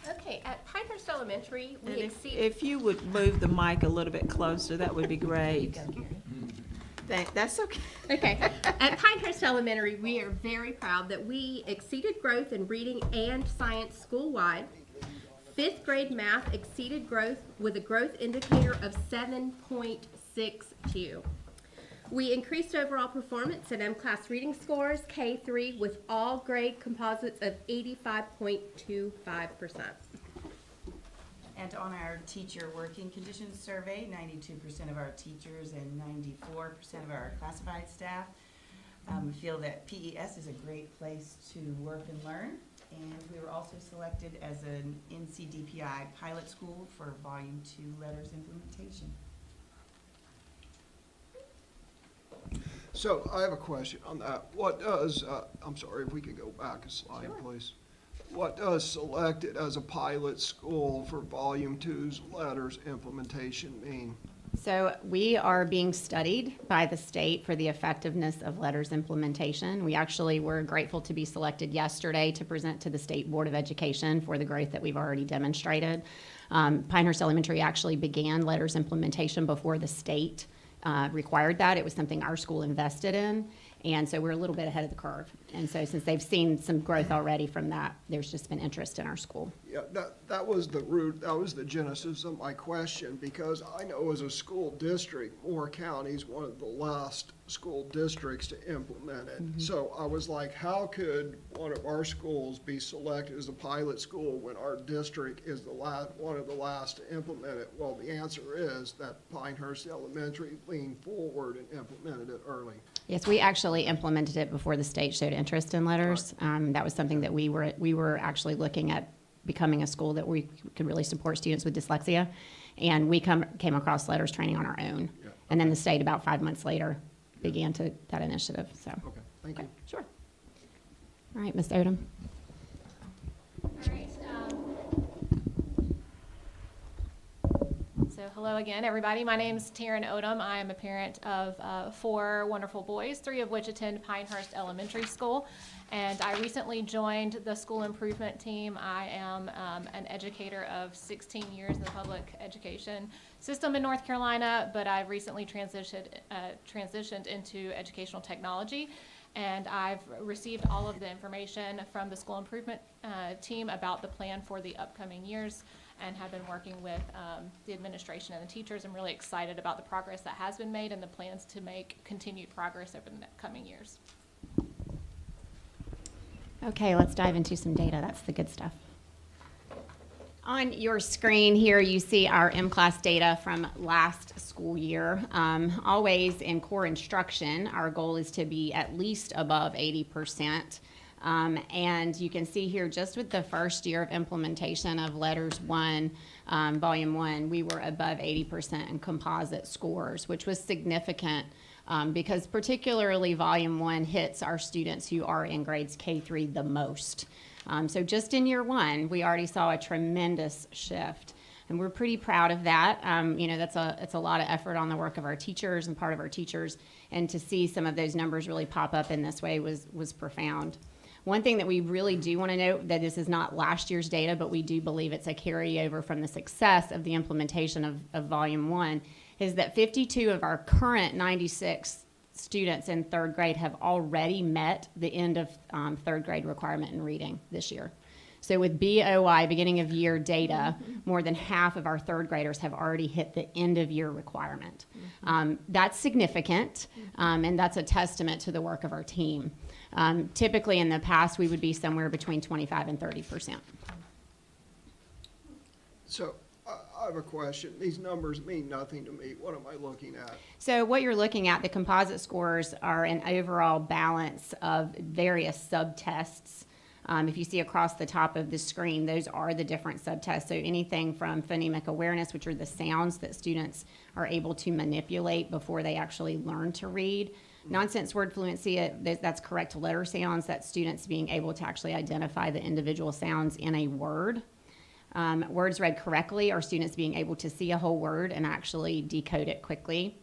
Okay, at Pinehurst Elementary, And we if exceeded. you would move the mic a little bit closer, that would be great. That's okay. Okay. At Pinehurst Elementary, we are very proud that we exceeded growth in reading and science school-wide. 5th grade math exceeded growth with a growth indicator of 7.62. We increased overall performance at M-Class reading scores, K3, with all grade composites of 85.25%. And on our teacher working conditions survey, 92% of our teachers and 94% of our classified staff feel that PES is a great place to work and learn. And we were also selected as an NCDPI pilot school for Volume 2 letters implementation. So I have a question on that. What does, I'm sorry, if we could go back a slide, please. What does selected as a pilot school for Volume 2's letters implementation mean? So we are being studied by the state for the effectiveness of letters implementation. We actually were grateful to be selected yesterday to present to the State Board of Education for the growth that we've already demonstrated. Pinehurst Elementary actually began letters implementation before the state required that. It was something our school invested in. And so we're a little bit ahead of the curve. And so since they've seen some growth already from that, there's just been interest in our school. Yeah, that was the root, that was the genesis of my question, because I know as a school district, Moore County is one of the last school districts to implement it. So I was like, how could one of our schools be selected as a pilot school when our district is one of the last to implement it? Well, the answer is that Pinehurst Elementary leaned forward and implemented it early. Yes, we actually implemented it before the state showed interest in letters. That was something that we were actually looking at becoming a school that we could really support students with dyslexia. And we came across letters training on our own. Yeah. And then the state, about 5 months later, began that initiative, so. Okay, thank you. Sure. All right, Ms. Odom. All right. So hello again, everybody. My name's Taryn Odom. I am a parent of 4 wonderful boys, 3 of which attend Pinehurst Elementary School. And I recently joined the school improvement team. I am an educator of 16 years in the public education system in North Carolina, but I've recently transitioned into educational technology. And I've received all of the information from the school improvement team about the plan for the upcoming years, and have been working with the administration and the teachers. I'm really excited about the progress that has been made and the plans to make continued progress over the coming years. Okay, let's dive into some data. That's the good stuff. On your screen here, you see our M-Class data from last school year. Always in core instruction, our goal is to be at least above 80%. And you can see here, just with the first year of implementation of Letters 1, Volume 1, we were above 80% in composite scores, which was significant because particularly Volume 1 hits our students who are in grades K3 the most. So just in year 1, we already saw a tremendous shift. And we're pretty proud of that. It's a lot of effort on the work of our teachers and part of our teachers. And to see some of those numbers really pop up in this way was profound. One thing that we really do want to note, that this is not last year's data, but we do believe it's a carryover from the success of the implementation of Volume 1, is that 52 of our current 96 students in third grade have already met the end of third grade requirement in reading this year. So with BOI, beginning of year data, more than half of our third graders have already hit the end of year requirement. That's significant, and that's a testament to the work of our team. Typically in the past, we would be somewhere between 25 and 30%. So I have a question. These numbers mean nothing to me. What am I looking at? So what you're looking at, the composite scores are an overall balance of various subtests. If you see across the top of the screen, those are the different subtests. So anything from phonemic awareness, which are the sounds that students are able to manipulate before they actually learn to read. Nonsense word fluency, that's correct letter sounds, that's students being able to actually identify the individual sounds in a word. Words read correctly are students being able to see a whole word and actually decode it quickly.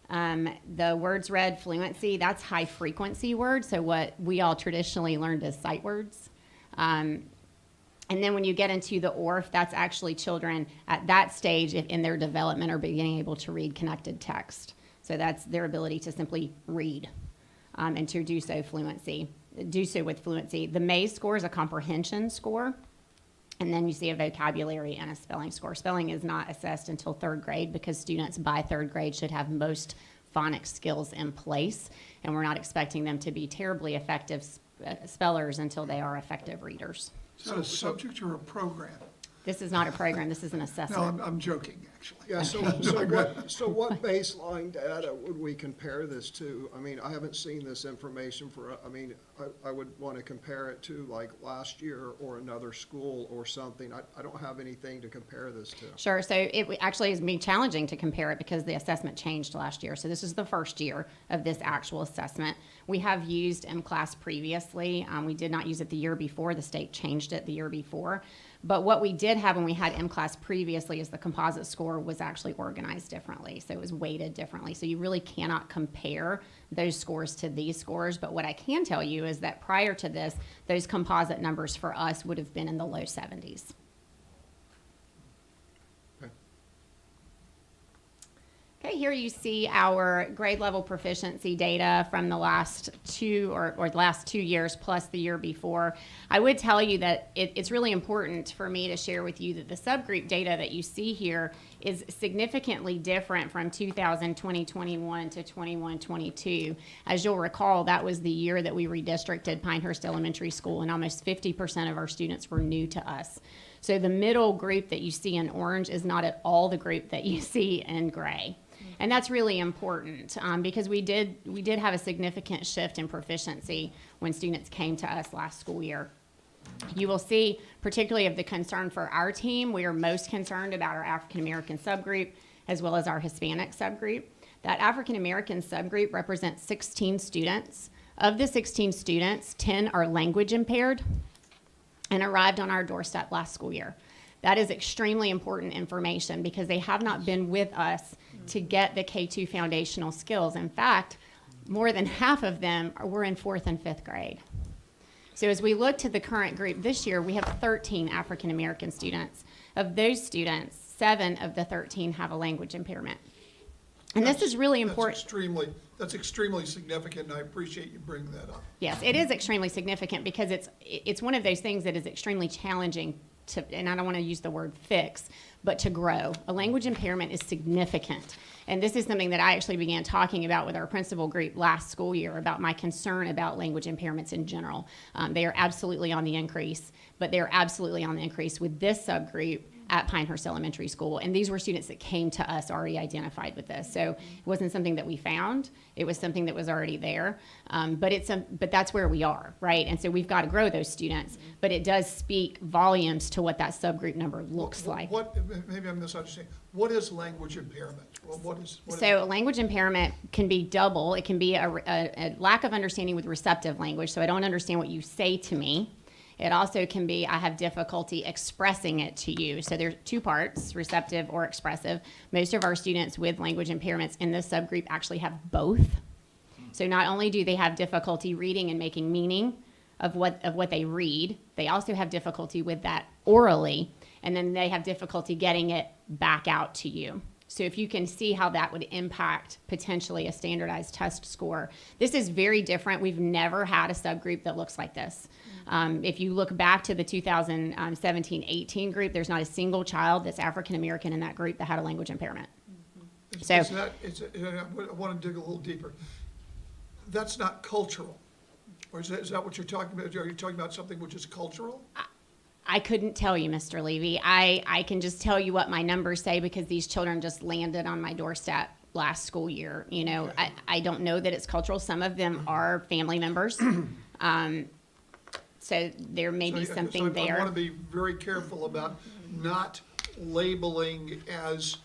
The words read fluency, that's high frequency words, so what we all traditionally learned as sight words. And then when you get into the ORF, that's actually children at that stage in their development are being able to read connected text. So that's their ability to simply read and to do so with fluency. The Maze score is a comprehension score. And then you see a vocabulary and a spelling score. Spelling is not assessed until third grade because students by third grade should have most phonics skills in place. And we're not expecting them to be terribly effective spellers until they are effective readers. Is that a subject or a program? This is not a program, this is an assessment. No, I'm joking, actually. Yeah, so what baseline data would we compare this to? I mean, I haven't seen this information I would want to compare it to like last year or another school or something. I don't have anything to compare this to. Sure, so it actually is being challenging to compare it because the assessment changed last year. So this is the first year of this actual assessment. We have used M-Class previously. We did not use it the year before. The state changed it the year before. But what we did have when we had M-Class previously is the composite score was actually organized differently. So it was weighted differently. So you really cannot compare those scores to these scores. But what I can tell you is that prior to this, those composite numbers for us would have been in the low 70s. Okay, here you see our grade level proficiency data from the last two or the last 2 years plus the year before. I would tell you that it's really important for me to share with you that the subgroup data that you see here is significantly different from 2020-21 to 21-22. As you'll recall, that was the year that we redistricted Pinehurst Elementary School, and almost 50% of our students were new to us. So the middle group that you see in orange is not at all the group that you see in gray. And that's really important because we did have a significant shift in proficiency when students came to us last school year. You will see, particularly of the concern for our team, we are most concerned about our African American subgroup as well as our Hispanic subgroup. That African American subgroup represents 16 students. Of the 16 students, 10 are language impaired and arrived on our doorstep last school year. That is extremely important information because they have not been with us to get the K-2 foundational skills. In fact, more than half of them were in 4th and 5th grade. So as we look to the current group this year, we have 13 African American students. Of those students, 7 of the 13 have a language impairment. And this is really important. That's extremely significant, and I appreciate you bringing that up. Yes, it is extremely significant because it's one of those things that is extremely challenging to, and I don't want to use the word fix, but to grow. A language impairment is significant. And this is something that I actually began talking about with our principal group last school year about my concern about language impairments in general. They are absolutely on the increase, but they're absolutely on the increase with this subgroup at Pinehurst Elementary School. And these were students that came to us already identified with this. So it wasn't something that we found. It was something that was already there. But that's where we are, right? And so we've got to grow those students. But it does speak volumes to what that subgroup number looks like. Maybe I'm misunderstanding. What is language impairment? So language impairment can be double. It can be a lack of understanding with receptive language. So I don't understand what you say to me. It also can be, I have difficulty expressing it to you. So there's two parts, receptive or expressive. Most of our students with language impairments in this subgroup actually have both. So not only do they have difficulty reading and making meaning of what they read. They also have difficulty with that orally, and then they have difficulty getting it back out to you. So if you can see how that would impact potentially a standardized test score. This is very different. We've never had a subgroup that looks like this. If you look back to the 2017-18 group, there's not a single child that's African American in that group that had a language impairment. So I want to dig a little deeper. That's not cultural, or is that what you're talking about? Are you talking about something which is cultural? I couldn't tell you, Mr. Levy. I can just tell you what my numbers say because these children just landed on my doorstep last school year. You know, Okay. I don't know that it's cultural. Some of them are family members. So there may be something there. I want to be very careful about not labeling as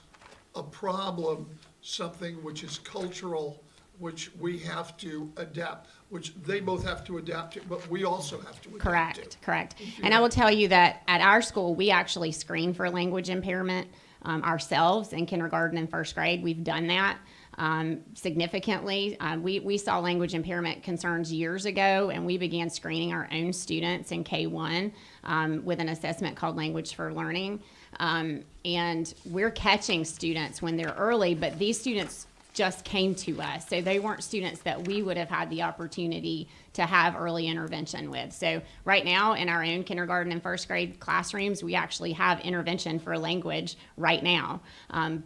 a problem something which is cultural, which we have to adapt, which they both have to adapt to, but we also have to adapt to. Correct. And I will tell you that at our school, we actually screen for language impairment ourselves in kindergarten and first grade. We've done that significantly. We saw language impairment concerns years ago, and we began screening our own students in K-1 with an assessment called Language for Learning. And we're catching students when they're early, but these students just came to us. So they weren't students that we would have had the opportunity to have early intervention with. So right now in our own kindergarten and first grade classrooms, we actually have intervention for language right now.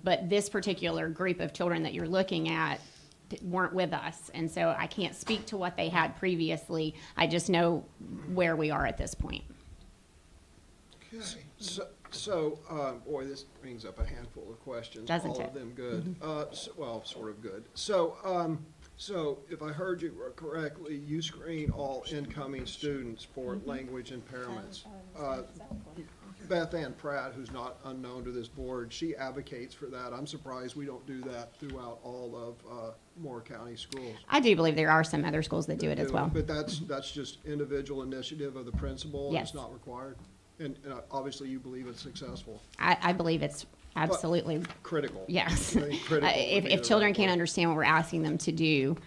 But this particular group of children that you're looking at weren't with us. And so I can't speak to what they had previously. I just know where we are at this point. Okay, so, boy, this brings up a handful of questions. Doesn't all it? of them good. Well, sort of good. So if I heard you correctly, you screen all incoming students for language impairments. Beth Ann Pratt, who's not unknown to this board, she advocates for that. I'm surprised we don't do that throughout all of Moore County schools. I do believe there are some other schools that do it as well. But that's just individual initiative of the principal, and Yes. it's not required? And obviously you believe it's successful? I believe it's absolutely Critical. yes. I think critical would be If the children right can't word. understand what we're asking them to do,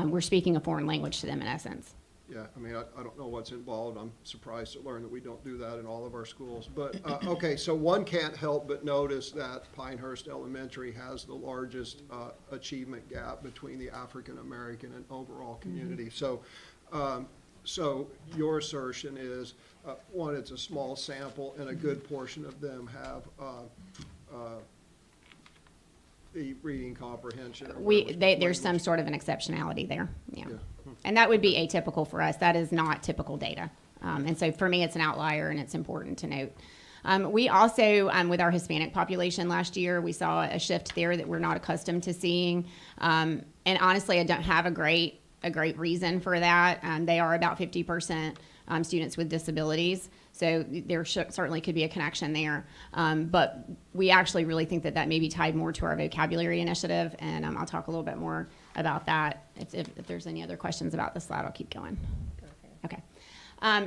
we're speaking a foreign language to them in essence. Yeah, I mean, I don't know what's involved. I'm surprised to learn that we don't do that in all of our schools. But, okay, so one can't help but notice that Pinehurst Elementary has the largest achievement gap between the African-American and overall community. So your assertion is, one, it's a small sample, and a good portion of them have the reading comprehension. or whatever There's some sort of an exceptionality there, yeah. Yeah. And that would be atypical for us. That is not typical data. And so for me, it's an outlier, and it's important to note. We also, with our Hispanic population last year, we saw a shift there that we're not accustomed to seeing. And honestly, I don't have a great reason for that. They are about 50% students with disabilities. So there certainly could be a connection there. But we actually really think that may be tied more to our vocabulary initiative. And I'll talk a little bit more about that. If there's any other questions about the slide, I'll keep going. Okay.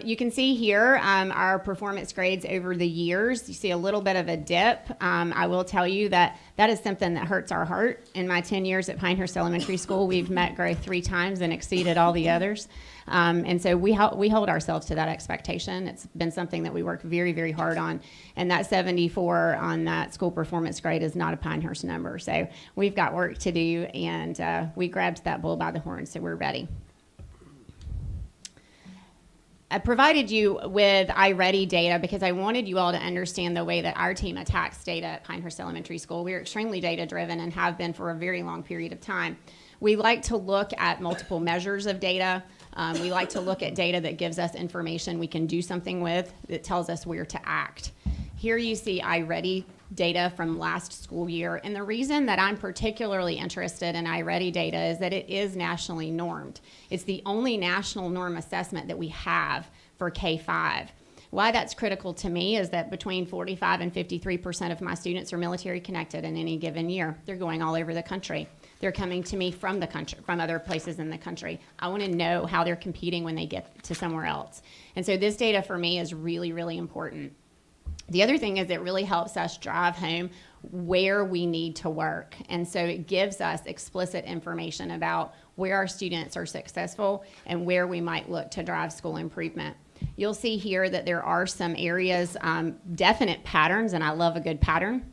You can see here our performance grades over the years. You see a little bit of a dip. I will tell you that is something that hurts our heart. In my 10 years at Pinehurst Elementary School, we've met growth 3 times and exceeded all the others. And so we hold ourselves to that expectation. It's been something that we work very, very hard on. And that 74 on that school performance grade is not a Pinehurst number. So we've got work to do, and we grabbed that bull by the horn, so we're ready. I provided you with iReady data because I wanted you all to understand the way that our team attacks data at Pinehurst Elementary School. We're extremely data driven and have been for a very long period of time. We like to look at multiple measures of data. We like to look at data that gives us information we can do something with, that tells us where to act. Here you see iReady data from last school year. And the reason that I'm particularly interested in iReady data is that it is nationally normed. It's the only national norm assessment that we have for K-5. Why that's critical to me is that between 45 and 53% of my students are military connected in any given year. They're going all over the country. They're coming to me from the country, from other places in the country. I want to know how they're competing when they get to somewhere else. And so this data for me is really, really important. The other thing is it really helps us drive home where we need to work. And so it gives us explicit information about where our students are successful and where we might look to drive school improvement. You'll see here that there are some areas, definite patterns, and I love a good pattern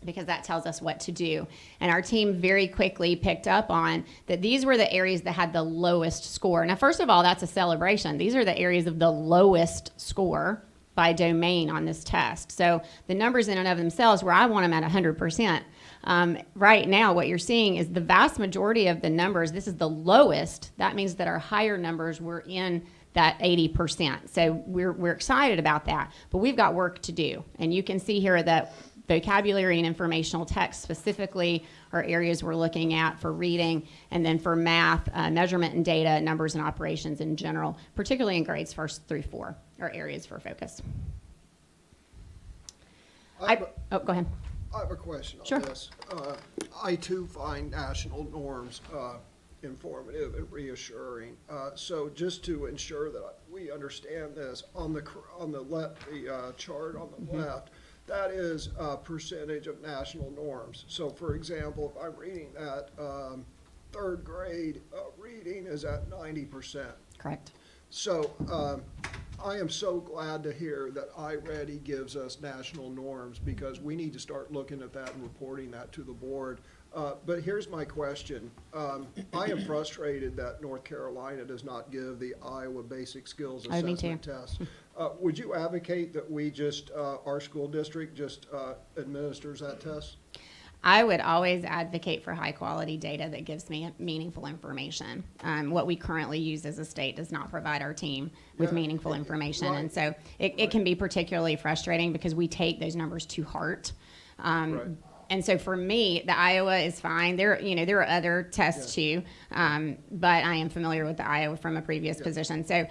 because that tells us what to do. And our team very quickly picked up on that these were the areas that had the lowest score. Now, first of all, that's a celebration. These are the areas of the lowest score by domain on this test. So the numbers in and of themselves, where I want them at 100%, right now what you're seeing is the vast majority of the numbers, this is the lowest. That means that our higher numbers were in that 80%. So we're excited about that, but we've got work to do. And you can see here that vocabulary and informational text specifically are areas we're looking at for reading, and then for math, measurement and data, numbers and operations in general, particularly in grades 1st through 4, are areas for focus. Go ahead. I have a question Sure. on this. I too find national norms informative and reassuring. So just to ensure that we understand this, on the chart on the left, that is a percentage of national norms. So for example, if I'm reading that, 3rd grade reading is at 90%. Correct. So I am so glad to hear that iReady gives us national norms, because we need to start looking at that and reporting that to the board. But here's my question. I am frustrated that North Carolina does not give the Iowa Basic Skills Assessment test. Would you advocate that we just, our school district just administers that test? I would always advocate for high quality data that gives me meaningful information. What we currently use as a state does not provide our team with meaningful information. Right. And so it can be particularly frustrating because we take those numbers to heart. Right. And so for me, the Iowa is fine. There are other tests too, but I am familiar with the Iowa from a previous position. So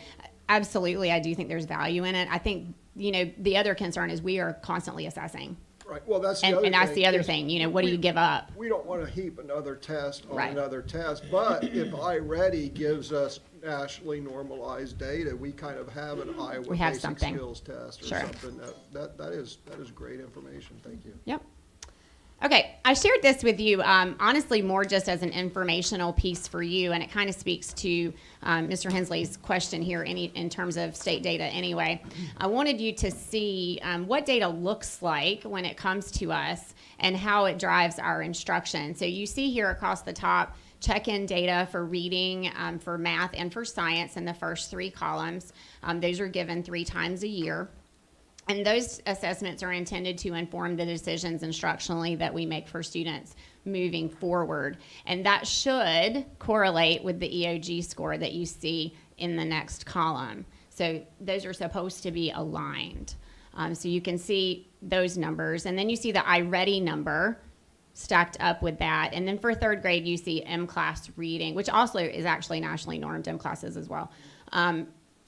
absolutely, I do think there's value in it. I think, the other concern is we are constantly assessing. Right, well, that's the other thing. And that's the other thing, what do you give up? We don't want to heap another test on Right. another test, but if iReady gives us nationally normalized data, we kind of have an Iowa We have Basic something. Skills test or Sure. something. That is great information, thank you. Yep. Okay, I shared this with you, honestly, more just as an informational piece for you, and it kind of speaks to Mr. Hensley's question here in terms of state data anyway. I wanted you to see what data looks like when it comes to us and how it drives our instruction. So you see here across the top, check-in data for reading, for math, and for science in the first 3 columns. Those are given 3 times a year. And those assessments are intended to inform the decisions instructionally that we make for students moving forward. And that should correlate with the EOG score that you see in the next column. So those are supposed to be aligned. So you can see those numbers. And then you see the iReady number stacked up with that. And then for 3rd grade, you see M-class reading, which also is actually nationally normed, M-classes as well.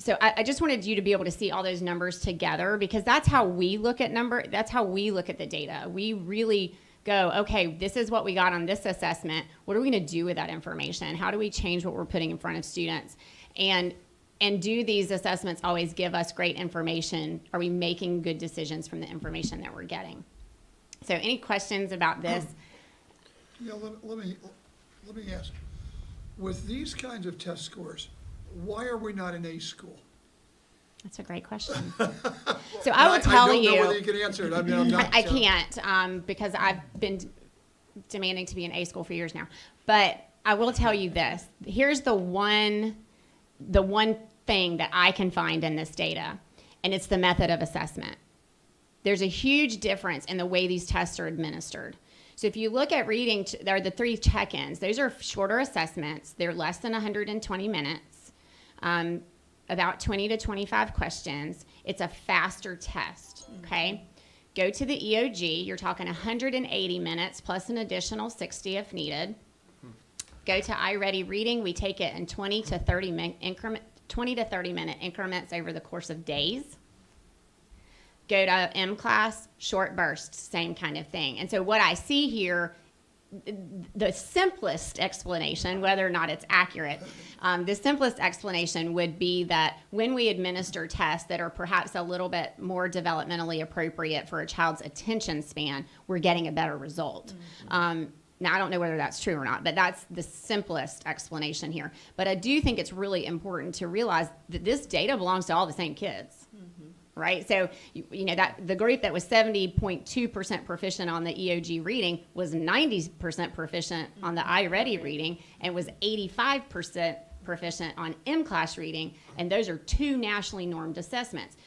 So I just wanted you to be able to see all those numbers together, because that's how we look at that's how we look at the data. We really go, okay, this is what we got on this assessment. What are we going to do with that information? How do we change what we're putting in front of students? And do these assessments always give us great information? Are we making good decisions from the information that we're getting? So any questions about this? Yeah, let me ask, with these kinds of test scores, why are we not an A school? That's a great question. So I will tell you. I don't know whether you can answer it. I mean, I'm not. I can't, because I've been demanding to be an A school for years now. But I will tell you this. Here's the one thing that I can find in this data, and it's the method of assessment. There's a huge difference in the way these tests are administered. So if you look at reading, there are the 3 check-ins. Those are shorter assessments. They're less than 120 minutes. About 20 to 25 questions. It's a faster test, okay? Go to the EOG, you're talking 180 minutes plus an additional 60 if needed. Go to iReady Reading, we take it in 20 to 30 minute increments over the course of days. Go to M-Class, short bursts, same kind of thing. And so what I see here the simplest explanation, whether or not it's accurate, the simplest explanation would be that when we administer tests that are perhaps a little bit more developmentally appropriate for a child's attention span, we're getting a better result. Now, I don't know whether that's true or not, but that's the simplest explanation here. But I do think it's really important to realize that this data belongs to all the same kids. Right? So, you know, that the group that was 70.2% proficient on the EOG reading was 90% proficient on the iReady reading and was 85% proficient on M-Class reading, and those are two nationally normed assessments.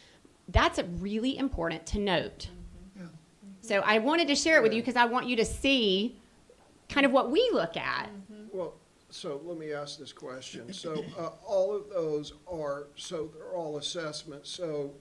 That's really important to note. So I wanted to share it with you because I want you to see kind of what we look at. Well, so let me ask this question. So all of those are, so they're all assessments. So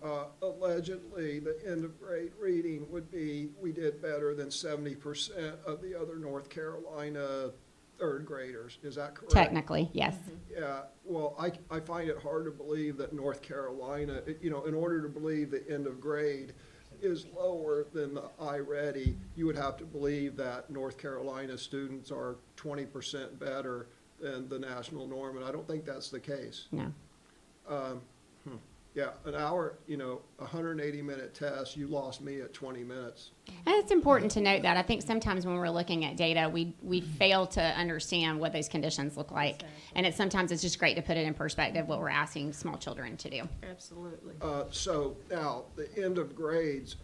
allegedly, the end of grade reading would be, we did better than 70% of the other North Carolina third graders. Is that correct? Technically, yes. Yeah, well, I find it hard to believe that North Carolina, you know, in order to believe the end of grade is lower than the iReady, you would have to believe that North Carolina students are 20% better than the national norm, and I don't think that's the case. No. Yeah, an hour, you know, 180-minute test, you lost me at 20 minutes. And it's important to note that I think sometimes when we're looking at data, we fail to understand what those conditions look like. And sometimes it's just great to put it in perspective what we're asking small children to do. Absolutely. So now, the end of grades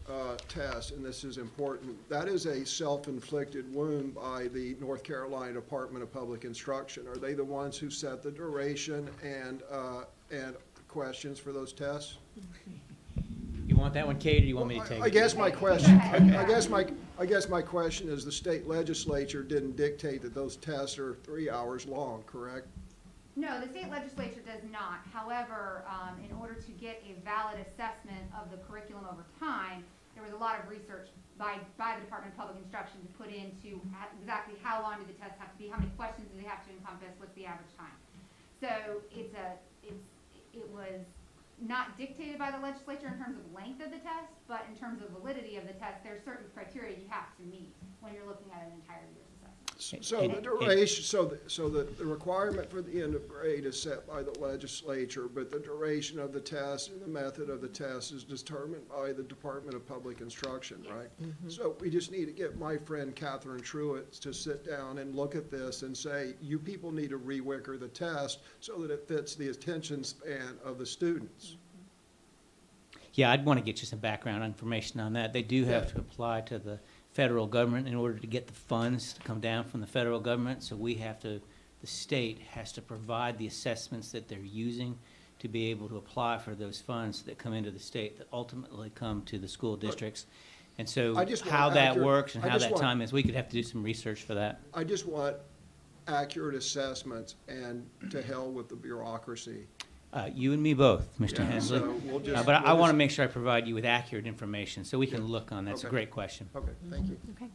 test, and this is important, that is a self-inflicted wound by the North Carolina Department of Public Instruction. Are they the ones who set the duration and questions for those tests? You want that one, Kate, or you want me to take it? I guess my question, I guess my question is the state legislature didn't dictate that those tests are 3 hours long, correct? No, the state legislature does not. However, in order to get a valid assessment of the curriculum over time, there was a lot of research by the Department of Public Instruction to put into exactly how long do the tests have to be, how many questions do they have to encompass, what's the average time. So it was not dictated by the legislature in terms of length of the test, but in terms of validity of the test, there are certain criteria you have to meet when you're looking at an entire year's assessment. So the duration, so the requirement for the end of grade is set by the legislature, but the duration of the test and the method of the test is determined by the Department of Public Instruction, right? So we just need to get my friend Catherine Truitt to sit down and look at this and say, you people need to rewicker the test so that it fits the attention span of the students. Yeah, I'd want to get you some background information on that. They do have to apply to the federal government in order to get the funds to come down from the federal government. So we have to, the state has to provide the assessments that they're using to be able to apply for those funds that come into the state that ultimately come to the school districts. And so how that works and how that time is, we could have to do some research for that. I just want accurate assessments and to hell with the bureaucracy. You and me both, Mr. Hensley. So we'll But I want to make sure I provide you with accurate information so we can look on that. It's a great question. Okay, thank you. Okay.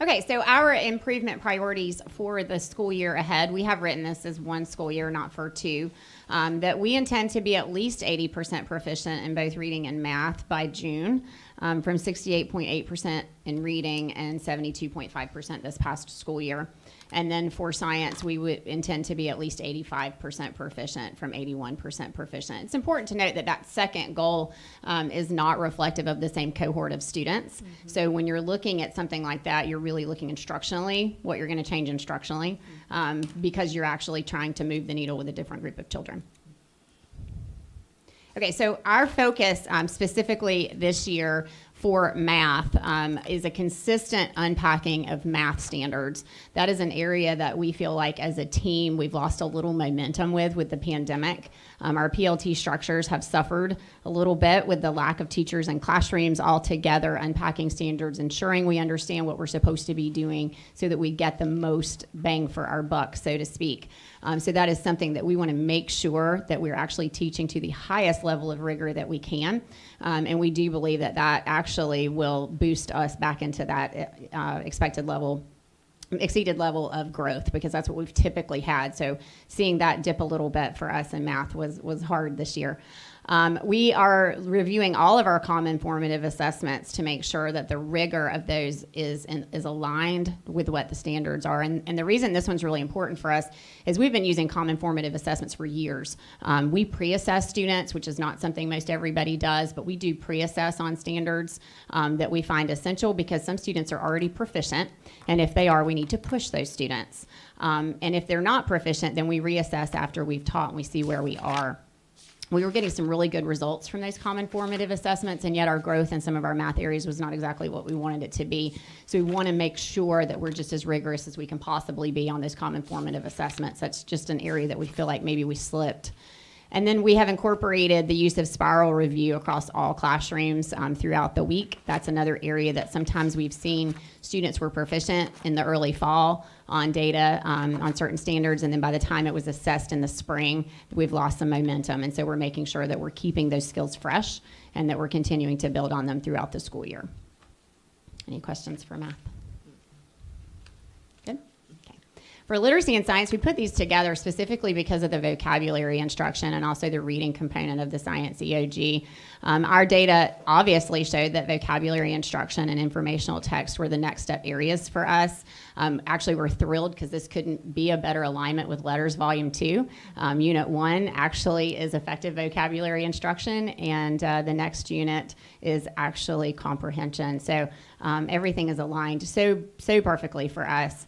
Okay, so our improvement priorities for the school year ahead, we have written this as one school year, not for two, that we intend to be at least 80% proficient in both reading and math by June, from 68.8% in reading and 72.5% this past school year. And then for science, we would intend to be at least 85% proficient from 81% proficient. It's important to note that that second goal is not reflective of the same cohort of students. So when you're looking at something like that, you're really looking instructionally, what you're going to change instructionally, because you're actually trying to move the needle with a different group of children. Okay, so our focus specifically this year for math is a consistent unpacking of math standards. That is an area that we feel like as a team we've lost a little momentum with the pandemic. Our PLT structures have suffered a little bit with the lack of teachers and classrooms all together, unpacking standards, ensuring we understand what we're supposed to be doing so that we get the most bang for our buck, so to speak. So that is something that we want to make sure that we're actually teaching to the highest level of rigor that we can. And we do believe that that actually will boost us back into that exceeded level of growth, because that's what we've typically had. So seeing that dip a little bit for us in math was hard this year. We are reviewing all of our common formative assessments to make sure that the rigor of those is aligned with what the standards are. And the reason this one's really important for us is we've been using common formative assessments for years. We pre-assess students, which is not something most everybody does, but we do pre-assess on standards that we find essential because some students are already proficient, and if they are, we need to push those students. And if they're not proficient, then we reassess after we've taught and we see where we are. We were getting some really good results from those common formative assessments, and yet our growth in some of our math areas was not exactly what we wanted it to be. So we want to make sure that we're just as rigorous as we can possibly be on those common formative assessments. That's just an area that we feel like maybe we slipped. And then we have incorporated the use of spiral review across all classrooms throughout the week. That's another area that sometimes we've seen students were proficient in the early fall on data on certain standards, and then by the time it was assessed in the spring, we've lost some momentum. And so we're making sure that we're keeping those skills fresh and that we're continuing to build on them throughout the school year. Any questions for math? Good? Okay. For literacy and science, we put these together specifically because of the vocabulary instruction and also the reading component of the science EOG. Our data obviously showed that vocabulary instruction and informational text were the next step areas for us. Actually, we're thrilled because this couldn't be a better alignment with Letters Volume 2. Unit 1 actually is effective vocabulary instruction, and the next unit is actually comprehension. So everything is aligned so perfectly for us.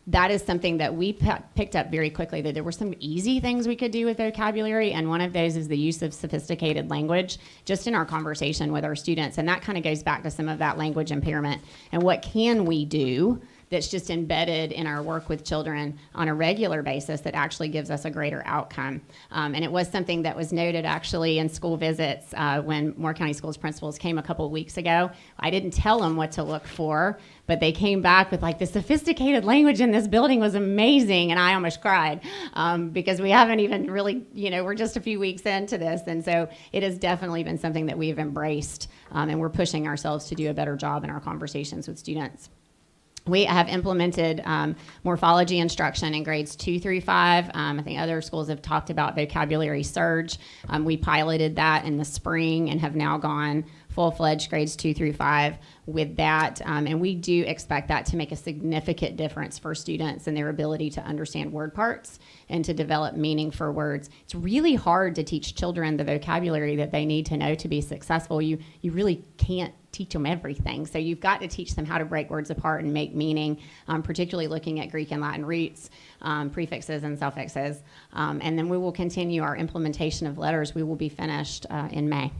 That is something that we picked up very quickly, that there were some easy things we could do with vocabulary, and one of those is the use of sophisticated language just in our conversation with our students. And that kind of goes back to some of that language impairment. And what can we do that's just embedded in our work with children on a regular basis that actually gives us a greater outcome. And it was something that was noted actually in school visits when Moore County Schools principals came a couple of weeks ago. I didn't tell them what to look for, but they came back with like, the sophisticated language in this building was amazing, and I almost cried because we haven't even really, we're just a few weeks into this, and so it has definitely been something that we've embraced, and we're pushing ourselves to do a better job in our conversations with students. We have implemented morphology instruction in grades 2 through 5. I think other schools have talked about vocabulary surge. We piloted that in the spring and have now gone full-fledged grades 2 through 5 with that. And we do expect that to make a significant difference for students and their ability to understand word parts and to develop meaning for words. It's really hard to teach children the vocabulary that they need to know to be successful. You really can't teach them everything. So you've got to teach them how to break words apart and make meaning, particularly looking at Greek and Latin roots, prefixes and suffixes. And then we will continue our implementation of letters. We will be finished in May.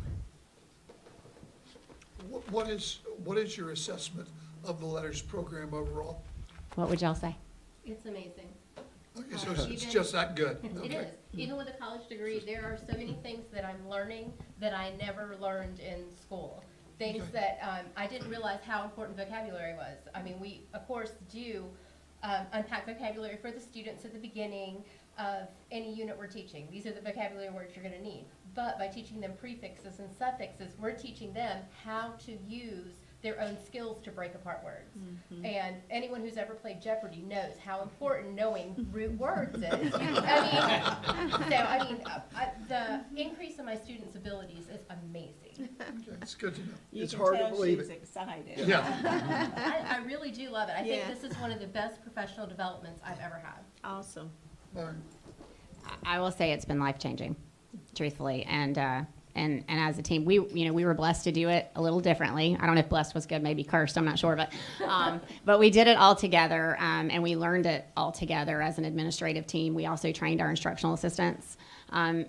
What is your assessment of the letters program overall? What would y'all say? It's amazing. Okay, so it's just that good. It Okay. is. Even with a college degree, there are so many things that I'm learning that I never learned in school. Things that I didn't realize how important vocabulary was. I mean, we, of course, do unpack vocabulary for the students at the beginning of any unit we're teaching. These are the vocabulary words you're going to need. But by teaching them prefixes and suffixes, we're teaching them how to use their own skills to break apart words. Mm-hmm. And anyone who's ever played Jeopardy knows how important knowing root words is. The increase in my students' abilities is amazing. Okay, it's good to know. It's hard to believe it. Excited. Yeah. I really do love it. I Yeah. think this is one of the best professional developments I've ever had. Awesome. All right. I will say it's been life-changing, truthfully, and as a team, we were blessed to do it a little differently. I don't know if blessed was good, maybe cursed, I'm not sure, but we did it all together, and we learned it all together as an administrative team. We also trained our instructional assistants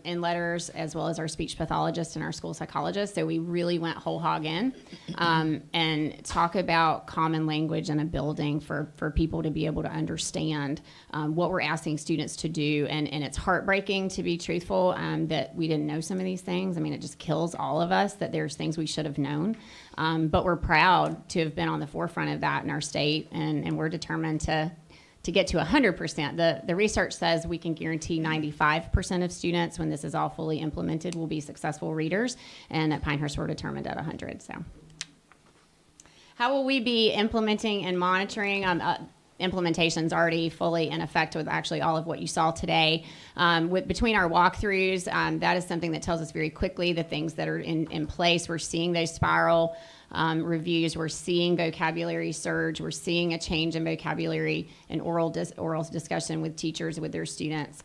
in letters, as well as our speech pathologist and our school psychologist. So we really went whole hog in and talk about common language in a building for people to be able to understand what we're asking students to do. And it's heartbreaking, to be truthful, that we didn't know some of these things. I mean, it just kills all of us that there's things we should have known. But we're proud to have been on the forefront of that in our state, and we're determined to get to 100%. The research says we can guarantee 95% of students, when this is all fully implemented, will be successful readers, and at Pinehurst we're determined at 100. So how will we be implementing and monitoring? implementation's already fully in effect with actually all of what you saw today. Between our walkthroughs, that is something that tells us very quickly the things that are in place. We're seeing those spiral reviews. We're seeing vocabulary surge. We're seeing a change in vocabulary and oral discussion with teachers, with their students.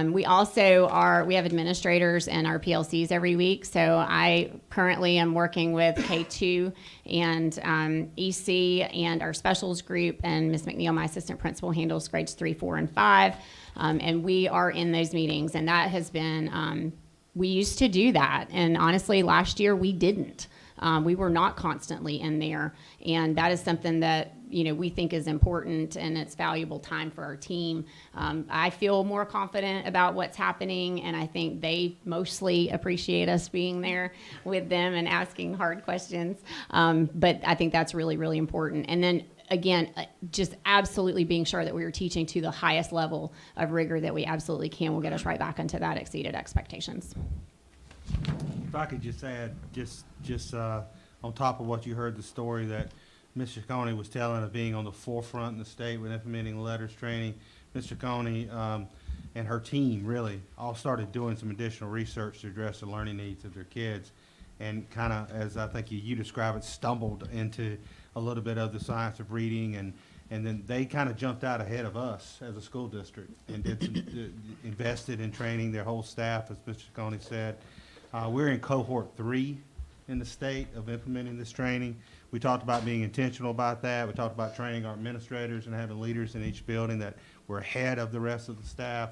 We also we have administrators in our PLCs every week. So I currently am working with K2 and EC and our specials group, and Ms. McNeil, my assistant principal, handles grades 3, 4, and 5. And we are in those meetings, and that has been, we used to do that. And honestly, last year we didn't. We were not constantly in there, and that is something that we think is important, and it's valuable time for our team. I feel more confident about what's happening, and I think they mostly appreciate us being there with them and asking hard questions. But I think that's really, really important. And then again, just absolutely being sure that we are teaching to the highest level of rigor that we absolutely can will get us right back into that exceeded expectations. If I could just add, just on top of what you heard, the story that Ms. Ciccone was telling of being on the forefront in the state with implementing letters training. Ms. Ciccone and her team really all started doing some additional research to address the learning needs of their kids, and kind of, as I think you describe it, stumbled into a little bit of the science of reading, and then they kind of jumped out ahead of us as a school district and invested in training their whole staff, as Mr. Ciccone said. We're in cohort 3 in the state of implementing this training. We talked about being intentional about that. We talked about training our administrators and having leaders in each building that were ahead of the rest of the staff.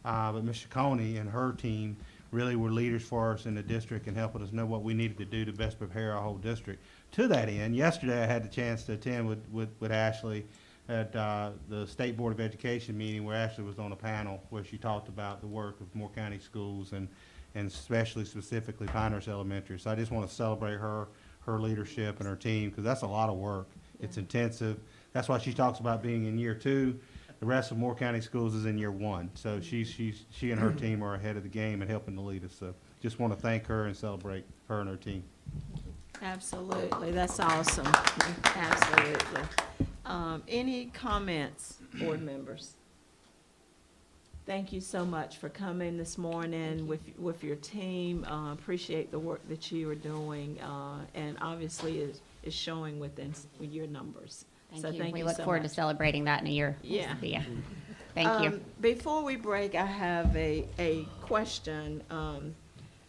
But Ms. Ciccone and her team really were leaders for us in the district and helping us know what we needed to do to best prepare our whole district. To that end, yesterday I had the chance to attend with Ashley at the State Board of Education meeting, where Ashley was on a panel where she talked about the work of Moore County schools and especially specifically Pinehurst Elementary. So I just want to celebrate her leadership and her team, because that's a lot of work. It's intensive. That's why she talks about being in year 2. The rest of Moore County Schools is in year 1. So she and her team are ahead of the game and helping to lead us. So just want to thank her and celebrate her and her team. Absolutely, that's awesome. Absolutely. Any comments, board members? Thank you so much for coming this morning with your team. Appreciate the work that you are doing, and obviously is showing with your numbers. Thank you. We you look so forward much. to celebrating that in a year. Yeah. Yeah. Thank you. Before we break, I have a question.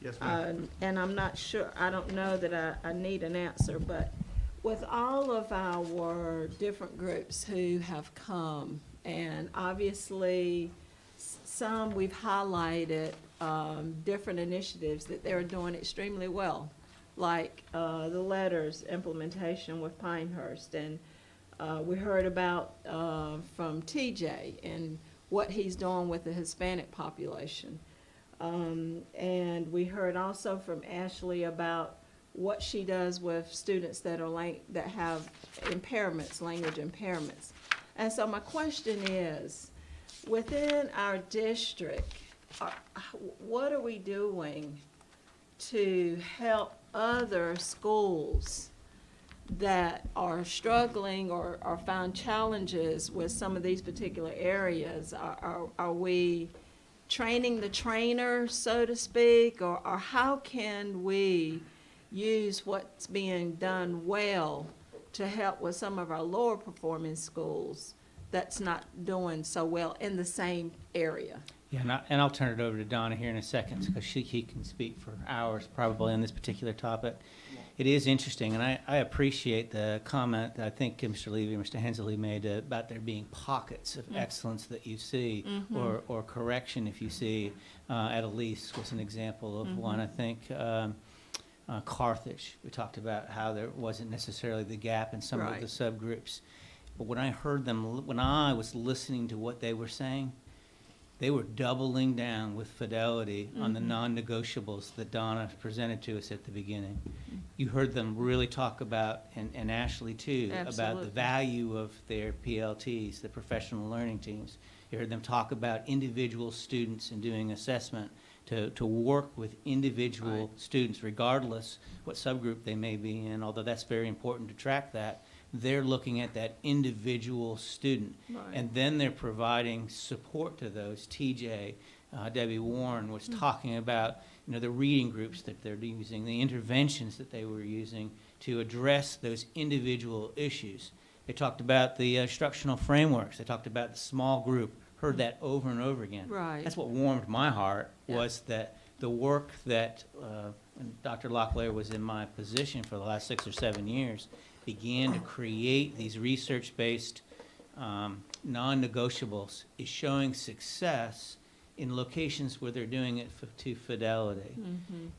Yes, ma'am. And I'm not sure, I don't know that I need an answer, but with all of our different groups who have come, and obviously some we've highlighted different initiatives that they're doing extremely well, like the letters implementation with Pinehurst, and we heard about from TJ and what he's doing with the Hispanic population. And we heard also from Ashley about what she does with students that have impairments, language impairments. And so my question is, within our district, what are we doing to help other schools that are struggling or found challenges with some of these particular areas? Are we training the trainer, so to speak, or how can we use what's being done well to help with some of our lower performing schools that's not doing so well in the same area? Yeah, and I'll turn it over to Donna here in a second, because he can speak for hours probably on this particular topic. It is interesting, and I appreciate the comment that I think Mr. Levy and Mr. Hensley made about there being pockets of excellence that you see, or correction if you see. At Elise was an example of one. I think Carthage, we talked about how there wasn't necessarily the gap in some of the subgroups. But when I heard them, when I was listening to what they were saying, they were doubling down with fidelity on the non-negotiables that Donna presented to us at the beginning. You heard them really talk about, and Ashley too, about the value of their PLTs, the professional learning teams. You heard them talk about individual students and doing assessment to work with individual students, regardless what subgroup they may be in, although that's very important to track that. they're looking at that individual student. Right. And then they're providing support to those. TJ, Debbie Warren was talking about, the reading groups that they're using, the interventions that they were using to address those individual issues. They talked about the instructional frameworks. They talked about the small group. Heard that over and over again. Right. That's what warmed my heart, was that the work that when Dr. Locklear was in my position for the last 6 or 7 years, began to create these research-based non-negotiables is showing success in locations where they're doing it to fidelity.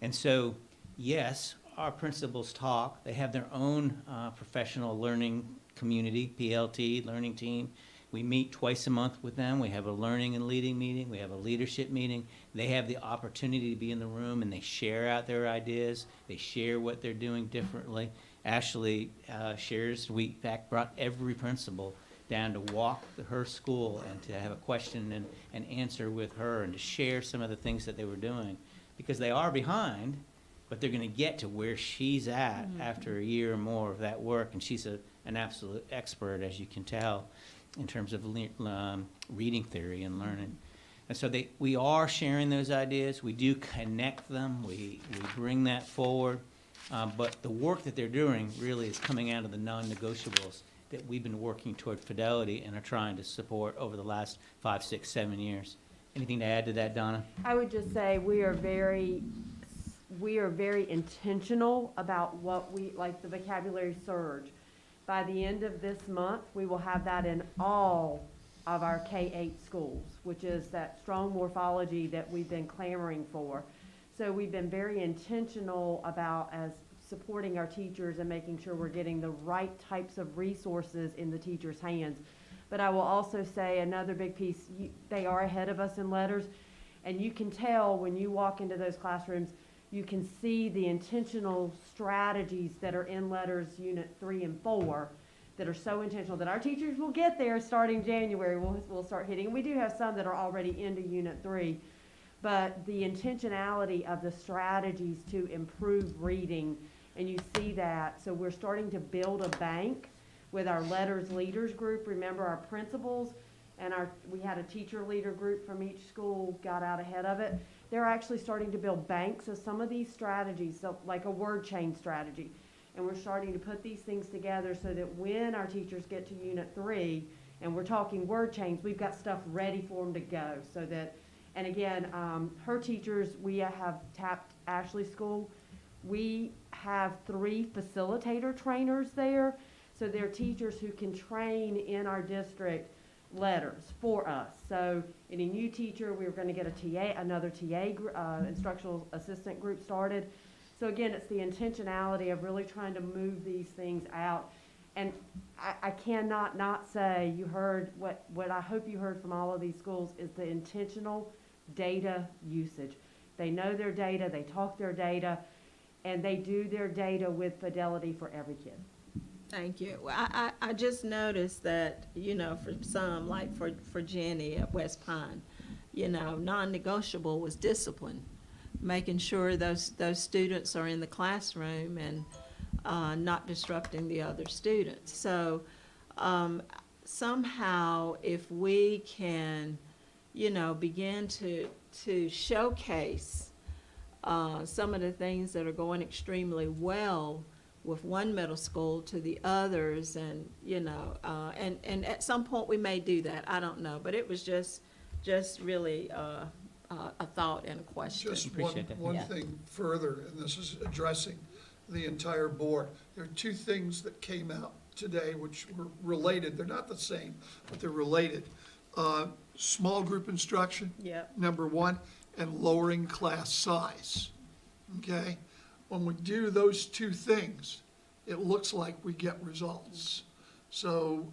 And so, yes, our principals talk. They have their own professional learning community, PLT, learning team. We meet twice a month with them. We have a learning and leading meeting. We have a leadership meeting. They have the opportunity to be in the room, and they share out their ideas. They share what they're doing differently. Ashley shares. We, in fact, brought every principal down to walk her school and to have a question and answer with her and to share some of the things that they were doing. Because they are behind, but they're going to get to where she's at after a year or more of that work. And she's an absolute expert, as you can tell, in terms of reading theory and learning. And so we are sharing those ideas. We do connect them. We bring that forward. But the work that they're doing really is coming out of the non-negotiables that we've been working toward fidelity and are trying to support over the last 5, 6, 7 years. Anything to add to that, Donna? I would just say we are very intentional about what like the vocabulary surge. By the end of this month, we will have that in all of our K-8 schools, which is that strong morphology that we've been clamoring for. So we've been very intentional about as supporting our teachers and making sure we're getting the right types of resources in the teachers' hands. But I will also say another big piece, they are ahead of us in letters, and you can tell when you walk into those classrooms, you can see the intentional strategies that are in letters unit 3 and 4 that are so intentional that our teachers will get there starting January. We'll start hitting. We do have some that are already into unit 3, but the intentionality of the strategies to improve reading, and you see that. So we're starting to build a bank with our letters leaders group. Remember our principals and we had a teacher leader group from each school got out ahead of it. They're actually starting to build banks of some of these strategies, so like a word chain strategy. And we're starting to put these things together so that when our teachers get to unit 3 and we're talking word chains, we've got stuff ready for them to go so that, and again, her teachers, we have tapped Ashley School. We have 3 facilitator trainers there. So they're teachers who can train in our district letters for us. So any new teacher, we were going to get another TA, instructional assistant group started. So again, it's the intentionality of really trying to move these things out. And I cannot not say, you heard, what I hope you heard from all of these schools is the intentional data usage. They know their data, they talk their data, and they do their data with fidelity for every kid. Thank you. Well, I just noticed that, for some, like for Jenny at West Pine, non-negotiable was discipline, making sure those students are in the classroom and not disrupting the other students. So somehow if we can, begin to showcase some of the things that are going extremely well with one middle school to the others, and and at some point we may do that. I don't know, but it was just really a thought and a question. Just one thing further, and this is addressing the entire board. There are 2 things that came out today which were related. They're not the same, but they're related. Small group instruction, number 1, and lowering class size. Okay? When we do those 2 things, it looks like we get results. So,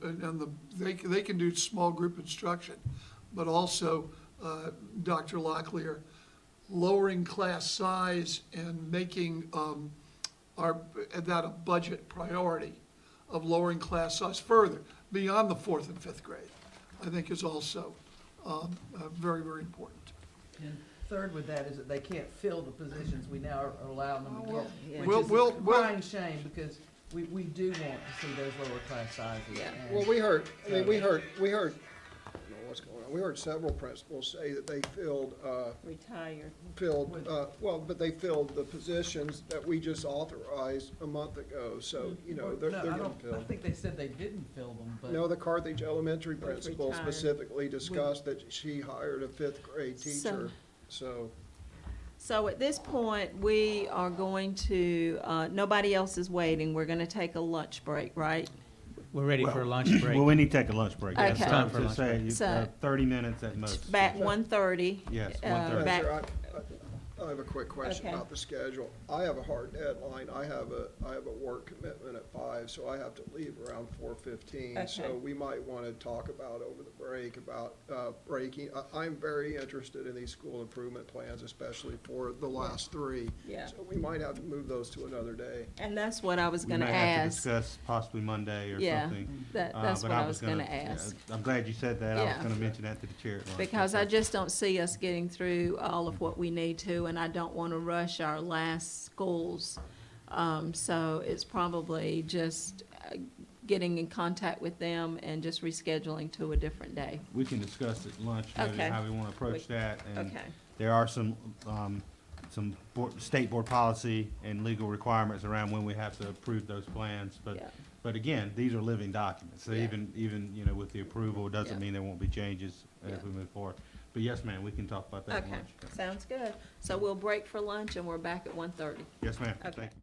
they can do small group instruction, but also, Dr. Locklear, lowering class size and making that a budget priority of lowering class size further beyond the 4th and 5th grade, I think is also very, very important. And third with that is that they can't fill the positions we now are allowing them to get, We'll which is a crying shame, because we do want to see those lower class sizes. Yeah. and- Well, we heard, I mean, we heard, I don't know what's going on. We heard several principals say that they Retired. but they filled the positions that we just authorized a month ago, so, you know, they're No, I getting don't, I filled. think they said they didn't fill them, but. No, the Carthage Elementary principal retired. specifically discussed that she hired a fifth grade teacher, so. So at this point, we are going to, nobody else is waiting. We're gonna take a lunch break, right? We're ready for a lunch break. Well, we need to take a lunch break. yes. Okay. So Time for to lunch say, break. So- 30 minutes at most. Back 1:30. Yes, Madam 1:30. back- Chair, I have a quick question Okay. about the schedule. I have a hard deadline. I have a work commitment at 5, so I have to leave around 4:15. Okay. So we might want to talk about over the break about breaking. I'm very interested in these school improvement plans, especially for the last 3. Yeah. So we might have to move those to another day. And that's what I was We gonna may have to ask. discuss possibly Monday or Yeah, something. that's But what I was gonna ask. I'm glad you said that. I was Yeah. gonna mention that to the chair at lunch. Because I just don't see us getting through all of what we need to, and I don't want to rush our last schools. So it's probably just getting in contact with them and just rescheduling to a different day. We can discuss at lunch maybe Okay. how we want to approach that. And Okay. there are some state board policy and legal requirements around when we have to approve those plans. Yeah. But again, these are living documents. So Yeah. even, you know, with the approval, it doesn't Yeah. mean there won't be changes Yeah. as we move forward. But yes, ma'am, we can talk about that at Okay, lunch. sounds good. So we'll break for lunch and we're back at 1:30. Yes, ma'am. Okay. Thank you.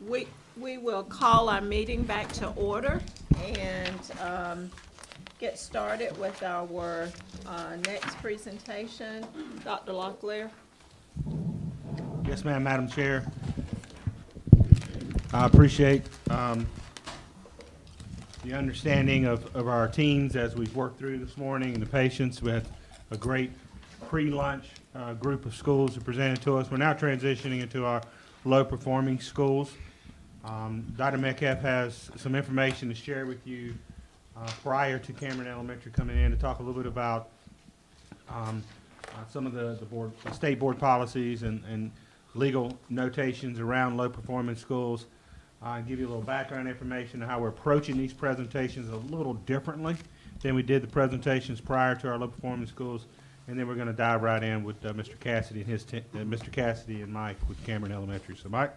We will call our meeting back to order and get started with our next presentation. Dr. Locklear. Yes, ma'am, Madam Chair. I appreciate the understanding of our teams as we've worked through this morning and the patience. We had a great pre-lunch group of schools that presented to us. We're now transitioning into our low-performing schools. Dr. Metcalf has some information to share with you prior to Cameron Elementary coming in to talk a little bit about some of the state board policies and legal notations around low-performing schools. Give you a little background information on how we're approaching these presentations a little differently than we did the presentations prior to our low-performing schools, and then we're going to dive right in with Mr. Cassidy and Mr. Cassidy and Mike with Cameron Elementary. So, Mike.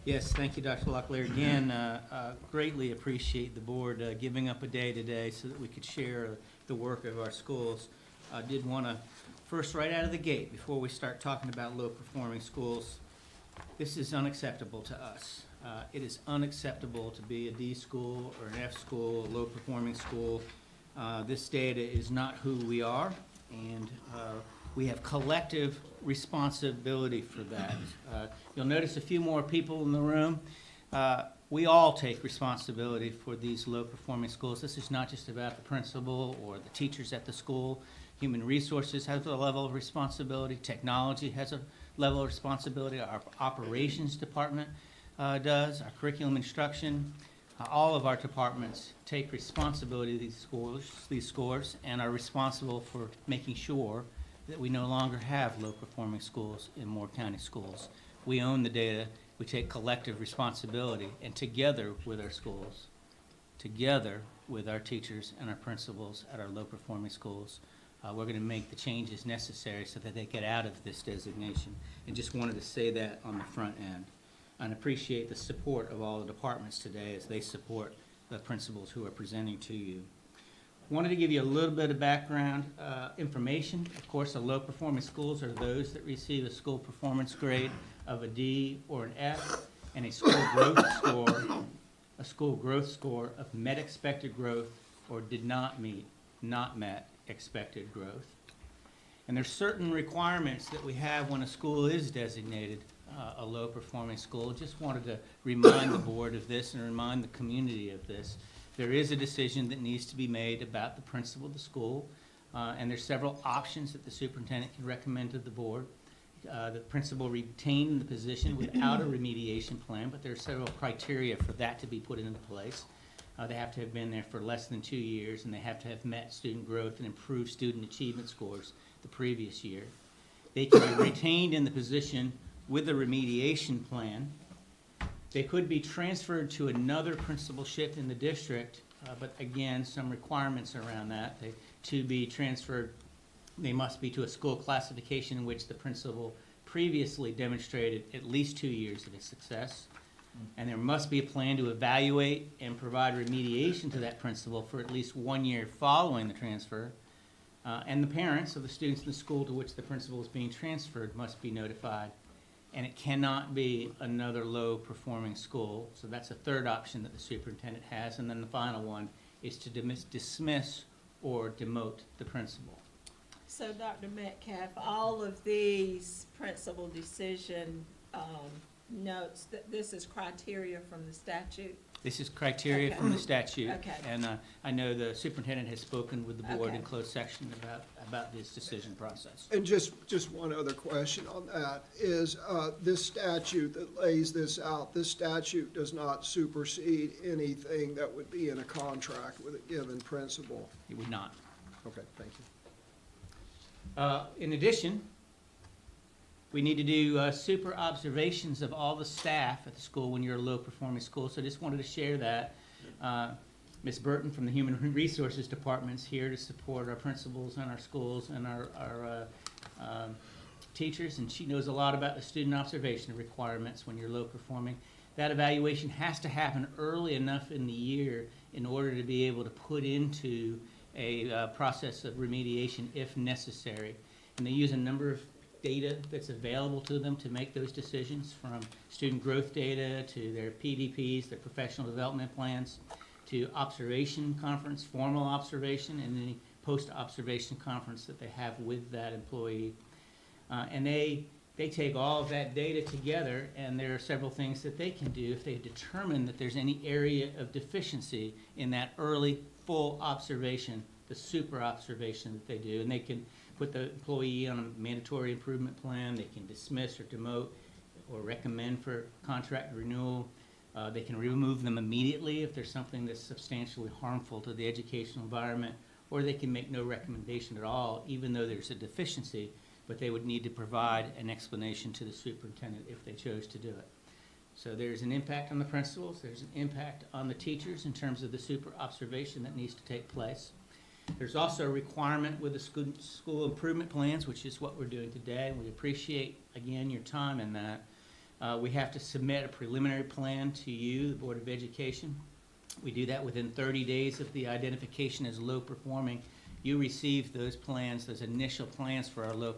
Yes, thank you, Dr. Locklear. Again, greatly appreciate the board giving up a day today so that we could share the work of our schools. I did want to first, right out of the gate, before we start talking about low-performing schools, this is unacceptable to us. It is unacceptable to be a D school or an F school, a low-performing school. This data is not who we are, and we have collective responsibility for that. You'll notice a few more people in the room. We all take responsibility for these low-performing schools. This is not just about the principal or the teachers at the school. Human resources has a level of responsibility. Technology has a level of responsibility. Our operations department does. Our curriculum instruction. All of our departments take responsibility of these scores, and are responsible for making sure that we no longer have low-performing schools in Moore County schools. We own the data. We take collective responsibility, and together with our schools, together with our teachers and our principals at our low-performing schools, we're going to make the changes necessary so that they get out of this designation. And just wanted to say that on the front end. And appreciate the support of all the departments today as they support the principals who are presenting to you. Wanted to give you a little bit of background information. Of course, the low-performing schools are those that receive a school performance grade of a D or an F, and a school growth score of met expected growth or did not met expected growth. And there's certain requirements that we have when a school is designated a low-performing school. Just wanted to remind the board of this and remind the community of this. There is a decision that needs to be made about the principal of the school, and there's several options that the superintendent can recommend to the board. The principal retain the position without a remediation plan, but there are several criteria for that to be put into place. They have to have been there for less than 2 years, and they have to have met student growth and improved student achievement scores the previous year. They can be retained in the position with a remediation plan. They could be transferred to another principalship in the district, but again, some requirements around that. To be transferred, they must be to a school classification in which the principal previously demonstrated at least 2 years of success. And there must be a plan to evaluate and provide remediation to that principal for at least 1 year following the transfer. And the parents of the students in the school to which the principal is being transferred must be notified. And it cannot be another low-performing school. So that's a third option that the superintendent has. And then the final one is to dismiss or demote the principal. So, Dr. Metcalf, all of these principal decision notes, that this is criteria from the statute? This is criteria from the statute. Okay. And I know the superintendent has spoken with the board Okay. in closed section about this decision process. And just one other question on that is, this statute that lays this out, this statute does not supersede anything that would be in a contract with a given principal? It would not. Okay, thank you. In addition, we need to do super observations of all the staff at the school when you're a low-performing school. So I just wanted to share that. Ms. Burton from the Human Resources Department is here to support our principals and our schools and our teachers, and she knows a lot about the student observation requirements when you're low-performing. That evaluation has to happen early enough in the year in order to be able to put into a process of remediation if necessary. And they use a number of data that's available to them to make those decisions, from student growth data to their PDPs, their professional development plans, to observation conference, formal observation, and any post-observation conference that they have with that employee. And they take all of that data together, and there are several things that they can do if they determine that there's any area of deficiency in that early full observation, the super observation that they do. And they can put the employee on a mandatory improvement plan. They can dismiss or demote or recommend for contract renewal. They can remove them immediately if there's something that's substantially harmful to the educational environment, or they can make no recommendation at all, even though there's a deficiency, but they would need to provide an explanation to the superintendent if they chose to do it. So there's an impact on the principals, there's an impact on the teachers in terms of the super observation that needs to take place. There's also a requirement with the school improvement plans, which is what we're doing today. We appreciate, again, your time in that. We have to submit a preliminary plan to you, the Board of Education. We do that within 30 days of the identification as low performing. You receive those plans, those initial plans for our low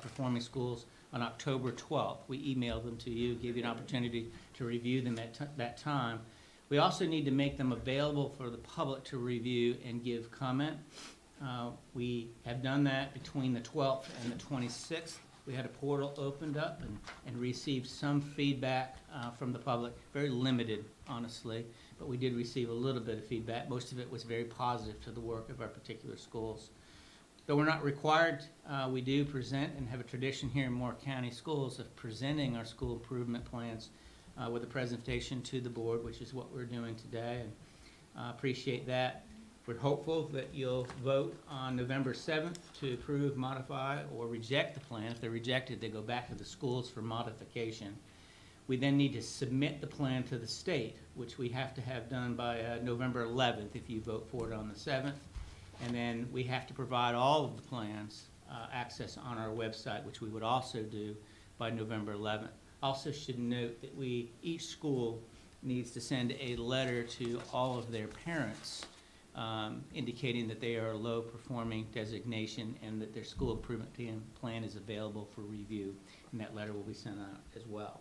performing schools on October 12th. We email them to you, give you an opportunity to review them at that time. We also need to make them available for the public to review and give comment. We have done that between the 12th and the 26th. We had a portal opened up and received some feedback from the public, very limited, honestly, but we did receive a little bit of feedback. Most of it was very positive to the work of our particular schools. Though we're not required, we do present and have a tradition here in Moore County Schools of presenting our school improvement plans with a presentation to the board, which is what we're doing today, and appreciate that. We're hopeful that you'll vote on November 7th to approve, modify, or reject the plan. If they're rejected, they go back to the schools for modification. We then need to submit the plan to the state, which we have to have done by November 11th if you vote for it on the 7th. And then we have to provide all of the plans access on our website, which we would also do by November 11th. Also should note that each school needs to send a letter to all of their parents indicating that they are a low performing designation and that their school improvement plan is available for review, and that letter will be sent out as well.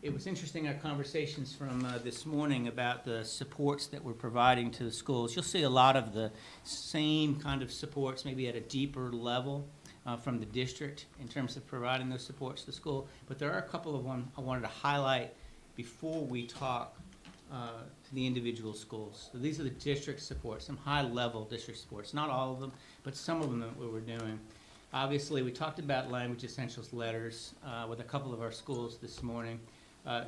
It was interesting, our conversations from this morning about the supports that we're providing to the schools. You'll see a lot of the same kind of supports, maybe at a deeper level from the district in terms of providing those supports to the school, but there are a couple of them I wanted to highlight before we talk to the individual schools. So these are the district supports, some high-level district supports, not all of them, but some of them that we're doing. Obviously, we talked about language essentials letters with a couple of our schools this morning.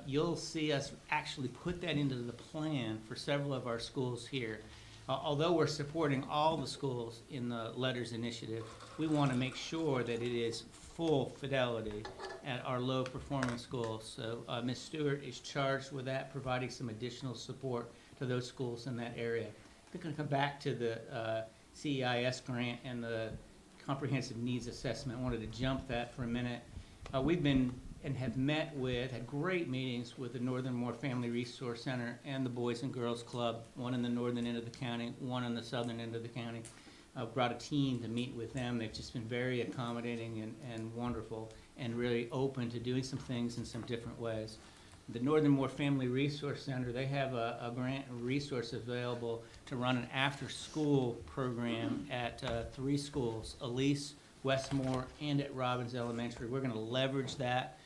You'll see us actually put that into the plan for several of our schools here. Although we're supporting all the schools in the letters initiative, we want to make sure that it is full fidelity at our low performing schools. So Ms. Stewart is charged with that, providing some additional support to those schools in that area. We're going to come back to the CEIS grant and the comprehensive needs assessment. I wanted to jump that for a minute. We've been and have had great meetings with the Northern Moore Family Resource Center and the Boys and Girls Club, one in the northern end of the county, one on the southern end of the county. Brought a team to meet with them. They've just been very accommodating and wonderful and really open to doing some things in some different ways. The Northern Moore Family Resource Center, they have a grant and resource available to run an after-school program at 3 schools, Elise, Westmore, and at Robbins Elementary. We're going to leverage that,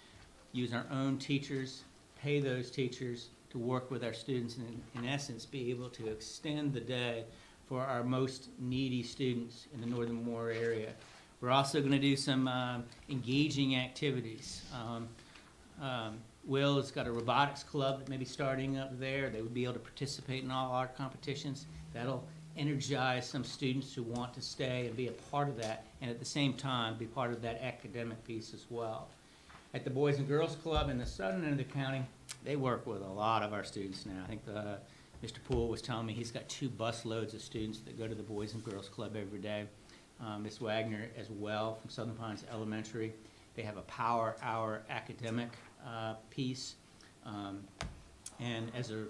use our own teachers, pay those teachers to work with our students, and in essence be able to extend the day for our most needy students in the Northern Moore area. We're also going to do some engaging activities. Will has got a robotics club that may be starting up there. They would be able to participate in all our competitions. That'll energize some students who want to stay and be a part of that, and at the same time be part of that academic piece as well. At the Boys and Girls Club in the southern end of the county, they work with a lot of our students now. I think Mr. Poole was telling me he's got 2 bus loads of students that go to the Boys and Girls Club every day. Ms. Wagner as well from Southern Pines Elementary. They have a power hour academic piece. And as a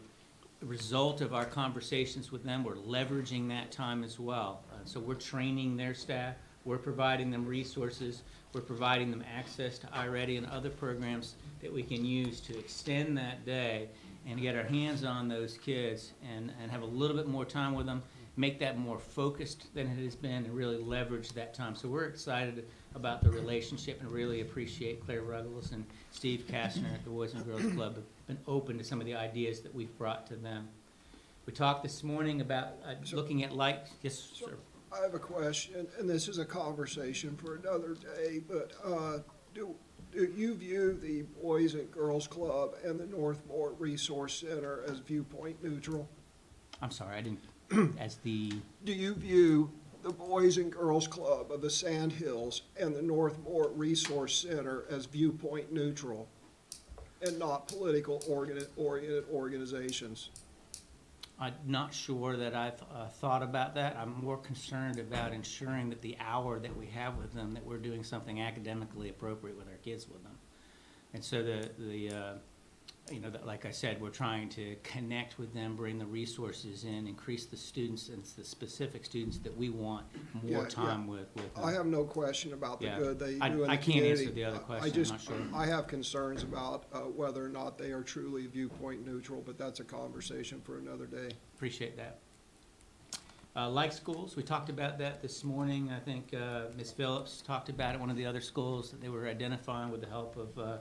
result of our conversations with them, we're leveraging that time as well. So we're training their staff, we're providing them resources, we're providing them access to iReady and other programs that we can use to extend that day and get our hands on those kids and have a little bit more time with them, make that more focused than it has been, and really leverage that time. So we're excited about the relationship and really appreciate Claire Ruggles and Steve Kastner at the Boys and Girls Club have been open to some of the ideas that we've brought to them. We talked this morning about looking at yes, sir. I have a question, and this is a conversation for another day, but do you view the Boys and Girls Club and the Northmore Resource Center as viewpoint neutral? I'm sorry, I didn't, Do you view the Boys and Girls Club of the Sand Hills and the Northmore Resource Center as viewpoint neutral and not political oriented organizations? I'm not sure that I've thought about that. I'm more concerned about ensuring that the hour that we have with them, that we're doing something academically appropriate with our kids with them. And so like I said, we're trying to connect with them, bring the resources in, increase the students and the specific students that we want more time with them. I have no question about the good they do in the community. I can't answer the other question, I'm not sure. I have concerns about whether or not they are truly viewpoint neutral, but that's a conversation for another day. Appreciate that. Like schools, we talked about that this morning. I think Ms. Phillips talked about it, one of the other schools that they were identifying with the help of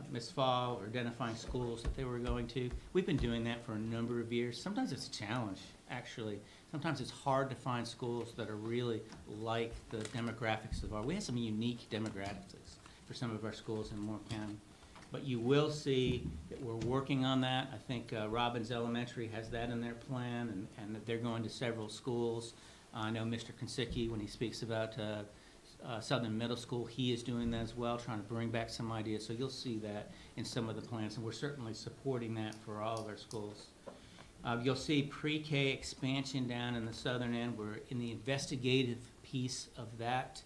Ms. Fall, or identifying schools that they were going to. We've been doing that for a number of years. Sometimes it's a challenge, actually. Sometimes it's hard to find schools that are really like the demographics of we have some unique demographics for some of our schools in Moore County. But you will see that we're working on that. I think Robbins Elementary has that in their plan, and that they're going to several schools. I know Mr. Konsicki, when he speaks about Southern Middle School, he is doing that as well, trying to bring back some ideas. So you'll see that in some of the plans, and we're certainly supporting that for all of our schools. You'll see pre-K expansion down in the southern end. We're in the investigative piece of that.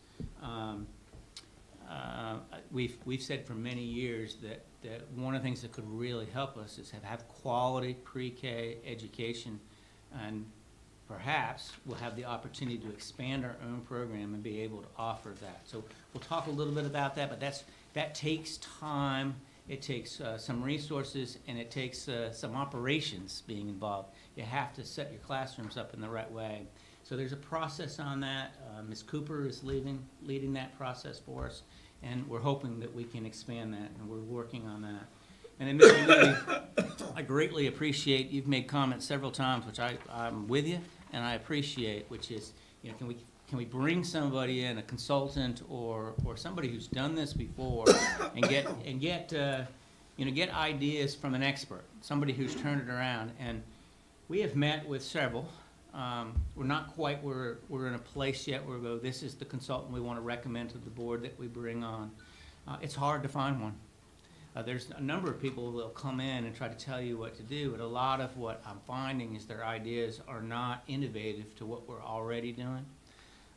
We've said for many years that one of the things that could really help us is have quality pre-K education, and perhaps we'll have the opportunity to expand our own program and be able to offer that. So we'll talk a little bit about that, but that takes time, it takes some resources, and it takes some operations being involved. You have to set your classrooms up in the right way. So there's a process on that. Ms. Cooper is leading that process for us, and we're hoping that we can expand that, and we're working on that. And then, Mr. Lee, I greatly appreciate, you've made comments several times, which I'm with you, and I appreciate, which is, can we bring somebody in, a consultant or somebody who's done this before, and get ideas from an expert, somebody who's turned it around. And we have met with several. We're not quite we're in a place yet where we go, this is the consultant we want to recommend to the board that we bring on. It's hard to find one. There's a number of people who will come in and try to tell you what to do, but a lot of what I'm finding is their ideas are not innovative to what we're already doing.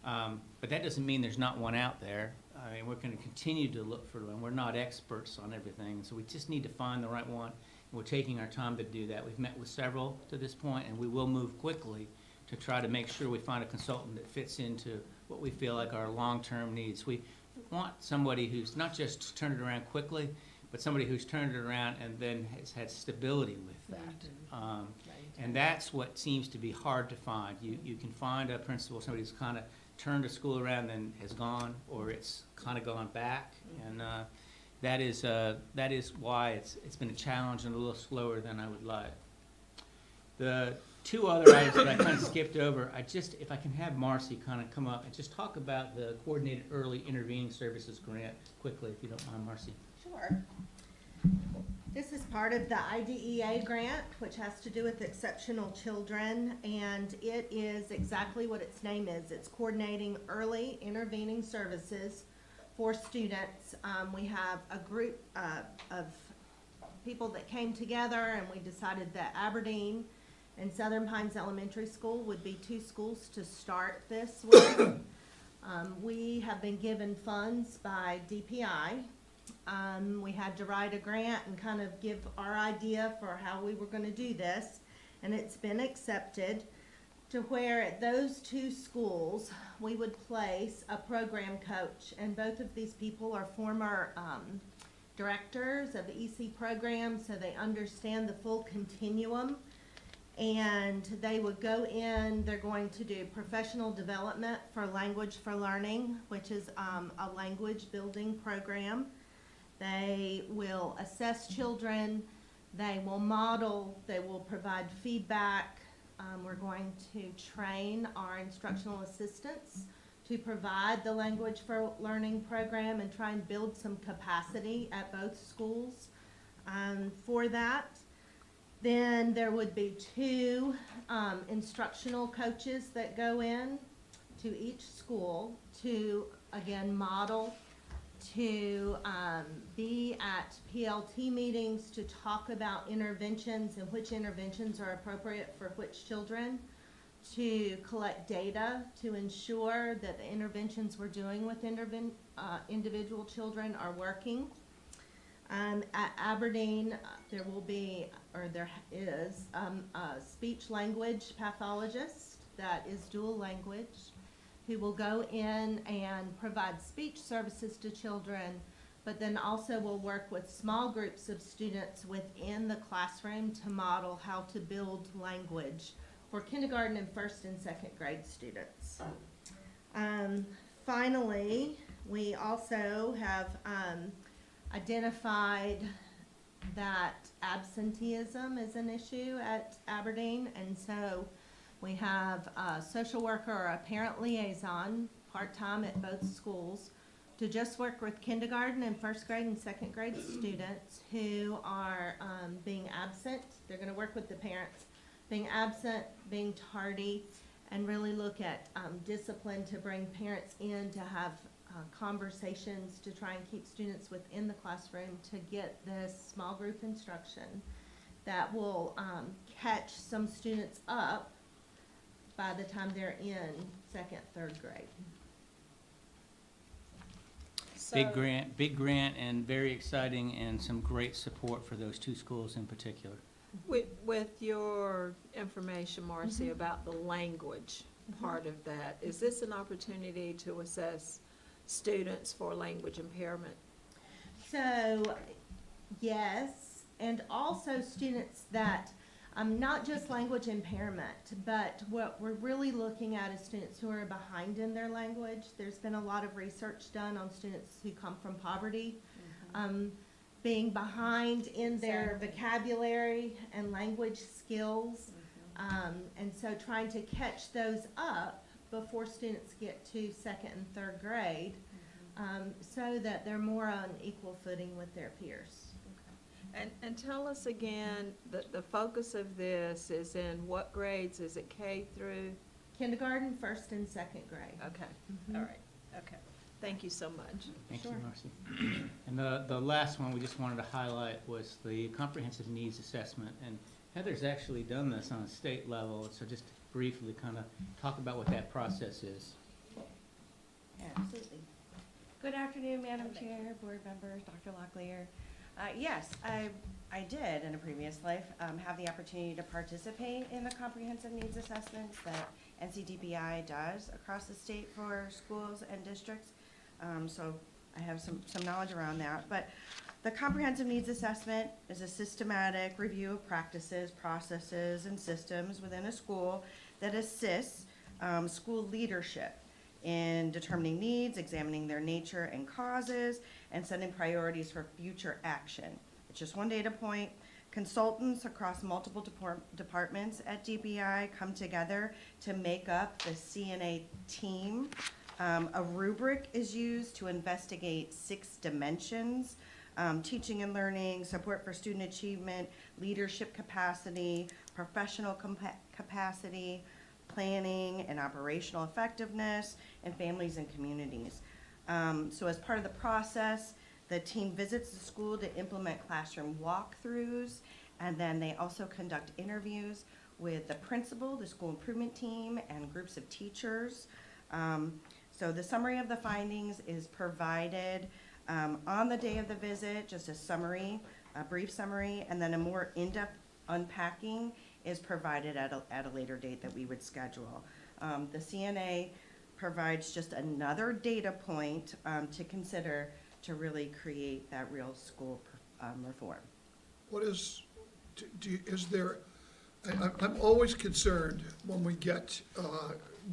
But that doesn't mean there's not one out there. I mean, we're going to continue to look for one. We're not experts on everything, so we just need to find the right one, and we're taking our time to do that. We've met with several to this point, and we will move quickly to try to make sure we find a consultant that fits into what we feel like our long-term needs. We want somebody who's not just turned it around quickly, but somebody who's turned it around and then has had stability with that. And that's what seems to be hard to find. You can find a principal, somebody who's kind of turned a school around and has gone, or it's kind of gone back. And that is why it's been a challenge and a little slower than I would like. The two other items that I kind of skipped over, if I can have Marcy kind of come up and just talk about the Coordinated Early Intervening Services Grant quickly, if you don't mind, Marcy. Sure. This is part of the IDEA grant, which has to do with exceptional children, and it is exactly what its name is. It's coordinating early intervening services for students. We have a group of people that came together, and we decided that Aberdeen and Southern Pines Elementary School would be two schools to start this with. We have been given funds by DPI. We had to write a grant and kind of give our idea for how we were going to do this. and it's been accepted to where at those two schools, we would place a program coach. And both of these people are former directors of EC programs, so they understand the full continuum. And they would go in, they're going to do professional development for Language for Learning, which is a language building program. They will assess children, they will model, they will provide feedback. We're going to train our instructional assistants to provide the Language for Learning program and try and build some capacity at both schools for that. Then there would be two instructional coaches that go in to each school to, again, model, to be at PLT meetings to talk about interventions and which interventions are appropriate for which children, to collect data to ensure that the interventions we're doing with individual children are working. At Aberdeen, there will be, or there is, a speech language pathologist that is dual language, who will go in and provide speech services to children, but then also will work with small groups of students within the classroom to model how to build language for kindergarten and first and second grade students. Finally, we also have identified that absenteeism is an issue at Aberdeen, and so we have a social worker or a parent liaison part-time at both schools to just work with kindergarten and first grade and second grade students who are being absent. They're going to work with the parents being absent, being tardy, and really look at discipline to bring parents in to have conversations to try and keep students within the classroom to get this small group instruction that will catch some students up by the time they're in second, third grade. Big grant and very exciting, and some great support for those two schools in particular. With your information, Marcy, about the language part of that, is this an opportunity to assess students for language impairment? So, yes, and also students that, not just language impairment, but what we're really looking at is students who are behind in their language. There's been a lot of research done on students who come from poverty, being behind in their vocabulary and language skills, and so trying to catch those up before students get to second and third grade, so that they're more on equal footing with their peers. And tell us again, the focus of this is in what grades? Is it K through? Kindergarten, first and second grade. Okay, all right, okay. Thank you so much. Thank you, Marcy. And the last one we just wanted to highlight was the comprehensive needs assessment. And Heather's actually done this on a state level, so just briefly kind of talk about what that process is. Absolutely. Good afternoon, Madam Chair, board members, Dr. Locklear. Yes, I did in a previous life have the opportunity to participate in the comprehensive needs assessments that NCDPI does across the state for schools and districts. So I have some knowledge around that. But the comprehensive needs assessment is a systematic review of practices, processes, and systems within a school that assists school leadership in determining needs, examining their nature and causes, and setting priorities for future action. It's just one data point. Consultants across multiple departments at DPI come together to make up the CNA team. A rubric is used to investigate 6 dimensions: teaching and learning, support for student achievement, leadership capacity, professional capacity, planning and operational effectiveness, and families and communities. So as part of the process, the team visits the school to implement classroom walkthroughs, and then they also conduct interviews with the principal, the school improvement team, and groups of teachers. So the summary of the findings is provided on the day of the visit, just a summary, a brief summary, and then a more in-depth unpacking is provided at a later date that we would schedule. The CNA provides just another data point to consider to really create that real school reform. What is, is there, I'm always concerned when we get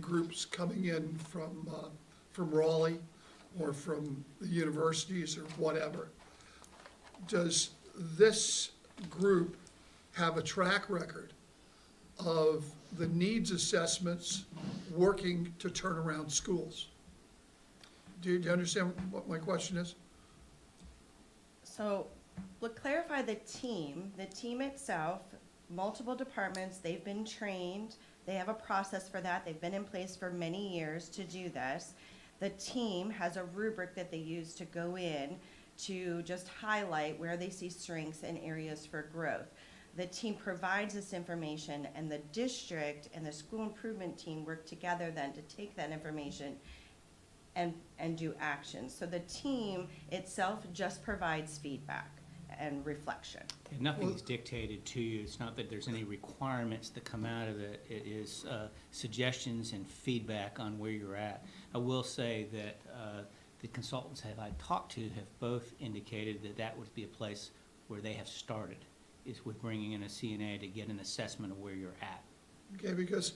groups coming in from Raleigh or from the universities or whatever. Does this group have a track record of the needs assessments working to turn around schools? Do you understand what my question is? So, we'll clarify the team itself, multiple departments, they've been trained, they have a process for that, they've been in place for many years to do this. The team has a rubric that they use to go in to just highlight where they see strengths and areas for growth. The team provides this information, and the district and the school improvement team work together then to take that information and do actions. So the team itself just provides feedback and reflection. And nothing is dictated to you. It's not that there's any requirements that come out of it. It is suggestions and feedback on where you're at. I will say that the consultants that I talked to have both indicated that that would be a place where they have started, is with bringing in a CNA to get an assessment of where you're at. Okay, because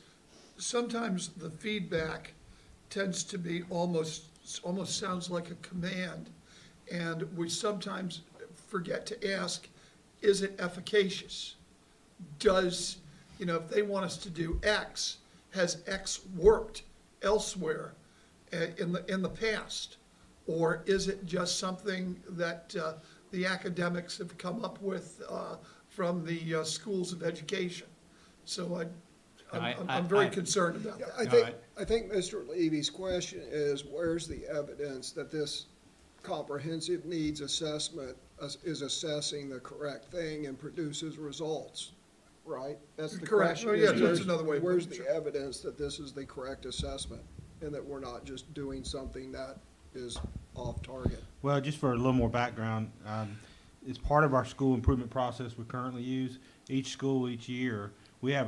sometimes the feedback tends to be almost sounds like a command, and we sometimes forget to ask, is it efficacious? Does, if they want us to do X, has X worked elsewhere in the past? Or is it just something that the academics have come up with from the schools of education? So I'm very concerned about that. I think Mr. Levy's question is, where's the evidence that this comprehensive needs assessment is assessing the correct thing and produces results, right? That's the Correct. question. Oh, yes, that's another way of Where's putting the evidence that this is the correct assessment and that we're not just doing something that is off target? Well, just for a little more background, as part of our school improvement process we currently use, each school each year, we have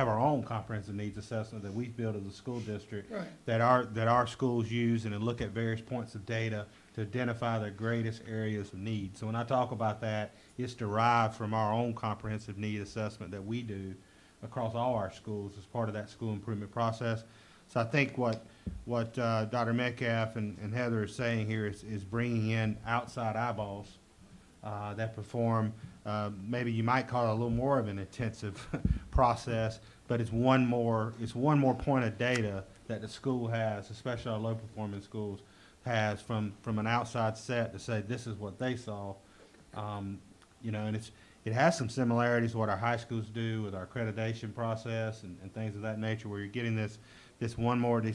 our own comprehensive needs assessment that we've built as a school district. Right. that our schools use, and then look at various points of data to identify their greatest areas of need. So when I talk about that, it's derived from our own comprehensive need assessment that we do across all our schools as part of that school improvement process. So I think what Dr. Metcalf and Heather is saying here is bringing in outside eyeballs that perform, maybe you might call it a little more of an intensive process, but it's one more point of data that the school has, especially our low performing schools, has from an outside set to say this is what they saw. And it has some similarities to what our high schools do with our accreditation process and things of that nature, where you're getting this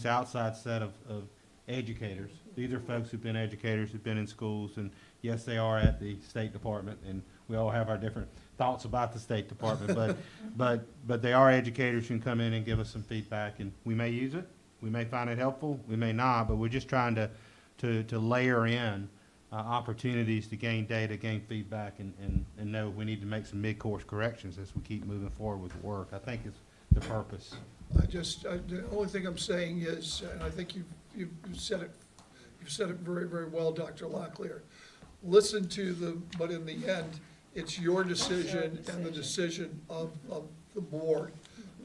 outside set of educators. These are folks who've been educators, who've been in schools, and yes, they are at the State Department, and we all have our different thoughts about the State Department, but they are educators who can come in and give us some feedback, and we may use it, we may find it helpful, we may not, but we're just trying to layer in opportunities to gain data, gain feedback, and know we need to make some mid-course corrections as we keep moving forward with the work. I think it's the purpose. The only thing I'm saying is, and I think you've said it very, very well, Dr. Locklear. Listen to but in the end, it's your decision and the decision of the board,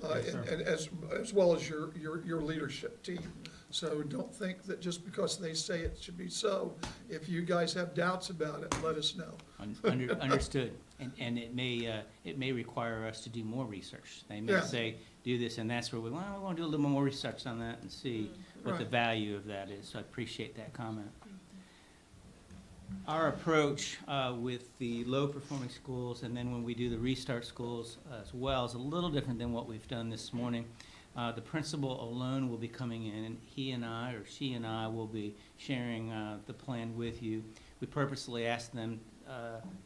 and as well as your leadership team. So don't think that just because they say it should be so. If you guys have doubts about it, let us know. Understood. And it may require us to do more research. They may say, do this, and that's where we want to do a little more research on that and see what the value of that is. So I appreciate that comment. Our approach with the low-performing schools, and then when we do the restart schools as well, is a little different than what we've done this morning. The principal alone will be coming in, and he and I, or she and I, will be sharing the plan with you. We purposely asked them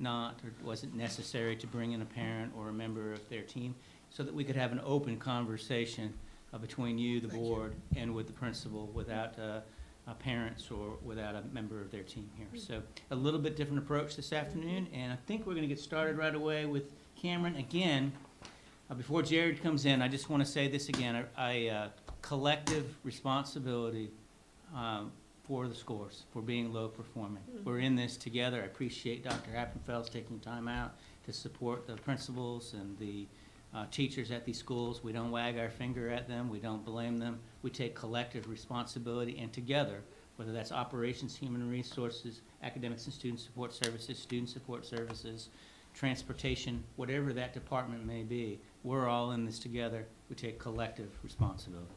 not, or wasn't necessary to bring in a parent or a member of their team, so that we could have an open conversation between you, the board, and with the principal without parents or without a member of their team here. So a little bit different approach this afternoon, and I think we're going to get started right away with Cameron. Again, Before Jared comes in, I just want to say this again, collective responsibility for the scores, for being low performing. We're in this together. I appreciate Dr. Appenfeld taking time out to support the principals and the teachers at these schools. We don't wag our finger at them. We don't blame them. We take collective responsibility, and together, whether that's operations, human resources, academics and student support services, transportation, whatever that department may be, we're all in this together. We take collective responsibility.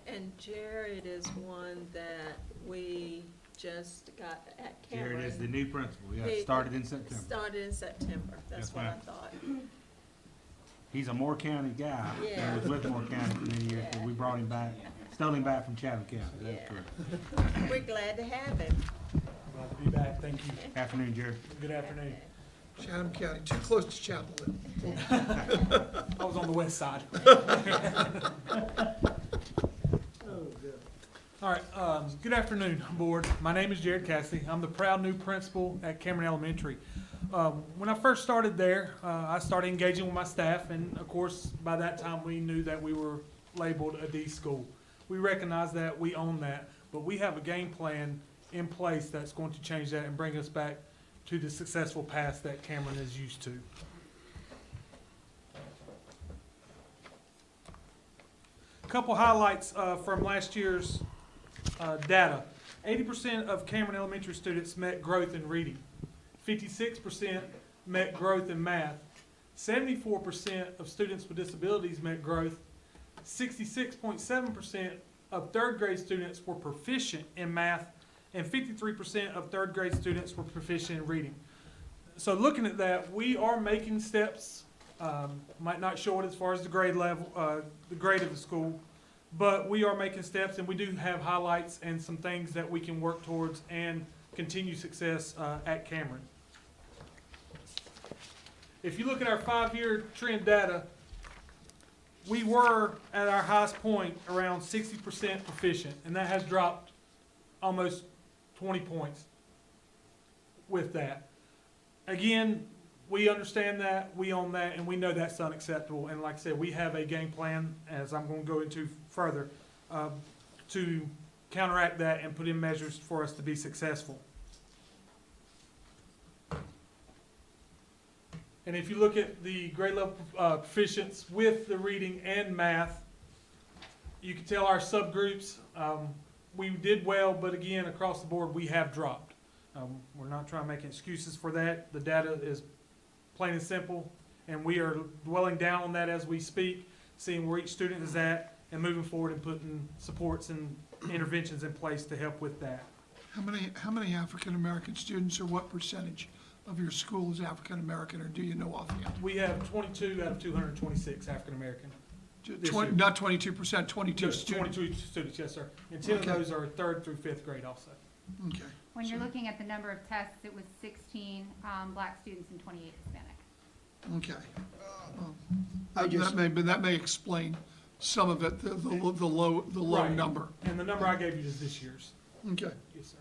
And Jared is one that we just got at Cameron. Jared is the new principal, yeah, He started in September. Started in September, that's Yes, what I ma'am. thought. He's a Moore County guy, Yeah. and was with Moore County for many years, but we brought him back, stole him back from Chatham County, that's Yeah. correct. We're glad to have him. Glad to be back, thank you. Afternoon, Jared. Good afternoon. Chatham County, too close to Chapel. I was on the west side. All right, good afternoon, board. My name is Jared Cassidy. I'm the proud new principal at Cameron Elementary. When I first started there, I started engaging with my staff, and of course, by that time, we knew that we were labeled a D school. We recognize that, we own that, but we have a game plan in place that's going to change that and bring us back to the successful path that Cameron is used to. A couple highlights from last year's data. 80% of Cameron Elementary students met growth in reading. 56% met growth in math. 74% of students with disabilities met growth. 66.7% of third grade students were proficient in math, and 53% of third grade students were proficient in reading. So looking at that, we are making steps. Might not show it as far as the grade level, the grade of the school, but we are making steps, and we do have highlights and some things that we can work towards and continue success at Cameron. If you look at our 5-year trend data, we were at our highest point around 60% proficient, and that has dropped almost 20 points with that. Again, we understand that, we own that, and we know that's unacceptable. And like I said, we have a game plan, as I'm going to go into further, to counteract that and put in measures for us to be successful. And if you look at the grade level proficiency with the reading and math, you can tell our subgroups, we did well, but again, across the board, we have dropped. We're not trying to make excuses for that. The data is plain and simple, and we are dwelling down on that as we speak, seeing where each student is at, and moving forward and putting supports and interventions in place to help with that. How many African-American students, or what percentage of your school is African-American, or do you know offhand? We have 22 out of 226 African-American. Not 22%, 22 No, students. 22 students, yes, sir. And 10 Okay. of those are 3rd through 5th grade also. Okay. When you're looking at the number of tests, it was 16 black students and 28 Hispanic. Okay. That may explain some of it, the low Right. number. And the number I gave you is this year's. Okay. Yes, sir.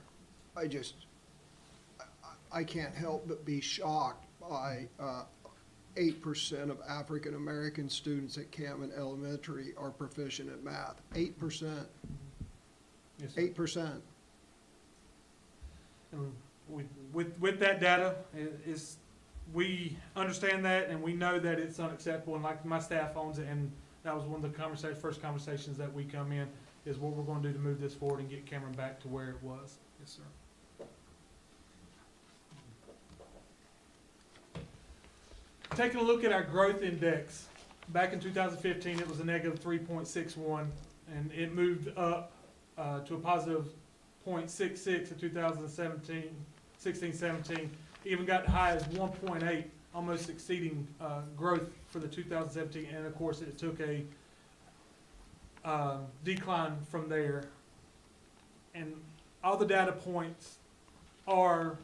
I can't help but be shocked by 8% of African-American students at Cameron Elementary are proficient at math. 8%. Yes, sir. 8%. And with that data, we understand that, and we know that it's unacceptable, and like my staff owns it, and that was one of the first conversations that we come in, is what we're gonna do to move this forward and get Cameron back to where it was. Yes, sir. Taking a look at our growth index, back in 2015, it was a negative 3.61, and it moved up to a positive 0.66 in 2017, 16-17, even got high as 1.8, almost exceeding growth for the 2017, and of course it took a decline from there. And all the data points are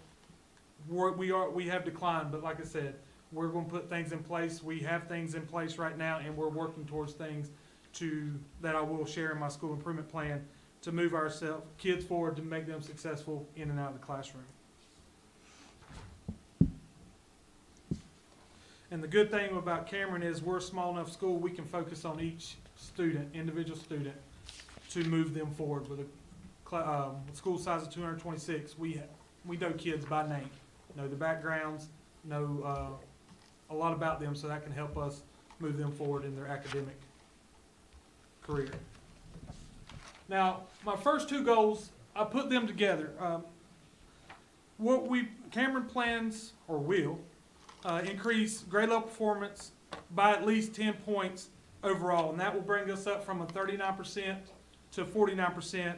we have declined, but like I said, we're going to put things in place. We have things in place right now, and we're working towards things that I will share in my school improvement plan to move our kids forward, to make them successful in and out of the classroom. And the good thing about Cameron is we're a small enough school, we can focus on each student, individual student, to move them forward. With a school size of 226, we know kids by name, know the backgrounds, know a lot about them, so that can help us move them forward in their academic career. Now, my first two goals, I put them together. Cameron plans, or will, increase grade level performance by at least 10 points overall, and that will bring us up from a 39% to 49%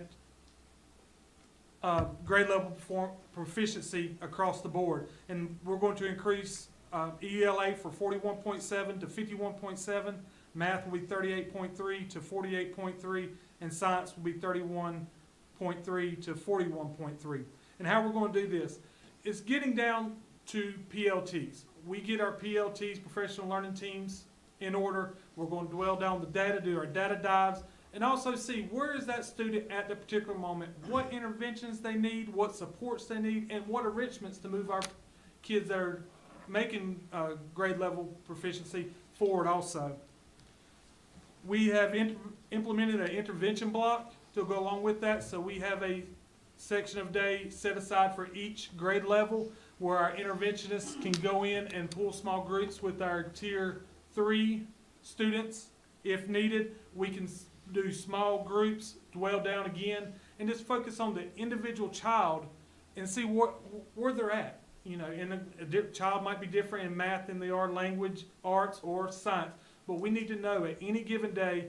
grade level proficiency across the board. And we're going to increase ELA for 41.7 to 51.7, math will be 38.3 to 48.3, and science will be 31.3 to 41.3. And how we're going to do this is getting down to PLTs. We get our PLTs, professional learning teams, in order. We're going to dwell down the data, do our data dives, and also see where is that student at that particular moment, what interventions they need, what supports they need, and what enrichments to move our kids that are making grade level proficiency forward also. We have implemented an intervention block to go along with that, so we have a section of day set aside for each grade level where our interventionists can go in and pull small groups with our tier 3 students if needed. We can do small groups, dwell down again, and just focus on the individual child and see where they're at. You know, and a child might be different in math than they are language, arts, or science, but we need to know at any given day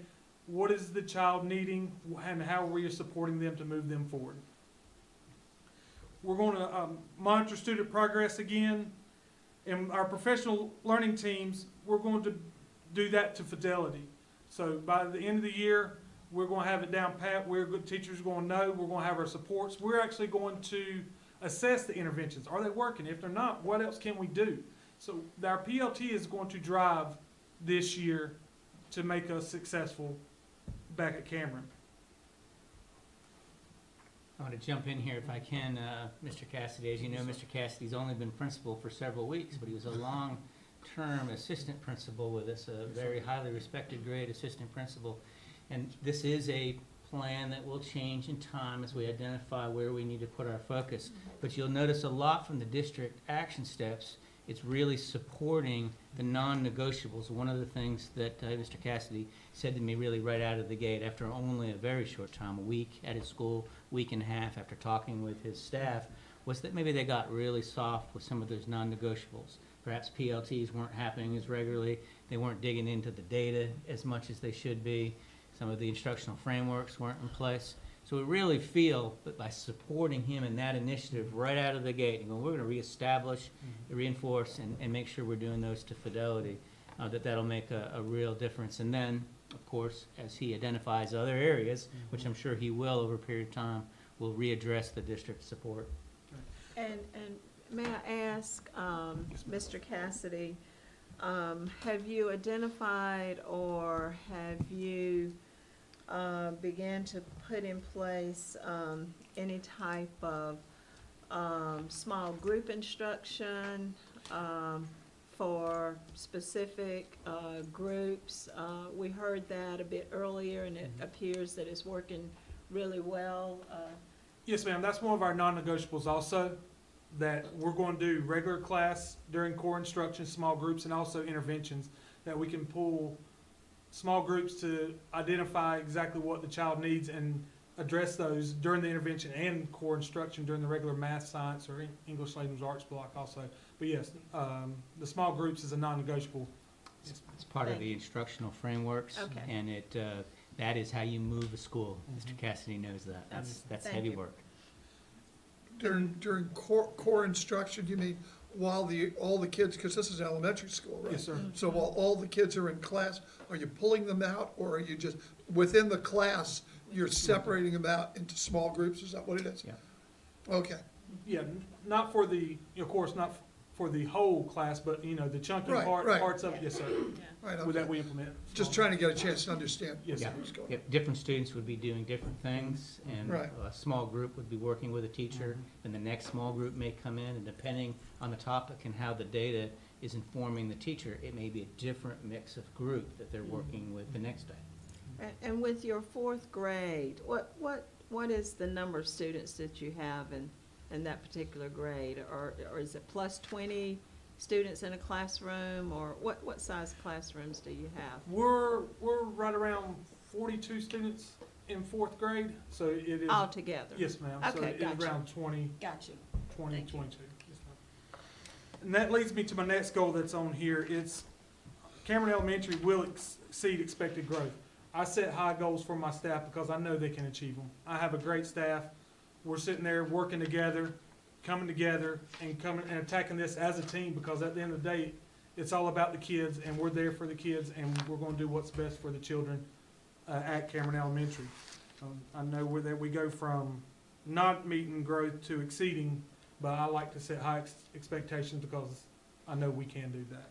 what is the child needing and how we are supporting them to move them forward. We're going to monitor student progress again. In our professional learning teams, we're going to do that to fidelity. So by the end of the year, we're going to have it down pat. Teachers are going to know. We're going to have our supports. We're actually going to assess the interventions. Are they working? If they're not, what else can we do? So our PLT is going to drive this year to make us successful back at Cameron. I want to jump in here if I can, Mr. Cassidy. As you know, Mr. Cassidy's only been principal for several weeks, but he was a long-term assistant principal with us, a very highly respected grade assistant principal. And this is a plan that will change in time as we identify where we need to put our focus. But you'll notice a lot from the district action steps. It's really supporting the non-negotiables. One of the things that Mr. Cassidy said to me really right out of the gate after only a very short time, a week at his school, week and a half after talking with his staff, was that maybe they got really soft with some of those non-negotiables. Perhaps PLTs weren't happening as regularly. They weren't digging into the data as much as they should be. Some of the instructional frameworks weren't in place. So we really feel that by supporting him in that initiative right out of the gate, and we're going to reestablish, reinforce, and make sure we're doing those to fidelity, that'll make a real difference. And then, of course, as he identifies other areas, which I'm sure he will over a period of time, we'll readdress the district support. And may I ask, Mr. Cassidy, have you identified or have you began to put in place any type of small group instruction for specific groups? We heard that a bit earlier, and it appears that it's working really well. Yes, ma'am. That's one of our non-negotiables also, that we're going to do regular class during core instruction, small groups, and also interventions, that we can pull small groups to identify exactly what the child needs and address those during the intervention and core instruction during the regular math, science, or English language arts block also. But yes, the small groups is a non-negotiable. It's part of the instructional frameworks, Okay. and that is how you move a school. Mr. Cassidy knows that. That's Thank heavy you. work. During core instruction, you mean while all the kids, because this is elementary school, right? Yes, sir. So while all the kids are in class, are you pulling them out, or are you just, within the class, you're separating them out into small groups? Is that what it is? Yeah. Okay. Yeah, not for the, of course, not for the whole class, but, you know, the chunky Right, right. parts of it, yes, sir. Right, With that okay. we implement. Just trying to get a chance to understand. Yes, sir. what's going on. Yep, different students would be doing different things, and Right. a small group would be working with a teacher, and the next small group may come in, and depending on the topic and how the data is informing the teacher, it may be a different mix of group that they're working with the next day. And with your fourth grade, what is the number of students that you have in that particular grade? Or is it plus 20 students in a classroom, or what size classrooms do you have? We're right around 42 students in fourth grade, so it is. Altogether? Yes, ma'am. So Okay, it is gotcha. around 20, Gotcha. 20, Thank you. 22. Yes, ma'am. And that leads me to my next goal that's on here. It's Cameron Elementary will exceed expected growth. I set high goals for my staff because I know they can achieve them. I have a great staff. We're sitting there working together, coming together and attacking this as a team, because at the end of the day, it's all about the kids, and we're there for the kids, and we're going to do what's best for the children at Cameron Elementary. I know that we go from not meeting growth to exceeding, but I like to set high expectations because I know we can do that.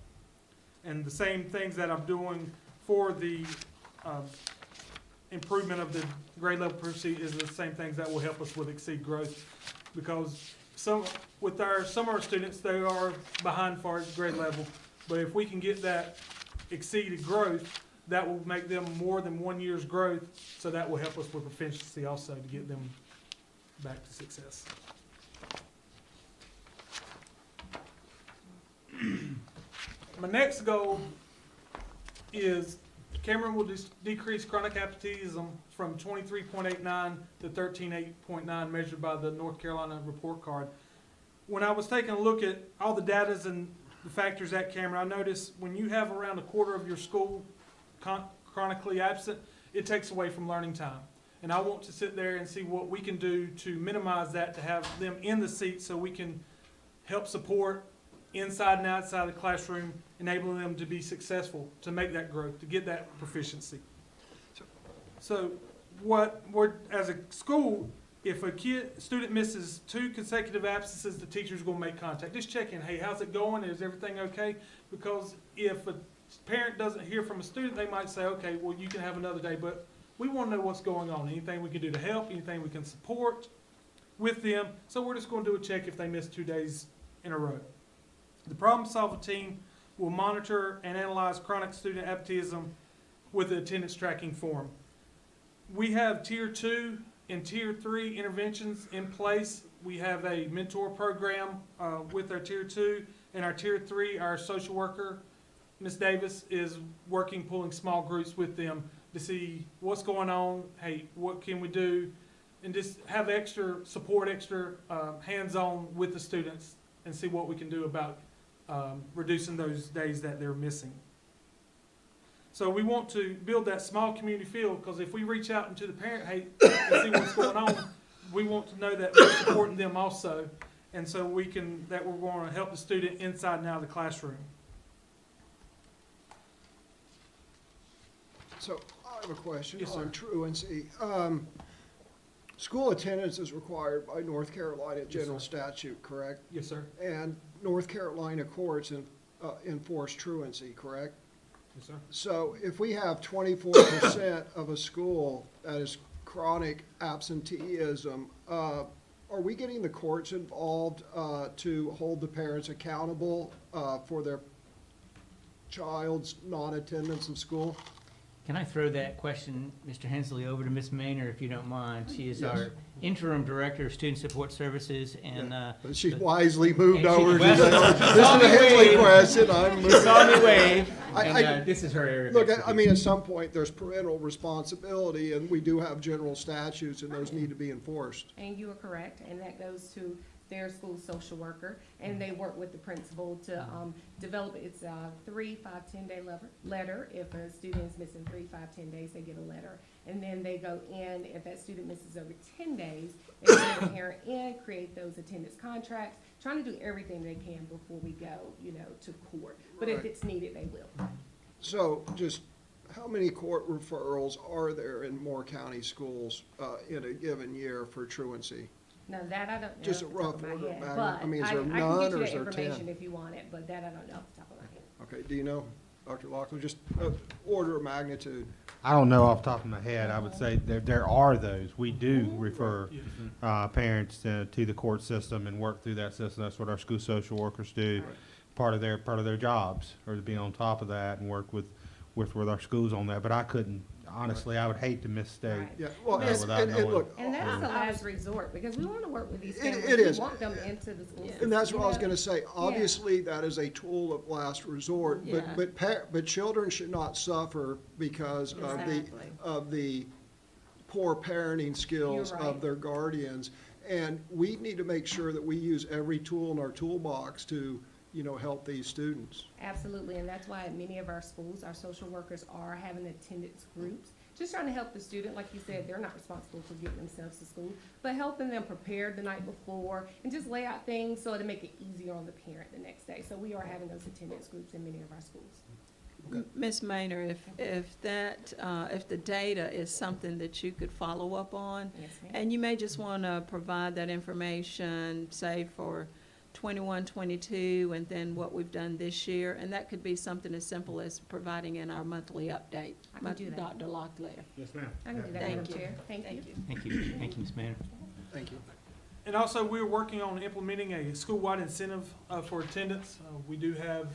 And the same things that I'm doing for the improvement of the grade level proficiency is the same things that will help us with exceed growth, because some of our students, they are behind far as grade level, but if we can get that exceeded growth, that will make them more than 1 year's growth, so that will help us with proficiency also to get them back to success. My next goal is Cameron will decrease chronic absenteeism from 23.89 to 13.8 measured by the North Carolina report card. When I was taking a look at all the data and the factors at Cameron, I noticed when you have around a quarter of your school chronically absent, it takes away from learning time. And I want to sit there and see what we can do to minimize that, to have them in the seat so we can help support inside and outside the classroom, enabling them to be successful, to make that growth, to get that proficiency. So what we're, as a school, if a student misses 2 consecutive absences, the teacher's gonna make contact. Just check in, hey, how's it going? Is everything okay? Because if a parent doesn't hear from a student, they might say, okay, well, you can have another day, but we wanna know what's going on. Anything we can do to help, anything we can support with them. So we're just gonna do a check if they miss 2 days in a row. The problem-solving team will monitor and analyze chronic student absenteeism with the attendance tracking form. We have Tier 2 and Tier 3 interventions in place. We have a mentor program with our Tier 2, and our Tier 3, our social worker, Ms. Davis, is working, pulling small groups with them to see what's going on, hey, what can we do, and just have extra support, extra hands-on with the students and see what we can do about reducing those days that they're missing. So we want to build that small community feel, because if we reach out into the parent, hey, and see what's going on, we want to know that we're supporting them also, and so we're going to help the student inside and out of the classroom. So I have a question Yes, sir. on truancy. School attendance is required by North Carolina general statute, correct? Yes, sir. And North Carolina courts enforce truancy, correct? Yes, sir. So if we have 24% of a school that is chronic absenteeism, are we getting the courts involved to hold the parents accountable for their child's non-attendance of school? Can I throw that question, Mr. Hensley, over to Ms. Maynor, if you don't mind? She is Yes. our interim director of student support services, and But she's wisely moved and she- over to well, the, she this saw is the me Hensley wave. question, I'm She moving. saw me wave, I- and this is her area of Look, I expertise. mean, at some point, there's parental responsibility, and we do have general statutes, and those need to be enforced. And you are correct, and that goes to their school social worker, and they work with the principal to develop, it's a 3, 5, 10-day letter. If a student is missing 3, 5, 10 days, they get a letter. And then they go in, if that student misses over 10 days, they bring the parent in, create those attendance contracts, trying to do everything they can before we go, to court. But if Right. it's needed, they will. So just how many court referrals are there in Moore County schools in a given year for truancy? No, that I don't know. Just a off the top rough of my order of head, magnitude. but I mean, is I there can none, get you or is that there 10? information if you want it, but that I don't know off the top of my head. Okay, do you know, Dr. Locklear, just order of magnitude? I don't know off the top of my head. I would say there are those. We do refer parents to the court system and work through that system. That's what our school social workers do. Part of their jobs, or to be on top of that and work with our schools on that. But I couldn't, honestly, I would hate to misstate. Right. Yeah, well, without and knowing. look, And that's the last resort, because we want to work with these families. it is. We want them into the school system. and that's what I was you know? gonna say, obviously, that is a tool of last resort, Yeah. but children should not suffer because Exactly. of the poor parenting skills You're of right. their guardians. And we need to make sure that we use every tool in our toolbox to, help these students. Absolutely, and that's why at many of our schools, our social workers are having attendance groups, just trying to help the student. Like you said, they're not responsible for getting themselves to school, but helping them prepare the night before and just lay out things so to make it easier on the parent the next day. So we are having those attendance groups in many of our schools. Ms. Maynard, if the data is something that you could follow up on, Yes, ma'am. and you may just want to provide that information, say for 21, 22, and then what we've done this year, and that could be something as simple as providing in our monthly update. I can do that. Dr. Locklear. Yes, ma'am. I can do that, Thank Madam you. Chair. Thank you. Thank you. Thank you, Ms. Manor. Thank you. And also, we're working on implementing a school-wide incentive for attendance. We do have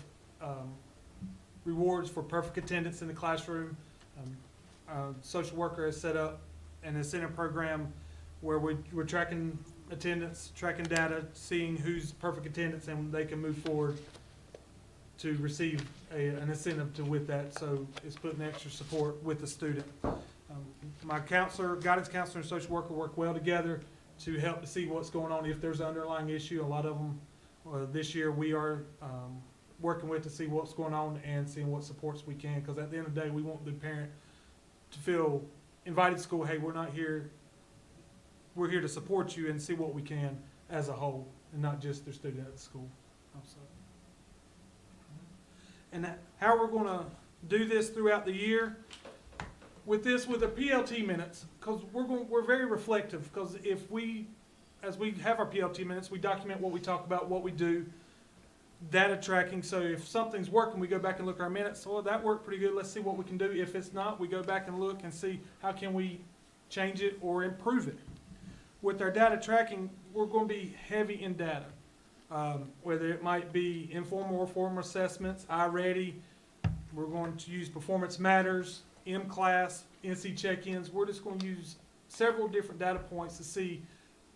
rewards for perfect attendance in the classroom. Our social worker has set up an incentive program where we're tracking attendance, tracking data, seeing who's perfect attendance, and they can move forward to receive an incentive with that. So it's putting extra support with the student. My counselor, guidance counselor, and social worker work well together to help to see what's going on if there's an underlying issue. A lot of them, this year, we are working with to see what's going on and seeing what supports we can. Because at the end of the day, we want the parent to feel invited to school. Hey, we're not here. We're here to support you and see what we can as a whole, and not just their student at the school. Also. And how we're going to do this throughout the year with the PLT minutes, because we're very reflective. Because as we have our PLT minutes, we document what we talk about, what we do, data tracking. So if something's working, we go back and look at our minutes. Well, that worked pretty good. Let's see what we can do. If it's not, we go back and look and see how can we change it or improve it. With our data tracking, we're going to be heavy in data, whether it might be informal or formal assessments, iReady. We're going to use Performance Matters, M-Class, NC check-ins. We're just going to use several different data points to see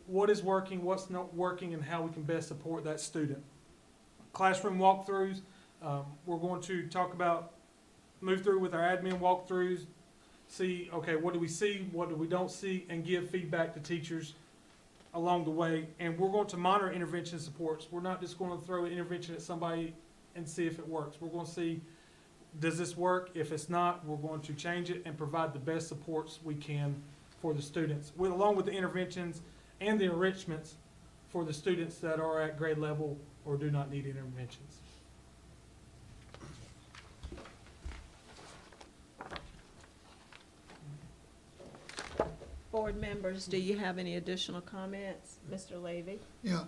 what is working, what's not working, and how we can best support that student. Classroom walkthroughs, we're going to move through with our admin walkthroughs, see, okay, what do we see, what do we don't see, and give feedback to teachers along the way. And we're going to monitor intervention supports. We're not just going to throw an intervention at somebody and see if it works. We're going to see, does this work? If it's not, we're going to change it and provide the best supports we can for the students, along with the interventions and the enrichments for the students that are at grade level or do not need interventions. Board members, do you have any additional comments? Mr. Levy? Yeah,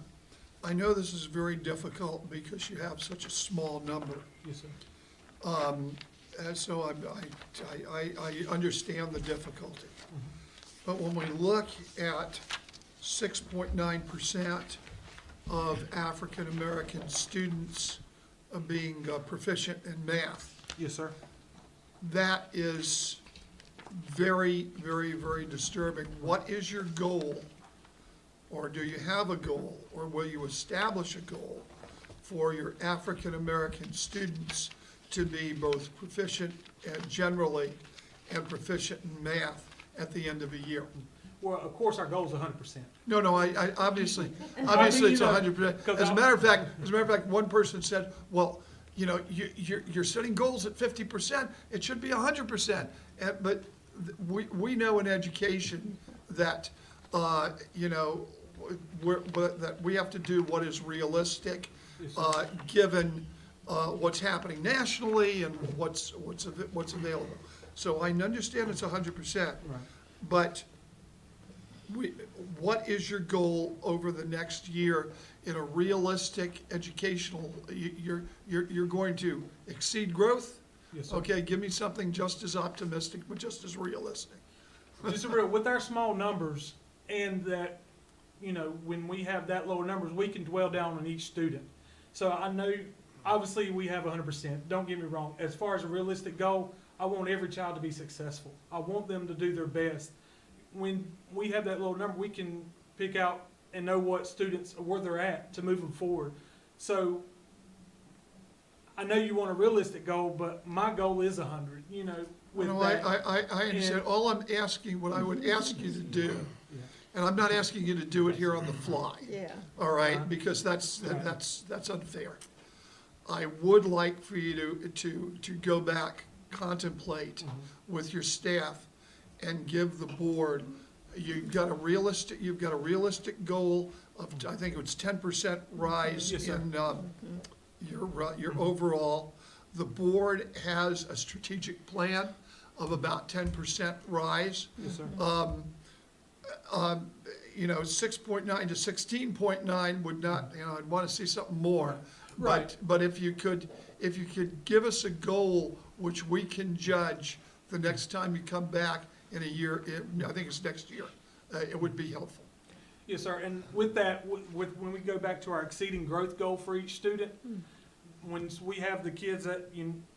I know this is very difficult because you have such a small number. Yes, sir. And so I understand the difficulty. But when we look at 6.9% of African-American students being proficient in math, Yes, sir. that is very, very, very disturbing. What is your goal? Or do you have a goal? Or will you establish a goal for your African-American students to be both proficient generally and proficient in math at the end of a year? Well, of course, our goal is 100%. No, I obviously it's you know, 100%. As a matter of fact, one person said, well, you're setting goals at 50%, it should be 100%. But we know in education that, that we have to do what is realistic, given what's happening nationally and what's available. So I understand it's 100%, Right. but what is your goal over the next year in a realistic educational, you're going to exceed growth? Yes, sir. Okay, give me something just as optimistic, but just as realistic. Just real, with our small numbers, and that, you know, when we have that low numbers, we can dwell down on each student. So I know, obviously, we have 100%, don't get me wrong. As far as a realistic goal, I want every child to be successful. I want them to do their best. When we have that low number, we can pick out and know what students, where they're at to move them forward. So I know you want a realistic goal, but my goal is 100, you know, with No, that. I understand. And- All I'm asking, what I would ask you to do, and I'm not asking you to do it here on the fly. Yeah. All right, because that's unfair. I would like for you to go back, contemplate with your staff, and give the board, you've got a realistic goal of, I think it's 10% rise Yes, sir. in your overall. The board has a strategic plan of about 10% rise. Yes, sir. You know, 6.9 to 16.9 would not, you know, I'd want to see something more. Right. But if you could give us a goal which we can judge the next time you come back in a year, I think it's next year, it would be helpful. Yes, sir, and with that, when we go back to our exceeding growth goal for each student, when we have the kids that,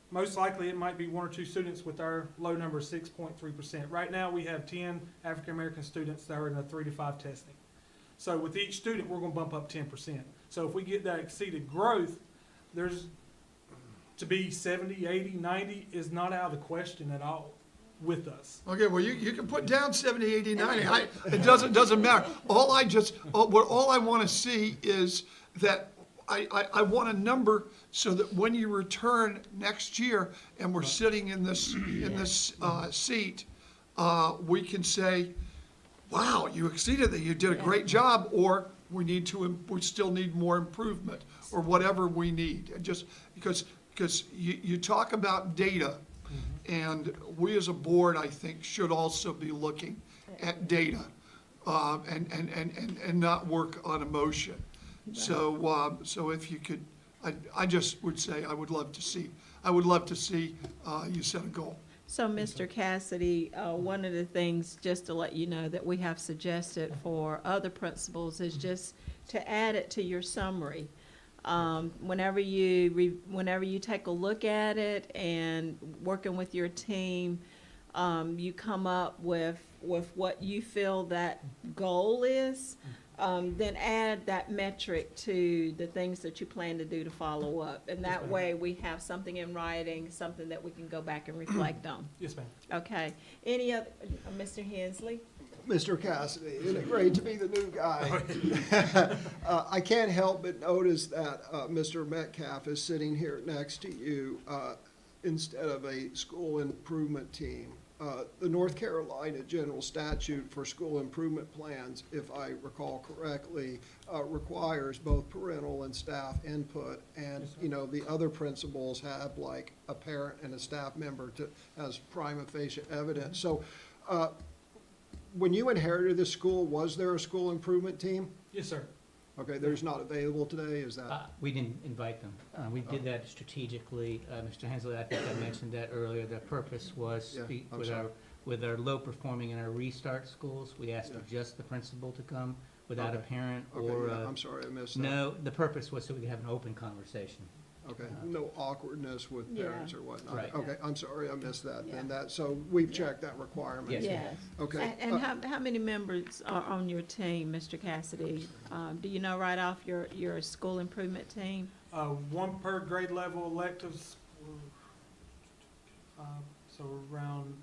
most likely it might be 1 or 2 students with our low number of 6.3%. Right now, we have 10 African-American students that are in a 3 to 5 testing. So with each student, we're gonna bump up 10%. So if we get that exceeded growth, there's, to be 70, 80, 90 is not out of the question at all with us. Okay, well, you can put down 70, 80, 90, it doesn't matter. All I want to see is that I want a number so that when you return next year and we're sitting in this seat, we can say, wow, you exceeded that, you did a great job, or we still need more improvement, or whatever we need. And just because you talk about data, and we as a board, I think, should also be looking at data, and not work on emotion. So if you could, I just would say, I would love to see you set a goal. So, Mr. Cassidy, one of the things, just to let you know, that we have suggested for other principals is just to add it to your summary. Whenever you take a look at it and working with your team, you come up with what you feel that goal is, then add that metric to the things that you plan to do to follow up. And that way, we have something in writing, something that we can go back and reflect on. Yes, ma'am. Okay. Any other, Mr. Hensley? Mr. Cassidy, isn't it great to be the new guy? I can't help but notice that Mr. Metcalf is sitting here next to you instead of a school improvement team. The North Carolina General Statute for School Improvement Plans, if I recall correctly, requires both parental and staff input. And, you know, the other principals have like a parent and a staff member as prima facie evidence. So when you inherited this school, was there a school improvement team? Yes, sir. Okay, there's not available today, is that? We didn't invite them. We did that strategically. Mr. Hensley, I think I mentioned that earlier. The purpose was Yeah, I'm with sorry. with our low performing and our restart schools, we asked for just the principal to come without a Okay. parent Okay, or. yeah, I'm sorry, I missed that. No, the purpose was so we could have an open conversation. Okay, no awkwardness with Yeah. parents or whatnot? Right. Okay, I'm sorry, I missed that, and so we've checked that requirement? Yes. Yes. Okay. And how many members are on your team, Mr. Cassidy? Do you know right off your school improvement team? 1 per grade level electives, so around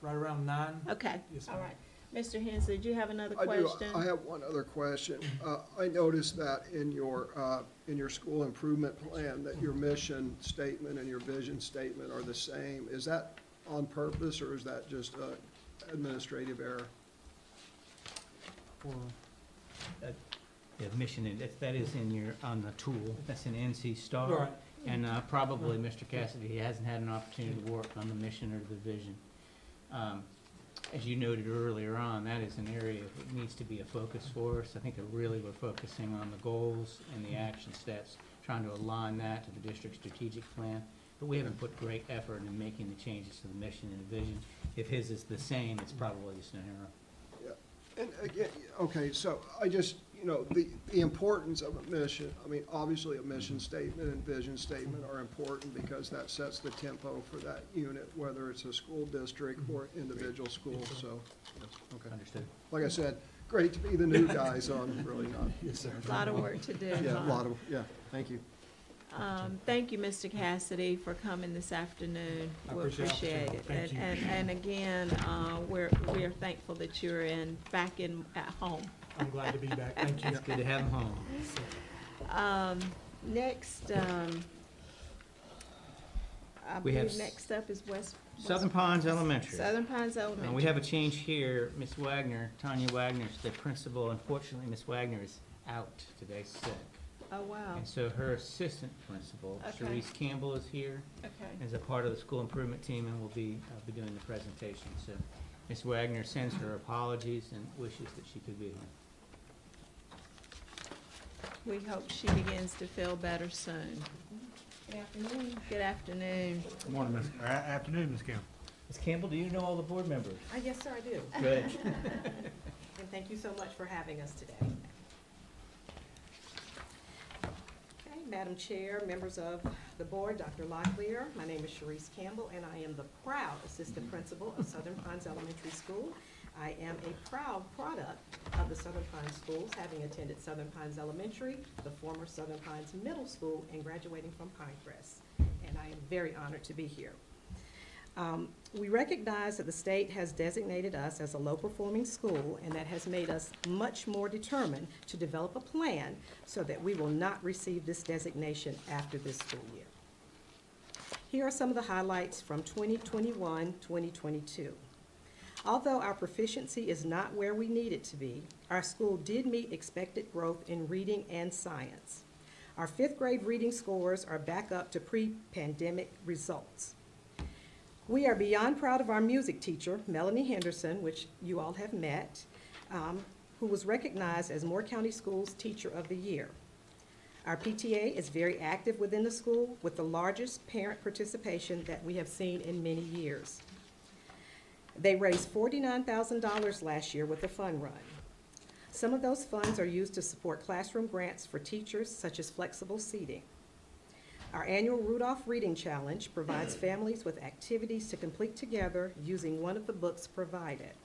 right around 9. Okay, Yes, all ma'am. right. Mr. Hensley, do you have another I do. question? I have one other question. I noticed that in your school improvement plan, that your mission statement and your vision statement are the same. Is that on purpose, or is that just administrative error? The mission, that is in on the tool, that's in NC Star. Right. And probably Mr. Cassidy, he hasn't had an opportunity to work on the mission or the vision. as you noted earlier on, that is an area that needs to be a focus for us. I think that really we're focusing on the goals and the action steps, trying to align that to the district's strategic plan. But we haven't put great effort in making the changes to the mission and the vision. If his is the same, it's probably just an error. Yeah, and again, okay, so I just, the importance of a mission, I mean, obviously a mission statement and vision statement are important because that sets the tempo for that unit, whether it's a school district or individual schools, so, okay. Understood. Like I said, great to be the new guy, so I'm really not. Yes, sir. A lot of work to do. Yeah, huh? Thank you. Thank you, Mr. Cassidy, for coming this afternoon. I We appreciate appreciate it. it. Thank you. And again, we are thankful that you're back at home. I'm glad to be back. Thank you. It's good to have him home. Next, I We have believe next up is Southern Pines Elementary. Southern Pines Elementary. We have a change here. Ms. Wagner, Tanya Wagner is the principal. Unfortunately, Ms. Wagner is out today, sick. Oh, wow. And so her assistant principal, Okay. Sharice Campbell, is here. Okay. As a part of the school improvement team and will be doing the presentation. So Ms. Wagner sends her apologies and wishes that she could be here. We hope she begins to feel better soon. Good afternoon. Good afternoon. Good morning, afternoon, Ms. Campbell. Ms. Campbell, do you know all the board members? Yes, sir, I do. Good. And thank you so much for having us today. Okay, Madam Chair, members of the board, Dr. Locklear, my name is Sharice Campbell, and I am the proud assistant principal of Southern Pines Elementary School. I am a proud product of the Southern Pines schools, having attended Southern Pines Elementary, the former Southern Pines Middle School, and graduating from Pinecrest. And I am very honored to be here. We recognize that the state has designated us as a low-performing school, and that has made us much more determined to develop a plan so that we will not receive this designation after this school year. Here are some of the highlights from 2021-2022. Although our proficiency is not where we need it to be, our school did meet expected growth in reading and science. Our fifth grade reading scores are back up to pre-pandemic results. We are beyond proud of our music teacher, Melanie Henderson, which you all have met, who was recognized as Moore County Schools Teacher of the Year. Our PTA is very active within the school with the largest parent participation that we have seen in many years. They raised $49,000 last year with the fun run. Some of those funds are used to support classroom grants for teachers, such as flexible seating. Our annual Rudolph Reading Challenge provides families with activities to complete together using one of the books provided.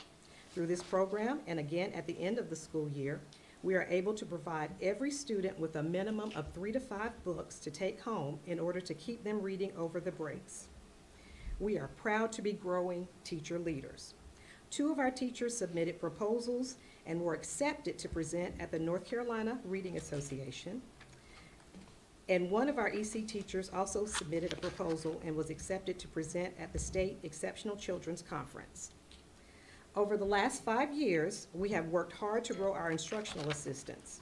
Through this program, and again at the end of the school year, we are able to provide every student with a minimum of 3 to 5 books to take home in order to keep them reading over the breaks. We are proud to be growing teacher leaders. 2 of our teachers submitted proposals and were accepted to present at the North Carolina Reading Association. And 1 of our EC teachers also submitted a proposal and was accepted to present at the State Exceptional Children's Conference. Over the last 5 years, we have worked hard to grow our instructional assistants.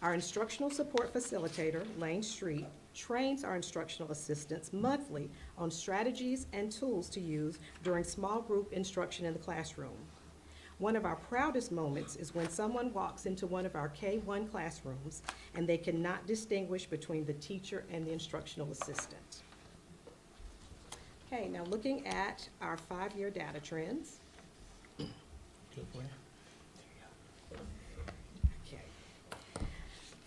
Our instructional support facilitator, Lane Street, trains our instructional assistants monthly on strategies and tools to use during small group instruction in the classroom. One of our proudest moments is when someone walks into one of our K-1 classrooms and they cannot distinguish between the teacher and the instructional assistant. Okay, now looking at our 5-year data trends. Okay.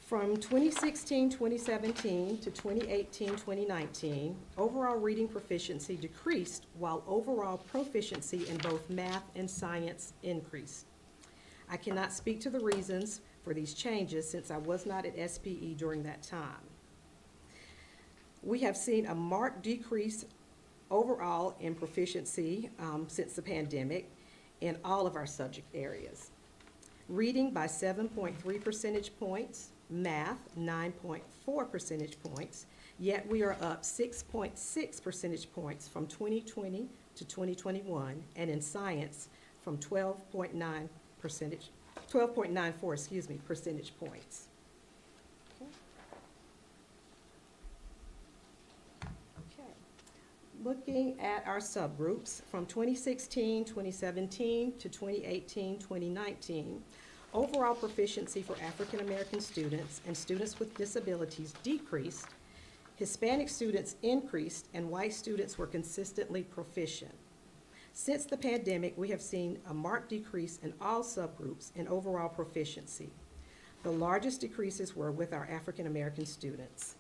From 2016-2017 to 2018-2019, overall reading proficiency decreased while overall proficiency in both math and science increased. I cannot speak to the reasons for these changes since I was not at SPE during that time. We have seen a marked decrease overall in proficiency since the pandemic in all of our subject areas. Reading by 7.3 percentage points, math 9.4 percentage points, yet we are up 6.6 percentage points from 2020 to 2021, and in science from 12.94 percentage points. Okay. Looking at our subgroups from 2016, 2017 to 2018, 2019, overall proficiency for African American students and students with disabilities decreased, Hispanic students increased, and white students were consistently proficient. Since the pandemic, we have seen a marked decrease in all subgroups in overall proficiency. The largest decreases were with our African American students.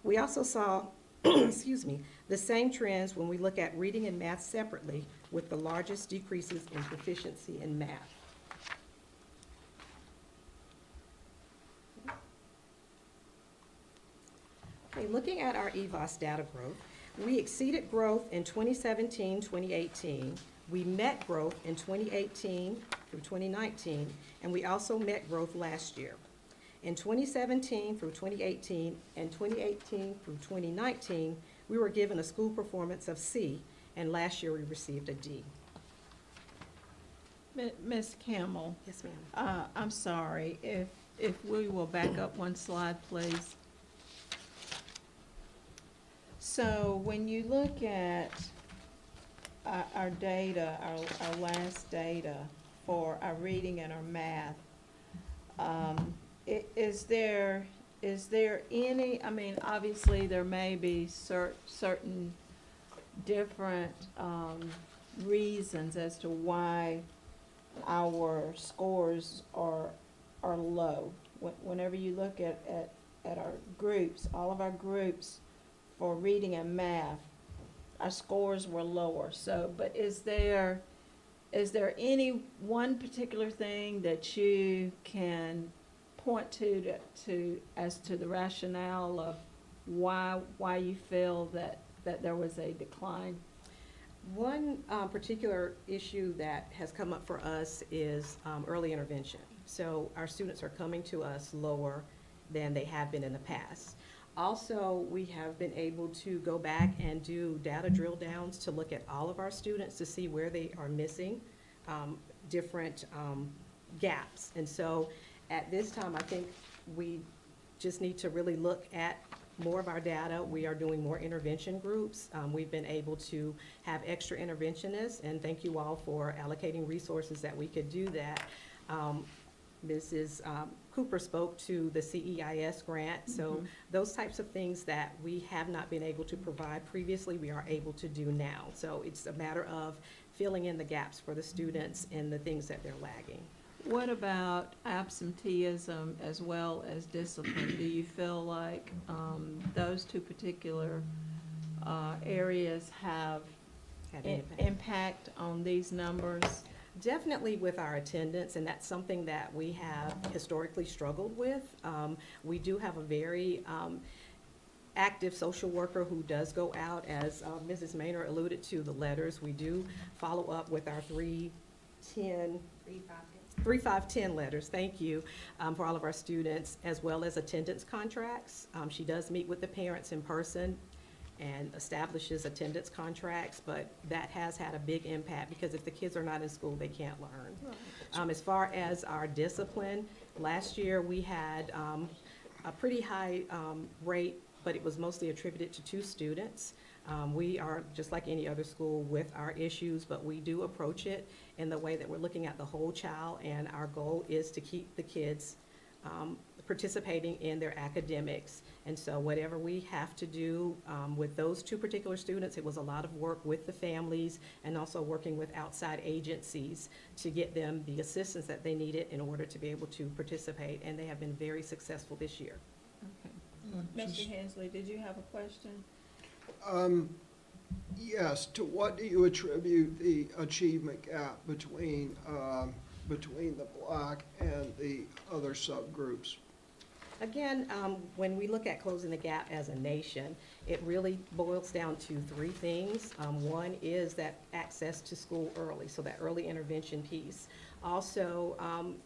We also saw excuse me, the same trends when we look at reading and math separately, with the largest decreases in proficiency in math. Okay, looking at our EVOS data growth, we exceeded growth in 2017, 2018. We met growth in 2018 through 2019, and we also met growth last year. In 2017 through 2018 and 2018 through 2019, we were given a school performance of C, and last year we received a D. Ms. Campbell? Yes, ma'am. I'm sorry, if we will back up one slide, please. So when you look at our data, our last data for our reading and our math, is there any, I mean, obviously there may be certain different reasons as to why our scores are low. Whenever you look at our groups, all of our groups for reading and math, our scores were lower. So, but is there any one particular thing that you can point to as to the rationale of why you feel that there was a decline? One particular issue that has come up for us is early intervention. So our students are coming to us lower than they have been in the past. Also, we have been able to go back and do data drill downs to look at all of our students to see where they are missing different gaps. And so at this time, I think we just need to really look at more of our data. We are doing more intervention groups. We've been able to have extra interventionists, and thank you all for allocating resources that we could do that. Mrs. Cooper spoke to the CEIS grant, so those types of things that we have not been able to provide previously, we are able to do now. So it's a matter of filling in the gaps for the students and the things that they're lagging. What about absenteeism as well as discipline? Do you feel like those two particular areas have an impact on these numbers? Definitely with our attendance, and that's something that we have historically struggled with. We do have a very active social worker who does go out, as Mrs. Maynard alluded to, the letters. We do follow up with our 3-5-10 letters, thank you, for all of our students, as well as attendance contracts. She does meet with the parents in person and establishes attendance contracts, but that has had a big impact because if the kids are not in school, they can't learn. As far as our discipline, last year we had a pretty high rate, but it was mostly attributed to 2 students. We are just like any other school with our issues, but we do approach it in the way that we're looking at the whole child, and our goal is to keep the kids participating in their academics. And so whatever we have to do with those 2 particular students, it was a lot of work with the families and also working with outside agencies to get them the assistance that they needed in order to be able to participate, and they have been very successful this year. Okay. Mr. Hensley, did you have a question? Yes, to what do you attribute the achievement gap between the Black and the other subgroups? Again, when we look at closing the gap as a nation, it really boils down to 3 things. One is that access to school early, so that early intervention piece. Also,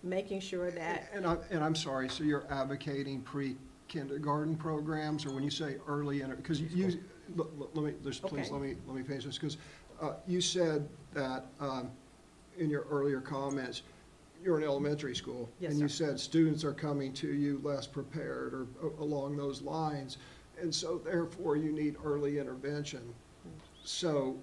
making sure that... And I'm sorry, so you're advocating pre-kindergarten programs, or when you say early, because you, let me finish this, because you said that in your earlier comments, you're in elementary school. Yes, and you sir. said students are coming to you less prepared or along those lines. And so therefore you need early intervention. So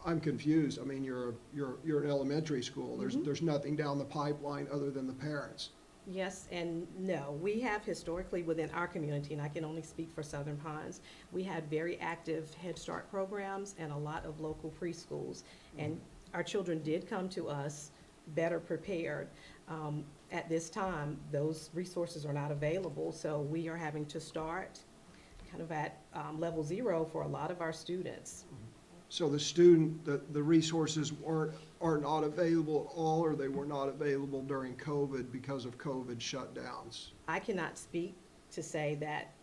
I'm confused. I mean, you're an elementary school. There's nothing down the pipeline other than the parents. Yes and no. We have historically within our community, and I can only speak for Southern Pines, we had very active Head Start programs and a lot of local preschools. And our children did come to us better prepared. At this time, those resources are not available, so we are having to start kind of at level zero for a lot of our students. So the resources are not available at all, or they were not available during COVID because of COVID shutdowns? I cannot speak to say that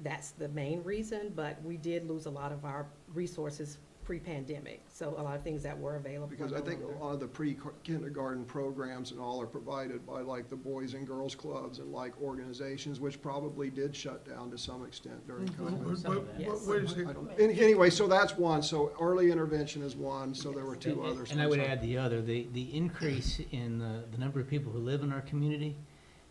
that's the main reason, but we did lose a lot of our resources pre-pandemic, so a lot of things that were available. Because I think a lot of the pre-kindergarten programs and all are provided by like the Boys and Girls Clubs and like organizations, which probably did shut down to some extent during COVID. Wait a second. Anyway, so that's one, so early intervention is one, so there were two others. And I would add the other, the increase in the number of people who live in our community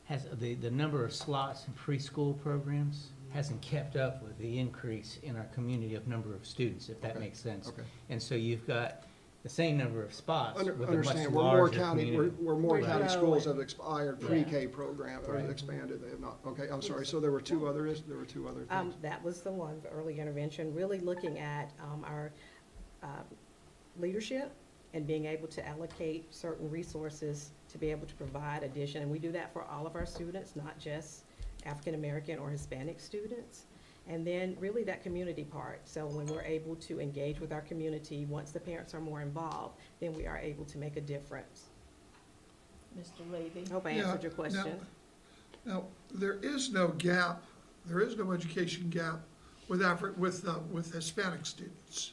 has, the number of slots in preschool programs hasn't kept up with the increase in our community of number of students, if that makes sense. Okay. And so you've got the same number of spots with a much Understand, larger community. where Moore County schools have expired, pre-K program, or expanded, they have not, okay, I'm sorry, so there were two other things? That was the one, for early intervention, really looking at our leadership and being able to allocate certain resources to be able to provide addition. And we do that for all of our students, not just African American or Hispanic students. And then really that community part. So when we're able to engage with our community, once the parents are more involved, then we are able to make a difference. Mr. Levy? Hope I answered your question. Now, there is no gap, there is no education gap with Hispanic students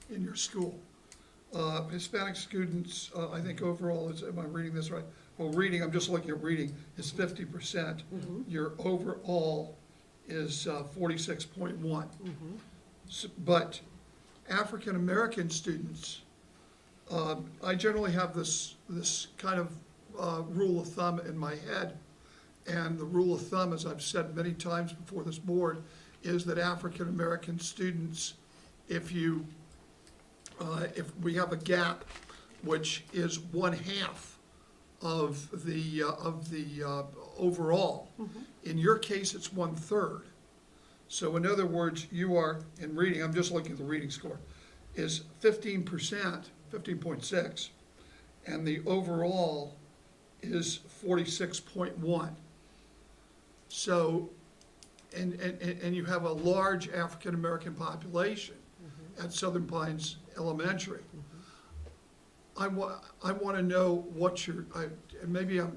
in your school. Hispanic students, I think overall, am I reading this right? Well, I'm just looking at reading, is 50%. Your overall is 46.1. But African American students, I generally have this kind of rule of thumb in my head. And the rule of thumb, as I've said many times before this board, is that African American students, if we have a gap, which is 1/2 of the overall. In your case, it's 1/3. So in other words, you are, in reading, I'm just looking at the reading score, is 15%, 15.6, and the overall is 46.1. So, and you have a large African-American population at Southern Pines Elementary. I want to know what and maybe you're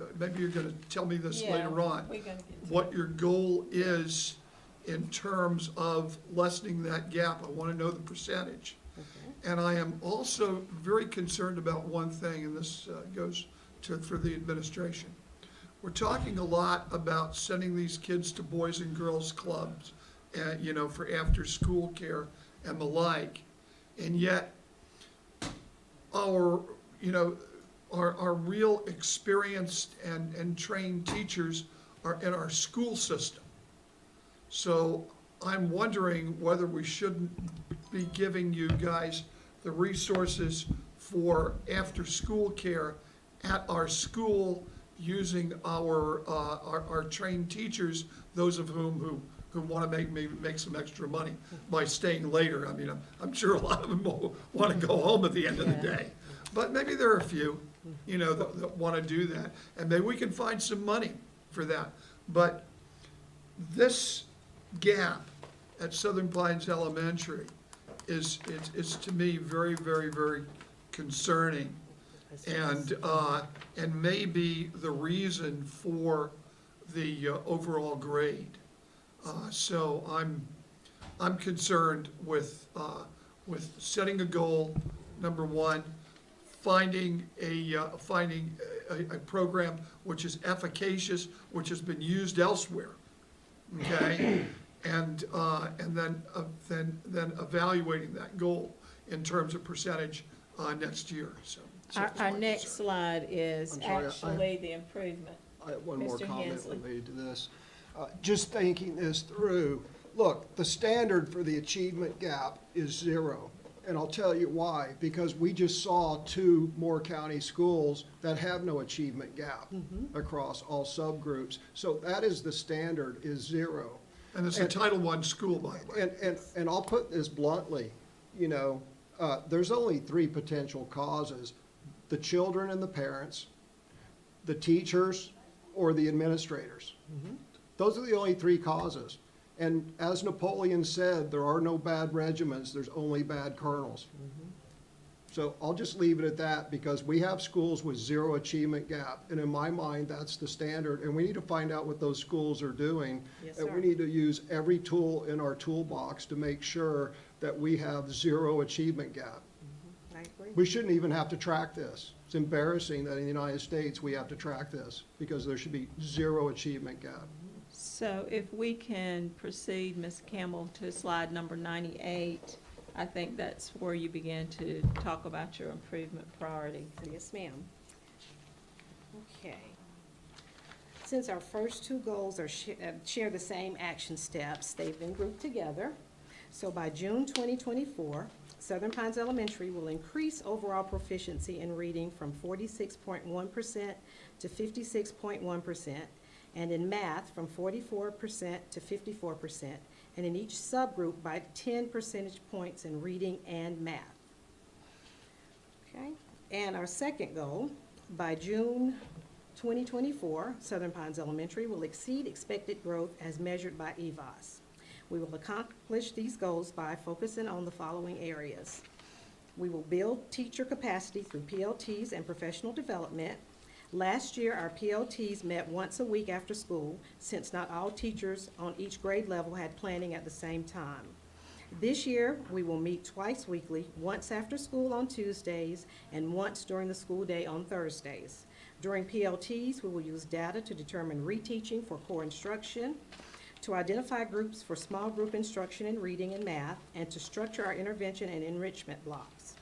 going to tell me this later on, what your goal is in terms of lessening that gap. I want to know the percentage. And I am also very concerned about one thing, and this goes for the administration. We're talking a lot about sending these kids to Boys and Girls Clubs, for after-school care and the like. And yet, our real experienced and trained teachers are in our school system. So I'm wondering whether we shouldn't be giving you guys the resources for after-school care at our school, using our trained teachers, those of whom who want to make some extra money by staying later. I mean, I'm sure a lot of them want to go home at the end of the day. But maybe there are a few, that want to do that. And maybe we can find some money for that. But this gap at Southern Pines Elementary is to me very, very, very concerning. And may be the reason for the overall grade. So I'm concerned with setting a goal, number one, finding a program which is efficacious, which has been used elsewhere, okay, and then evaluating that goal in terms of percentage next year. So Our next slide is I'm sorry, actually the improvement. I have one more Mr. comment Hensley. related to this. Just thinking this through, look, the standard for the achievement gap is 0. And I'll tell you why, because we just saw 2 Moore County schools that have no achievement gap across all subgroups. So that is the standard, is 0. And it's a Title I school, by the way. And I'll put this bluntly, you know, there's only 3 potential causes: the children and the parents, the teachers, or the administrators. Those are the only 3 causes. And as Napoleon said, there are no bad regiments, there's only bad colonels. So I'll just leave it at that, because we have schools with 0 achievement gap, and in my mind, that's the standard, and we need to find out what those schools are doing. Yes, And sir. we need to use every tool in our toolbox to make sure that we have 0 achievement gap. I agree. We shouldn't even have to track this. It's embarrassing that in the United States, we have to track this, because there should be 0 achievement gap. So if we can proceed, Ms. Campbell, to slide number 98, I think that's where you begin to talk about your improvement priority. Yes, ma'am. Okay. Since our first 2 goals are share the same action steps, they've been grouped together. So by June 2024, Southern Pines Elementary will increase overall proficiency in reading from 46.1% to 56.1%, and in math from 44% to 54%, and in each subgroup by 10 percentage points in reading and math. Okay, and our second goal, by June 2024, Southern Pines Elementary will exceed expected growth as measured by EVOS. We will accomplish these goals by focusing on the following areas. We will build teacher capacity through PLTs and professional development. Last year, our PLTs met once a week after school, since not all teachers on each grade level had planning at the same time. This year, we will meet twice weekly, once after school on Tuesdays and once during the school day on Thursdays. During PLTs, we will use data to determine reteaching for core instruction, to identify groups for small group instruction in reading and math, and to structure our intervention and enrichment blocks.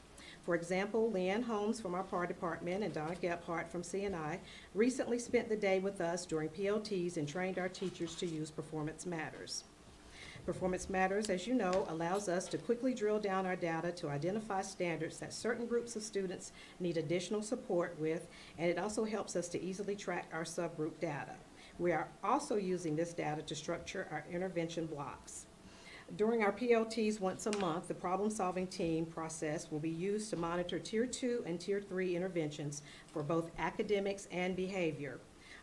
For example, Leanne Holmes from our PAR department and Donna Gephardt from CNI recently spent the day with us during PLTs and trained our teachers to use Performance Matters. Performance Matters, as you know, allows us to quickly drill down our data to identify standards that certain groups of students need additional support with, and it also helps us to easily track our subgroup data. We are also using this data to structure our intervention blocks. During our PLTs once a month, the problem-solving team process will be used to monitor Tier 2 and Tier 3 interventions for both academics and behavior.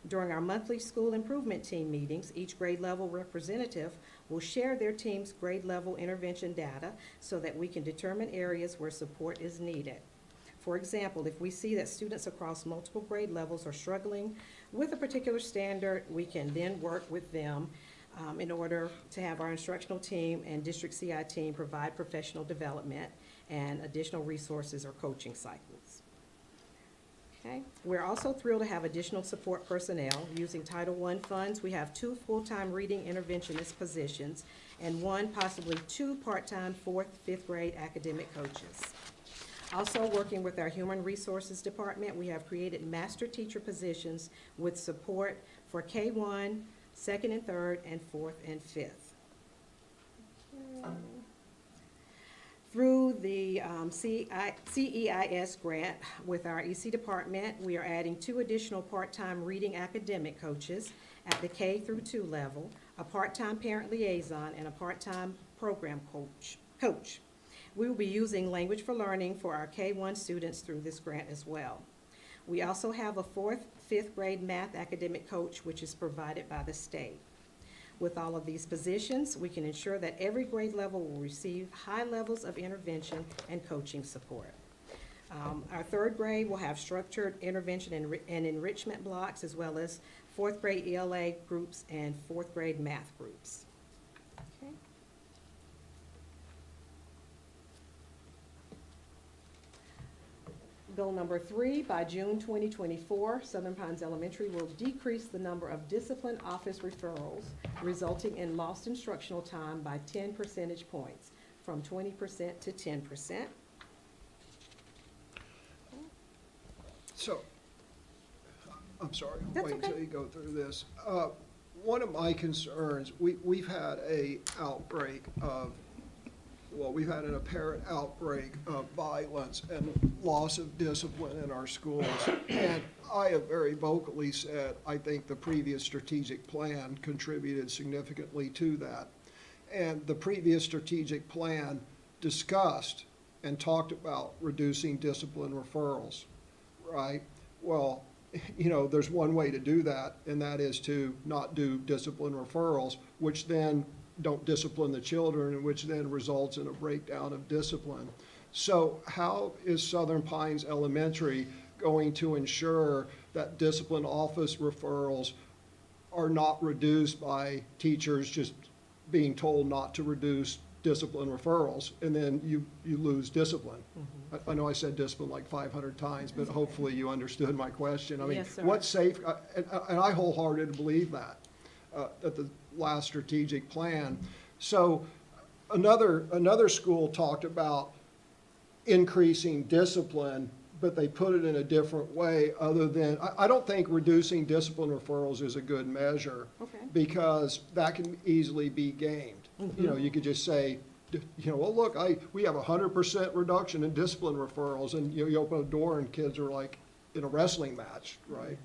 During our monthly school improvement team meetings, each grade level representative will share their team's grade level intervention data so that we can determine areas where support is needed. For example, if we see that students across multiple grade levels are struggling with a particular standard, we can then work with them in order to have our instructional team and district CI team provide professional development and additional resources or coaching cycles. Okay. We're also thrilled to have additional support personnel. Using Title I funds, we have 2 full-time reading interventionist positions and 1, possibly 2 part-time 4th, 5th grade academic coaches. Also, working with our Human Resources Department, we have created master teacher positions with support for K-1, 2nd and 3rd, and 4th and 5th. Through the CEIS grant with our EC department, we are adding 2 additional part-time reading academic coaches at the K through 2 level, a part-time parent liaison, and a part-time program coach. We will be using Language for Learning for our K-1 students through this grant as well. We also have a 4th, 5th grade math academic coach, which is provided by the state. With all of these positions, we can ensure that every grade level will receive high levels of intervention and coaching support. Our 3rd grade will have structured intervention and enrichment blocks, as well as 4th grade ELA groups and 4th grade math groups. Okay. Goal number 3, by June 2024, Southern Pines Elementary will decrease the number of discipline office referrals, resulting in lost instructional time by 10 percentage points, from 20% to 10%. So, I'm sorry, That's wait okay. until you go through this. one of my concerns, we've had a outbreak of, well, we've had an apparent outbreak of violence and loss of discipline in our schools. And I have very vocally said, I think the previous strategic plan contributed significantly to that. And the previous strategic plan discussed and talked about reducing discipline referrals, right? Well, you know, there's one way to do that, and that is to not do discipline referrals, which then don't discipline the children, and which then results in a breakdown of discipline. So how is Southern Pines Elementary going to ensure that discipline office referrals are not reduced by teachers just being told not to reduce discipline referrals, and then you lose discipline? I know I said discipline like 500 times, but hopefully you understood my question. I mean, Yes, sir. what's safe, and I wholeheartedly believe that, at the last strategic plan. So another school talked about increasing discipline, but they put it in a different way other than, I don't think reducing discipline referrals is a good measure. Okay. Because that can easily be gamed. You know, you could just say, you know, well, look, we have 100% reduction in discipline referrals, and you open a door and kids are like in a wrestling match, right?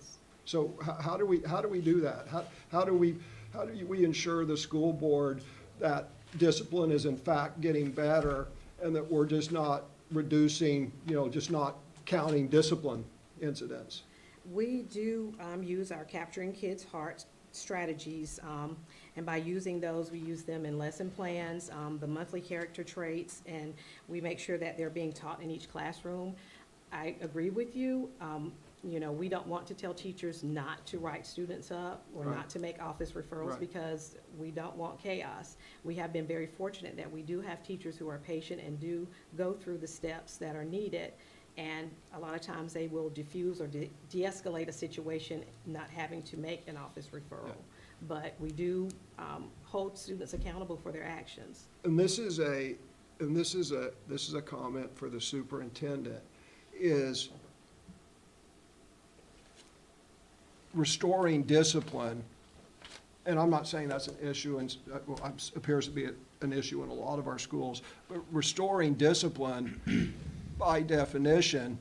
So how do we do that? How do we ensure the school board that discipline is in fact getting better, and that we're just not reducing, you know, just not counting discipline incidents? We do use our Capturing Kids' Hearts strategies, and by using those, we use them in lesson plans, the monthly character traits, and we make sure that they're being taught in each classroom. I agree with you. You know, we don't want to tell teachers not to write students up or Right. not to make office referrals, Right. because we don't want chaos. We have been very fortunate that we do have teachers who are patient and do go through the steps that are needed. And a lot of times they will diffuse or de-escalate a situation, not having to make an office referral. But we do hold students accountable for their actions. And this is a comment for the superintendent, is restoring discipline, and I'm not saying that's an issue, and appears to be an issue in a lot of our schools, but restoring discipline, by definition,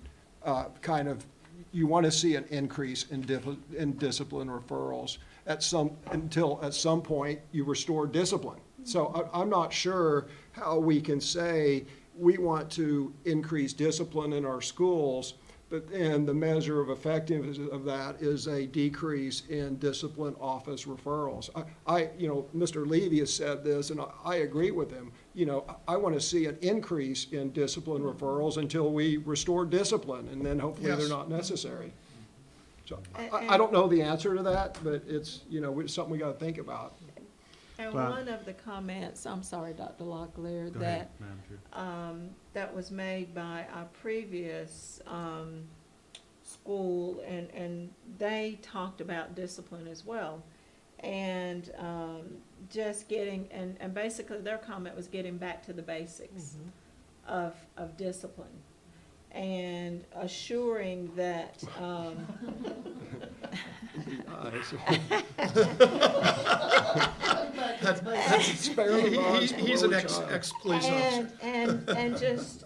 you want to see an increase in discipline referrals until at some point you restore discipline. So I'm not sure how we can say we want to increase discipline in our schools, but then the measure of effectiveness of that is a decrease in discipline office referrals. You know, Mr. Levy has said this, and I agree with him. You know, I want to see an increase in discipline referrals until we restore discipline, and then hopefully they're Yes. not necessary. So I don't know the answer to that, but it's, you know, it's something we got to think about. And Well- one of the comments, I'm sorry, Dr. Locklear, Go ahead, Madam Chair. that was made by our previous school, and they talked about discipline as well. And just getting, and basically their comment was getting back to the basics of discipline. And assuring that, He's an ex-police officer. and just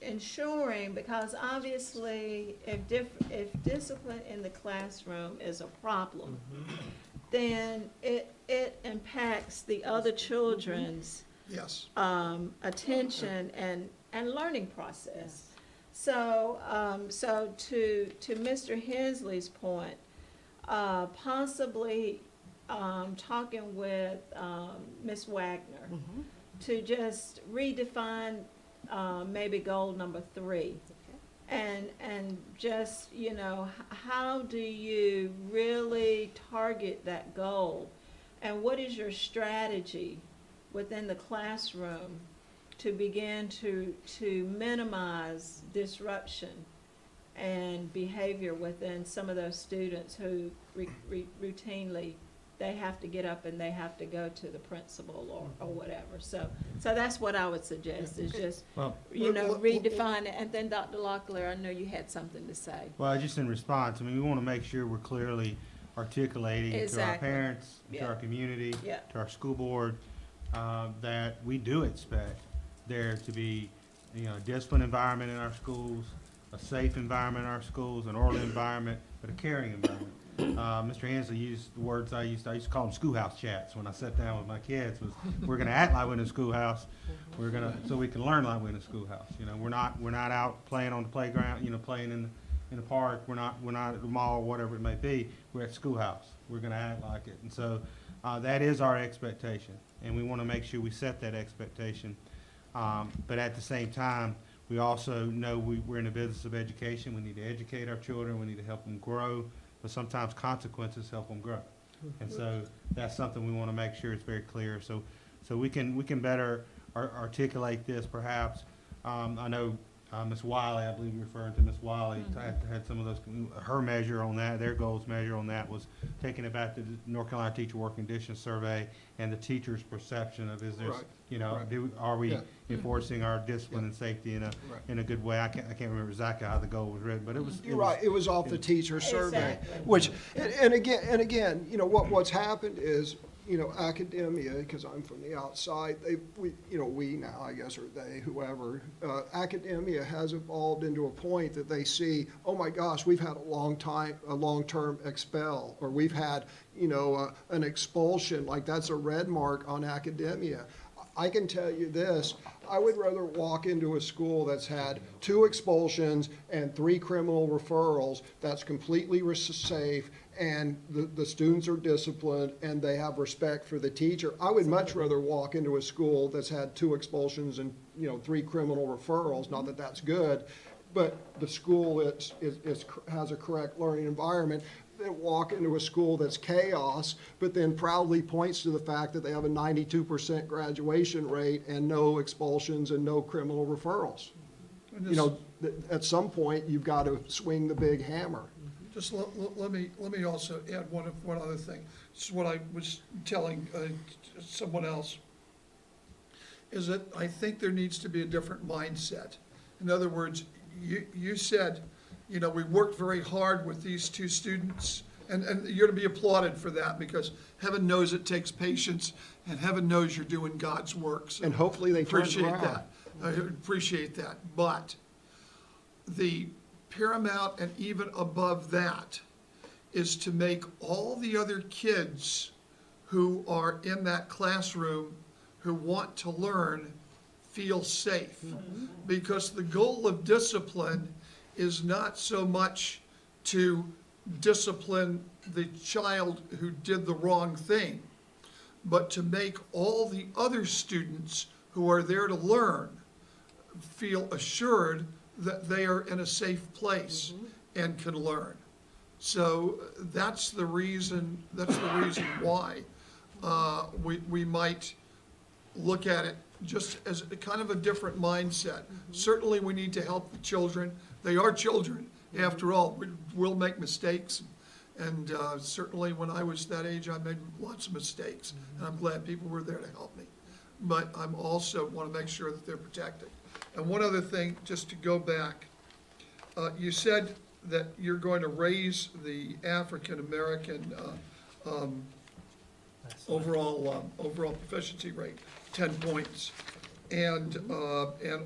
ensuring, because obviously if discipline in the classroom is a problem, then it impacts the other children's Yes. attention and learning process. So, so to Mr. Hensley's point, possibly talking with Ms. Wagner to just redefine maybe goal number 3. And just, you know, how do you really target that goal? And what is your strategy within the classroom to begin to minimize disruption and behavior within some of those students who routinely, they have to get up and they have to go to the principal or whatever. So that's what I would suggest, is just, Well- you know, redefine it. And then Dr. Locklear, I know you had something to say. Well, just in response, I mean, we want to make sure we're clearly articulating to our Exactly. parents, to Yeah. our community, Yeah. to our school board, that we do expect there to be, a disciplined environment in our schools, a safe environment in our schools, an orderly environment, but a caring environment. Mr. Hensley used the words I used to call them schoolhouse chats when I sat down with my kids, was we're gonna act like we're in a schoolhouse, so we can learn like we're in a schoolhouse. We're not out playing on the playground, playing in the park, we're not at the mall, whatever it may be, we're at schoolhouse, we're gonna act like it. And so, that is our expectation, and we wanna make sure we set that expectation. But at the same time, we also know we're in the business of education, we need to educate our children, we need to help them grow, but sometimes consequences help them grow. And so that's something we want to make sure is very clear. So we can better articulate this perhaps. I know Ms. Wiley, I believe you're referring to Ms. Wiley, had some of those, her measure on that, their goals measure on that was taking it back to the North Carolina Teacher Work Conditions Survey and the teacher's perception of, is there, Right. are we Yeah. enforcing our discipline and safety in a good way? I can't remember exactly how the goal was written, but it was. You're right, it was off the teacher survey, Exactly. which, and again, what's happened is, academia, because I'm from the outside, we now, I guess, or they, whoever, academia has evolved into a point that they see, oh my gosh, we've had a long-term expel, or we've had, an expulsion, like that's a red mark on academia. I can tell you this, I would rather walk into a school that's had 2 expulsions and 3 criminal referrals, that's completely safe, and the students are disciplined and they have respect for the teacher. I would much rather walk into a school that's had 2 expulsions and, 3 criminal referrals, not that that's good, but the school has a correct learning environment, than walk into a school that's chaos, but then proudly points to the fact that they have a 92% graduation rate and no expulsions and no criminal referrals. At some point, you've got to swing the big hammer. Just let me also add one other thing. This is what I was telling someone else, is that I think there needs to be a different mindset. In other words, you said, we worked very hard with these 2 students, and you're to be applauded for that, because heaven knows it takes patience, and heaven knows you're doing God's work. So And hopefully they turn appreciate around. that. I appreciate that. But the paramount and even above that is to make all the other kids who are in that classroom who want to learn feel safe. Because the goal of discipline is not so much to discipline the child who did the wrong thing, but to make all the other students who are there to learn feel assured that they are in a safe place and can learn. So that's the reason why we might look at it just as a kind of a different mindset. Certainly, we need to help the children. They are children, after all. We'll make mistakes, and certainly when I was that age, I made lots of mistakes, and I'm glad people were there to help me. But I'm also want to make sure that they're protected. And one other thing, just to go back, you said that you're going to raise the African-American overall proficiency rate 10 points, and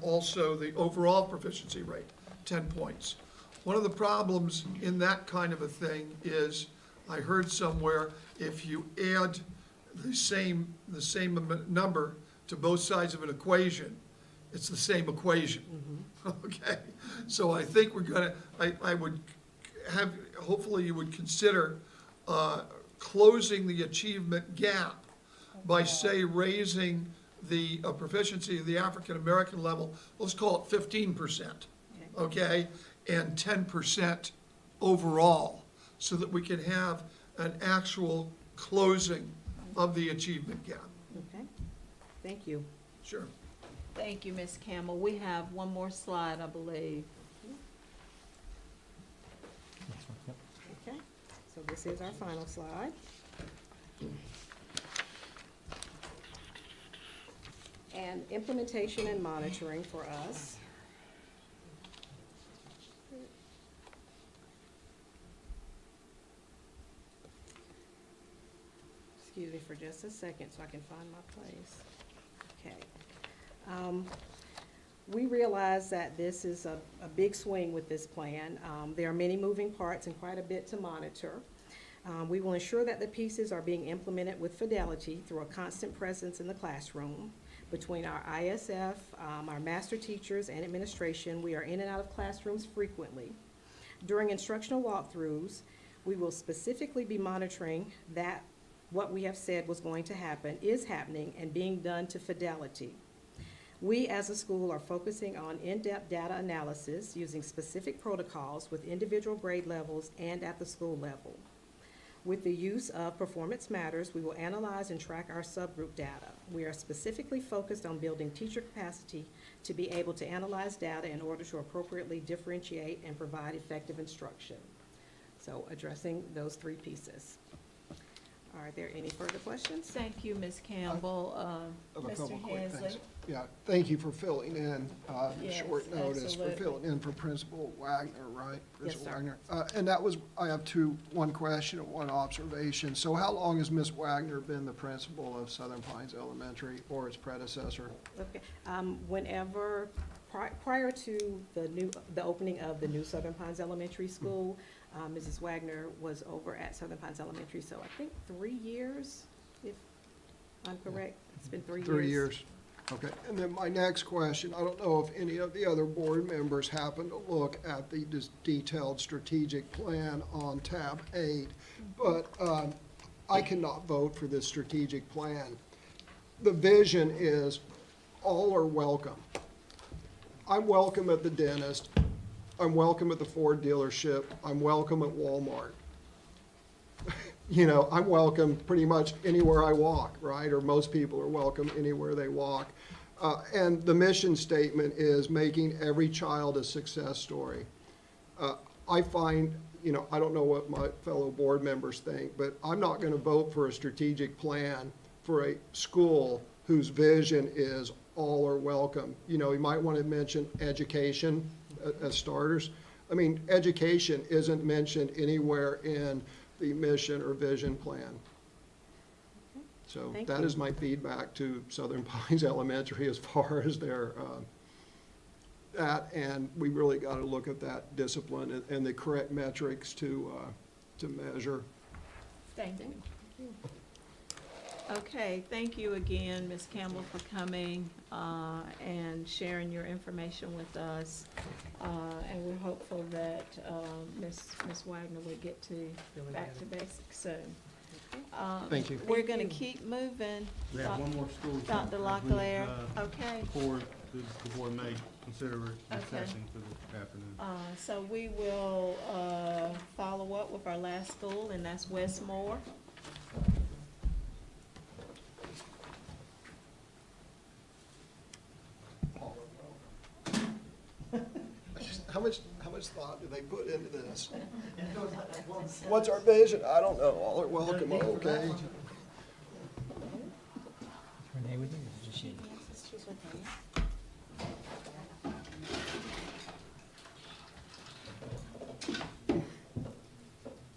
also the overall proficiency rate 10 points. One of the problems in that kind of a thing is, I heard somewhere, if you add the same number to both sides of an equation, it's the same equation. Okay, so I think I would have, hopefully you would consider closing the achievement gap by, say, raising the proficiency of the African-American level, let's call it 15%, okay? And 10% overall, so that we can have an actual closing of the achievement gap. Okay, thank you. Sure. Thank you, Ms. Campbell. We have one more slide, I believe. Okay, so this is our final slide. And implementation and monitoring for us. just a second so I can find my place. Okay. We realize that this is a big swing with this plan. There are many moving parts and quite a bit to monitor. We will ensure that the pieces are being implemented with fidelity through a constant presence in the classroom. Between our ISF, our master teachers, and administration, we are in and out of classrooms frequently. During instructional walkthroughs, we will specifically be monitoring that what we have said was going to happen is happening and being done to fidelity. We as a school are focusing on in-depth data analysis using specific protocols with individual grade levels and at the school level. With the use of Performance Matters, we will analyze and track our subgroup data. We are specifically focused on building teacher capacity to be able to analyze data in order to appropriately differentiate and provide effective instruction. So addressing those three pieces. Are there any further questions? Thank you, Ms. Campbell. Of a Mr. couple quick Hensley? things. Yeah, thank you for filling in, Yes, short notice, for absolutely. filling in for Principal Wagner, right? Yes, Principal sir. Wagner. And that was, I have one question and one observation. So how long has Ms. Wagner been the principal of Southern Pines Elementary or its predecessor? Okay, whenever, prior to the opening of the new Southern Pines Elementary School, Mrs. Wagner was over at Southern Pines Elementary, so I think 3 years, if I'm correct. It's been 3 years. 3 years. Okay. And then my next question, I don't know if any of the other board members happen to look at the detailed strategic plan on tab 8, but I cannot vote for this strategic plan. The vision is all are welcome. I'm welcome at the dentist. I'm welcome at the Ford dealership. I'm welcome at Walmart. You know, I'm welcome pretty much anywhere I walk, right? Or most people are welcome anywhere they walk. And the mission statement is making every child a success story. I find, you know, I don't know what my fellow board members think, but I'm not going to vote for a strategic plan for a school whose vision is all are welcome. You know, you might want to mention education as starters. I mean, education isn't mentioned anywhere in the mission or vision plan. So Thank that you. is my feedback to Southern Pines Elementary as far as their, that, and we really got to look at that discipline and the correct metrics to measure. Thank you. Okay, thank you again, Ms. Campbell, for coming and sharing your information with us. And we're hopeful that Ms. Wagner will get back to basics soon. Thank you. We're gonna keep moving. We have one more school. Dr. Locklear, okay. Before the board may consider recessing for the afternoon. So we will follow up with our last school, and that's Westmore. How much thought do they put into this? What's our vision? I don't know. All are welcome, okay. Renee with you, or just you?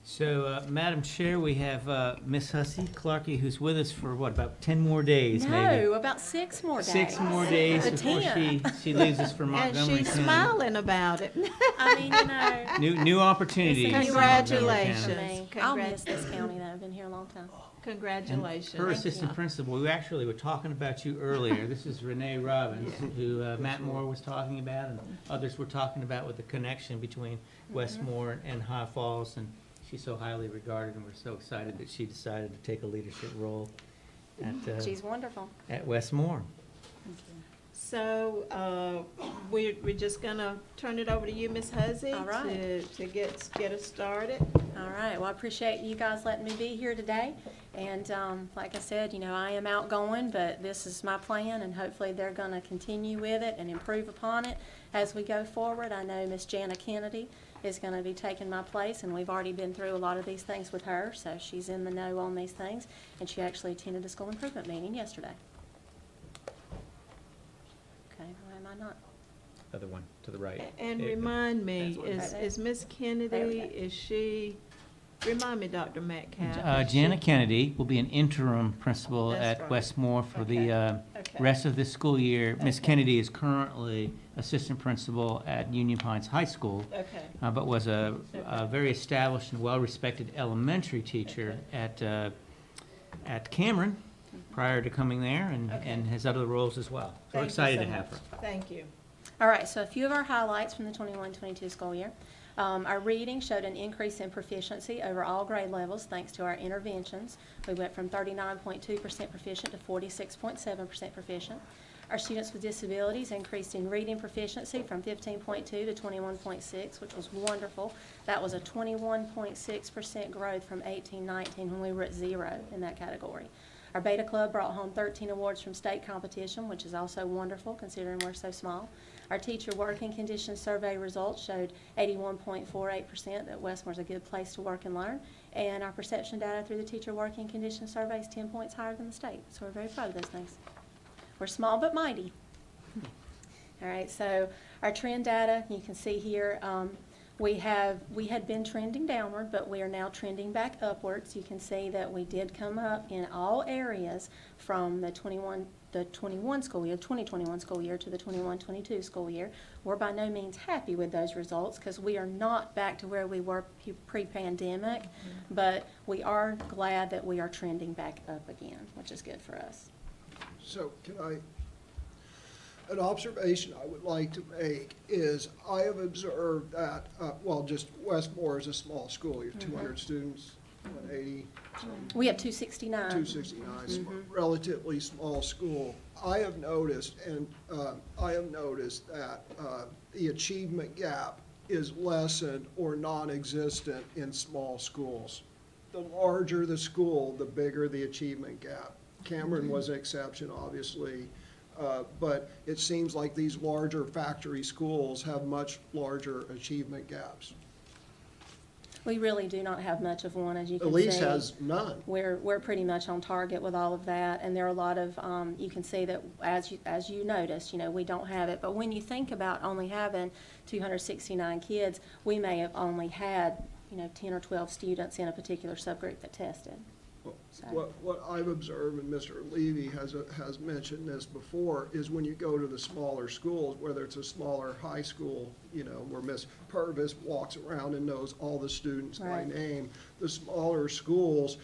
So, Madam Chair, we have Ms. Hussey Clarkey, who's with us for what, about 10 more days, maybe? No, about 6 more days. 6 more days The before 10. she leaves us for And Montgomery she's County. smiling about it. I mean, you know. New opportunities. It's a for new Montgomery Congratulations. County. I'll miss this county though, I've been here a long time. Congratulations. Her assistant principal, we actually were talking about you earlier. This is Renee Robbins, who Matt Moore was talking about, and others were talking about with the connection between Westmore and High Falls, and she's so highly regarded, and we're so excited that she decided to take a leadership role She's wonderful. at Westmore. So, we're just gonna turn it over to you, Ms. Huzzy, All right. to get us started. All right, well, I appreciate you guys letting me be here today. And like I said, you know, I am outgoing, but this is my plan, and hopefully they're going to continue with it and improve upon it as we go forward. I know Miss Jana Kennedy is going to be taking my place, and we've already been through a lot of these things with her, so she's in the know on these things. And she actually attended a school improvement meeting yesterday. Okay, why am I not? Other one, to the right. And remind me, That's what- is Ms. Kennedy, There we go. is she Remind me, Dr. Metcalf. Jana Kennedy will be an interim principal That's at right. Westmore for Okay. the Okay. rest of this school year. Ms. Okay. Kennedy is currently assistant principal at Union Pines High School, Okay. but was a very established and well-respected elementary teacher at Cameron prior to coming there, and has other roles as well. So we're Thank you excited so to have her. much. Thank you. All right, so a few of our highlights from the 21-22 school year. Our reading showed an increase in proficiency over all grade levels thanks to our interventions. We went from 39.2% proficient to 46.7% proficient. Our students with disabilities increased in reading proficiency from 15.2 to 21.6, which was wonderful. That was a 21.6% growth from 18-19 when we were at 0 in that category. Our Beta Club brought home 13 awards from state competition, which is also wonderful considering we're so small. Our teacher working conditions survey results showed 81.48% that Westmore's a good place to work and learn. And our perception data through the teacher working conditions survey is 10 points higher than the state. So we're very proud of those things. We're small but mighty. All right, so our trend data, you can see here, we had been trending downward, but we are now trending back upwards. You can see that we did come up in all areas from the 2021 school year to the 21-22 school year. We're by no means happy with those results because we are not back to where we were pre-pandemic, but we are glad that we are trending back up again, which is good for us. So an observation I would like to make is I have observed that, just Westmore is a small school. You have 200 students, 180. We have 269. 269, relatively small school. I have noticed that the achievement gap is lessened or non-existent in small schools. The larger the school, the bigger the achievement gap. Cameron was an exception, obviously, but it seems like these larger factory schools have much larger achievement gaps. We really do not have much of one, as you can see. Elise has none. We're pretty much on target with all of that, and there are a lot of, you can see that as you noticed, we don't have it. But when you think about only having 269 kids, we may have only had, 10 or 12 students in a particular subgroup that tested. So. What I've observed, and Mr. Levy has mentioned this before, is when you go to the smaller schools, whether it's a smaller high school, where Miss Purvis walks around and knows all the students by name, the smaller schools,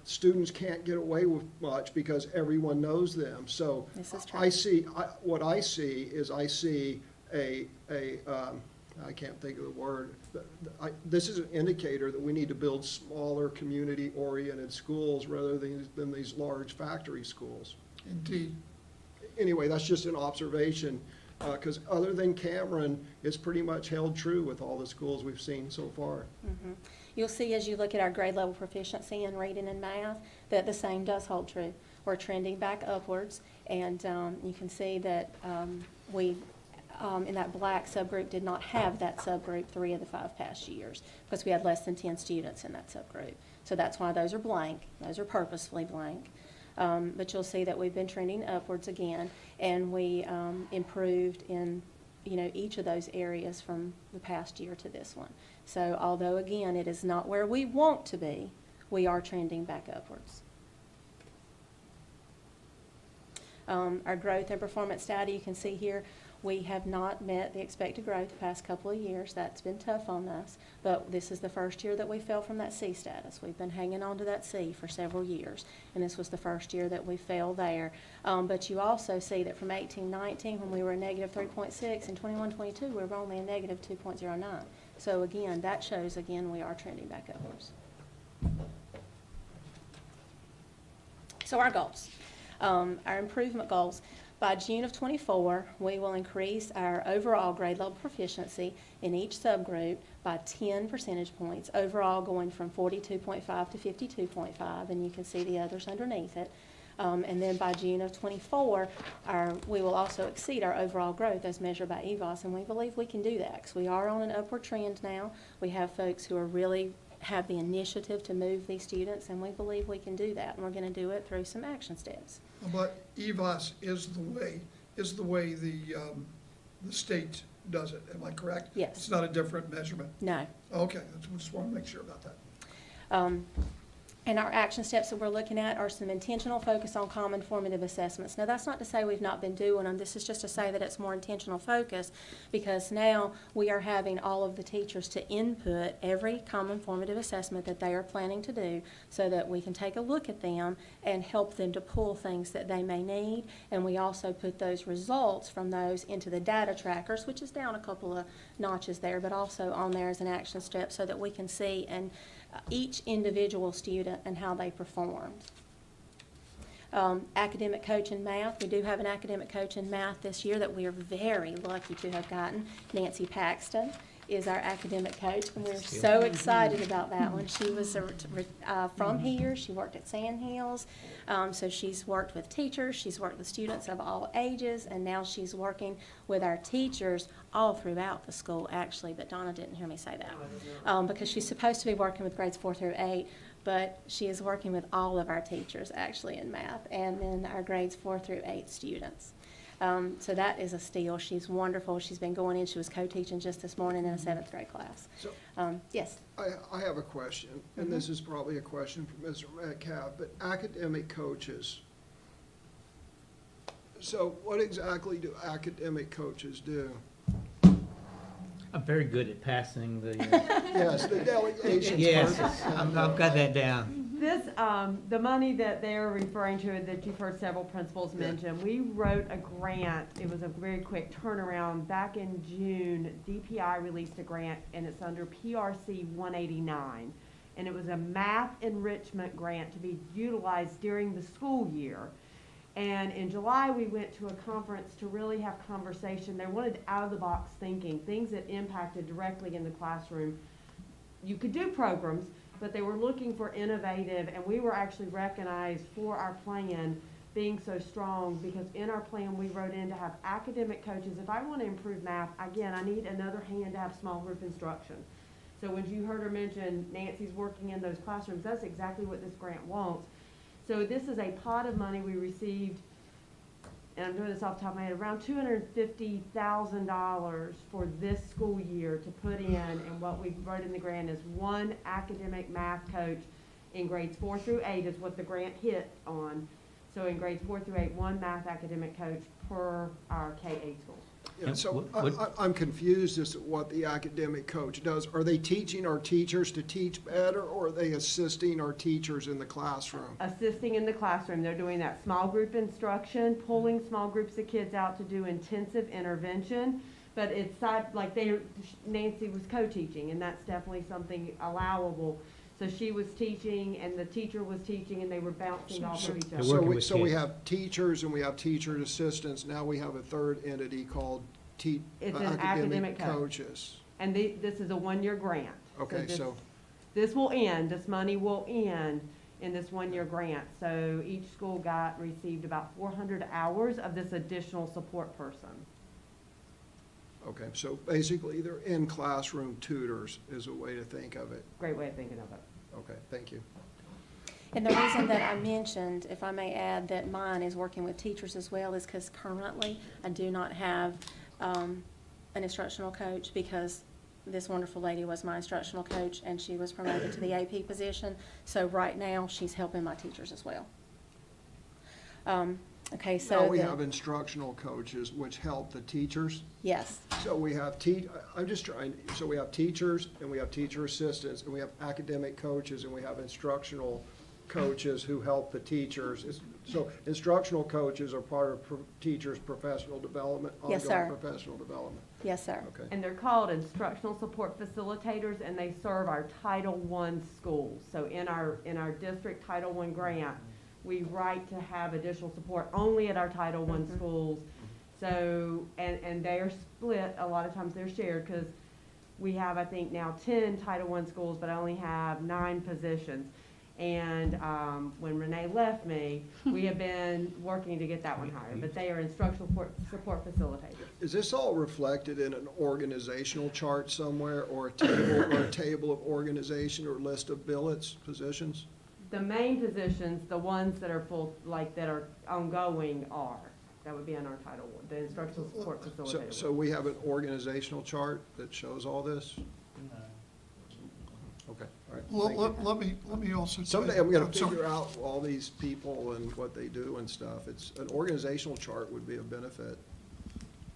students can't get away with much because everyone knows them. So This is true. I see I can't think of the word. This is an indicator that we need to build smaller, community-oriented schools rather than these large factory schools. Indeed. Anyway, that's just an observation, because other than Cameron, it's pretty much held true with all the schools we've seen so far. Mm-hmm. You'll see as you look at our grade level proficiency in reading and math that the same does hold true. We're trending back upwards, and you can see that we in that black subgroup did not have that subgroup 3 of the 5 past years because we had less than 10 students in that subgroup. So that's why those are blank. Those are purposefully blank. But you'll see that we've been trending upwards again, and we improved in each of those areas from the past year to this one. So although again it is not where we want to be, we are trending back upwards. Our growth and performance data, you can see here, we have not met the expected growth the past couple of years. That's been tough on us, but this is the first year that we fell from that C status. We've been hanging on to that C for several years, and this was the first year that we fell there. But you also see that from 18-19, when we were a negative 3.6, and 21-22, we were only a negative 2.09. So again, that shows, again, we are trending back upwards. So our goals, our improvement goals. By June of 24, we will increase our overall grade level proficiency in each subgroup by 10 percentage points, overall going from 42.5 to 52.5, and you can see the others underneath it. And then by June of 24, we will also exceed our overall growth as measured by EVOS, and we believe we can do that because we are on an upward trend now. We have folks who are really have the initiative to move these students, and we believe we can do that, and we're going to do it through some action steps. But EVOS is the way the state does it, am I correct? Yes. It's not a different measurement? No. Okay, I just want to make sure about that. And our action steps that we're looking at are some intentional focus on common formative assessments. Now, that's not to say we've not been doing them. This is just to say that it's more intentional focus, because now we are having all of the teachers to input every common formative assessment that they are planning to do, so that we can take a look at them and help them to pull things that they may need. And we also put those results from those into the data trackers, which is down a couple of notches there, but also on there as an action step, so that we can see and each individual student and how they performed. Academic coach in math. We do have an academic coach in math this year that we are very lucky to have gotten. Nancy Paxton is our academic coach, and we're so excited about that one. She was from here. She worked at Sandhills, so she's worked with teachers, she's worked with students of all ages, and now she's working with our teachers all throughout the school, actually, but Donna didn't hear me say that, because she's supposed to be working with grades 4 through 8, but she is working with all of our teachers, actually, in math, and then our grades 4 through 8 students. So that is a steal. She's wonderful. She's been going in. She was co-teaching just this morning in a 7th grade class. So, yes. I have a question, and this is probably a question for Mr. Metcalf, but academic coaches. So what exactly do academic coaches do? I'm very good at passing the. Yes, the delegations. Yes, part. I've got that down. This, the money that they're referring to, that you've heard several principals mention, we wrote a grant. It was a very quick turnaround. Back in June, DPI released a grant, and it's under PRC 189. And it was a math enrichment grant to be utilized during the school year. And in July, we went to a conference to really have conversation. They wanted out-of-the-box thinking, things that impacted directly in the classroom. You could do programs, but they were looking for innovative, and we were actually recognized for our plan being so strong, because in our plan, we wrote in to have academic coaches. If I want to improve math, again, I need another hand to have small group instruction. So when you heard her mention Nancy's working in those classrooms, that's exactly what this grant wants. So this is a pot of money we received, and I'm doing this off the top of my head, around $250,000 for this school year to put in, and what we wrote in the grant is one academic math coach in grades 4 through 8 is what the grant hit on. So in grades 4 through 8, one math academic coach per our K-8 schools. Yeah, so I'm confused as to what the academic coach does. Are they teaching our teachers to teach better, or are they assisting our teachers in the classroom? Assisting in the classroom. They're doing that small group instruction, pulling small groups of kids out to do intensive intervention. But it's like Nancy was co-teaching, and that's definitely something allowable. So she was teaching, and the teacher was teaching, and they were bouncing off of each other. So we have teachers and we have teacher assistants. Now we have a third entity called It's an academic coach. coaches. And this is a one-year grant. Okay, so. This will end, this money will end in this one-year grant. So each school received about 400 hours of this additional support person. Okay, so basically they're in-classroom tutors is a way to think of it. Great way of thinking of it. Okay, thank you. And the reason that I mentioned, if I may add, that mine is working with teachers as well is because currently I do not have an instructional coach, because this wonderful lady was my instructional coach and she was promoted to the AP position. So right now she's helping my teachers as well. Okay, so Now we have instructional coaches which help the teachers. yes. So we have so we have teachers and we have teacher assistants and we have academic coaches and we have instructional coaches who help the teachers. So instructional coaches are part of teachers' professional development, Yes, ongoing sir. professional development. Yes, sir. Okay. And they're called instructional support facilitators, and they serve our Title I schools. So in our district Title I grant, we write to have additional support only at our Title I schools. So, and they're split, a lot of times they're shared, because we have, I think now 10 Title I schools, but I only have 9 positions. And when Renee left me, we have been working to get that one hired, but they are instructional support facilitators. Is this all reflected in an organizational chart somewhere, or a table of organization or list of billets, positions? The main positions, the ones that are that are ongoing are. That would be in our Title I, the instructional support facilitator. So we have an organizational chart that shows all this? Okay, all right. thank you. Let me also tell you. Someday I'm gonna sorry. figure out all these people and what they do and stuff. It's, an organizational chart would be a benefit.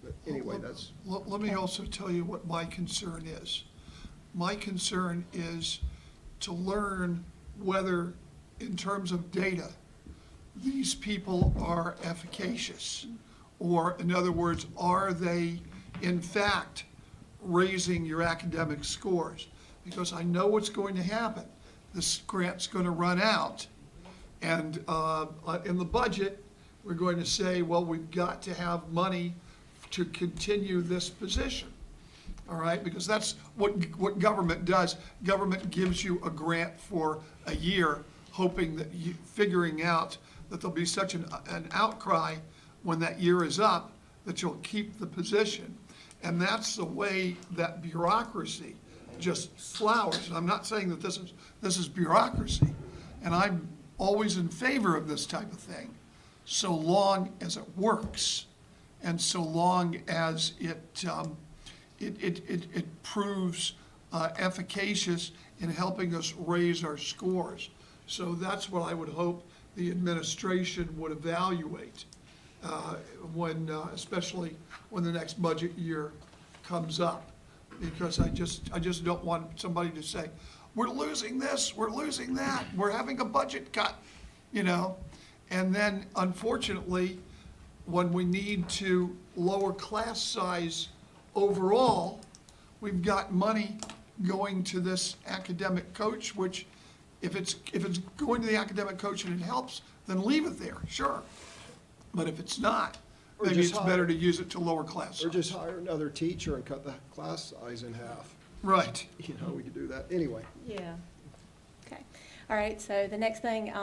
But anyway, that's, Let me also tell you what my concern is. My concern is to learn whether, in terms of data, these people are efficacious. Or, in other words, are they, in fact, raising your academic scores? Because I know what's going to happen. This grant's going to run out. And in the budget, we're going to say, well, we've got to have money to continue this position. All right, because that's what government does. Government gives you a grant for a year, hoping that figuring out that there'll be such an outcry when that year is up that you'll keep the position. And that's the way that bureaucracy just flowers. And I'm not saying that this is bureaucracy, and I'm always in favor of this type of thing, so long as it works, and so long as it proves efficacious in helping us raise our scores. So that's what I would hope the administration would evaluate especially when the next budget year comes up. Because I just don't want somebody to say, we're losing this, we're losing that, we're having a budget cut, And then unfortunately, when we need to lower class size overall, we've got money going to this academic coach, which if it's going to the academic coach and it helps, then leave it there, sure. But if it's not, Or maybe just it's better to use it to lower class size. or just hire another teacher and cut the class size in half. Right. We could do that. Anyway. Yeah. Okay. All right, so the next thing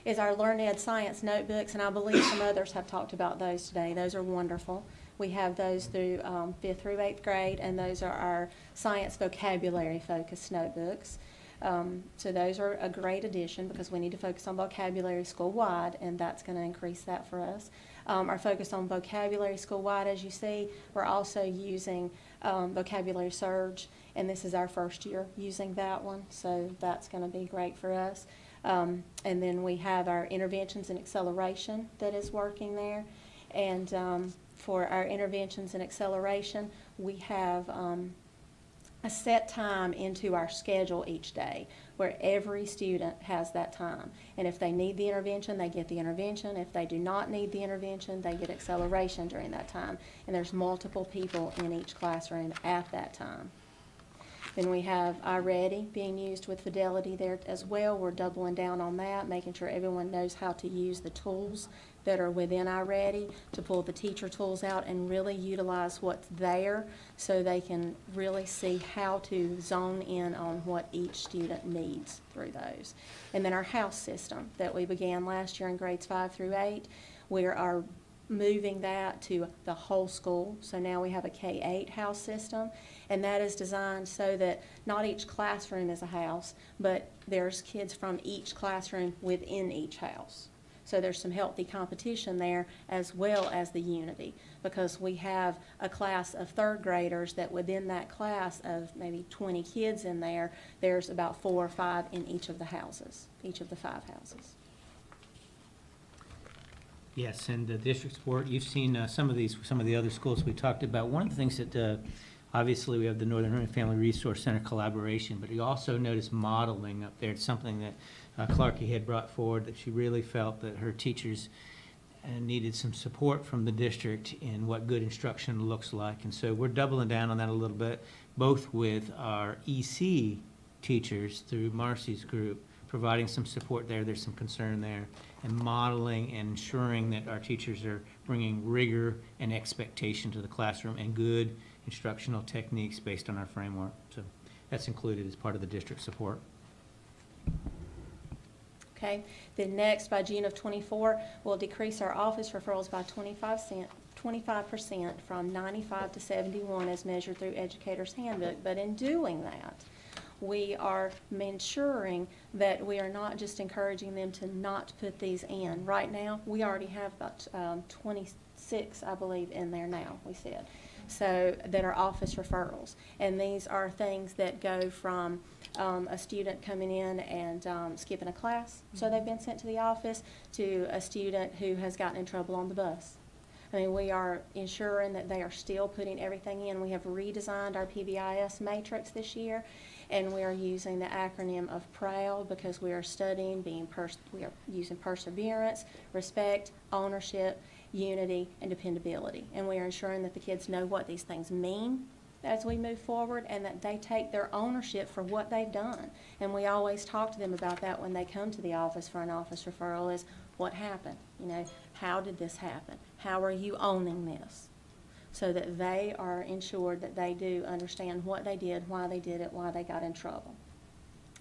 is our LearnEd Science notebooks, and I believe some others have talked about those today. Those are wonderful. We have those through 5th through 8th grade, and those are our science vocabulary-focused notebooks. So those are a great addition because we need to focus on vocabulary school-wide, and that's going to increase that for us. Our focus on vocabulary school-wide, as you see, we're also using Vocabulary Surge, and this is our first year using that one, so that's going to be great for us. And then we have our interventions and acceleration that is working there. And for our interventions and acceleration, we have a set time into our schedule each day where every student has that time. And if they need the intervention, they get the intervention. If they do not need the intervention, they get acceleration during that time. And there's multiple people in each classroom at that time. Then we have iReady being used with Fidelity there as well. We're doubling down on that, making sure everyone knows how to use the tools that are within iReady to pull the teacher tools out and really utilize what's there so they can really see how to zone in on what each student needs through those. And then our house system that we began last year in grades 5 through 8, we are moving that to the whole school. So now we have a K-8 house system, and that is designed so that not each classroom is a house, but there's kids from each classroom within each house. So there's some healthy competition there as well as the unity, because we have a class of 3rd graders that within that class of maybe 20 kids in there, there's about 4 or 5 in each of the houses, each of the 5 houses. Yes, and the district support, you've seen some of the other schools we talked about. One of the things that, obviously we have the Northern Irving Family Resource Center collaboration, but you also notice modeling up there. It's something that Clarkie had brought forward, that she really felt that her teachers needed some support from the district in what good instruction looks like. And so we're doubling down on that a little bit, both with our EC teachers through Marcy's group, providing some support there. There's some concern there, and modeling and ensuring that our teachers are bringing rigor and expectation to the classroom and good instructional techniques based on our framework. So that's included as part of the district support. Okay, then next, by June of '24, we'll decrease our office referrals by 25% from 95 to 71 as measured through Educator's Handbook. But in doing that, we are ensuring that we are not just encouraging them to not put these in. Right now, we already have about 26, I believe, in there now, we said, so that are office referrals. And these are things that go from a student coming in and skipping a class, so they've been sent to the office, to a student who has gotten in trouble on the bus. I mean, we are ensuring that they are still putting everything in. We have redesigned our PBIS matrix this year, and we are using the acronym of PROUD because we are studying we are using perseverance, respect, ownership, unity, and dependability. And we are ensuring that the kids know what these things mean as we move forward, and that they take their ownership for what they've done. And we always talk to them about that when they come to the office for an office referral is, what happened? You know, how did this happen? How are you owning this? So that they are ensured that they do understand what they did, why they did it, why they got in trouble.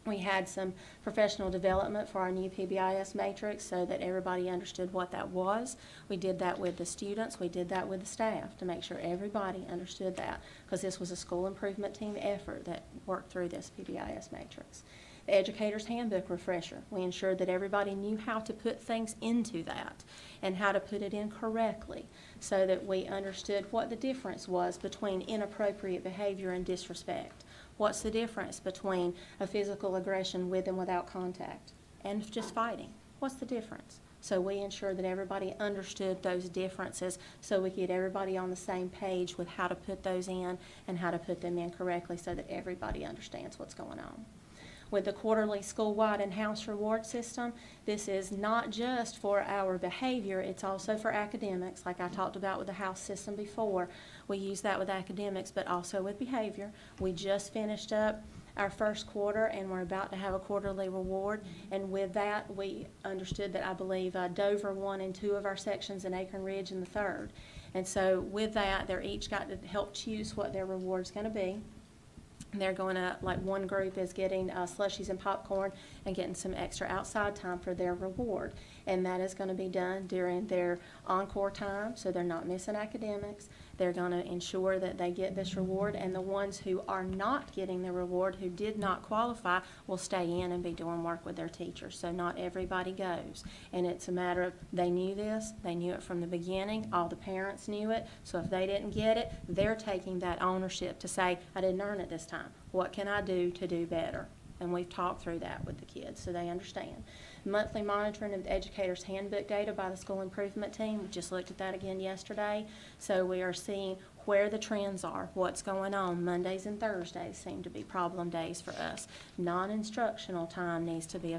We had some professional development for our new PBIS matrix so that everybody understood what that was. We did that with the students. We did that with the staff to make sure everybody understood that, because this was a school improvement team effort that worked through this PBIS matrix. The Educator's Handbook refresher. We ensured that everybody knew how to put things into that and how to put it in correctly so that we understood what the difference was between inappropriate behavior and disrespect. What's the difference between a physical aggression with and without contact and just fighting? What's the difference? So we ensured that everybody understood those differences so we get everybody on the same page with how to put those in and how to put them in correctly so that everybody understands what's going on. With the quarterly school-wide and house reward system, this is not just for our behavior, it's also for academics, like I talked about with the house system before. We use that with academics, but also with behavior. We just finished up our first quarter, and we're about to have a quarterly reward. And with that, we understood that I believe Dover won in 2 of our sections and Acorn Ridge in the 3rd. And so with that, they're each got to help choose what their reward's going to be. They're going to, like one group is getting slushies and popcorn and getting some extra outside time for their reward. And that is going to be done during their encore time, so they're not missing academics. They're going to ensure that they get this reward, and the ones who are not getting the reward, who did not qualify, will stay in and be doing work with their teachers. So not everybody goes. And it's a matter of, they knew this, they knew it from the beginning, all the parents knew it, so if they didn't get it, they're taking that ownership to say, I didn't earn it this time. What can I do to do better? And we've talked through that with the kids so they understand. Monthly monitoring of the Educator's Handbook data by the school improvement team. We just looked at that again yesterday. So we are seeing where the trends are, what's going on. Mondays and Thursdays seem to be problem days for us. Non-instructional time needs to be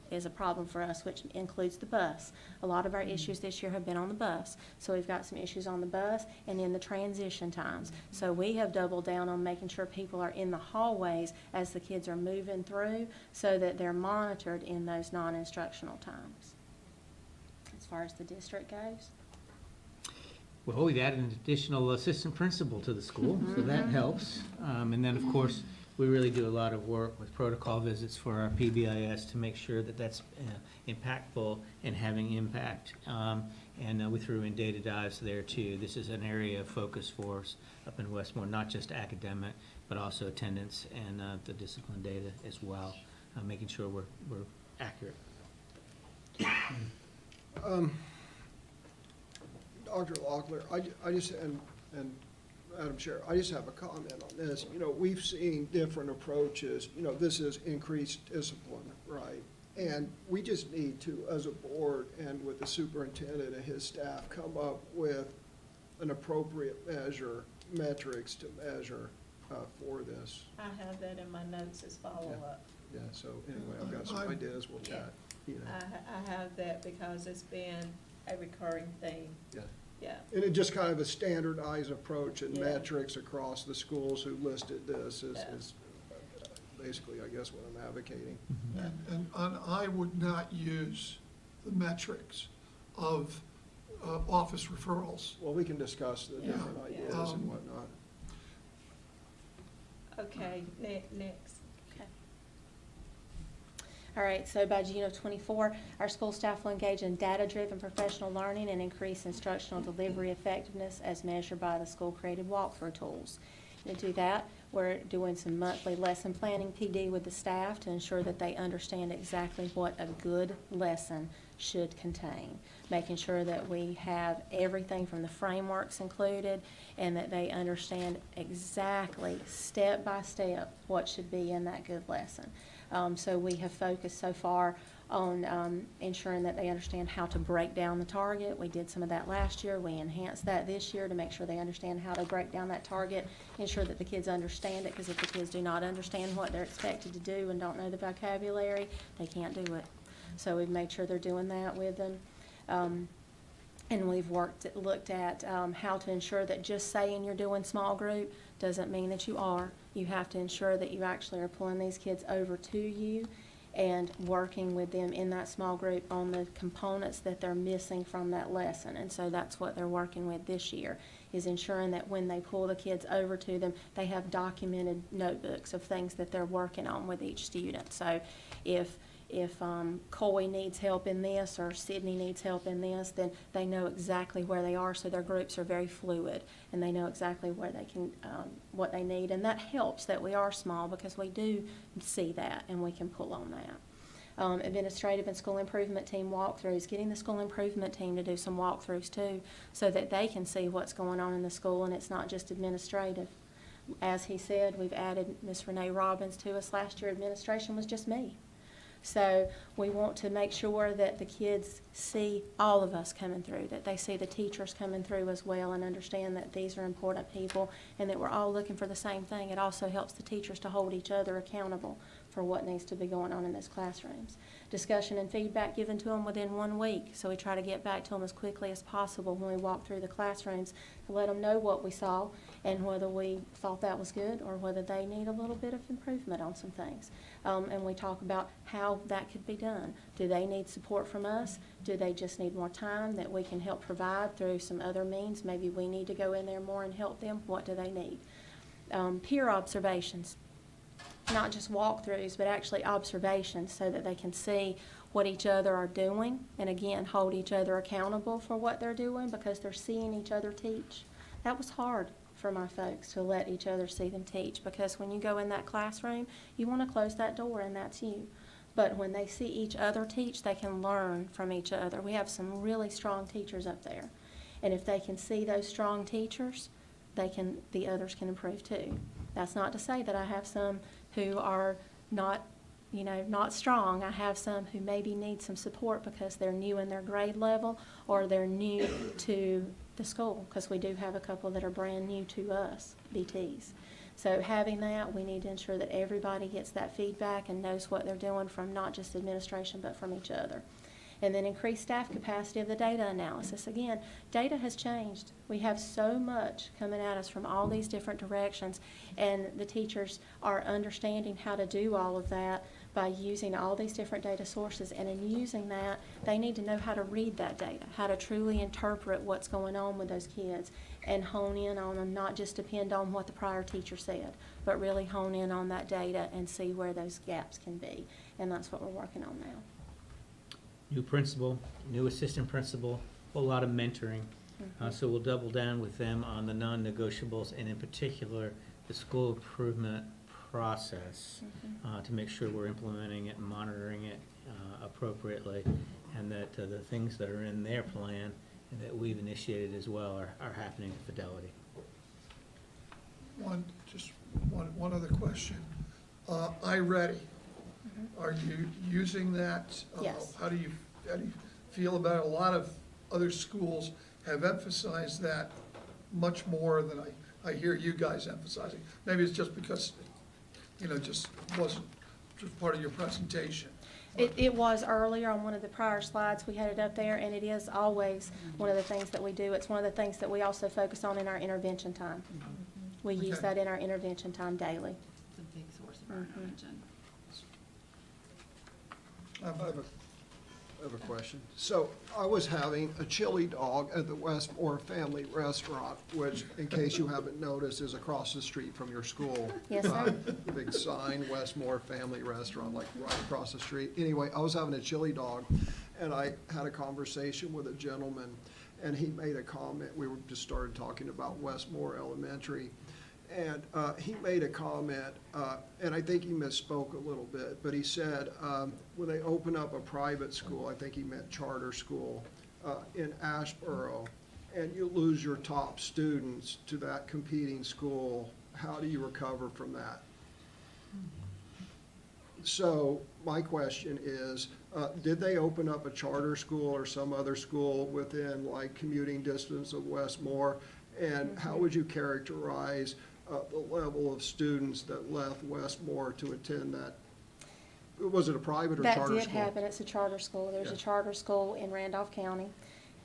is a problem for us, which includes the bus. A lot of our issues this year have been on the bus. So we've got some issues on the bus and in the transition times. So we have doubled down on making sure people are in the hallways as the kids are moving through so that they're monitored in those non-instructional times. As far as the district goes. Well, we've added an additional assistant principal to the school, so that helps. And then, of course, we really do a lot of work with protocol visits for our PBIS to make sure that that's impactful and having impact. And we threw in data dives there, too. This is an area of focus for us up in Westmore, not just academic, but also attendance and the discipline data as well, making sure we're accurate. Dr. Locklear, I just, and Madam Chair, I just have a comment on this. You know, we've seen different approaches. You know, this is increased discipline, right? And we just need to, as a board and with the superintendent and his staff, come up with an appropriate metrics to measure for this. I have that in my notes as follow-up. Yeah, so anyway, I've got some ideas, we'll chat. You know. I have that because it's been a recurring theme. Yeah. Yeah. And it just kind of a standardized approach and Yeah. metrics across the schools who listed this is Yeah. basically, I guess, what I'm advocating. And I would not use the metrics of office referrals. Well, we can discuss the different ideas and whatnot. Okay, next. Okay. All right, so by June of '24, our school staff will engage in data-driven professional learning and increase instructional delivery effectiveness as measured by the school-created walkthrough tools. to do that. We're doing some monthly lesson planning PD with the staff to ensure that they understand exactly what a good lesson should contain. Making sure that we have everything from the frameworks included and that they understand exactly, step by step, what should be in that good lesson. So we have focused so far on ensuring that they understand how to break down the target. We did some of that last year. We enhanced that this year to make sure they understand how to break down that target, ensure that the kids understand it, because if the kids do not understand what they're expected to do and don't know the vocabulary, they can't do it. So we've made sure they're doing that with them. And we've looked at how to ensure that just saying you're doing small group doesn't mean that you are. You have to ensure that you actually are pulling these kids over to you and working with them in that small group on the components that they're missing from that lesson. And so that's what they're working with this year, is ensuring that when they pull the kids over to them, they have documented notebooks of things that they're working on with each student. So if Coy needs help in this or Sydney needs help in this, then they know exactly where they are, so their groups are very fluid and they know exactly where they can, what they need. And that helps that we are small, because we do see that and we can pull on that. Administrative and school improvement team walkthroughs, getting the school improvement team to do some walkthroughs too, so that they can see what's going on in the school and it's not just administrative. As he said, we've added Miss Renee Robbins to us. Last year administration was just me. So we want to make sure that the kids see all of us coming through, that they see the teachers coming through as well and understand that these are important people and that we're all looking for the same thing. It also helps the teachers to hold each other accountable for what needs to be going on in those classrooms. Discussion and feedback given to them within 1 week, so we try to get back to them as quickly as possible when we walk through the classrooms to let them know what we saw and whether we thought that was good or whether they need a little bit of improvement on some things. And we talk about how that could be done. Do they need support from us? Do they just need more time that we can help provide through some other means? Maybe we need to go in there more and help them. What do they need? Peer observations. Not just walkthroughs, but actually observations, so that they can see what each other are doing and again hold each other accountable for what they're doing, because they're seeing each other teach. That was hard for my folks, to let each other see them teach, because when you go in that classroom, you want to close that door and that's you. But when they see each other teach, they can learn from each other. We have some really strong teachers up there, and if they can see those strong teachers, the others can improve too. That's not to say that I have some who are not strong. I have some who maybe need some support because they're new in their grade level or they're new to the school, because we do have a couple that are brand new to us, BTs. So having that, we need to ensure that everybody gets that feedback and knows what they're doing from not just administration but from each other. And then increase staff capacity of the data analysis. Again, data has changed. We have so much coming at us from all these different directions, and the teachers are understanding how to do all of that by using all these different data sources. And in using that, they need to know how to read that data, how to truly interpret what's going on with those kids and hone in on them, not just depend on what the prior teacher said, but really hone in on that data and see where those gaps can be. And that's what we're working on now. New principal, new assistant principal, a whole lot of mentoring. So we'll double down with them on the non-negotiables, and in particular, the school improvement process, to make sure we're implementing it and monitoring it appropriately, and that the things that are in their plan and that we've initiated as well are happening to fidelity. One other question. iReady. Are you using that? Yes. How do you feel about it? A lot of other schools have emphasized that much more than I hear you guys emphasizing. Maybe it's just because, just wasn't just part of your presentation. It was earlier on one of the prior slides. We had it up there, and it is always one of the things that we do. It's one of the things that we also focus on in our intervention time. We use that in our intervention time daily. It's a big source of our intervention. I have a question. So I was having a chili dog at the Westmore Family Restaurant, which, in case you haven't noticed, is across the street from your school. Yes, sir. Big sign, Westmore Family Restaurant, like right across the street. Anyway, I was having a chili dog, and I had a conversation with a gentleman, and he made a comment. We just started talking about Westmore Elementary, And he made a comment, and I think he misspoke a little bit, but he said when they open up a private school, I think he meant charter school, in Ashboro, and you lose your top students to that competing school, how do you recover from that? So my question is, did they open up a charter school or some other school within like commuting distance of Westmore? And how would you characterize the level of students that left Westmore to attend that? Was it a private or charter school? That did happen. It's a charter school. There's Yeah. a charter school in Randolph County,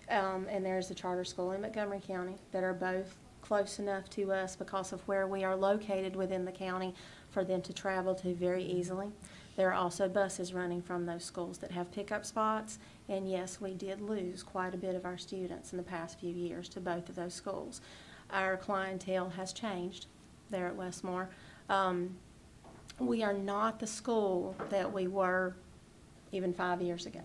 and there's a charter school in Montgomery County that are both close enough to us because of where we are located within the county for them to travel to very easily. There are also buses running from those schools that have pickup spots, and yes, we did lose quite a bit of our students in the past few years to both of those schools. Our clientele has changed there at Westmore. We are not the school that we were even 5 years ago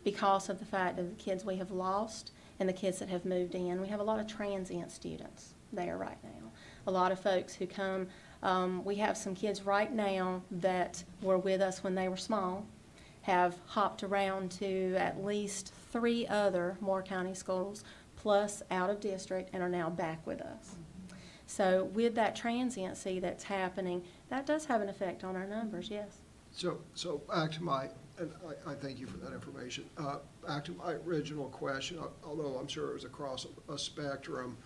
because of the fact of the kids we have lost and the kids that have moved in. We have a lot of transient students there right now. A lot of folks who come, we have some kids right now that were with us when they were small, have hopped around to at least 3 other Moore County schools, plus out of district, and are now back with us. So with that transiency that's happening, that does have an effect on our numbers, yes. So back to my, and I thank you for that information. Back to my original question, although I'm sure it was across a spectrum.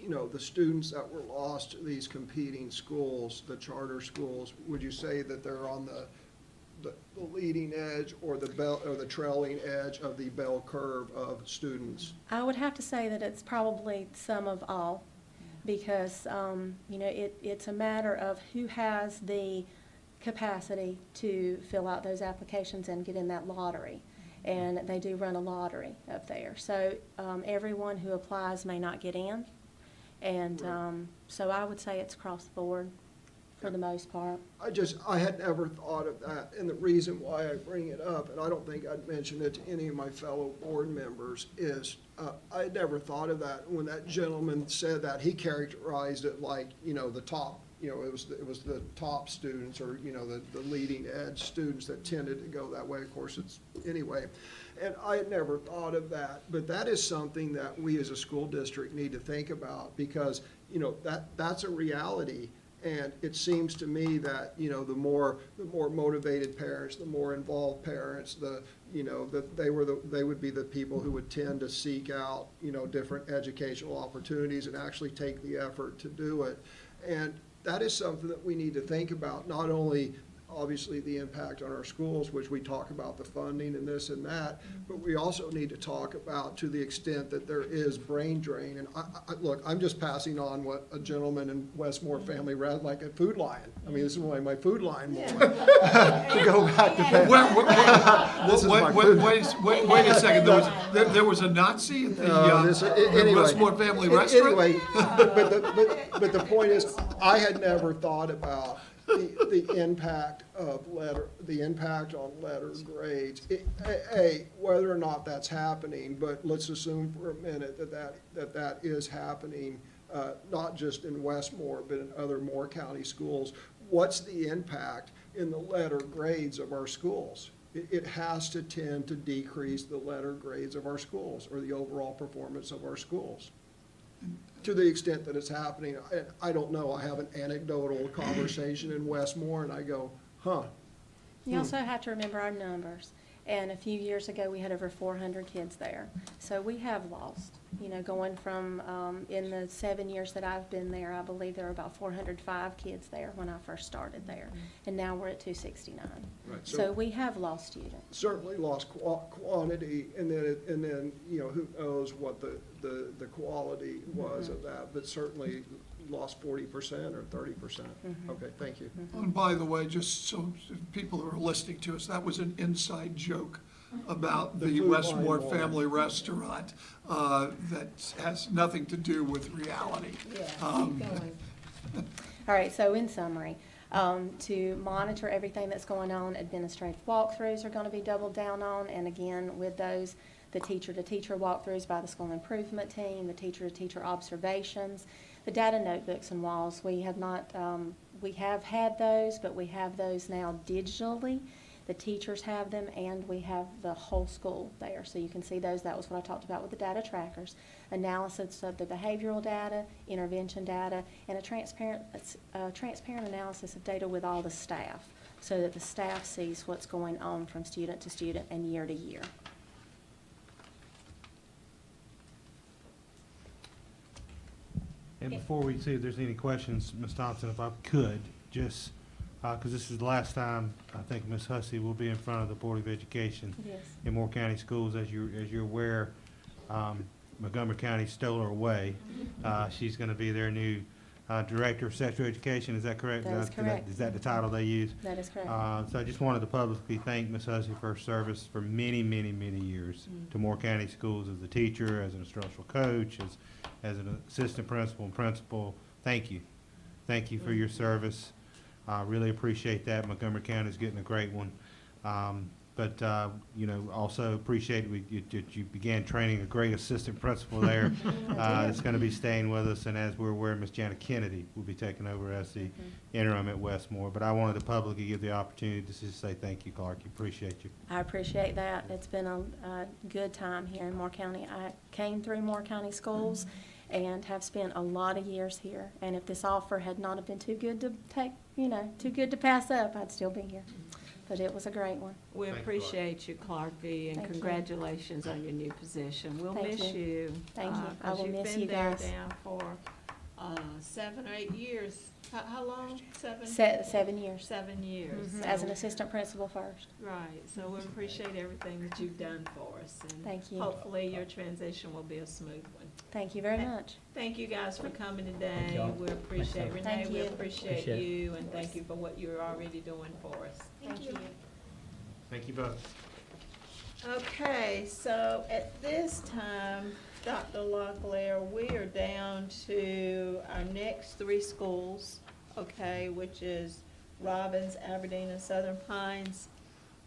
You know, the students that were lost to these competing schools, the charter schools, would you say that they're on the leading edge or the trailing edge of the bell curve of students? I would have to say that it's probably some of all, because, you know, it's a matter of who has the capacity to fill out those applications and get in that lottery. And they do run a lottery up there. So everyone who applies may not get in. And so I would say it's across the board for the most part. I had never thought of that, and the reason why I bring it up, and I don't think I'd mentioned it to any of my fellow board members, is I had never thought of that. When that gentleman said that, he characterized it like, you know, the top, you know, it was the top students, or, you know, the leading edge students that tended to go that way. Of course, it's, anyway. And I had never thought of that, but that is something that we as a school district need to think about, because, you know, that's a reality. And it seems to me that, you know, the more motivated parents, the more involved parents, you know, that they would be the people who would tend to seek out, you know, different educational opportunities and actually take the effort to do it. And that is something that we need to think about, not only obviously the impact on our schools, which we talk about the funding and this and that, but we also need to talk about to the extent that there is brain drain. And look, I'm just passing on what a gentleman in Westmore family read, like a Food Lion. I mean, this is one of my Food Lion moments. To go back to that. This is my Food Lion. Wait a second, there was a Nazi at the Westmore family restaurant? Anyway, but the point is, I had never thought about the impact on letter grades. Whether or not that's happening, but let's assume for a minute that is happening, not just in Westmore, but in other Moore County schools. What's the impact in the letter grades of our schools? It has to tend to decrease the letter grades of our schools, or the overall performance of our schools. To the extent that it's happening, I don't know, I have an anecdotal conversation in Westmore, and I go, huh. You also have to remember our numbers. And a few years ago, we had over 400 kids there. So we have lost, you know, going from, in the 7 years that I've been there, I believe there were about 405 kids there when I first started there. And now we're at 269. Right, so we have lost students. Certainly lost quantity, and then, you know, who knows what the quality was of that, but certainly lost 40% or 30%. Okay, thank you. And by the way, just so people who are listening to us, that was an inside joke about the Westmore family restaurant that has nothing to do with reality. All right, so in summary, to monitor everything that's going on, administrative walkthroughs are going to be doubled down on, and again, with those, the teacher-to-teacher walkthroughs by the school improvement team, the teacher-to-teacher observations, the data notebooks and walls. We have not, we have had those, but we have those now digitally. The teachers have them, and we have the whole school there. So you can see those. That was what I talked about with the data trackers. Analysis of the behavioral data, intervention data, and a transparent analysis of data with all the staff, so that the staff sees what's going on from student to student and year to year. And before we see if there's any questions, Ms. Thompson, if I could, just, because this is the last time I think Ms. Hussey will be in front of the Board of Education Yes. in Moore County Schools. As you're aware, Montgomery County stole her away. She's going to be their new Director of Sexual Education, is that correct? That is correct. Is that the title they use? That is correct. So I just wanted to publicly thank Ms. Hussey for her service for many, many, many years to Moore County Schools as a teacher, as an instructional coach, as an assistant principal and principal. Thank you. Thank you for your service. Really appreciate that. Montgomery County is getting a great one. But also appreciate you began training a great assistant principal there. It's going to be staying with us, and as we're aware, Ms. Jana Kennedy will be taking over as the interim at Westmore. But I wanted to publicly give the opportunity to just say thank you, Clark. Appreciate you. I appreciate that. It's been a good time here in Moore County. I came through Moore County schools and have spent a lot of years here. And if this offer had not have been too good to take, too good to pass up, I'd still be here. But it was a great one. We appreciate you, Clark V., and Thank you. congratulations on your new position. We'll Thank miss you. you. Thank you. I 'cause will you've miss been you there guys. now for 7 or 8 years. How long? 7? 7 years. 7 years. As an assistant principal first. Right, so we appreciate everything that you've done for us. And Thank you. hopefully your transition will be a smooth one. Thank you very much. Thank you guys for coming today. We appreciate, Renee, Thank we you. appreciate you, and thank you for what you're already doing for us. Thank you. Thank you both. Okay, so at this time, Dr. Locklear, we are down to our next 3 schools, okay, which is Robbins, Aberdeen, and Southern Pines.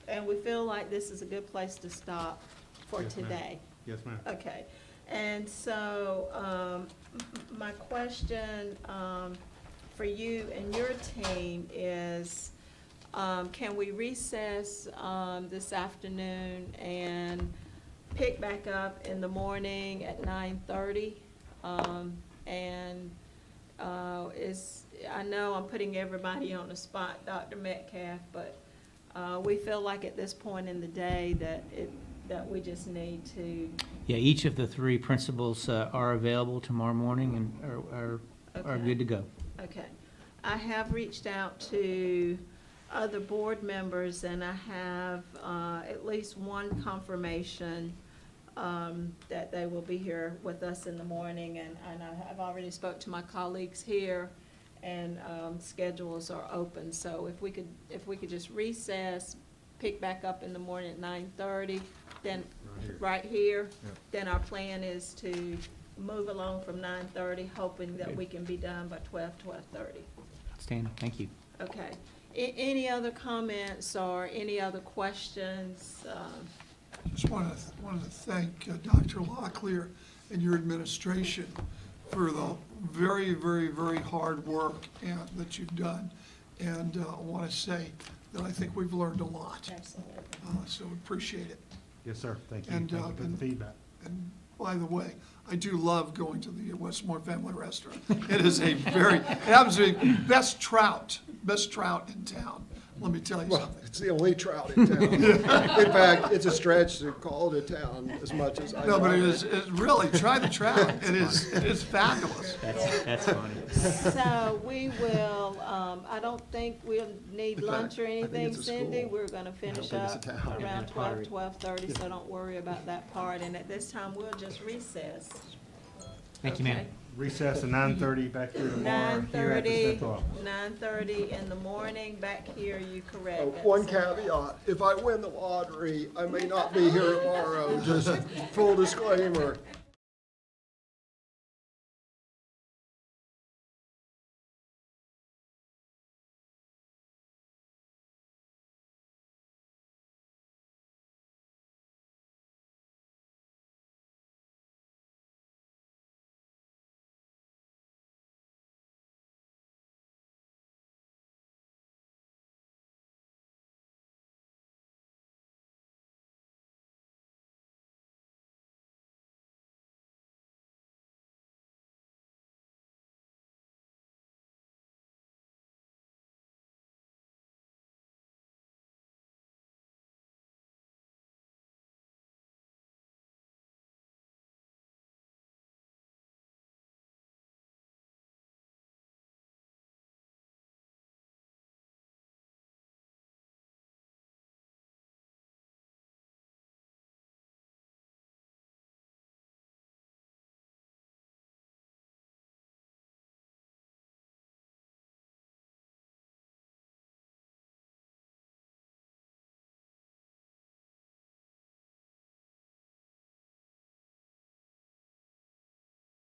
And we feel like this is a good place to stop for Yes, ma'am. today. Yes, ma'am. Okay, and so, my question, for you and your team is, can we recess, this afternoon and pick back up in the morning at 9:30? I know I'm putting everybody on the spot, Dr. Metcalf, but, we feel like at this point in the day that we just need to. Yeah, each of the 3 principals are available tomorrow morning and are Okay. good to go. Okay. I have reached out to other board members, and I have at least one confirmation that they will be here with us in the morning, and I've already spoke to my colleagues here, and schedules are open. So if we could just recess, pick back up in the morning at 9:30, then right here, then our plan is to move along from 9:30, hoping that we can be done by 12:30. Stan, thank you. Okay. Any other comments or any other questions? Just want to thank Dr. Locklear and your administration for the very, very, very hard work that you've done. And I want to say that I think we've learned a lot. Absolutely. So appreciate it. Yes, sir. Thank you. And, Thank you for the feedback. And by the way, I do love going to the Westmore Family Restaurant. It is it happens to be best trout in town. Let me tell you Well, something. it's the only trout in town. In fact, it's a stretch to call it a town as much as I. No, but love it's really, try the trout. It is fabulous. That's funny. So we will, I don't think we'll need In lunch or fact, I think anything, it's a Cindy. school. We're gonna finish think it's up a town. around Pottery. 12:30, so don't worry about that part. And at this time, we'll just recess. Thank you, ma'am. Okay? Recess at 9:30 back here tomorrow here at the 9:30, central office. 9:30 in the morning, back here, you correct. at the One central caveat, if I win the lottery, I may not be here tomorrow, just full disclaimer.